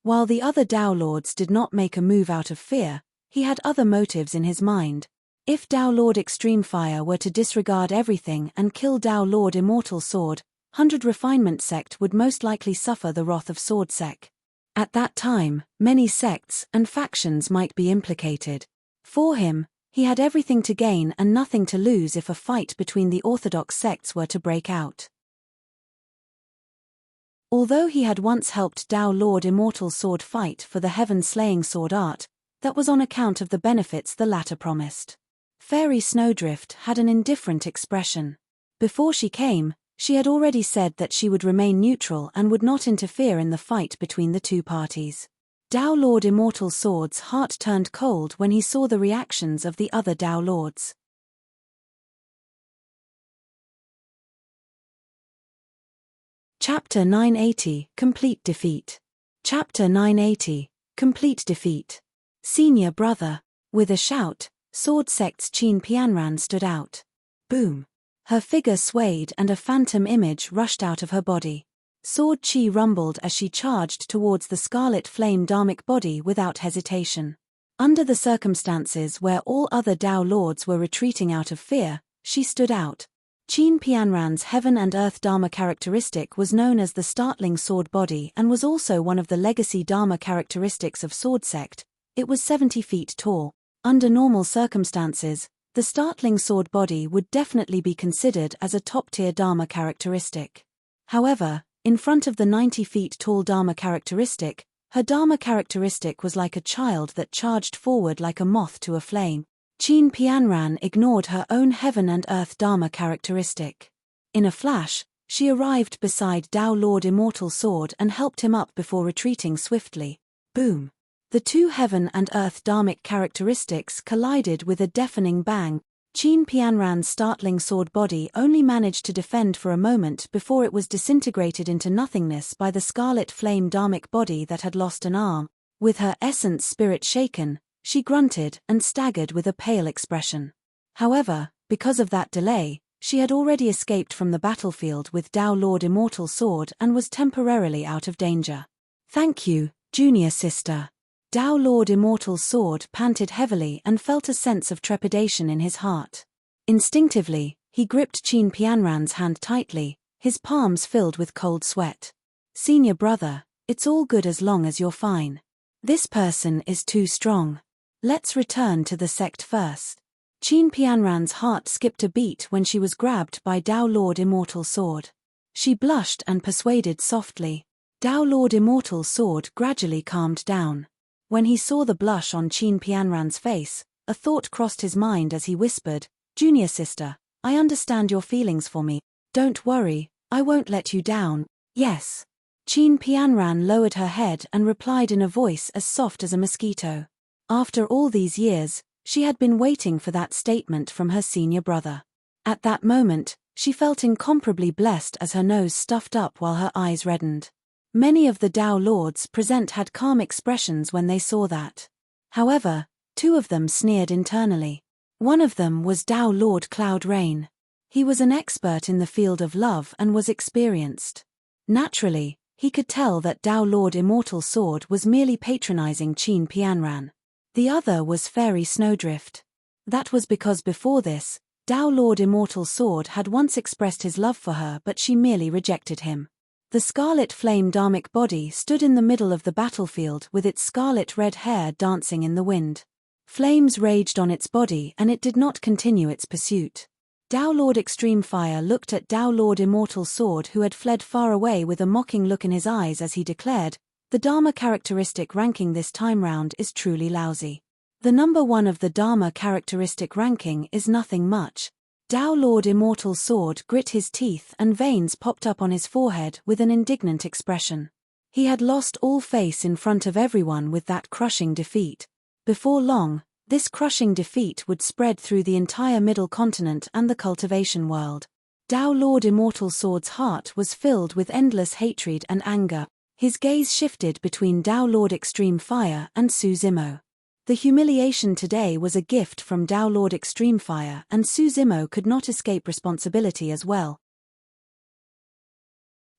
[SPEAKER 1] While the other Tao Lords did not make a move out of fear, he had other motives in his mind. If Tao Lord Extreme Fire were to disregard everything and kill Tao Lord Immortal Sword, 100 Refinement Sect would most likely suffer the wrath of Sword Sec. At that time, many sects and factions might be implicated. For him, he had everything to gain and nothing to lose if a fight between the orthodox sects were to break out. Although he had once helped Tao Lord Immortal Sword fight for the heaven-slaying sword art, that was on account of the benefits the latter promised. Fairy Snowdrift had an indifferent expression. Before she came, she had already said that she would remain neutral and would not interfere in the fight between the two parties. Tao Lord Immortal Sword's heart turned cold when he saw the reactions of the other Tao Lords. Chapter 980, Complete Defeat. Chapter 980, Complete Defeat. Senior Brother. With a shout, Sword Sect's Qin Pianran stood out. Boom. Her figure swayed and a phantom image rushed out of her body. Sword chi rumbled as she charged towards the scarlet flame dharmic body without hesitation. Under the circumstances where all other Tao lords were retreating out of fear, she stood out. Qin Pianran's heaven and earth dharma characteristic was known as the startling sword body and was also one of the legacy dharma characteristics of sword sect. It was 70 feet tall. Under normal circumstances, the startling sword body would definitely be considered as a top-tier dharma characteristic. However, in front of the 90 feet tall dharma characteristic, her dharma characteristic was like a child that charged forward like a moth to a flame. Qin Pianran ignored her own heaven and earth dharma characteristic. In a flash, she arrived beside Tao Lord Immortal Sword and helped him up before retreating swiftly. Boom! The two heaven and earth dharmic characteristics collided with a deafening bang. Qin Pianran's startling sword body only managed to defend for a moment before it was disintegrated into nothingness by the scarlet flame dharmic body that had lost an arm. With her essence spirit shaken, she grunted and staggered with a pale expression. However, because of that delay, she had already escaped from the battlefield with Tao Lord Immortal Sword and was temporarily out of danger. "Thank you, junior sister." Tao Lord Immortal Sword panted heavily and felt a sense of trepidation in his heart. Instinctively, he gripped Qin Pianran's hand tightly, his palms filled with cold sweat. "Senior brother, it's all good as long as you're fine. This person is too strong. Let's return to the sect first." Qin Pianran's heart skipped a beat when she was grabbed by Tao Lord Immortal Sword. She blushed and persuaded softly. Tao Lord Immortal Sword gradually calmed down. When he saw the blush on Qin Pianran's face, a thought crossed his mind as he whispered, "Junior sister, I understand your feelings for me. Don't worry, I won't let you down." "Yes." Qin Pianran lowered her head and replied in a voice as soft as a mosquito. After all these years, she had been waiting for that statement from her senior brother. At that moment, she felt incomparably blessed as her nose stuffed up while her eyes reddened. Many of the Tao lords present had calm expressions when they saw that. However, two of them sneered internally. One of them was Tao Lord Cloud Rain. He was an expert in the field of love and was experienced. Naturally, he could tell that Tao Lord Immortal Sword was merely patronizing Qin Pianran. The other was Fairy Snowdrift. That was because before this, Tao Lord Immortal Sword had once expressed his love for her, but she merely rejected him. The scarlet flame dharmic body stood in the middle of the battlefield with its scarlet red hair dancing in the wind. Flames raged on its body and it did not continue its pursuit. Tao Lord Extreme Fire looked at Tao Lord Immortal Sword, who had fled far away, with a mocking look in his eyes as he declared, "The Dharma characteristic ranking this time round is truly lousy. The number 1 of the Dharma characteristic ranking is nothing much." Tao Lord Immortal Sword grit his teeth and veins popped up on his forehead with an indignant expression. He had lost all face in front of everyone with that crushing defeat. Before long, this crushing defeat would spread through the entire Middle Continent and the cultivation world. Tao Lord Immortal Sword's heart was filled with endless hatred and anger. His gaze shifted between Tao Lord Extreme Fire and Su Zimo. The humiliation today was a gift from Tao Lord Extreme Fire, and Su Zimo could not escape responsibility as well.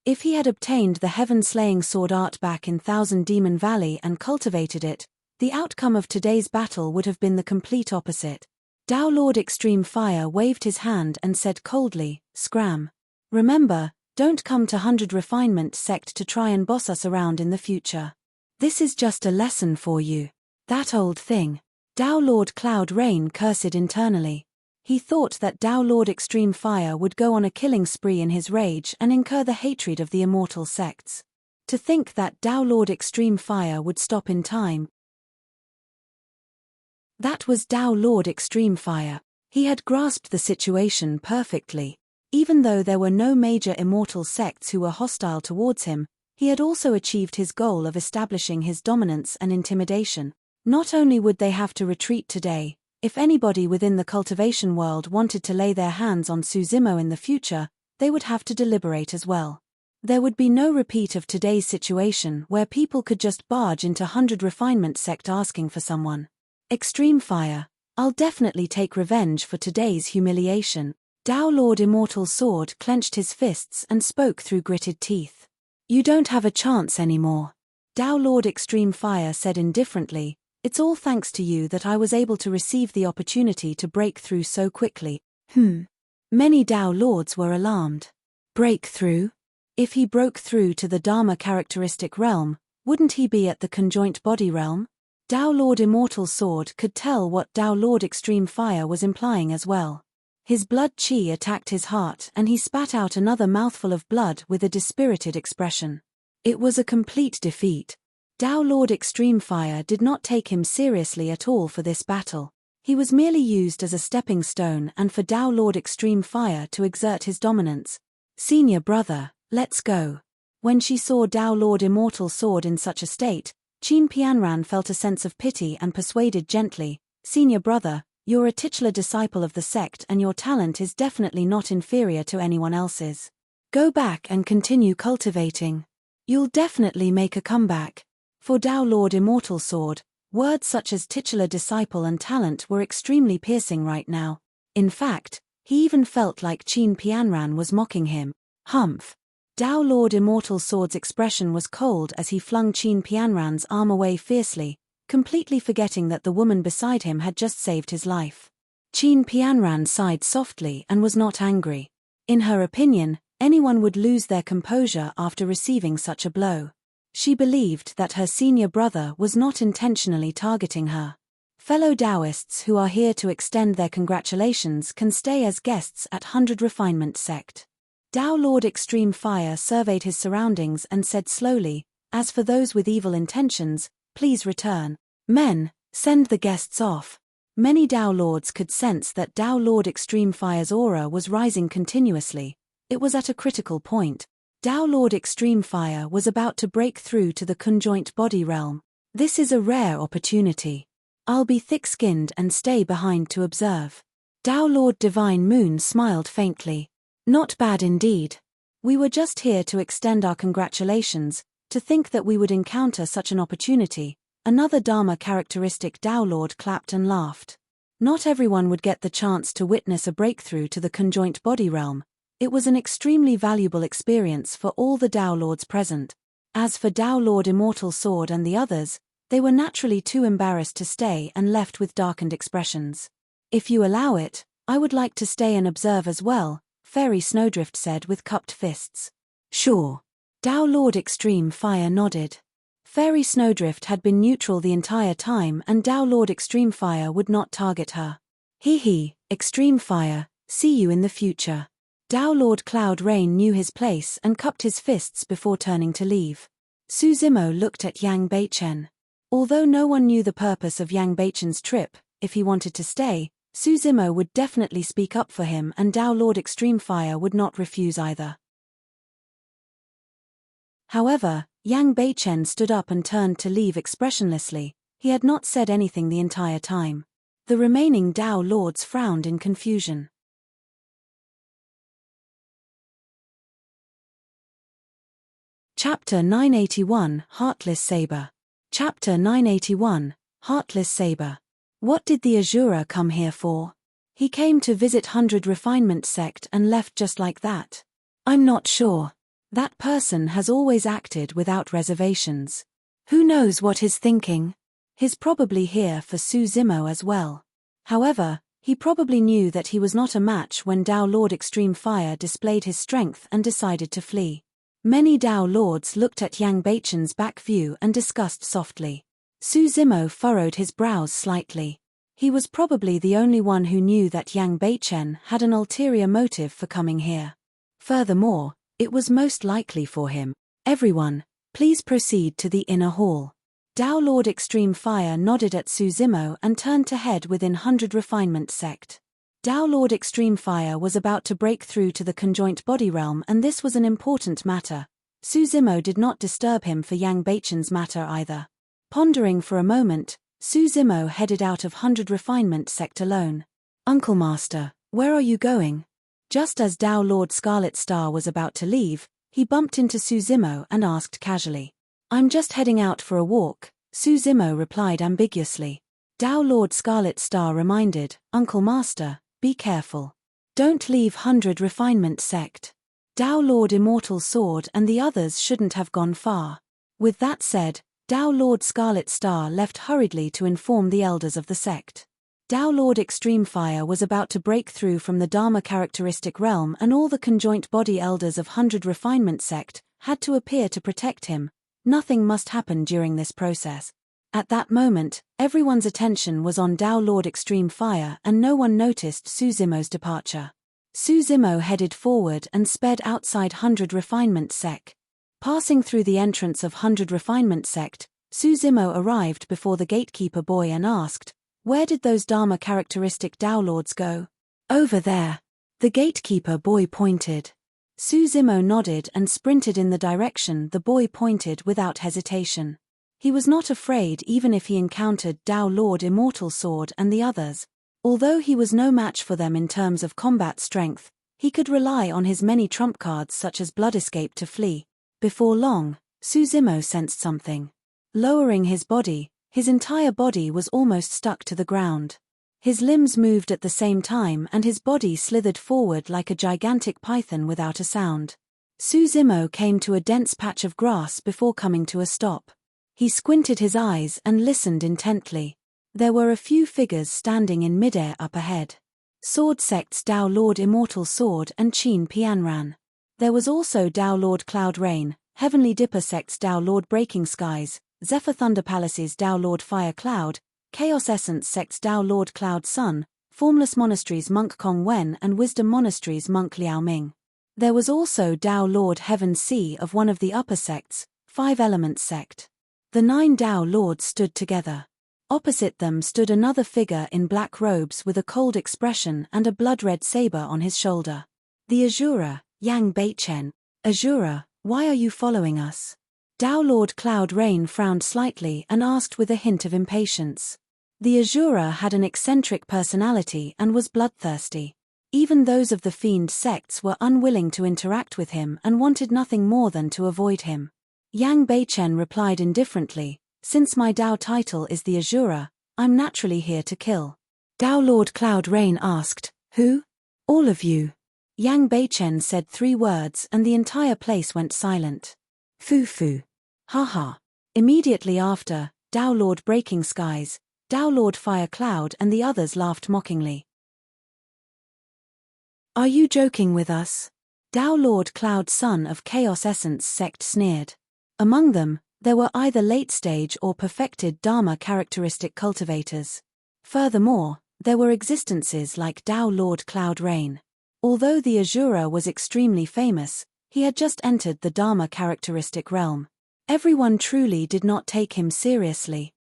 [SPEAKER 1] If he had obtained the heaven-slaying sword art back in Thousand Demon Valley and cultivated it, the outcome of today's battle would have been the complete opposite. Tao Lord Extreme Fire waved his hand and said coldly, "Scram. Remember, don't come to 100 Refinement Sect to try and boss us around in the future. This is just a lesson for you." "That old thing." Tao Lord Cloud Rain cursed internally. He thought that Tao Lord Extreme Fire would go on a killing spree in his rage and incur the hatred of the immortal sects. To think that Tao Lord Extreme Fire would stop in time. That was Tao Lord Extreme Fire. He had grasped the situation perfectly. Even though there were no major immortal sects who were hostile towards him, he had also achieved his goal of establishing his dominance and intimidation. Not only would they have to retreat today, if anybody within the cultivation world wanted to lay their hands on Su Zimo in the future, they would have to deliberate as well. There would be no repeat of today's situation where people could just barge into 100 Refinement Sect asking for someone. Extreme Fire, I'll definitely take revenge for today's humiliation. Tao Lord Immortal Sword clenched his fists and spoke through gritted teeth. You don't have a chance anymore. Dao Lord Extreme Fire said indifferently, it's all thanks to you that I was able to receive the opportunity to break through so quickly. Many Dao Lords were alarmed. Breakthrough? If he broke through to the Dharma characteristic realm, wouldn't he be at the conjoint body realm? Dao Lord Immortal Sword could tell what Dao Lord Extreme Fire was implying as well. His blood chi attacked his heart and he spat out another mouthful of blood with a dispirited expression. It was a complete defeat. Dao Lord Extreme Fire did not take him seriously at all for this battle. He was merely used as a stepping stone and for Dao Lord Extreme Fire to exert his dominance. Senior brother, let's go. When she saw Dao Lord Immortal Sword in such a state, Qin Pianran felt a sense of pity and persuaded gently, Senior brother, you're a titular disciple of the sect and your talent is definitely not inferior to anyone else's. Go back and continue cultivating. You'll definitely make a comeback. For Dao Lord Immortal Sword, words such as titular disciple and talent were extremely piercing right now. In fact, he even felt like Qin Pianran was mocking him. Humph. Dao Lord Immortal Sword's expression was cold as he flung Qin Pianran's arm away fiercely, completely forgetting that the woman beside him had just saved his life. Qin Pianran sighed softly and was not angry. In her opinion, anyone would lose their composure after receiving such a blow. She believed that her senior brother was not intentionally targeting her. Fellow Taoists who are here to extend their congratulations can stay as guests at 100 Refinement Sect. Dao Lord Extreme Fire surveyed his surroundings and said slowly, as for those with evil intentions, please return. Men, send the guests off. Many Dao Lords could sense that Dao Lord Extreme Fire's aura was rising continuously. It was at a critical point. Dao Lord Extreme Fire was about to break through to the conjoint body realm. This is a rare opportunity. I'll be thick-skinned and stay behind to observe. Dao Lord Divine Moon smiled faintly. Not bad indeed. We were just here to extend our congratulations. To think that we would encounter such an opportunity. Another Dharma characteristic Dao Lord clapped and laughed. Not everyone would get the chance to witness a breakthrough to the conjoint body realm. It was an extremely valuable experience for all the Dao Lords present. As for Dao Lord Immortal Sword and the others, they were naturally too embarrassed to stay and left with darkened expressions. If you allow it, I would like to stay and observe as well, Fairy Snowdrift said with cupped fists. Sure. Dao Lord Extreme Fire nodded. Fairy Snowdrift had been neutral the entire time and Dao Lord Extreme Fire would not target her. Hee, Extreme Fire, see you in the future. Dao Lord Cloud Rain knew his place and cupped his fists before turning to leave. Su Zimo looked at Yang Beichen. Although no one knew the purpose of Yang Beichen's trip, if he wanted to stay, Su Zimo would definitely speak up for him and Dao Lord Extreme Fire would not refuse either. However, Yang Beichen stood up and turned to leave expressionlessly. He had not said anything the entire time. The remaining Dao Lords frowned in confusion. Chapter 981, Heartless Saber. Chapter 981, Heartless Saber. What did the Azura come here for? He came to visit 100 Refinement Sect and left just like that. I'm not sure. That person has always acted without reservations. Who knows what he's thinking? He's probably here for Su Zimo as well. However, he probably knew that he was not a match when Dao Lord Extreme Fire displayed his strength and decided to flee. Many Dao Lords looked at Yang Beichen's back view and discussed softly. Su Zimo furrowed his brows slightly. He was probably the only one who knew that Yang Beichen had an ulterior motive for coming here. Furthermore, it was most likely for him. Everyone, please proceed to the inner hall. Dao Lord Extreme Fire nodded at Su Zimo and turned to head within 100 Refinement Sect. Dao Lord Extreme Fire was about to break through to the conjoint body realm and this was an important matter. Su Zimo did not disturb him for Yang Beichen's matter either. Pondering for a moment, Su Zimo headed out of 100 Refinement Sect alone. Uncle Master, where are you going? Just as Dao Lord Scarlet Star was about to leave, he bumped into Su Zimo and asked casually. I'm just heading out for a walk, Su Zimo replied ambiguously. Dao Lord Scarlet Star reminded, Uncle Master, be careful. Don't leave 100 Refinement Sect. Tao Lord Immortal Sword and the others shouldn't have gone far. With that said, Tao Lord Scarlet Star left hurriedly to inform the elders of the sect. Tao Lord Extreme Fire was about to break through from the Dharma characteristic realm, and all the conjoint body elders of 100 Refinement sect had to appear to protect him. Nothing must happen during this process. At that moment, everyone's attention was on Tao Lord Extreme Fire, and no one noticed Suzimo's departure. Suzimo headed forward and sped outside 100 Refinement sect. Passing through the entrance of 100 Refinement sect, Suzimo arrived before the gatekeeper boy and asked, "Where did those Dharma characteristic Tao Lords go?" "Over there." The gatekeeper boy pointed. Suzimo nodded and sprinted in the direction the boy pointed without hesitation. He was not afraid even if he encountered Tao Lord Immortal Sword and the others. Although he was no match for them in terms of combat strength, he could rely on his many trump cards such as Blood Escape to flee. Before long, Suzimo sensed something. Lowering his body, his entire body was almost stuck to the ground. His limbs moved at the same time and his body slithered forward like a gigantic python without a sound. Suzimo came to a dense patch of grass before coming to a stop. He squinted his eyes and listened intently. There were a few figures standing in midair up ahead. Sword Sect's Tao Lord Immortal Sword and Qin Pianran. There was also Tao Lord Cloud Rain, Heavenly Dipper Sect's Tao Lord Breaking Skies, Zephyr Thunder Palace's Tao Lord Fire Cloud, Chaos Essence Sect's Tao Lord Cloud Sun, Formless Monastery's Monk Kong Wen and Wisdom Monastery's Monk Liao Ming. There was also Tao Lord Heaven Sea of one of the upper sects, 5 Elements Sect. The 9 Tao Lords stood together. Opposite them stood another figure in black robes with a cold expression and a blood-red saber on his shoulder. The Azura, Yang Beichen. "Azura, why are you following us?" Tao Lord Cloud Rain frowned slightly and asked with a hint of impatience. The Azura had an eccentric personality and was bloodthirsty. Even those of the Fiend sects were unwilling to interact with him and wanted nothing more than to avoid him. Yang Beichen replied indifferently, "Since my Tao title is the Azura, I'm naturally here to kill." Tao Lord Cloud Rain asked, "Who?" "All of you." Yang Beichen said 3 words and the entire place went silent. "Foo-foo. Ha-ha." Immediately after, Tao Lord Breaking Skies, Tao Lord Fire Cloud and the others laughed mockingly. "Are you joking with us?" Tao Lord Cloud Sun of Chaos Essence sect sneered. Among them, there were either late-stage or perfected Dharma characteristic cultivators. Furthermore, there were existences like Tao Lord Cloud Rain. Although the Azura was extremely famous, he had just entered the Dharma characteristic realm. Everyone truly did not take him seriously.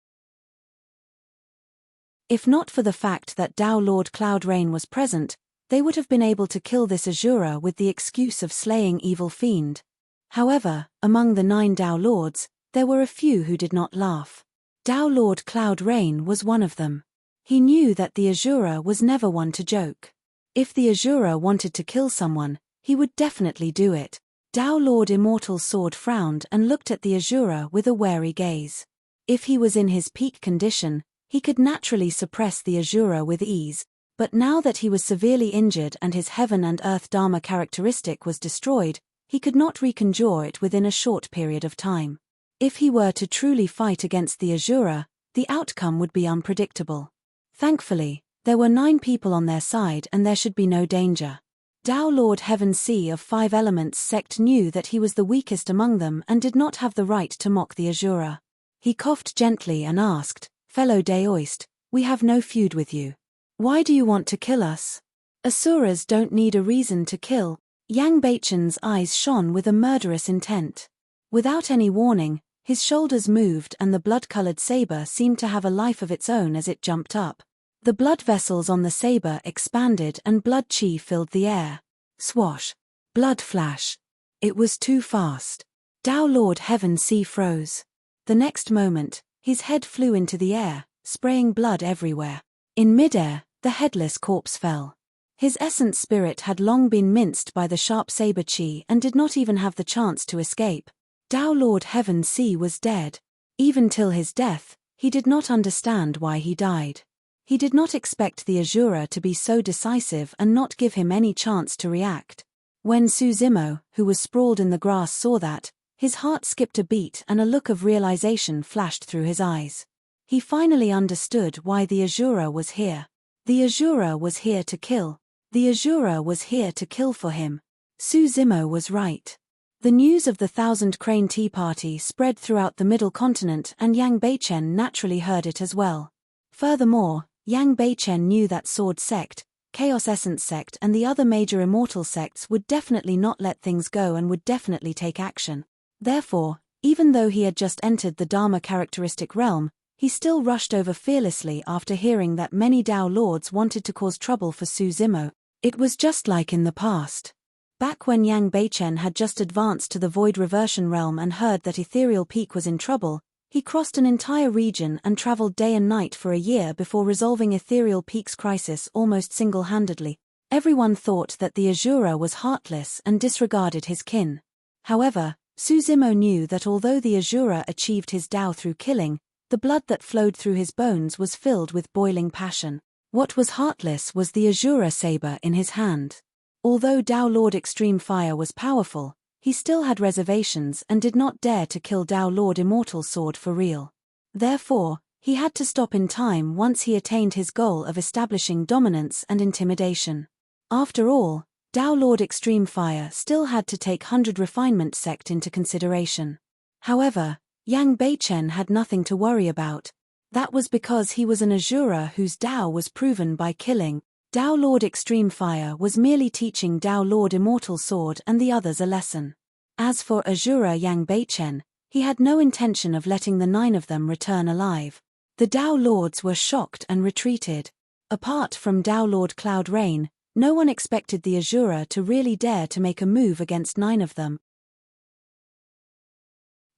[SPEAKER 1] If not for the fact that Tao Lord Cloud Rain was present, they would have been able to kill this Azura with the excuse of slaying evil fiend. However, among the 9 Tao Lords, there were a few who did not laugh. Tao Lord Cloud Rain was one of them. He knew that the Azura was never one to joke. If the Azura wanted to kill someone, he would definitely do it. Tao Lord Immortal Sword frowned and looked at the Azura with a wary gaze. If he was in his peak condition, he could naturally suppress the Azura with ease, but now that he was severely injured and his heaven and earth Dharma characteristic was destroyed, he could not reconjure it within a short period of time. If he were to truly fight against the Azura, the outcome would be unpredictable. Thankfully, there were 9 people on their side and there should be no danger. Tao Lord Heaven Sea of 5 Elements sect knew that he was the weakest among them and did not have the right to mock the Azura. He coughed gently and asked, "Fellow Daoist, we have no feud with you. Why do you want to kill us?" "Asuras don't need a reason to kill." Yang Beichen's eyes shone with a murderous intent. Without any warning, his shoulders moved and the blood-colored saber seemed to have a life of its own as it jumped up. The blood vessels on the saber expanded and blood chi filled the air. Swash. Blood flash. It was too fast. Tao Lord Heaven Sea froze. The next moment, his head flew into the air, spraying blood everywhere. In midair, the headless corpse fell. His essence spirit had long been minced by the sharp saber chi and did not even have the chance to escape. Tao Lord Heaven Sea was dead. Even till his death, he did not understand why he died. He did not expect the Azura to be so decisive and not give him any chance to react. When Suzimo, who was sprawled in the grass, saw that, his heart skipped a beat and a look of realization flashed through his eyes. He finally understood why the Azura was here. The Azura was here to kill. The Azura was here to kill for him. Suzimo was right. The news of the Thousand Crane Tea Party spread throughout the Middle Continent, and Yang Beichen naturally heard it as well. Furthermore, Yang Beichen knew that Sword Sect, Chaos Essence Sect and the other major Immortal sects would definitely not let things go and would definitely take action. Therefore, even though he had just entered the Dharma characteristic realm, he still rushed over fearlessly after hearing that many Dao Lords wanted to cause trouble for Suzimo. It was just like in the past. Back when Yang Beichen had just advanced to the Void Reversion realm and heard that Ethereal Peak was in trouble, he crossed an entire region and traveled day and night for a year before resolving Ethereal Peak's crisis almost single-handedly. Everyone thought that the Azura was heartless and disregarded his kin. However, Suzimo knew that although the Azura achieved his Dao through killing, the blood that flowed through his bones was filled with boiling passion. What was heartless was the Azura saber in his hand. Although Dao Lord Extreme Fire was powerful, he still had reservations and did not dare to kill Dao Lord Immortal Sword for real. Therefore, he had to stop in time once he attained his goal of establishing dominance and intimidation. After all, Dao Lord Extreme Fire still had to take 100 Refinement Sect into consideration. However, Yang Beichen had nothing to worry about. That was because he was an Azura whose Dao was proven by killing. Dao Lord Extreme Fire was merely teaching Dao Lord Immortal Sword and the others a lesson. As for Azura Yang Beichen, he had no intention of letting the 9 of them return alive. The Dao Lords were shocked and retreated. Apart from Dao Lord Cloud Rain, no one expected the Azura to really dare to make a move against 9 of them.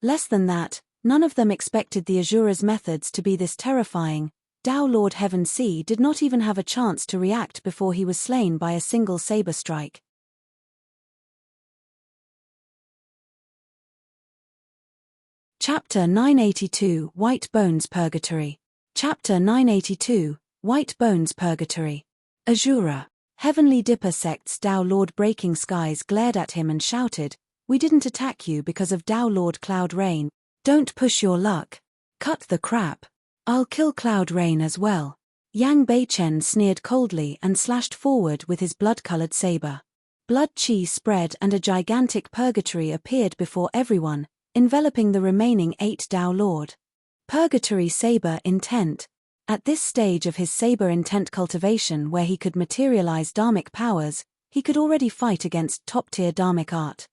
[SPEAKER 1] Less than that, none of them expected the Azura's methods to be this terrifying. Dao Lord Heaven Sea did not even have a chance to react before he was slain by a single saber strike. Chapter 982 White Bones Purgatory. Chapter 982 White Bones Purgatory. Azura. Heavenly Dipper Sect's Dao Lord Breaking Skies glared at him and shouted, "We didn't attack you because of Dao Lord Cloud Rain. Don't push your luck. Cut the crap. I'll kill Cloud Rain as well." Yang Beichen sneered coldly and slashed forward with his blood-colored saber. Blood chi spread and a gigantic purgatory appeared before everyone, enveloping the remaining 8 Dao Lord. Purgatory Saber Intent. At this stage of his saber intent cultivation where he could materialize dharmic powers, he could already fight against top-tier dharmic art.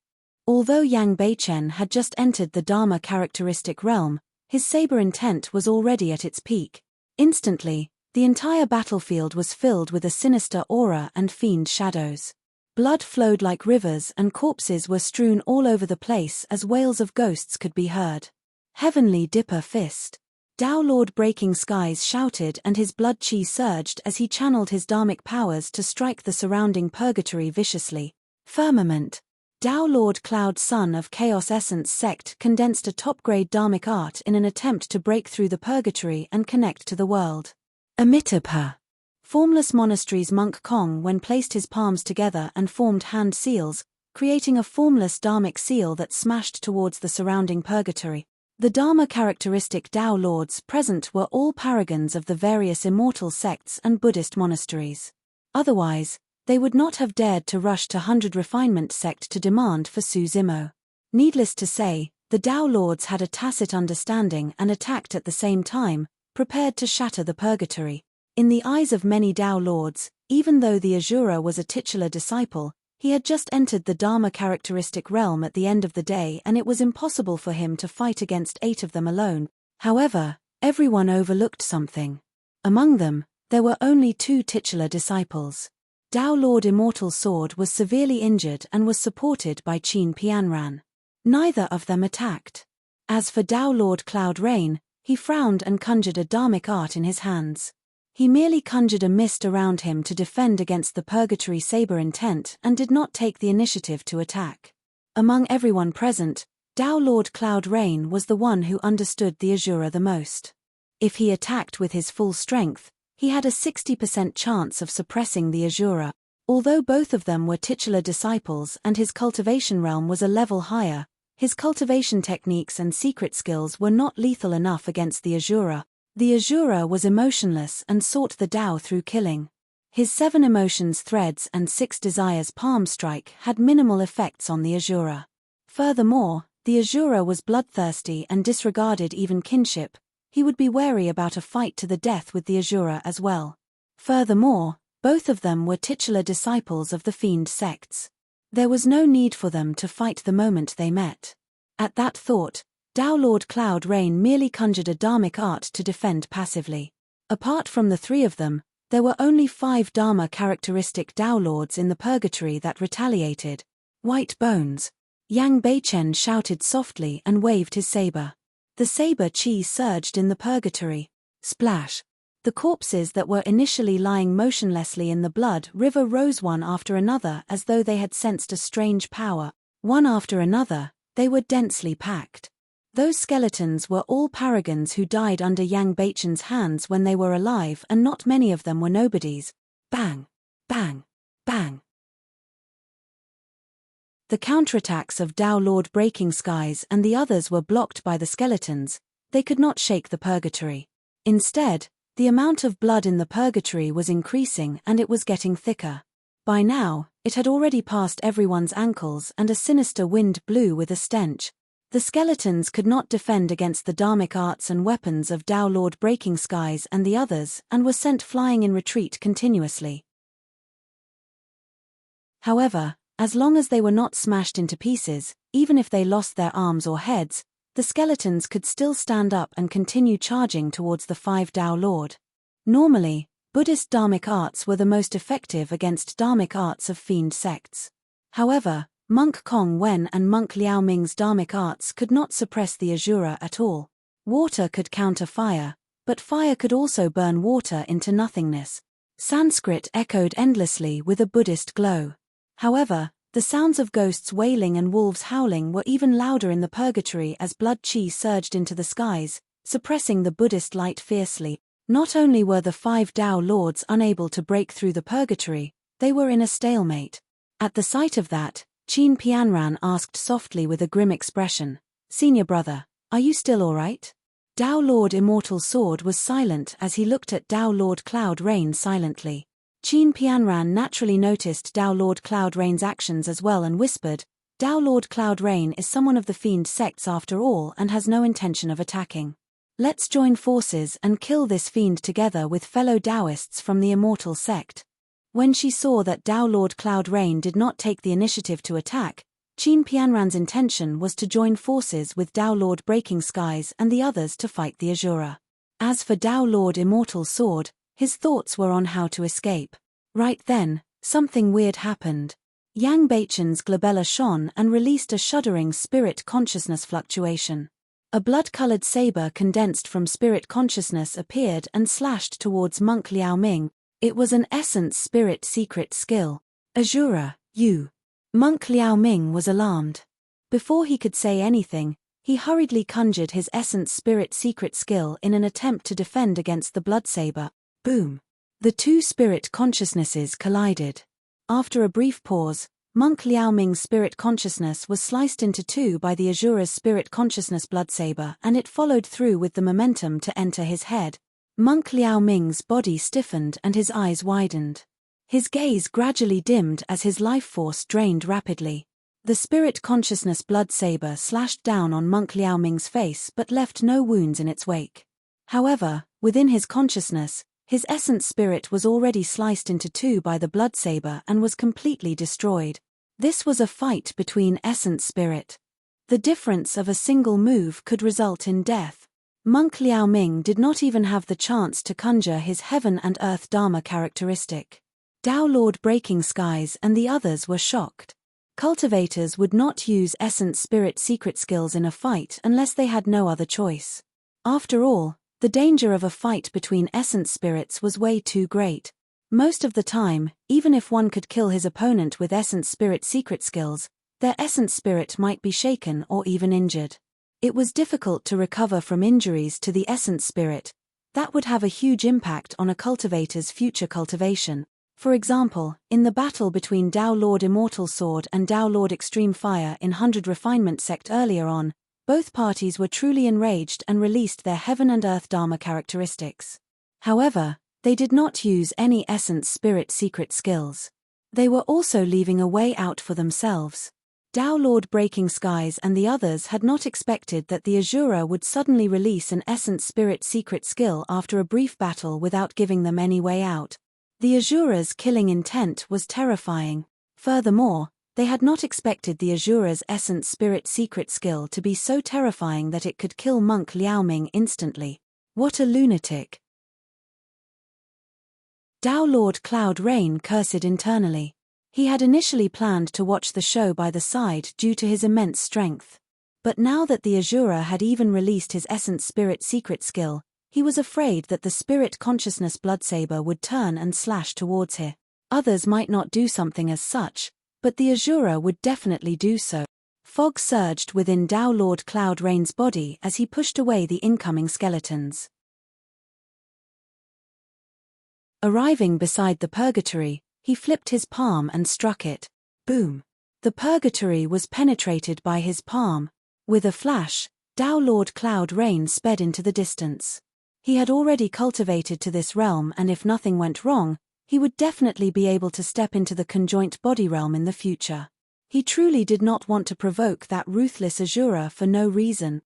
[SPEAKER 1] Although Yang Beichen had just entered the Dharma characteristic realm, his saber intent was already at its peak. Instantly, the entire battlefield was filled with a sinister aura and fiend shadows. Blood flowed like rivers and corpses were strewn all over the place as wails of ghosts could be heard. Heavenly Dipper Fist. Dao Lord Breaking Skies shouted and his blood chi surged as he channeled his dharmic powers to strike the surrounding purgatory viciously. Firmament. Dao Lord Cloud Sun of Chaos Essence Sect condensed a top-grade dharmic art in an attempt to break through the purgatory and connect to the world. Amitabha. Formless Monastery's Monk Kong when placed his palms together and formed hand seals, creating a formless dharmic seal that smashed towards the surrounding purgatory. The Dharma characteristic Dao Lords present were all paragons of the various Immortal sects and Buddhist monasteries. Otherwise, they would not have dared to rush to 100 Refinement Sect to demand for Suzimo. Needless to say, the Dao Lords had a tacit understanding and attacked at the same time, prepared to shatter the purgatory. In the eyes of many Dao Lords, even though the Azura was a titular disciple, he had just entered the Dharma characteristic realm at the end of the day and it was impossible for him to fight against 8 of them alone. However, everyone overlooked something. Among them, there were only 2 titular disciples. Dao Lord Immortal Sword was severely injured and was supported by Qin Pianran. Neither of them attacked. As for Dao Lord Cloud Rain, he frowned and conjured a dharmic art in his hands. He merely conjured a mist around him to defend against the purgatory saber intent and did not take the initiative to attack. Among everyone present, Dao Lord Cloud Rain was the one who understood the Azura the most. If he attacked with his full strength, he had a 60% chance of suppressing the Azura. Although both of them were titular disciples and his cultivation realm was a level higher, his cultivation techniques and secret skills were not lethal enough against the Asura. The Asura was emotionless and sought the Tao through killing. His 7 emotions threads and 6 desires palm strike had minimal effects on the Asura. Furthermore, the Asura was bloodthirsty and disregarded even kinship. He would be wary about a fight to the death with the Asura as well. Furthermore, both of them were titular disciples of the fiend sects. There was no need for them to fight the moment they met. At that thought, Tao Lord Cloud Rain merely conjured a dharmic art to defend passively. Apart from the 3 of them, there were only 5 Dharma characteristic Tao Lords in the purgatory that retaliated. White bones. Yang Beichen shouted softly and waved his saber. The saber chi surged in the purgatory. Splash. The corpses that were initially lying motionlessly in the blood river rose one after another as though they had sensed a strange power. One after another, they were densely packed. Those skeletons were all paragons who died under Yang Beichen's hands when they were alive, and not many of them were nobodies. Bang! Bang! Bang! The counterattacks of Tao Lord Breaking Skies and the others were blocked by the skeletons. They could not shake the purgatory. Instead, the amount of blood in the purgatory was increasing and it was getting thicker. By now, it had already passed everyone's ankles and a sinister wind blew with a stench. The skeletons could not defend against the dharmic arts and weapons of Tao Lord Breaking Skies and the others and were sent flying in retreat continuously. However, as long as they were not smashed into pieces, even if they lost their arms or heads, the skeletons could still stand up and continue charging towards the 5 Tao Lord. Normally, Buddhist dharmic arts were the most effective against dharmic arts of fiend sects. However, Monk Kong Wen and Monk Liao Ming's dharmic arts could not suppress the Asura at all. Water could counter fire, but fire could also burn water into nothingness. Sanskrit echoed endlessly with a Buddhist glow. However, the sounds of ghosts wailing and wolves howling were even louder in the purgatory as blood chi surged into the skies, suppressing the Buddhist light fiercely. Not only were the 5 Tao Lords unable to break through the purgatory, they were in a stalemate. At the sight of that, Qin Pianran asked softly with a grim expression, "Senior brother, are you still all right?" Tao Lord Immortal Sword was silent as he looked at Tao Lord Cloud Rain silently. Qin Pianran naturally noticed Tao Lord Cloud Rain's actions as well and whispered, "Tao Lord Cloud Rain is someone of the fiend sects after all and has no intention of attacking. Let's join forces and kill this fiend together with fellow Taoists from the Immortal sect." When she saw that Tao Lord Cloud Rain did not take the initiative to attack, Qin Pianran's intention was to join forces with Tao Lord Breaking Skies and the others to fight the Asura. As for Tao Lord Immortal Sword, his thoughts were on how to escape. Right then, something weird happened. Yang Beichen's glabella shone and released a shuddering spirit consciousness fluctuation. A blood-colored saber condensed from spirit consciousness appeared and slashed towards Monk Liao Ming. It was an essence spirit secret skill. "Asura, you." Monk Liao Ming was alarmed. Before he could say anything, he hurriedly conjured his essence spirit secret skill in an attempt to defend against the blood saber. Boom! The 2 spirit consciousnesses collided. After a brief pause, Monk Liao Ming's spirit consciousness was sliced into 2 by the Asura's spirit consciousness blood saber and it followed through with the momentum to enter his head. Monk Liao Ming's body stiffened and his eyes widened. His gaze gradually dimmed as his life force drained rapidly. The spirit consciousness blood saber slashed down on Monk Liao Ming's face but left no wounds in its wake. However, within his consciousness, his essence spirit was already sliced into 2 by the blood saber and was completely destroyed. This was a fight between essence spirit. The difference of a single move could result in death. Monk Liao Ming did not even have the chance to conjure his heaven and earth dharma characteristic. Tao Lord Breaking Skies and the others were shocked. Cultivators would not use essence spirit secret skills in a fight unless they had no other choice. After all, the danger of a fight between essence spirits was way too great. Most of the time, even if one could kill his opponent with essence spirit secret skills, their essence spirit might be shaken or even injured. It was difficult to recover from injuries to the essence spirit. That would have a huge impact on a cultivator's future cultivation. For example, in the battle between Tao Lord Immortal Sword and Tao Lord Extreme Fire in 100 Refinement Sect earlier on, both parties were truly enraged and released their Heaven and Earth Dharma characteristics. However, they did not use any Essence Spirit secret skills. They were also leaving a way out for themselves. Tao Lord Breaking Skies and the others had not expected that the Asura would suddenly release an Essence Spirit secret skill after a brief battle without giving them any way out. The Asura's killing intent was terrifying. Furthermore, they had not expected the Asura's Essence Spirit secret skill to be so terrifying that it could kill Monk Liaoming instantly. What a lunatic! Tao Lord Cloud Rain cursed internally. He had initially planned to watch the show by the side due to his immense strength. But now that the Asura had even released his Essence Spirit secret skill, he was afraid that the Spirit Consciousness Bloodsaber would turn and slash towards him. Others might not do something as such, but the Asura would definitely do so. Fog surged within Tao Lord Cloud Rain's body as he pushed away the incoming skeletons. Arriving beside the purgatory, he flipped his palm and struck it. Boom! The purgatory was penetrated by his palm. With a flash, Tao Lord Cloud Rain sped into the distance. He had already cultivated to this realm, and if nothing went wrong, he would definitely be able to step into the conjoint body realm in the future. He truly did not want to provoke that ruthless Asura for no reason.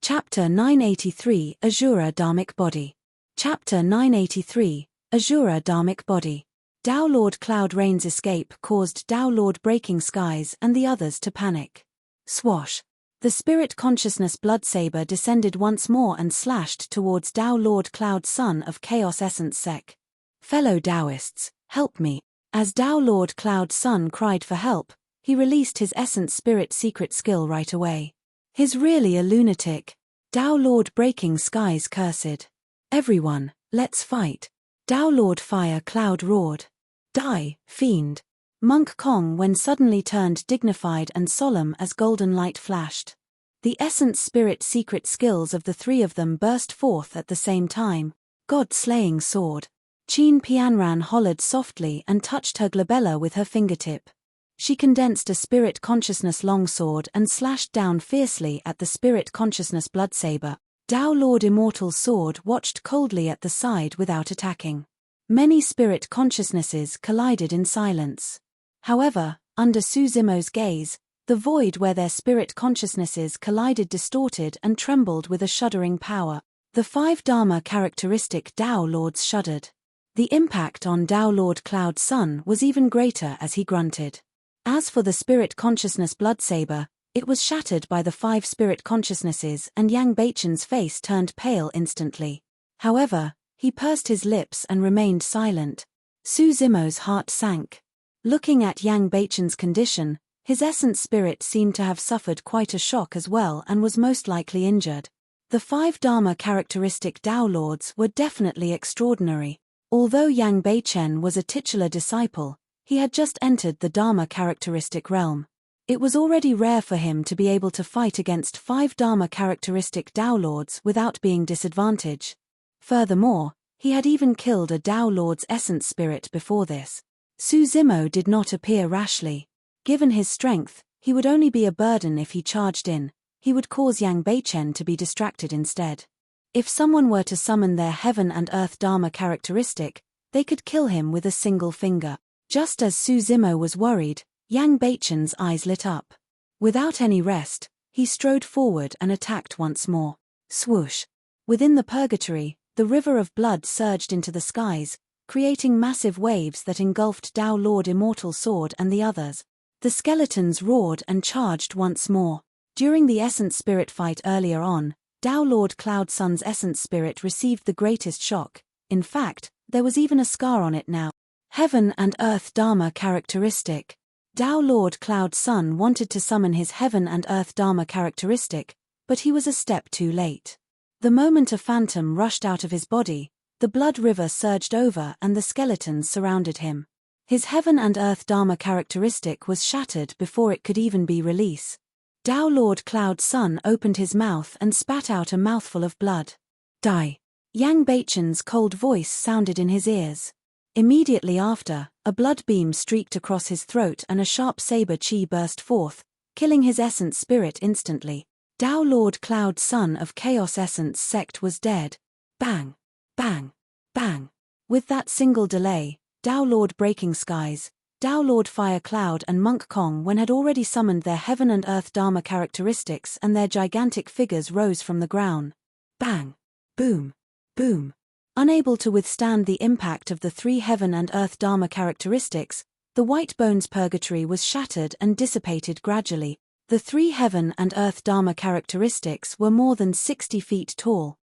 [SPEAKER 1] Chapter 983 Asura Dharmic Body. Chapter 983 Asura Dharmic Body. Tao Lord Cloud Rain's escape caused Tao Lord Breaking Skies and the others to panic. Swash! The Spirit Consciousness Bloodsaber descended once more and slashed towards Tao Lord Cloud Son of Chaos Essence Sec. Fellow Taoists, help me! As Tao Lord Cloud Son cried for help, he released his Essence Spirit secret skill right away. He's really a lunatic. Tao Lord Breaking Skies cursed. Everyone, let's fight. Tao Lord Fire Cloud roared. Die, fiend. Monk Kong when suddenly turned dignified and solemn as golden light flashed. The Essence Spirit secret skills of the three of them burst forth at the same time. God-slaying sword. Qin Pianran hollered softly and touched her glabella with her fingertip. She condensed a Spirit Consciousness longsword and slashed down fiercely at the Spirit Consciousness Bloodsaber. Tao Lord Immortal Sword watched coldly at the side without attacking. Many Spirit Consciousnesses collided in silence. However, under Su Zimo's gaze, the void where their Spirit Consciousnesses collided distorted and trembled with a shuddering power. The 5 Dharma characteristic Tao Lords shuddered. The impact on Tao Lord Cloud Son was even greater as he grunted. As for the Spirit Consciousness Bloodsaber, it was shattered by the 5 Spirit Consciousnesses and Yang Beichen's face turned pale instantly. However, he pursed his lips and remained silent. Su Zimo's heart sank. Looking at Yang Beichen's condition, his essence spirit seemed to have suffered quite a shock as well and was most likely injured. The 5 Dharma characteristic Tao Lords were definitely extraordinary. Although Yang Beichen was a titular disciple, he had just entered the Dharma characteristic realm. It was already rare for him to be able to fight against 5 Dharma characteristic Tao Lords without being disadvantaged. Furthermore, he had even killed a Tao Lord's essence spirit before this. Su Zimo did not appear rashly. Given his strength, he would only be a burden if he charged in. He would cause Yang Beichen to be distracted instead. If someone were to summon their Heaven and Earth Dharma characteristic, they could kill him with a single finger. Just as Su Zimo was worried, Yang Beichen's eyes lit up. Without any rest, he strode forward and attacked once more. Swoosh! Within the purgatory, the river of blood surged into the skies, creating massive waves that engulfed Tao Lord Immortal Sword and the others. The skeletons roared and charged once more. During the Essence Spirit fight earlier on, Tao Lord Cloud Son's Essence Spirit received the greatest shock. In fact, there was even a scar on it now. Heaven and Earth Dharma characteristic. Tao Lord Cloud Son wanted to summon his Heaven and Earth Dharma characteristic, but he was a step too late. The moment a phantom rushed out of his body, the blood river surged over and the skeletons surrounded him. His Heaven and Earth Dharma characteristic was shattered before it could even be released. Tao Lord Cloud Son opened his mouth and spat out a mouthful of blood. Die. Yang Beichen's cold voice sounded in his ears. Immediately after, a blood beam streaked across his throat and a sharp saber chi burst forth, killing his essence spirit instantly. Dao Lord Cloud Son of Chaos Essence Sect was dead. Bang! Bang! Bang! With that single delay, Dao Lord Breaking Skies, Dao Lord Fire Cloud and Monk Kong Wen had already summoned their Heaven and Earth Dharma characteristics, and their gigantic figures rose from the ground. Bang! Boom! Boom! Unable to withstand the impact of the three Heaven and Earth Dharma characteristics, the White Bones Purgatory was shattered and dissipated gradually. The three Heaven and Earth Dharma characteristics were more than 60 feet tall.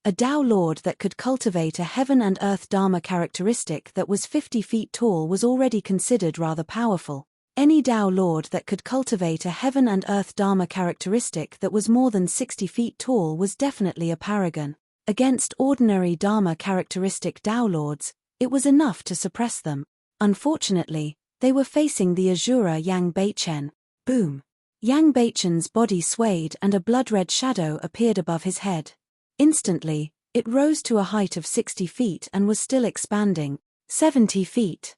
[SPEAKER 1] A Dao Lord that could cultivate a Heaven and Earth Dharma characteristic that was 50 feet tall was already considered rather powerful. Any Dao Lord that could cultivate a Heaven and Earth Dharma characteristic that was more than 60 feet tall was definitely a paragon. Against ordinary Dharma characteristic Dao Lords, it was enough to suppress them. Unfortunately, they were facing the Azura Yang Beichen. Boom! Yang Beichen's body swayed and a blood-red shadow appeared above his head. Instantly, it rose to a height of 60 feet and was still expanding. 70 feet.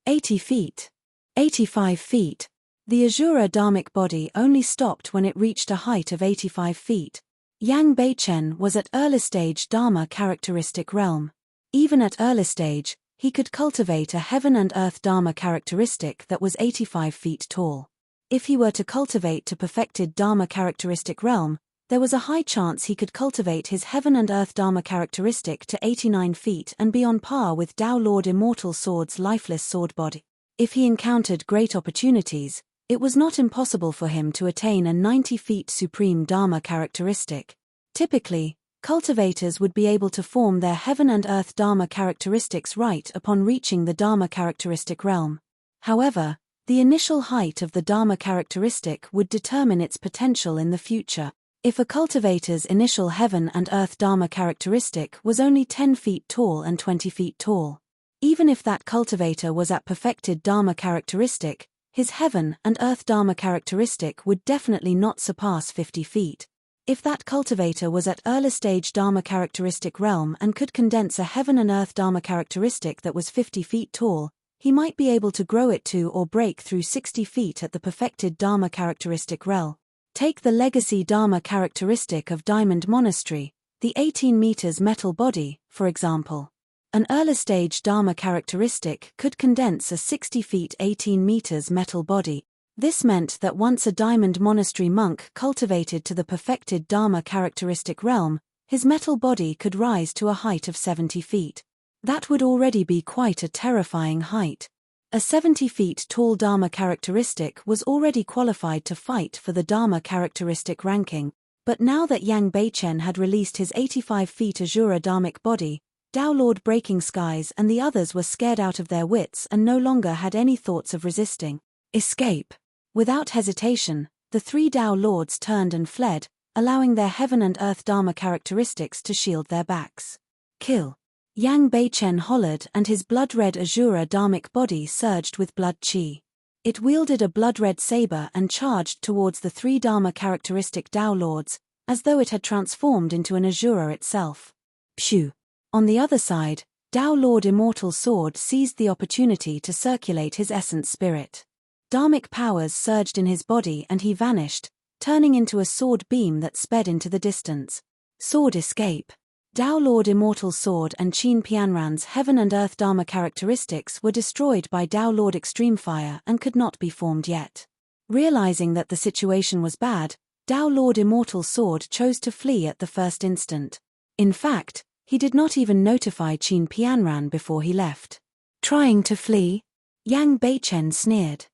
[SPEAKER 1] 80 feet. 85 feet. The Azura Dharmic body only stopped when it reached a height of 85 feet. Yang Beichen was at early stage Dharma characteristic realm. Even at early stage, he could cultivate a Heaven and Earth Dharma characteristic that was 85 feet tall. If he were to cultivate to perfected Dharma characteristic realm, there was a high chance he could cultivate his Heaven and Earth Dharma characteristic to 89 feet and be on par with Dao Lord Immortal Sword's lifeless sword body. If he encountered great opportunities, it was not impossible for him to attain a 90 feet supreme Dharma characteristic. Typically, cultivators would be able to form their Heaven and Earth Dharma characteristics right upon reaching the Dharma characteristic realm. However, the initial height of the Dharma characteristic would determine its potential in the future. If a cultivator's initial Heaven and Earth Dharma characteristic was only 10 feet tall and 20 feet tall, even if that cultivator was at perfected Dharma characteristic, his Heaven and Earth Dharma characteristic would definitely not surpass 50 feet. If that cultivator was at early stage Dharma characteristic realm and could condense a Heaven and Earth Dharma characteristic that was 50 feet tall, he might be able to grow it to or break through 60 feet at the perfected Dharma characteristic realm. Take the legacy Dharma characteristic of Diamond Monastery, the 18 meters metal body, for example. An early stage Dharma characteristic could condense a 60 feet 18 meters metal body. This meant that once a Diamond Monastery monk cultivated to the perfected Dharma characteristic realm, his metal body could rise to a height of 70 feet. That would already be quite a terrifying height. A 70 feet tall Dharma characteristic was already qualified to fight for the Dharma characteristic ranking, but now that Yang Beichen had released his 85 feet Azura Dharmic body, Dao Lord Breaking Skies and the others were scared out of their wits and no longer had any thoughts of resisting. Escape. Without hesitation, the three Dao Lords turned and fled, allowing their Heaven and Earth Dharma characteristics to shield their backs. Kill. Yang Beichen hollered and his blood-red Azura Dharmic body surged with blood chi. It wielded a blood-red saber and charged towards the three Dharma characteristic Dao Lords, as though it had transformed into an Azura itself. Phew! On the other side, Dao Lord Immortal Sword seized the opportunity to circulate his essence spirit. Dharmic powers surged in his body and he vanished, turning into a sword beam that sped into the distance. Sword escape. Dao Lord Immortal Sword and Qin Pianran's Heaven and Earth Dharma characteristics were destroyed by Dao Lord Extreme Fire and could not be formed yet. Realizing that the situation was bad, Dao Lord Immortal Sword chose to flee at the first instant. In fact, he did not even notify Qin Pianran before he left. Trying to flee? Yang Beichen sneered.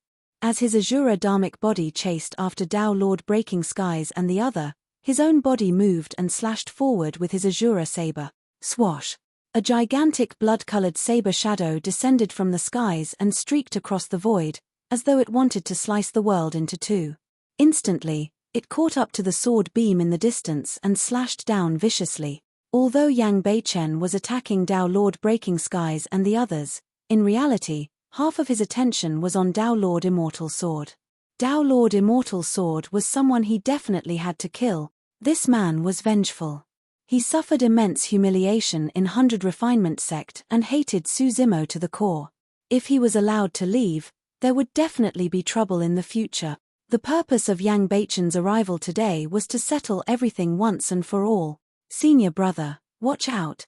[SPEAKER 1] As his Azura Dharmic body chased after Dao Lord Breaking Skies and the other, his own body moved and slashed forward with his Azura saber. Swash! A gigantic blood-colored saber shadow descended from the skies and streaked across the void, as though it wanted to slice the world into two. Instantly, it caught up to the sword beam in the distance and slashed down viciously. Although Yang Beichen was attacking Dao Lord Breaking Skies and the others, in reality, half of his attention was on Dao Lord Immortal Sword. Tao Lord Immortal Sword was someone he definitely had to kill. This man was vengeful. He suffered immense humiliation in 100 Refinement Sect and hated Su Zimo to the core. If he was allowed to leave, there would definitely be trouble in the future. The purpose of Yang Beichen's arrival today was to settle everything once and for all. Senior brother, watch out.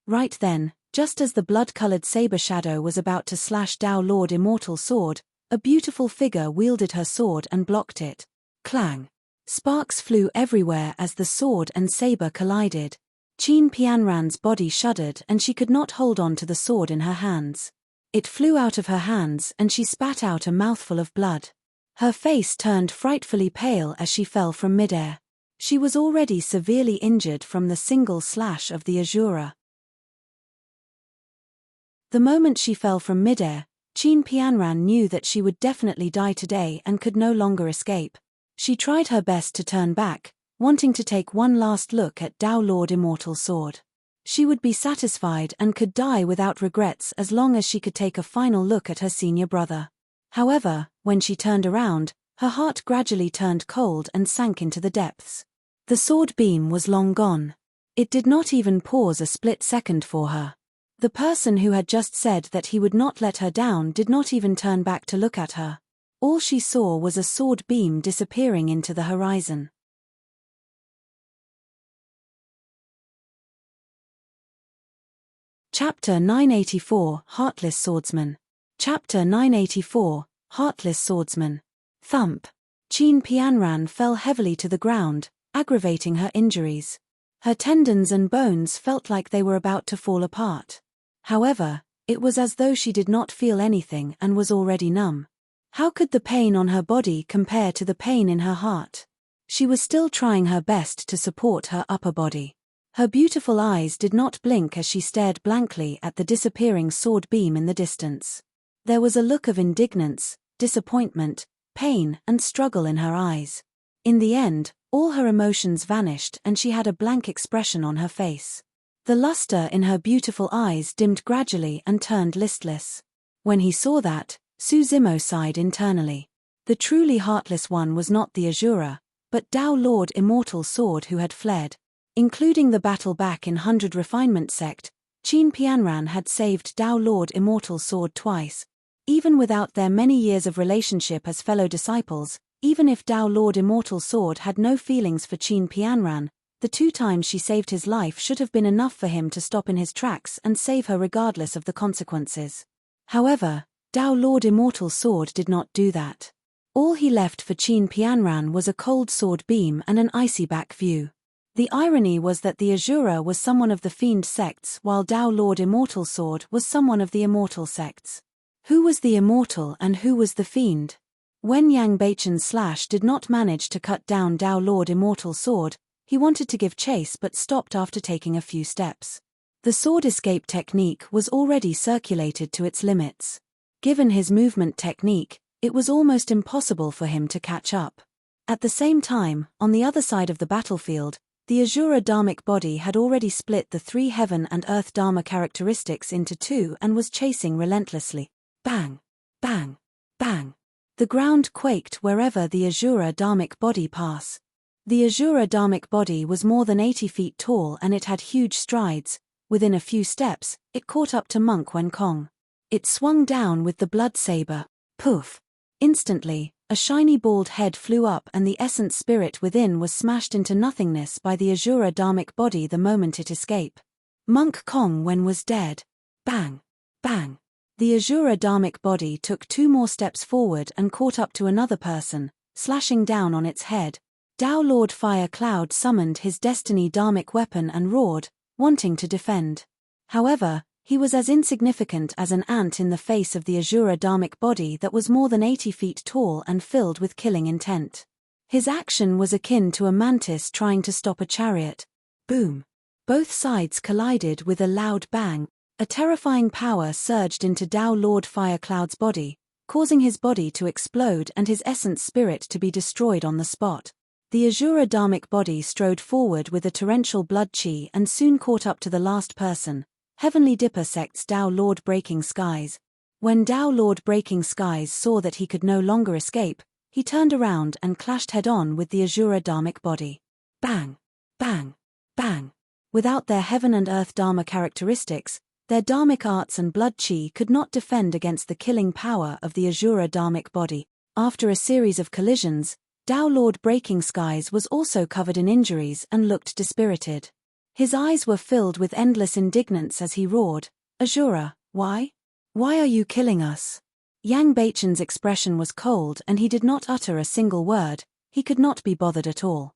[SPEAKER 1] Right then, just as the blood-colored saber shadow was about to slash Tao Lord Immortal Sword, a beautiful figure wielded her sword and blocked it. Clang! Sparks flew everywhere as the sword and saber collided. Qin Pianran's body shuddered and she could not hold on to the sword in her hands. It flew out of her hands and she spat out a mouthful of blood. Her face turned frightfully pale as she fell from midair. She was already severely injured from the single slash of the Azura. The moment she fell from midair, Qin Pianran knew that she would definitely die today and could no longer escape. She tried her best to turn back, wanting to take one last look at Tao Lord Immortal Sword. She would be satisfied and could die without regrets as long as she could take a final look at her senior brother. However, when she turned around, her heart gradually turned cold and sank into the depths. The sword beam was long gone. It did not even pause a split second for her. The person who had just said that he would not let her down did not even turn back to look at her. All she saw was a sword beam disappearing into the horizon. Chapter 984, Heartless Swordsman. Chapter 984, Heartless Swordsman. Thump. Qin Pianran fell heavily to the ground, aggravating her injuries. Her tendons and bones felt like they were about to fall apart. However, it was as though she did not feel anything and was already numb. How could the pain on her body compare to the pain in her heart? She was still trying her best to support her upper body. Her beautiful eyes did not blink as she stared blankly at the disappearing sword beam in the distance. There was a look of indignance, disappointment, pain, and struggle in her eyes. In the end, all her emotions vanished and she had a blank expression on her face. The luster in her beautiful eyes dimmed gradually and turned listless. When he saw that, Su Zimo sighed internally. The truly heartless one was not the Azura, but Tao Lord Immortal Sword who had fled. Including the battle back in 100 Refinement Sect, Qin Pianran had saved Tao Lord Immortal Sword twice. Even without their many years of relationship as fellow disciples, even if Tao Lord Immortal Sword had no feelings for Qin Pianran, the 2 times she saved his life should have been enough for him to stop in his tracks and save her regardless of the consequences. However, Tao Lord Immortal Sword did not do that. All he left for Qin Pianran was a cold sword beam and an icy back view. The irony was that the Azura was someone of the Fiend sects while Tao Lord Immortal Sword was someone of the Immortal sects. Who was the Immortal and who was the Fiend? When Yang Beichen's slash did not manage to cut down Tao Lord Immortal Sword, he wanted to give chase but stopped after taking a few steps. The sword escape technique was already circulated to its limits. Given his movement technique, it was almost impossible for him to catch up. At the same time, on the other side of the battlefield, the Azura Dharmic body had already split the 3 heaven and earth Dharma characteristics into 2 and was chasing relentlessly. Bang! Bang! Bang! The ground quaked wherever the Azura Dharmic body passed. The Azura Dharmic body was more than 80 feet tall and it had huge strides. Within a few steps, it caught up to Monk Wenkong. It swung down with the blood saber. Poof! Instantly, a shiny bald head flew up and the essence spirit within was smashed into nothingness by the Azura Dharmic body the moment it escaped. Monk Kong Wen was dead. Bang! Bang! The Azura Dharmic body took 2 more steps forward and caught up to another person, slashing down on its head. Tao Lord Fire Cloud summoned his Destiny Dharmic weapon and roared, wanting to defend. However, he was as insignificant as an ant in the face of the Azura Dharmic body that was more than 80 feet tall and filled with killing intent. His action was akin to a mantis trying to stop a chariot. Boom! Both sides collided with a loud bang. A terrifying power surged into Tao Lord Fire Cloud's body, causing his body to explode and his essence spirit to be destroyed on the spot. The Azura Dharmic body strode forward with a torrential blood chi and soon caught up to the last person, Heavenly Dipper Sect's Tao Lord Breaking Skies. When Dao Lord Breaking Skies saw that he could no longer escape, he turned around and clashed head-on with the Asura Dharmic body. Bang! Bang! Bang! Without their heaven and earth Dharma characteristics, their Dharmic arts and blood chi could not defend against the killing power of the Asura Dharmic body. After a series of collisions, Dao Lord Breaking Skies was also covered in injuries and looked dispirited. His eyes were filled with endless indignance as he roared, "Asura, why? Why are you killing us?" Yang Beichen's expression was cold and he did not utter a single word. He could not be bothered at all.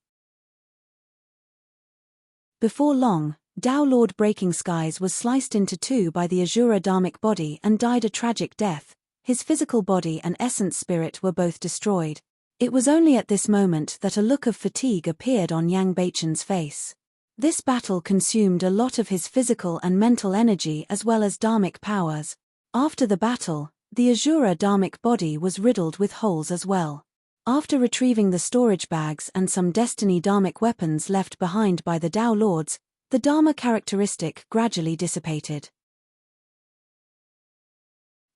[SPEAKER 1] Before long, Dao Lord Breaking Skies was sliced into two by the Asura Dharmic body and died a tragic death. His physical body and essence spirit were both destroyed. It was only at this moment that a look of fatigue appeared on Yang Beichen's face. This battle consumed a lot of his physical and mental energy as well as Dharmic powers. After the battle, the Asura Dharmic body was riddled with holes as well. After retrieving the storage bags and some Destiny Dharmic weapons left behind by the Dao Lords, the Dharma characteristic gradually dissipated.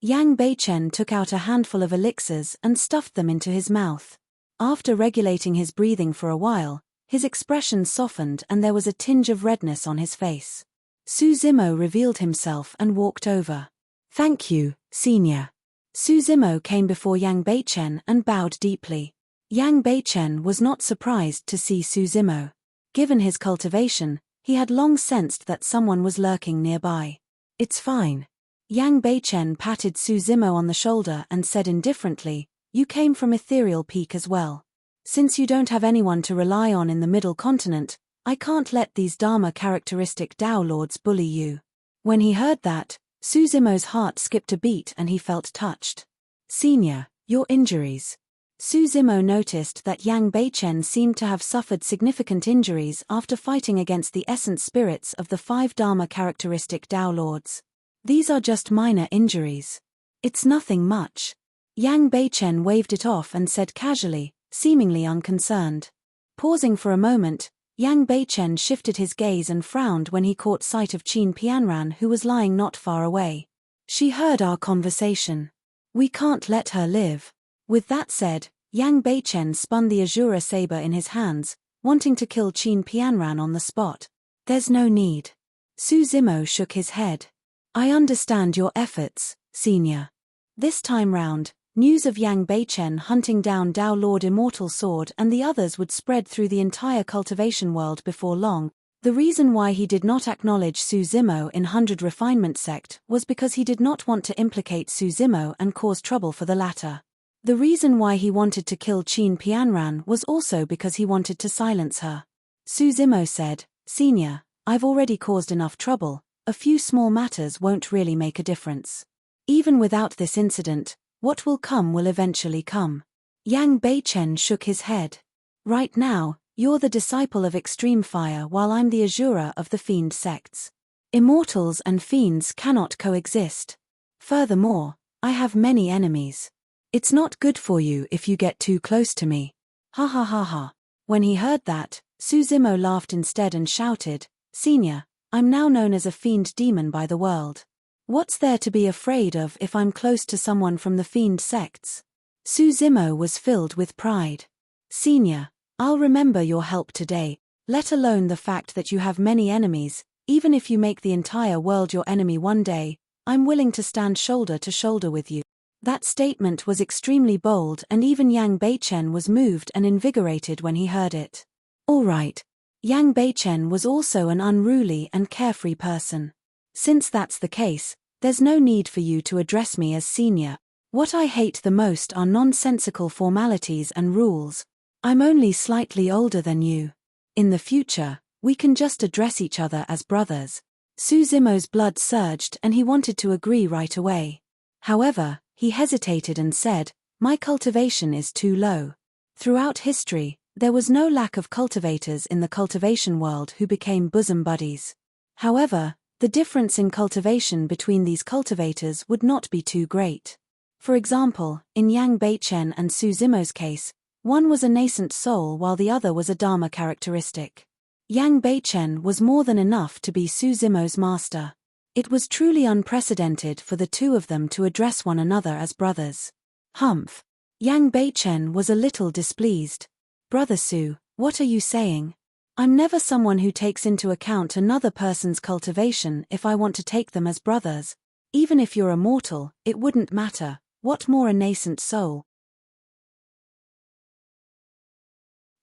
[SPEAKER 1] Yang Beichen took out a handful of elixirs and stuffed them into his mouth. After regulating his breathing for a while, his expression softened and there was a tinge of redness on his face. Su Zimo revealed himself and walked over. "Thank you, Senior." Su Zimo came before Yang Beichen and bowed deeply. Yang Beichen was not surprised to see Su Zimo. Given his cultivation, he had long sensed that someone was lurking nearby. "It's fine." Yang Beichen patted Su Zimo on the shoulder and said indifferently, "You came from Ethereal Peak as well. Since you don't have anyone to rely on in the Middle Continent, I can't let these Dharma characteristic Dao Lords bully you." When he heard that, Su Zimo's heart skipped a beat and he felt touched. "Senior, your injuries." Su Zimo noticed that Yang Beichen seemed to have suffered significant injuries after fighting against the essence spirits of the 5 Dharma characteristic Dao Lords. "These are just minor injuries. It's nothing much." Yang Beichen waved it off and said casually, seemingly unconcerned. Pausing for a moment, Yang Beichen shifted his gaze and frowned when he caught sight of Qin Pianran, who was lying not far away. "She heard our conversation. We can't let her live." With that said, Yang Beichen spun the Azura saber in his hands, wanting to kill Qin Pianran on the spot. "There's no need." Su Zimo shook his head. "I understand your efforts, Senior." This time round, news of Yang Beichen hunting down Dao Lord Immortal Sword and the others would spread through the entire cultivation world before long. The reason why he did not acknowledge Su Zimo in 100 Refinement Sect was because he did not want to implicate Su Zimo and cause trouble for the latter. The reason why he wanted to kill Qin Pianran was also because he wanted to silence her. Su Zimo said, "Senior, I've already caused enough trouble. A few small matters won't really make a difference. Even without this incident, what will come will eventually come." Yang Beichen shook his head. "Right now, you're the disciple of extreme fire while I'm the Azura of the fiend sects. Immortals and fiends cannot coexist. Furthermore, I have many enemies. It's not good for you if you get too close to me." Ha ha ha ha. When he heard that, Su Zimo laughed instead and shouted, "Senior, I'm now known as a fiend demon by the world. What's there to be afraid of if I'm close to someone from the fiend sects?" Su Zimo was filled with pride. "Senior, I'll remember your help today, let alone the fact that you have many enemies. Even if you make the entire world your enemy one day, I'm willing to stand shoulder to shoulder with you." That statement was extremely bold and even Yang Beichen was moved and invigorated when he heard it. All right. Yang Beichen was also an unruly and carefree person. "Since that's the case, there's no need for you to address me as senior. What I hate the most are nonsensical formalities and rules. I'm only slightly older than you. In the future, we can just address each other as brothers." Su Zimo's blood surged and he wanted to agree right away. However, he hesitated and said, "My cultivation is too low." Throughout history, there was no lack of cultivators in the cultivation world who became bosom buddies. However, the difference in cultivation between these cultivators would not be too great. For example, in Yang Beichen and Su Zimo's case, one was a nascent soul while the other was a Dharma characteristic. Yang Beichen was more than enough to be Su Zimo's master. It was truly unprecedented for the two of them to address one another as brothers. Humph. Yang Beichen was a little displeased. Brother Su, what are you saying? I'm never someone who takes into account another person's cultivation if I want to take them as brothers. Even if you're immortal, it wouldn't matter. What more a nascent soul?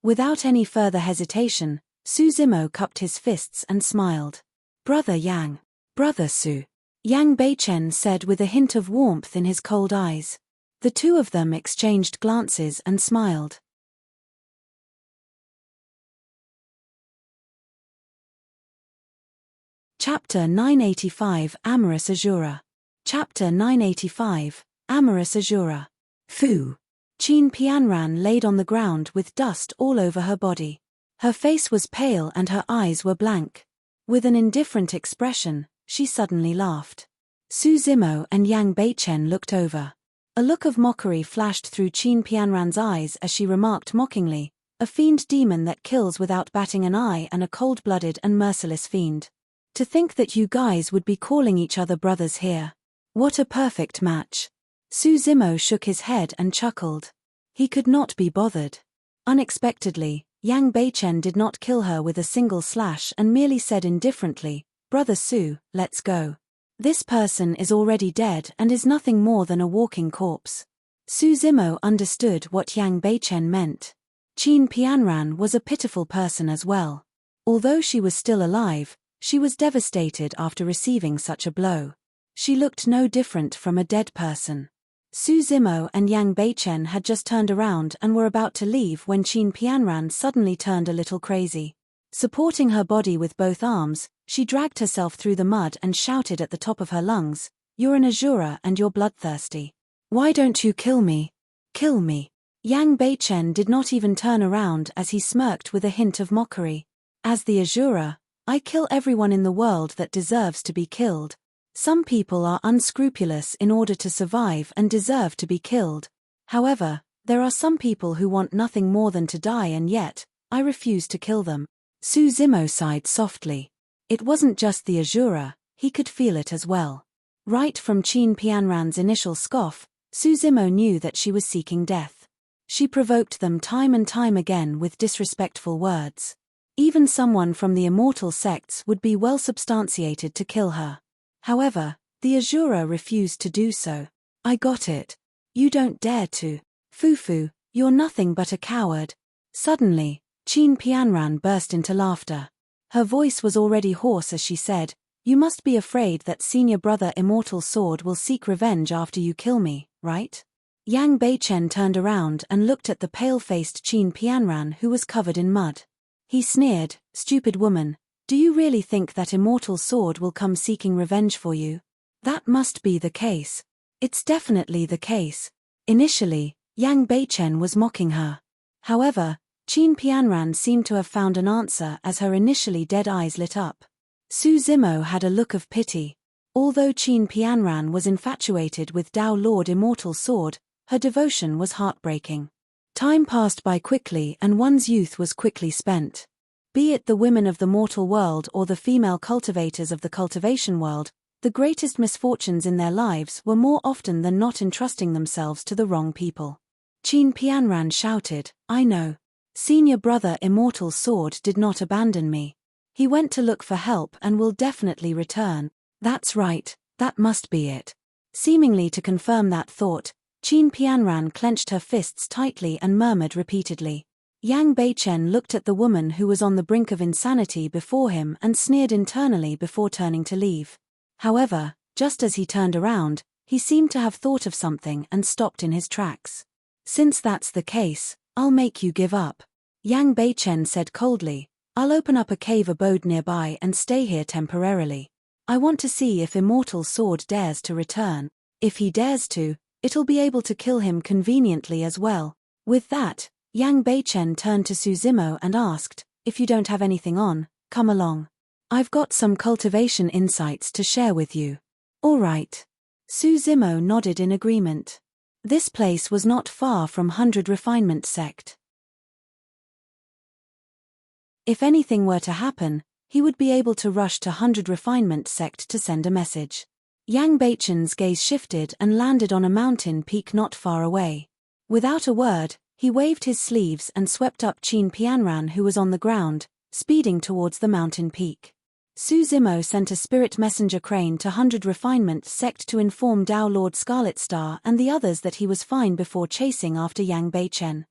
[SPEAKER 1] Without any further hesitation, Su Zimo cupped his fists and smiled. Brother Yang. Brother Su. Yang Beichen said with a hint of warmth in his cold eyes. The two of them exchanged glances and smiled. Chapter 985 Amorous Azura. Chapter 985 Amorous Azura. Fu. Qin Pianran laid on the ground with dust all over her body. Her face was pale and her eyes were blank. With an indifferent expression, she suddenly laughed. Su Zimo and Yang Beichen looked over. A look of mockery flashed through Qin Pianran's eyes as she remarked mockingly, a fiend demon that kills without batting an eye and a cold-blooded and merciless fiend. To think that you guys would be calling each other brothers here. What a perfect match. Su Zimo shook his head and chuckled. He could not be bothered. Unexpectedly, Yang Beichen did not kill her with a single slash and merely said indifferently, Brother Su, let's go. This person is already dead and is nothing more than a walking corpse. Su Zimo understood what Yang Beichen meant. Qin Pianran was a pitiful person as well. Although she was still alive, she was devastated after receiving such a blow. She looked no different from a dead person. Su Zimo and Yang Beichen had just turned around and were about to leave when Qin Pianran suddenly turned a little crazy. Supporting her body with both arms, she dragged herself through the mud and shouted at the top of her lungs, You're an Azura and you're bloodthirsty. Why don't you kill me? Kill me. Yang Beichen did not even turn around as he smirked with a hint of mockery. As the Azura, I kill everyone in the world that deserves to be killed. Some people are unscrupulous in order to survive and deserve to be killed. However, there are some people who want nothing more than to die and yet, I refuse to kill them. Su Zimo sighed softly. It wasn't just the Azura, he could feel it as well. Right from Qin Pianran's initial scoff, Su Zimo knew that she was seeking death. She provoked them time and time again with disrespectful words. Even someone from the Immortal sects would be well substantiated to kill her. However, the Azura refused to do so. I got it. You don't dare to. Fufu, you're nothing but a coward. Suddenly, Qin Pianran burst into laughter. Her voice was already hoarse as she said, You must be afraid that senior brother Immortal Sword will seek revenge after you kill me, right? Yang Beichen turned around and looked at the pale-faced Qin Pianran who was covered in mud. He sneered, Stupid woman, do you really think that Immortal Sword will come seeking revenge for you? That must be the case. It's definitely the case. Initially, Yang Beichen was mocking her. However, Qin Pianran seemed to have found an answer as her initially dead eyes lit up. Su Zimo had a look of pity. Although Qin Pianran was infatuated with Tao Lord Immortal Sword, her devotion was heartbreaking. Time passed by quickly and one's youth was quickly spent. Be it the women of the mortal world or the female cultivators of the cultivation world, the greatest misfortunes in their lives were more often than not entrusting themselves to the wrong people. Qin Pianran shouted, I know. Senior brother Immortal Sword did not abandon me. He went to look for help and will definitely return. That's right, that must be it. Seemingly to confirm that thought, Qin Pianran clenched her fists tightly and murmured repeatedly. Yang Beichen looked at the woman who was on the brink of insanity before him and sneered internally before turning to leave. However, just as he turned around, he seemed to have thought of something and stopped in his tracks. Since that's the case, I'll make you give up. Yang Beichen said coldly, I'll open up a cave abode nearby and stay here temporarily. I want to see if Immortal Sword dares to return. If he dares to, it'll be able to kill him conveniently as well. With that, Yang Beichen turned to Su Zimo and asked, If you don't have anything on, come along. I've got some cultivation insights to share with you. All right. Su Zimo nodded in agreement. This place was not far from 100 Refinement Sect. If anything were to happen, he would be able to rush to 100 Refinement Sect to send a message. Yang Beichen's gaze shifted and landed on a mountain peak not far away. Without a word, he waved his sleeves and swept up Qin Pianran, who was on the ground, speeding towards the mountain peak. Su Zimo sent a spirit messenger crane to 100 Refinement Sect to inform Dao Lord Scarlet Star and the others that he was fine before chasing after Yang Beichen.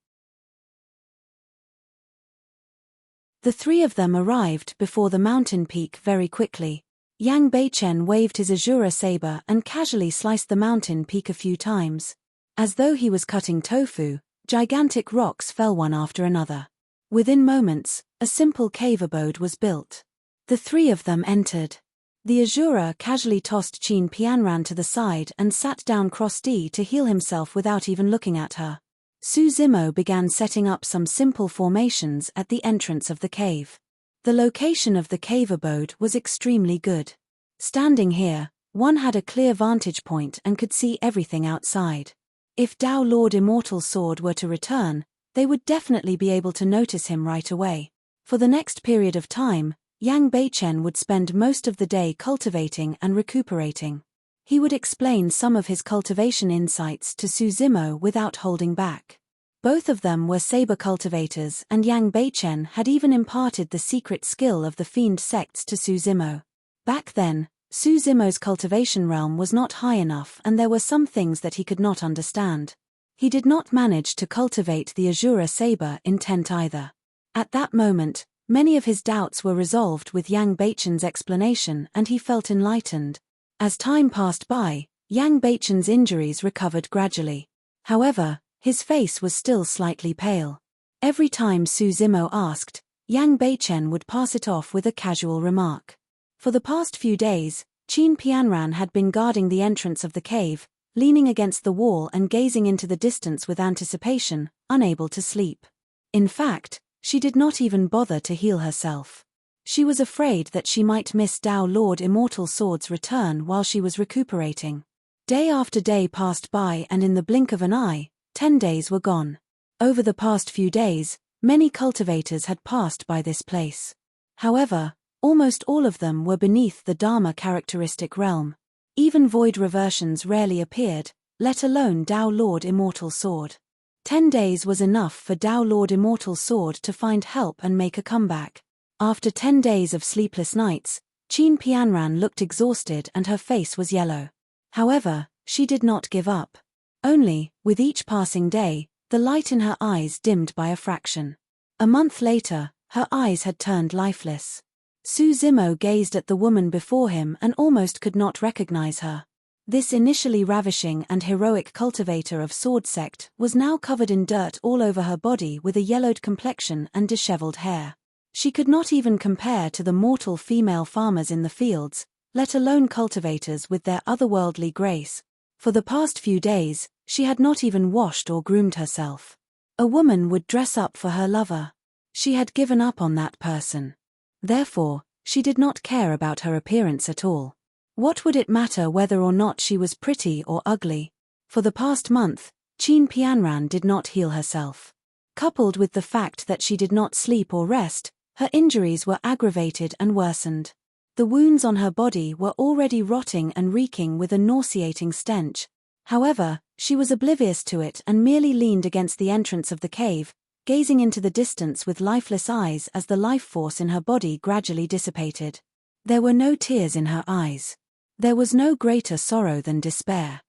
[SPEAKER 1] The three of them arrived before the mountain peak very quickly. Yang Beichen waved his Azura saber and casually sliced the mountain peak a few times. As though he was cutting tofu, gigantic rocks fell one after another. Within moments, a simple cave abode was built. The three of them entered. The Azura casually tossed Qin Pianran to the side and sat down cross-D to heal himself without even looking at her. Su Zimo began setting up some simple formations at the entrance of the cave. The location of the cave abode was extremely good. Standing here, one had a clear vantage point and could see everything outside. If Dao Lord Immortal's sword were to return, they would definitely be able to notice him right away. For the next period of time, Yang Beichen would spend most of the day cultivating and recuperating. He would explain some of his cultivation insights to Su Zimo without holding back. Both of them were saber cultivators, and Yang Beichen had even imparted the secret skill of the fiend sects to Su Zimo. Back then, Su Zimo's cultivation realm was not high enough and there were some things that he could not understand. He did not manage to cultivate the Azura saber intent either. At that moment, many of his doubts were resolved with Yang Beichen's explanation and he felt enlightened. As time passed by, Yang Beichen's injuries recovered gradually. However, his face was still slightly pale. Every time Su Zimo asked, Yang Beichen would pass it off with a casual remark. For the past few days, Qin Pianran had been guarding the entrance of the cave, leaning against the wall and gazing into the distance with anticipation, unable to sleep. In fact, she did not even bother to heal herself. She was afraid that she might miss Dao Lord Immortal Sword's return while she was recuperating. Day after day passed by and in the blink of an eye, 10 days were gone. Over the past few days, many cultivators had passed by this place. However, almost all of them were beneath the Dharma characteristic realm. Even void reversions rarely appeared, let alone Dao Lord Immortal Sword. 10 days was enough for Dao Lord Immortal Sword to find help and make a comeback. After 10 days of sleepless nights, Qin Pianran looked exhausted and her face was yellow. However, she did not give up. Only, with each passing day, the light in her eyes dimmed by a fraction. A month later, her eyes had turned lifeless. Su Zimo gazed at the woman before him and almost could not recognize her. This initially ravishing and heroic cultivator of Sword Sect was now covered in dirt all over her body with a yellowed complexion and disheveled hair. She could not even compare to the mortal female farmers in the fields, let alone cultivators with their otherworldly grace. For the past few days, she had not even washed or groomed herself. A woman would dress up for her lover. She had given up on that person. Therefore, she did not care about her appearance at all. What would it matter whether or not she was pretty or ugly? For the past month, Qin Pianran did not heal herself. Coupled with the fact that she did not sleep or rest, her injuries were aggravated and worsened. The wounds on her body were already rotting and reeking with a nauseating stench. However, she was oblivious to it and merely leaned against the entrance of the cave, gazing into the distance with lifeless eyes as the life force in her body gradually dissipated. There were no tears in her eyes. There was no greater sorrow than despair.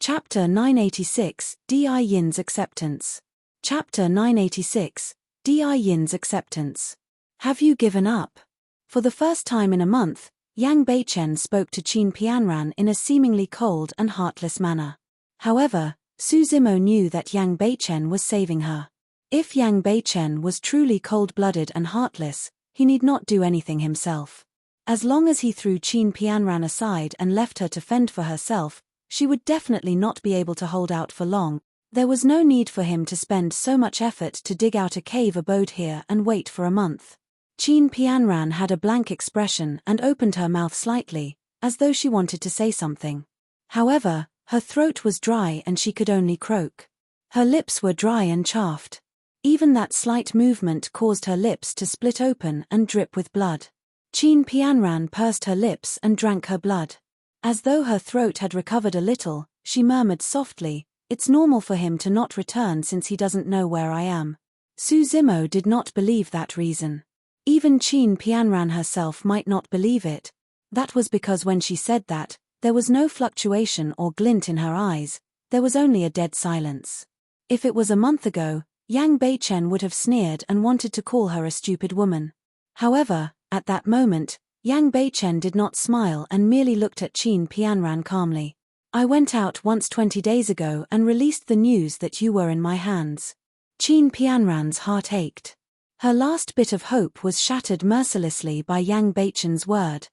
[SPEAKER 1] Chapter 986, Di Yin's Acceptance. Chapter 986, Di Yin's Acceptance. Have you given up? For the first time in a month, Yang Beichen spoke to Qin Pianran in a seemingly cold and heartless manner. However, Su Zimo knew that Yang Beichen was saving her. If Yang Beichen was truly cold-blooded and heartless, he need not do anything himself. As long as he threw Qin Pianran aside and left her to fend for herself, she would definitely not be able to hold out for long. There was no need for him to spend so much effort to dig out a cave abode here and wait for a month. Qin Pianran had a blank expression and opened her mouth slightly, as though she wanted to say something. However, her throat was dry and she could only croak. Her lips were dry and chafed. Even that slight movement caused her lips to split open and drip with blood. Qin Pianran pursed her lips and drank her blood. As though her throat had recovered a little, she murmured softly, "It's normal for him to not return since he doesn't know where I am." Su Zimo did not believe that reason. Even Qin Pianran herself might not believe it. That was because when she said that, there was no fluctuation or glint in her eyes, there was only a dead silence. If it was a month ago, Yang Beichen would have sneered and wanted to call her a stupid woman. However, at that moment, Yang Beichen did not smile and merely looked at Qin Pianran calmly. "I went out once 20 days ago and released the news that you were in my hands." Qin Pianran's heart ached. Her last bit of hope was shattered mercilessly by Yang Beichen's word.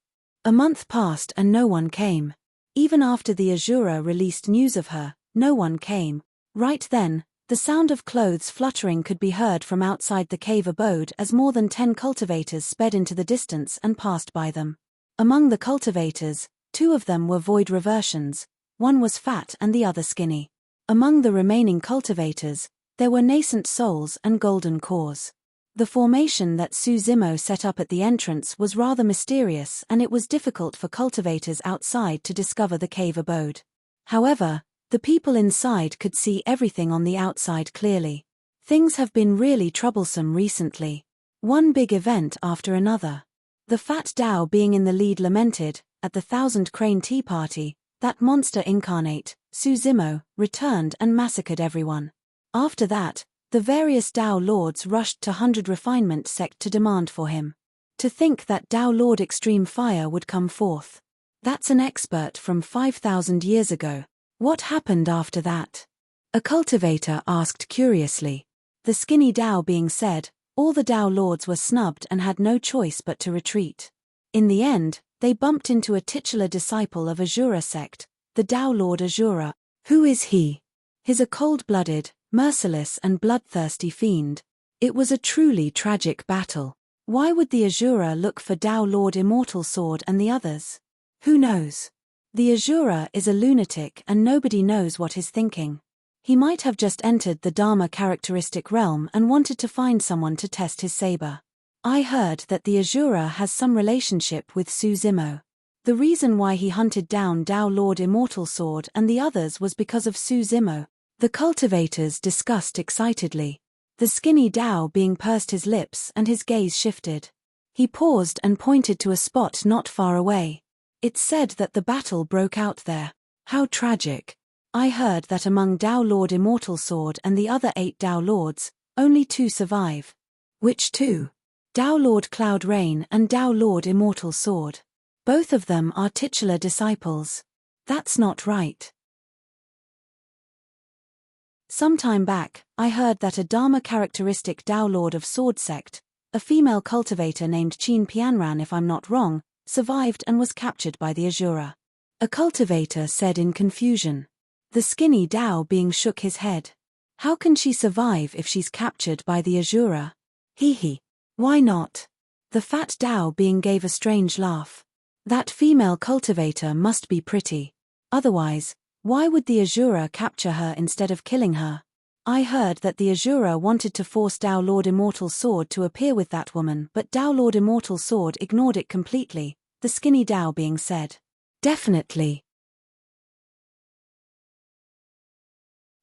[SPEAKER 1] A month passed and no one came. Even after the Azura released news of her, no one came. Right then, the sound of clothes fluttering could be heard from outside the cave abode as more than 10 cultivators sped into the distance and passed by them. Among the cultivators, 2 of them were void reversions, one was fat and the other skinny. Among the remaining cultivators, there were nascent souls and golden cores. The formation that Su Zimo set up at the entrance was rather mysterious and it was difficult for cultivators outside to discover the cave abode. However, the people inside could see everything on the outside clearly. Things have been really troublesome recently. One big event after another. The fat Dao being in the lead lamented, at the 1,000 Crane Tea Party, that monster incarnate, Su Zimo, returned and massacred everyone. After that, the various Dao Lords rushed to 100 Refinement Sect to demand for him. To think that Dao Lord Extreme Fire would come forth. That's an expert from 5,000 years ago. What happened after that? A cultivator asked curiously. The skinny Dao being said, all the Dao Lords were snubbed and had no choice but to retreat. In the end, they bumped into a titular disciple of Azura sect, the Dao Lord Azura. Who is he? He's a cold-blooded, merciless and bloodthirsty fiend. It was a truly tragic battle. Why would the Azura look for Dao Lord Immortal Sword and the others? Who knows? The Azura is a lunatic and nobody knows what he's thinking. He might have just entered the Dharma characteristic realm and wanted to find someone to test his saber. I heard that the Azura has some relationship with Su Zimo. The reason why he hunted down Dao Lord Immortal Sword and the others was because of Su Zimo. The cultivators discussed excitedly. The skinny Dao being pursed his lips and his gaze shifted. He paused and pointed to a spot not far away. It's said that the battle broke out there. How tragic. I heard that among Dao Lord Immortal Sword and the other 8 Dao Lords, only 2 survive. Which 2? Dao Lord Cloud Rain and Dao Lord Immortal Sword. Both of them are titular disciples. That's not right. Some time back, I heard that a Dharma characteristic Dao Lord of Sword sect, a female cultivator named Qin Pianran if I'm not wrong, survived and was captured by the Azura. A cultivator said in confusion. The skinny Dao being shook his head. How can she survive if she's captured by the Azura? Hee. Why not? The fat Dao being gave a strange laugh. That female cultivator must be pretty. Otherwise, why would the Azura capture her instead of killing her? I heard that the Azura wanted to force Dao Lord Immortal Sword to appear with that woman, but Dao Lord Immortal Sword ignored it completely, the skinny Dao being said. Definitely.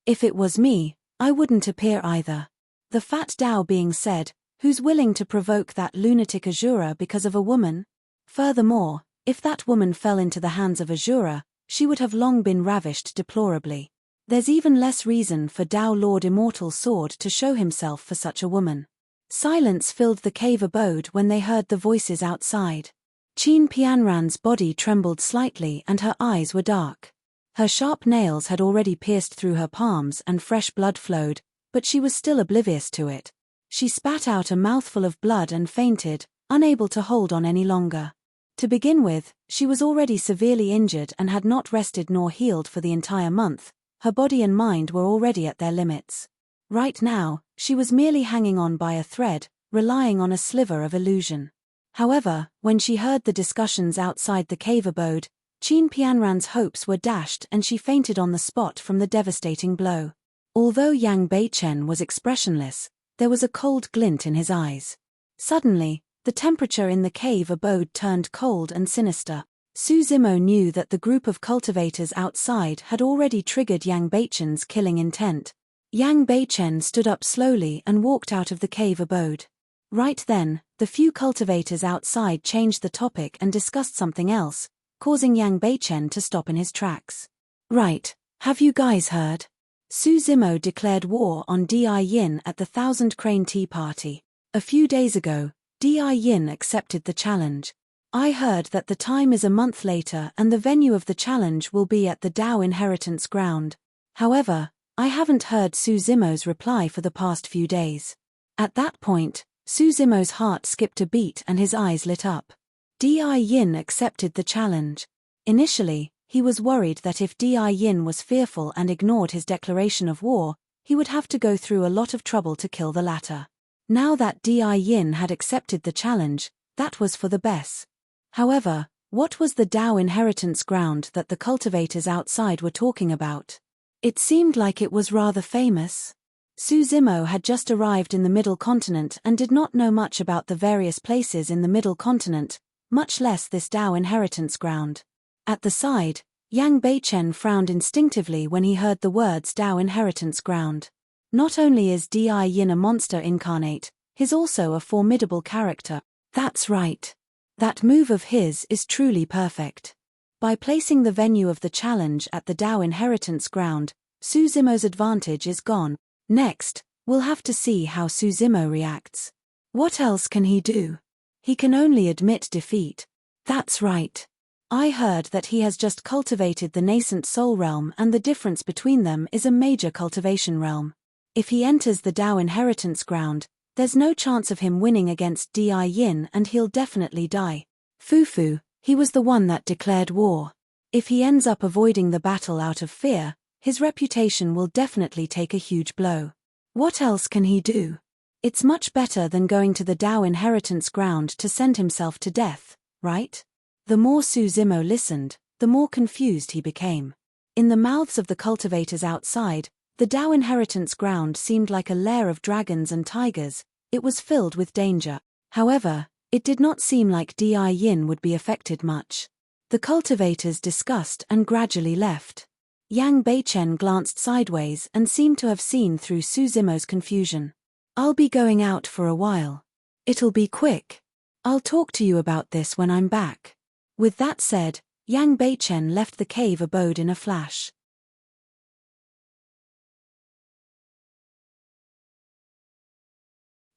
[SPEAKER 1] If it was me, I wouldn't appear either. The fat Dao being said, who's willing to provoke that lunatic Azura because of a woman? Furthermore, if that woman fell into the hands of Azura, she would have long been ravished deplorably. There's even less reason for Dao Lord Immortal Sword to show himself for such a woman. Silence filled the cave abode when they heard the voices outside. Qin Pianran's body trembled slightly and her eyes were dark. Her sharp nails had already pierced through her palms and fresh blood flowed, but she was still oblivious to it. She spat out a mouthful of blood and fainted, unable to hold on any longer. To begin with, she was already severely injured and had not rested nor healed for the entire month. Her body and mind were already at their limits. Right now, she was merely hanging on by a thread, relying on a sliver of illusion. However, when she heard the discussions outside the cave abode, Qin Pianran's hopes were dashed and she fainted on the spot from the devastating blow. Although Yang Beichen was expressionless, there was a cold glint in his eyes. Suddenly, the temperature in the cave abode turned cold and sinister. Su Zimo knew that the group of cultivators outside had already triggered Yang Beichen's killing intent. Yang Beichen stood up slowly and walked out of the cave abode. Right then, the few cultivators outside changed the topic and discussed something else, causing Yang Beichen to stop in his tracks. Right, have you guys heard? Su Zimo declared war on Di Yin at the Thousand Crane Tea Party. A few days ago, Di Yin accepted the challenge. I heard that the time is a month later and the venue of the challenge will be at the Dao Inheritance Ground. However, I haven't heard Su Zimo's reply for the past few days. At that point, Su Zimo's heart skipped a beat and his eyes lit up. Di Yin accepted the challenge. Initially, he was worried that if Di Yin was fearful and ignored his declaration of war, he would have to go through a lot of trouble to kill the latter. Now that Di Yin had accepted the challenge, that was for the best. However, what was the Dao Inheritance Ground that the cultivators outside were talking about? It seemed like it was rather famous. Su Zimo had just arrived in the Middle Continent and did not know much about the various places in the Middle Continent, much less this Dao Inheritance Ground. At the side, Yang Beichen frowned instinctively when he heard the words Dao Inheritance Ground. Not only is Di Yin a monster incarnate, he's also a formidable character. That's right. That move of his is truly perfect. By placing the venue of the challenge at the Dao Inheritance Ground, Su Zimo's advantage is gone. Next, we'll have to see how Su Zimo reacts. What else can he do? He can only admit defeat. That's right. I heard that he has just cultivated the nascent soul realm and the difference between them is a major cultivation realm. If he enters the Dao Inheritance Ground, there's no chance of him winning against Di Yin and he'll definitely die. Fufu, he was the one that declared war. If he ends up avoiding the battle out of fear, his reputation will definitely take a huge blow. What else can he do? It's much better than going to the Dao Inheritance Ground to send himself to death, right? The more Su Zimo listened, the more confused he became. In the mouths of the cultivators outside, the Dao Inheritance Ground seemed like a lair of dragons and tigers. It was filled with danger. However, it did not seem like Di Yin would be affected much. The cultivators discussed and gradually left. Yang Beichen glanced sideways and seemed to have seen through Su Zimo's confusion. I'll be going out for a while. It'll be quick. I'll talk to you about this when I'm back. With that said, Yang Beichen left the cave abode in a flash.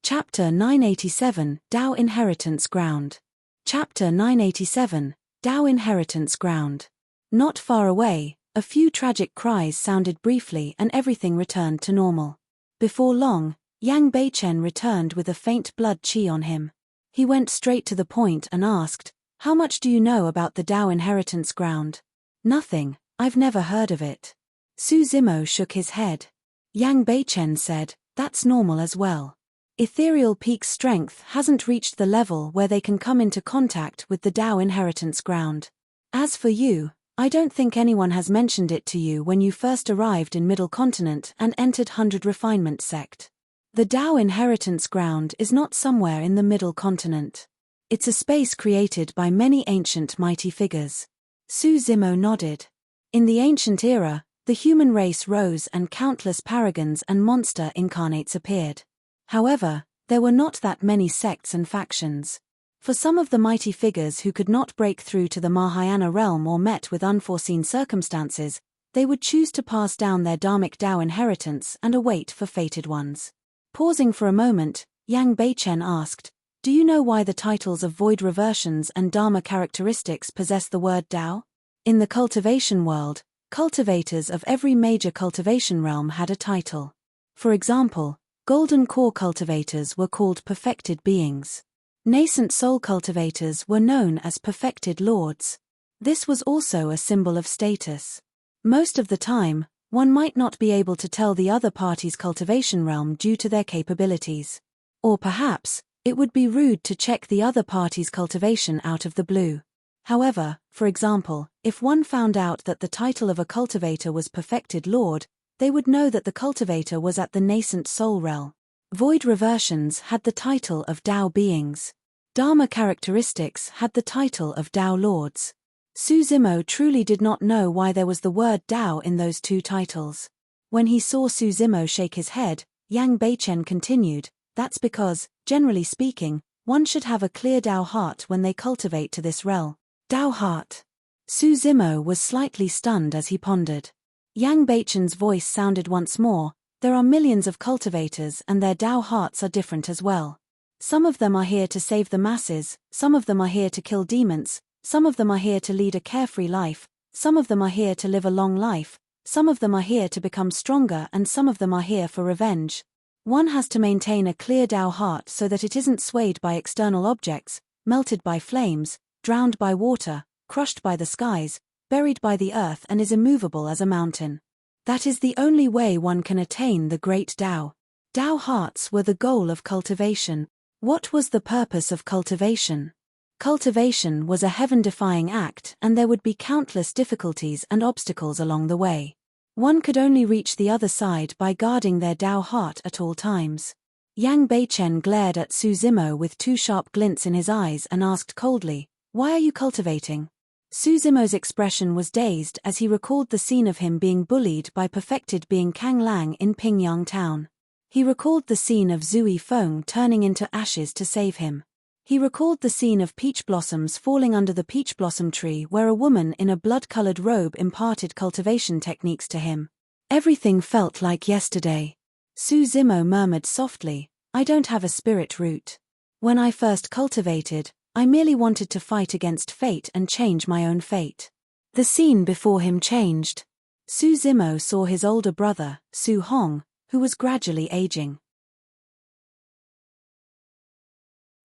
[SPEAKER 1] Chapter 987, Dao Inheritance Ground. Chapter 987, Dao Inheritance Ground. Not far away, a few tragic cries sounded briefly and everything returned to normal. Before long, Yang Beichen returned with a faint blood chi on him. He went straight to the point and asked, "How much do you know about the Dao Inheritance Ground?" "Nothing, I've never heard of it." Su Zimo shook his head. Yang Beichen said, "That's normal as well. Ethereal Peak's strength hasn't reached the level where they can come into contact with the Dao Inheritance Ground. As for you, I don't think anyone has mentioned it to you when you first arrived in Middle Continent and entered 100 Refinement Sect. The Dao Inheritance Ground is not somewhere in the Middle Continent. It's a space created by many ancient mighty figures." Su Zimo nodded. In the ancient era, the human race rose and countless paragons and monster incarnates appeared. However, there were not that many sects and factions. For some of the mighty figures who could not break through to the Mahayana realm or met with unforeseen circumstances, they would choose to pass down their dharmic Dao inheritance and await for fated ones. Pausing for a moment, Yang Beichen asked, "Do you know why the titles of void reversions and dharma characteristics possess the word Dao? In the cultivation world, cultivators of every major cultivation realm had a title. For example, Golden Core cultivators were called perfected beings. Nascent soul cultivators were known as perfected lords. This was also a symbol of status. Most of the time, one might not be able to tell the other party's cultivation realm due to their capabilities. Or perhaps, it would be rude to check the other party's cultivation out of the blue. However, for example, if one found out that the title of a cultivator was perfected lord, they would know that the cultivator was at the nascent soul realm. Void reversions had the title of Tao beings. Dharma characteristics had the title of Tao lords. Su Zimo truly did not know why there was the word Tao in those two titles. When he saw Su Zimo shake his head, Yang Beichen continued, "That's because, generally speaking, one should have a clear Tao heart when they cultivate to this realm." Tao heart. Su Zimo was slightly stunned as he pondered. Yang Beichen's voice sounded once more, "There are millions of cultivators and their Tao hearts are different as well. Some of them are here to save the masses, some of them are here to kill demons, some of them are here to lead a carefree life, some of them are here to live a long life, some of them are here to become stronger, and some of them are here for revenge. One has to maintain a clear Tao heart so that it isn't swayed by external objects, melted by flames, drowned by water, crushed by the skies, buried by the earth, and is immovable as a mountain. That is the only way one can attain the great Tao." Tao hearts were the goal of cultivation. What was the purpose of cultivation? Cultivation was a heaven-defying act, and there would be countless difficulties and obstacles along the way. One could only reach the other side by guarding their Tao heart at all times. Yang Beichen glared at Su Zimo with two sharp glints in his eyes and asked coldly, "Why are you cultivating?" Su Zimo's expression was dazed as he recalled the scene of him being bullied by perfected being Kang Lang in Pingyang town. He recalled the scene of Zui Feng turning into ashes to save him. He recalled the scene of peach blossoms falling under the peach blossom tree where a woman in a blood-colored robe imparted cultivation techniques to him. Everything felt like yesterday. Su Zimo murmured softly, "I don't have a spirit root. When I first cultivated, I merely wanted to fight against fate and change my own fate." The scene before him changed. Su Zimo saw his older brother, Su Hong, who was gradually aging.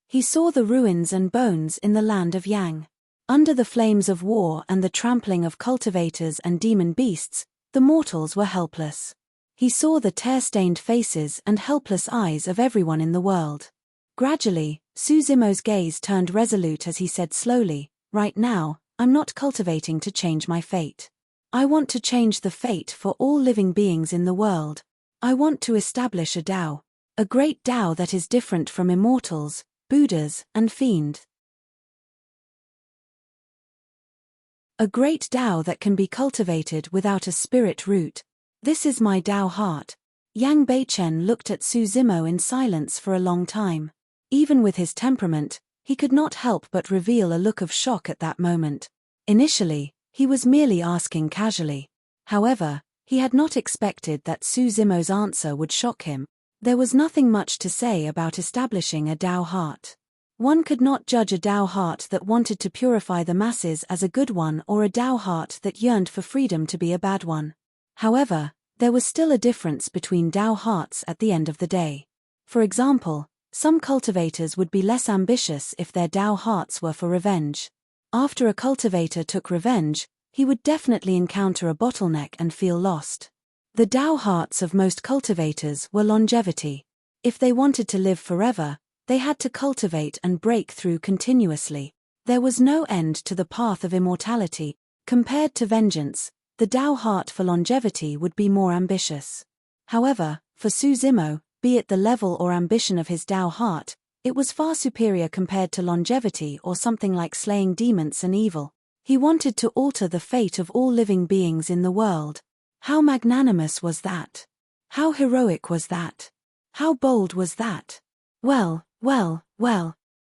[SPEAKER 1] He saw the ruins and bones in the land of Yang. Under the flames of war and the trampling of cultivators and demon beasts, the mortals were helpless. He saw the tear-stained faces and helpless eyes of everyone in the world. Gradually, Su Zimo's gaze turned resolute as he said slowly, "Right now, I'm not cultivating to change my fate. I want to change the fate for all living beings in the world. I want to establish a Tao. A great Tao that is different from immortals, Buddhas, and fiends. A great Tao that can be cultivated without a spirit root. This is my Tao heart." Yang Beichen looked at Su Zimo in silence for a long time. Even with his temperament, he could not help but reveal a look of shock at that moment. Initially, he was merely asking casually. However, he had not expected that Su Zimo's answer would shock him. There was nothing much to say about establishing a Tao heart. One could not judge a Tao heart that wanted to purify the masses as a good one or a Tao heart that yearned for freedom to be a bad one. However, there was still a difference between Tao hearts at the end of the day. For example, some cultivators would be less ambitious if their Tao hearts were for revenge. After a cultivator took revenge, he would definitely encounter a bottleneck and feel lost. The Tao hearts of most cultivators were longevity. If they wanted to live forever, they had to cultivate and break through continuously. There was no end to the path of immortality. Compared to vengeance, the Tao heart for longevity would be more ambitious. However, for Su Zimo, be it the level or ambition of his Tao heart, it was far superior compared to longevity or something like slaying demons and evil. He wanted to alter the fate of all living beings in the world. How magnanimous was that? How heroic was that? How bold was that? Well.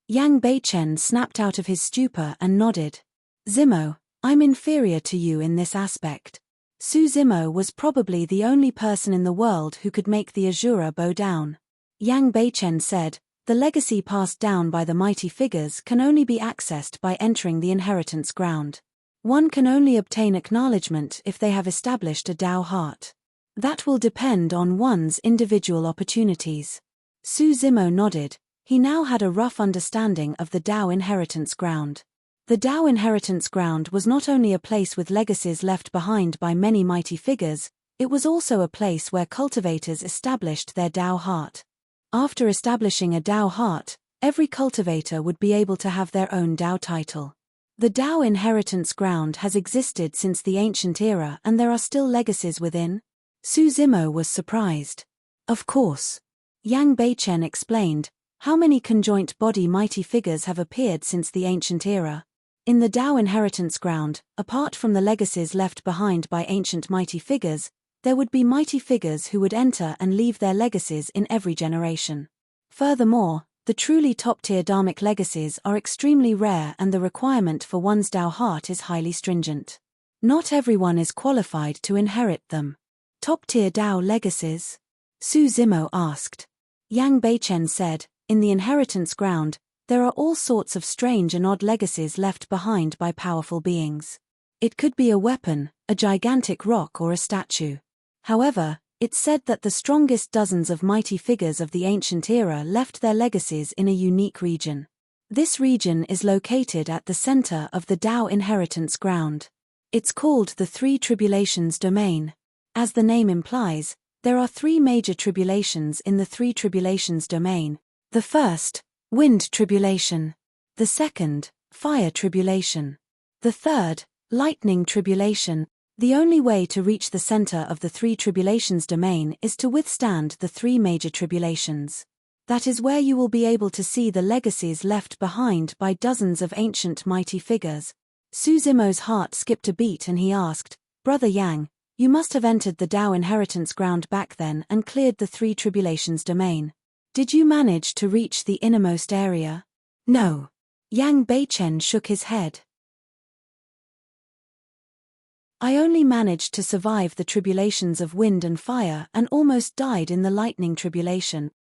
[SPEAKER 1] Yang Beichen snapped out of his stupor and nodded. "Zimo, I'm inferior to you in this aspect." Su Zimo was probably the only person in the world who could make the Azura bow down. Yang Beichen said, "The legacy passed down by the mighty figures can only be accessed by entering the inheritance ground. One can only obtain acknowledgement if they have established a Tao heart. That will depend on one's individual opportunities." Su Zimo nodded. He now had a rough understanding of the Tao inheritance ground. The Tao inheritance ground was not only a place with legacies left behind by many mighty figures, it was also a place where cultivators established their Tao heart. After establishing a Tao heart, every cultivator would be able to have their own Tao title. The Tao inheritance ground has existed since the ancient era and there are still legacies within. Su Zimo was surprised. Of course. Yang Beichen explained, how many conjoint body mighty figures have appeared since the ancient era? In the Tao inheritance ground, apart from the legacies left behind by ancient mighty figures, there would be mighty figures who would enter and leave their legacies in every generation. Furthermore, the truly top-tier dharmic legacies are extremely rare and the requirement for one's Tao heart is highly stringent. Not everyone is qualified to inherit them. Top-tier Tao legacies? Su Zimo asked. Yang Beichen said, in the inheritance ground, there are all sorts of strange and odd legacies left behind by powerful beings. It could be a weapon, a gigantic rock or a statue. However, it's said that the strongest dozens of mighty figures of the ancient era left their legacies in a unique region. This region is located at the center of the Tao inheritance ground. It's called the Three Tribulations domain. As the name implies, there are three major tribulations in the Three Tribulations domain. The first, wind tribulation. The second, fire tribulation. The third, lightning tribulation. The only way to reach the center of the Three Tribulations domain is to withstand the three major tribulations. That is where you will be able to see the legacies left behind by dozens of ancient mighty figures. Su Zimo's heart skipped a beat and he asked, Brother Yang, you must have entered the Tao inheritance ground back then and cleared the Three Tribulations domain. Did you manage to reach the innermost area? No. Yang Beichen shook his head. I only managed to survive the tribulations of wind and fire and almost died in the lightning tribulation.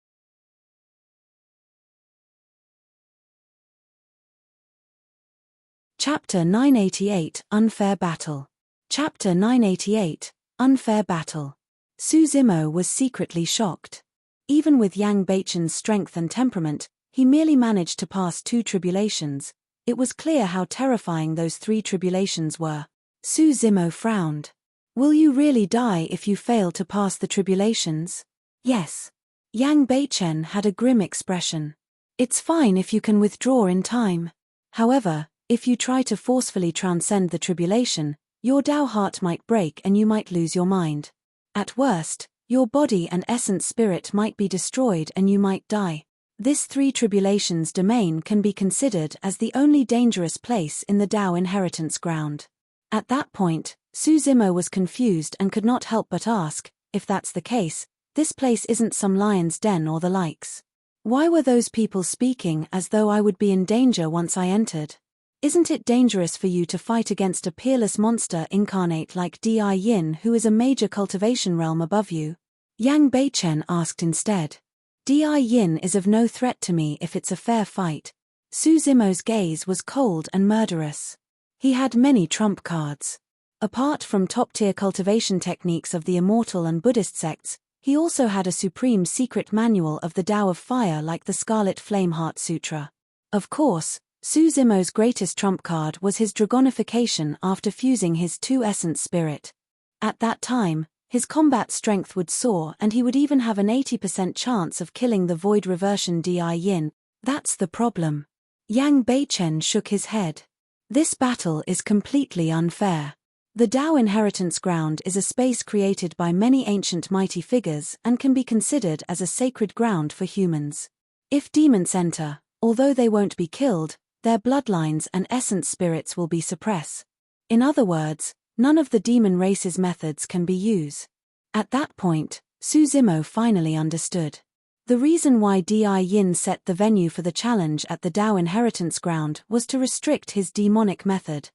[SPEAKER 1] Chapter 988, Unfair Battle. Chapter 988, Unfair Battle. Su Zimo was secretly shocked. Even with Yang Beichen's strength and temperament, he merely managed to pass 2 tribulations. It was clear how terrifying those 3 tribulations were. Su Zimo frowned. Will you really die if you fail to pass the tribulations? Yes. Yang Beichen had a grim expression. It's fine if you can withdraw in time. However, if you try to forcefully transcend the tribulation, your Tao heart might break and you might lose your mind. At worst, your body and essence spirit might be destroyed and you might die. This Three Tribulations domain can be considered as the only dangerous place in the Tao inheritance ground. At that point, Su Zimo was confused and could not help but ask, if that's the case, this place isn't some lion's den or the likes. Why were those people speaking as though I would be in danger once I entered? Isn't it dangerous for you to fight against a peerless monster incarnate like Di Yin who is a major cultivation realm above you? Yang Beichen asked instead. Di Yin is of no threat to me if it's a fair fight. Su Zimo's gaze was cold and murderous. He had many trump cards. Apart from top-tier cultivation techniques of the Immortal and Buddhist sects, he also had a supreme secret manual of the Tao of Fire like the Scarlet Flame Heart Sutra. Of course, Su Zimo's greatest trump card was his dragonification after fusing his 2 essence spirit. At that time, his combat strength would soar and he would even have an 80% chance of killing the void reversion Di Yin. That's the problem. Yang Beichen shook his head. This battle is completely unfair. The Tao inheritance ground is a space created by many ancient mighty figures and can be considered as a sacred ground for humans. If demons enter, although they won't be killed, their bloodlines and essence spirits will be suppressed. In other words, none of the demon race's methods can be used. At that point, Su Zimo finally understood. The reason why Di Yin set the venue for the challenge at the Tao inheritance ground was to restrict his demonic method.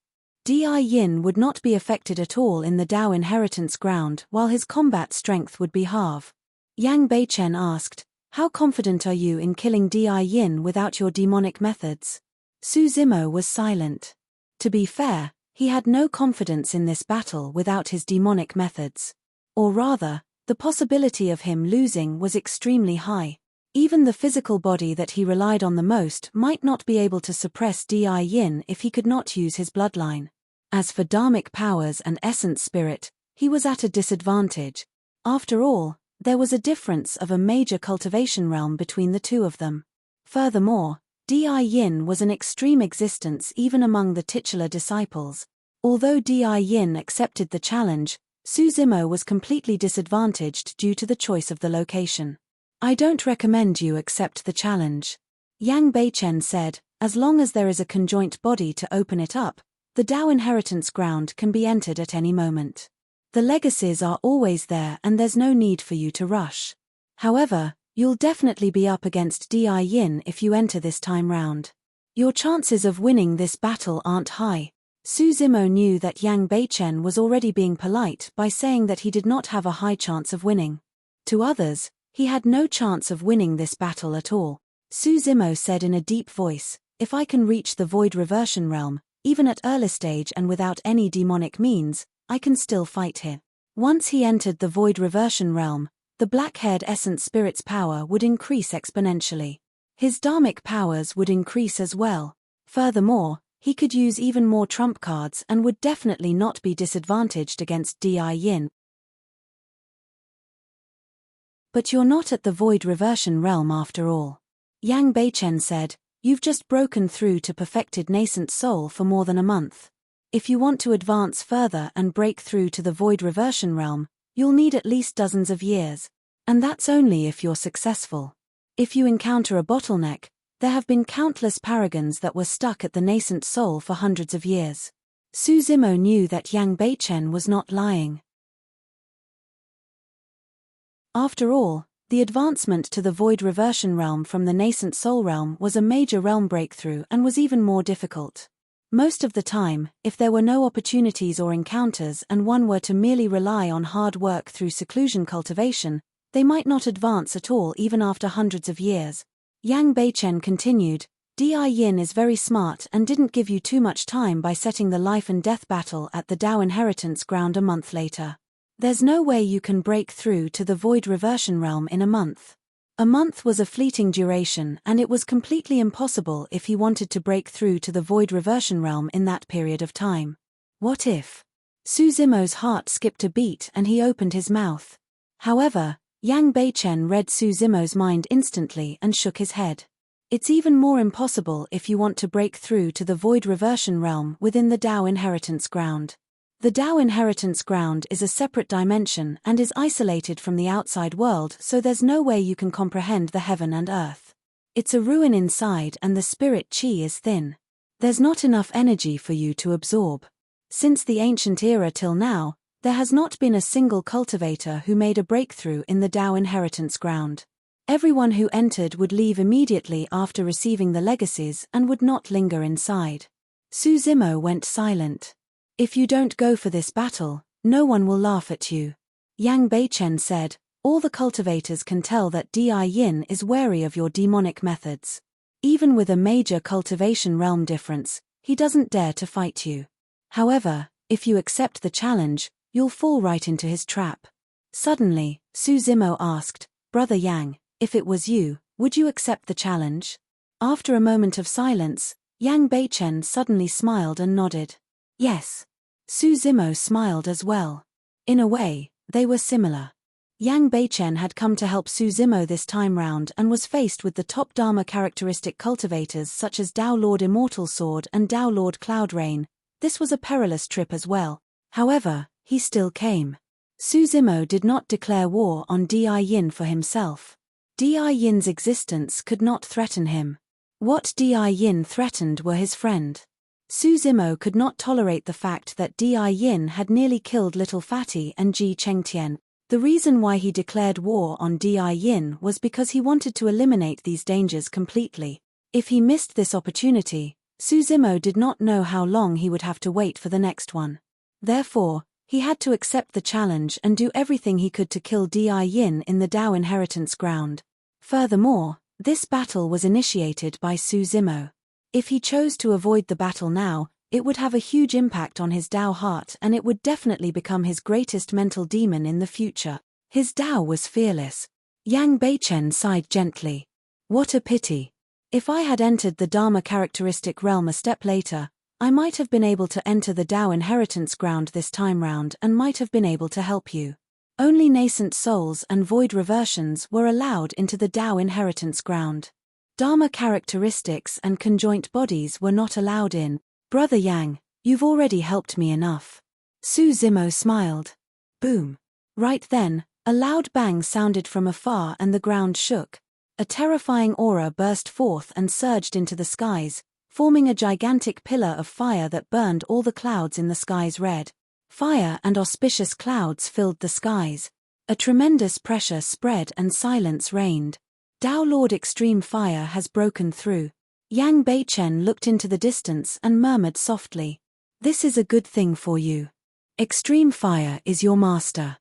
[SPEAKER 1] Di Yin would not be affected at all in the Tao inheritance ground while his combat strength would be half. Yang Beichen asked, how confident are you in killing Di Yin without your demonic methods? Su Zimo was silent. To be fair, he had no confidence in this battle without his demonic methods. Or rather, the possibility of him losing was extremely high. Even the physical body that he relied on the most might not be able to suppress Di Yin if he could not use his bloodline. As for dharmic powers and essence spirit, he was at a disadvantage. After all, there was a difference of a major cultivation realm between the two of them. Furthermore, Di Yin was an extreme existence even among the titular disciples. Although Di Yin accepted the challenge, Su Zimo was completely disadvantaged due to the choice of the location. I don't recommend you accept the challenge. Yang Beichen said, as long as there is a conjoint body to open it up, the Dao inheritance ground can be entered at any moment. The legacies are always there and there's no need for you to rush. However, you'll definitely be up against Di Yin if you enter this time round. Your chances of winning this battle aren't high. Su Zimo knew that Yang Beichen was already being polite by saying that he did not have a high chance of winning. To others, he had no chance of winning this battle at all. Su Zimo said in a deep voice, if I can reach the Void Reversion Realm, even at early stage and without any demonic means, I can still fight here. Once he entered the Void Reversion Realm, the black-haired essence spirit's power would increase exponentially. His dharmic powers would increase as well. Furthermore, he could use even more trump cards and would definitely not be disadvantaged against Di Yin. But you're not at the Void Reversion Realm after all. Yang Beichen said, you've just broken through to perfected nascent soul for more than a month. If you want to advance further and break through to the Void Reversion Realm, you'll need at least dozens of years. And that's only if you're successful. If you encounter a bottleneck, there have been countless paragons that were stuck at the nascent soul for hundreds of years. Su Zimo knew that Yang Beichen was not lying. After all, the advancement to the Void Reversion Realm from the nascent soul realm was a major realm breakthrough and was even more difficult. Most of the time, if there were no opportunities or encounters and one were to merely rely on hard work through seclusion cultivation, they might not advance at all even after hundreds of years. Yang Beichen continued, Di Yin is very smart and didn't give you too much time by setting the life and death battle at the Dao inheritance ground a month later. There's no way you can break through to the Void Reversion Realm in a month. A month was a fleeting duration and it was completely impossible if he wanted to break through to the Void Reversion Realm in that period of time. What if? Su Zimo's heart skipped a beat and he opened his mouth. However, Yang Beichen read Su Zimo's mind instantly and shook his head. It's even more impossible if you want to break through to the Void Reversion Realm within the Dao inheritance ground. The Dao inheritance ground is a separate dimension and is isolated from the outside world, so there's no way you can comprehend the heaven and earth. It's a ruin inside and the spirit chi is thin. There's not enough energy for you to absorb. Since the ancient era till now, there has not been a single cultivator who made a breakthrough in the Dao inheritance ground. Everyone who entered would leave immediately after receiving the legacies and would not linger inside. Su Zimo went silent. If you don't go for this battle, no one will laugh at you. Yang Beichen said, all the cultivators can tell that Di Yin is wary of your demonic methods. Even with a major cultivation realm difference, he doesn't dare to fight you. However, if you accept the challenge, you'll fall right into his trap. Suddenly, Su Zimo asked, Brother Yang, if it was you, would you accept the challenge? After a moment of silence, Yang Beichen suddenly smiled and nodded. Yes. Su Zimo smiled as well. In a way, they were similar. Yang Beichen had come to help Su Zimo this time round and was faced with the top Dharma characteristic cultivators such as Dao Lord Immortal Sword and Dao Lord Cloud Rain. This was a perilous trip as well. However, he still came. Su Zimo did not declare war on Di Yin for himself. Di Yin's existence could not threaten him. What Di Yin threatened were his friend. Su Zimo could not tolerate the fact that Di Yin had nearly killed Little Fatty and Ji Chengtian. The reason why he declared war on Di Yin was because he wanted to eliminate these dangers completely. If he missed this opportunity, Su Zimo did not know how long he would have to wait for the next one. Therefore, he had to accept the challenge and do everything he could to kill Di Yin in the Dao inheritance ground. Furthermore, this battle was initiated by Su Zimo. If he chose to avoid the battle now, it would have a huge impact on his Dao heart and it would definitely become his greatest mental demon in the future. His Dao was fearless. Yang Beichen sighed gently. What a pity. If I had entered the Dharma characteristic realm a step later, I might have been able to enter the Dao inheritance ground this time round and might have been able to help you. Only nascent souls and void reversions were allowed into the Dao inheritance ground. Dharma characteristics and conjoint bodies were not allowed in. Brother Yang, you've already helped me enough. Su Zimo smiled. Boom. Right then, a loud bang sounded from afar and the ground shook. A terrifying aura burst forth and surged into the skies, forming a gigantic pillar of fire that burned all the clouds in the skies red. Fire and auspicious clouds filled the skies. A tremendous pressure spread and silence reigned. Dao Lord Extreme Fire has broken through. Yang Beichen looked into the distance and murmured softly. This is a good thing for you. Extreme Fire is your master.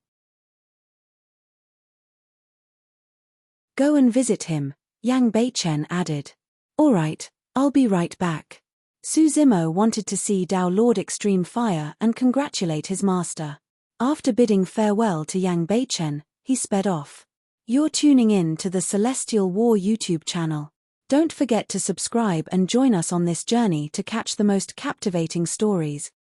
[SPEAKER 1] Go and visit him, Yang Beichen added. All right, I'll be right back. Su Zimo wanted to see Dao Lord Extreme Fire and congratulate his master. After bidding farewell to Yang Beichen, he sped off. You're tuning in to the Celestial War YouTube channel. Don't forget to subscribe and join us on this journey to catch the most captivating stories.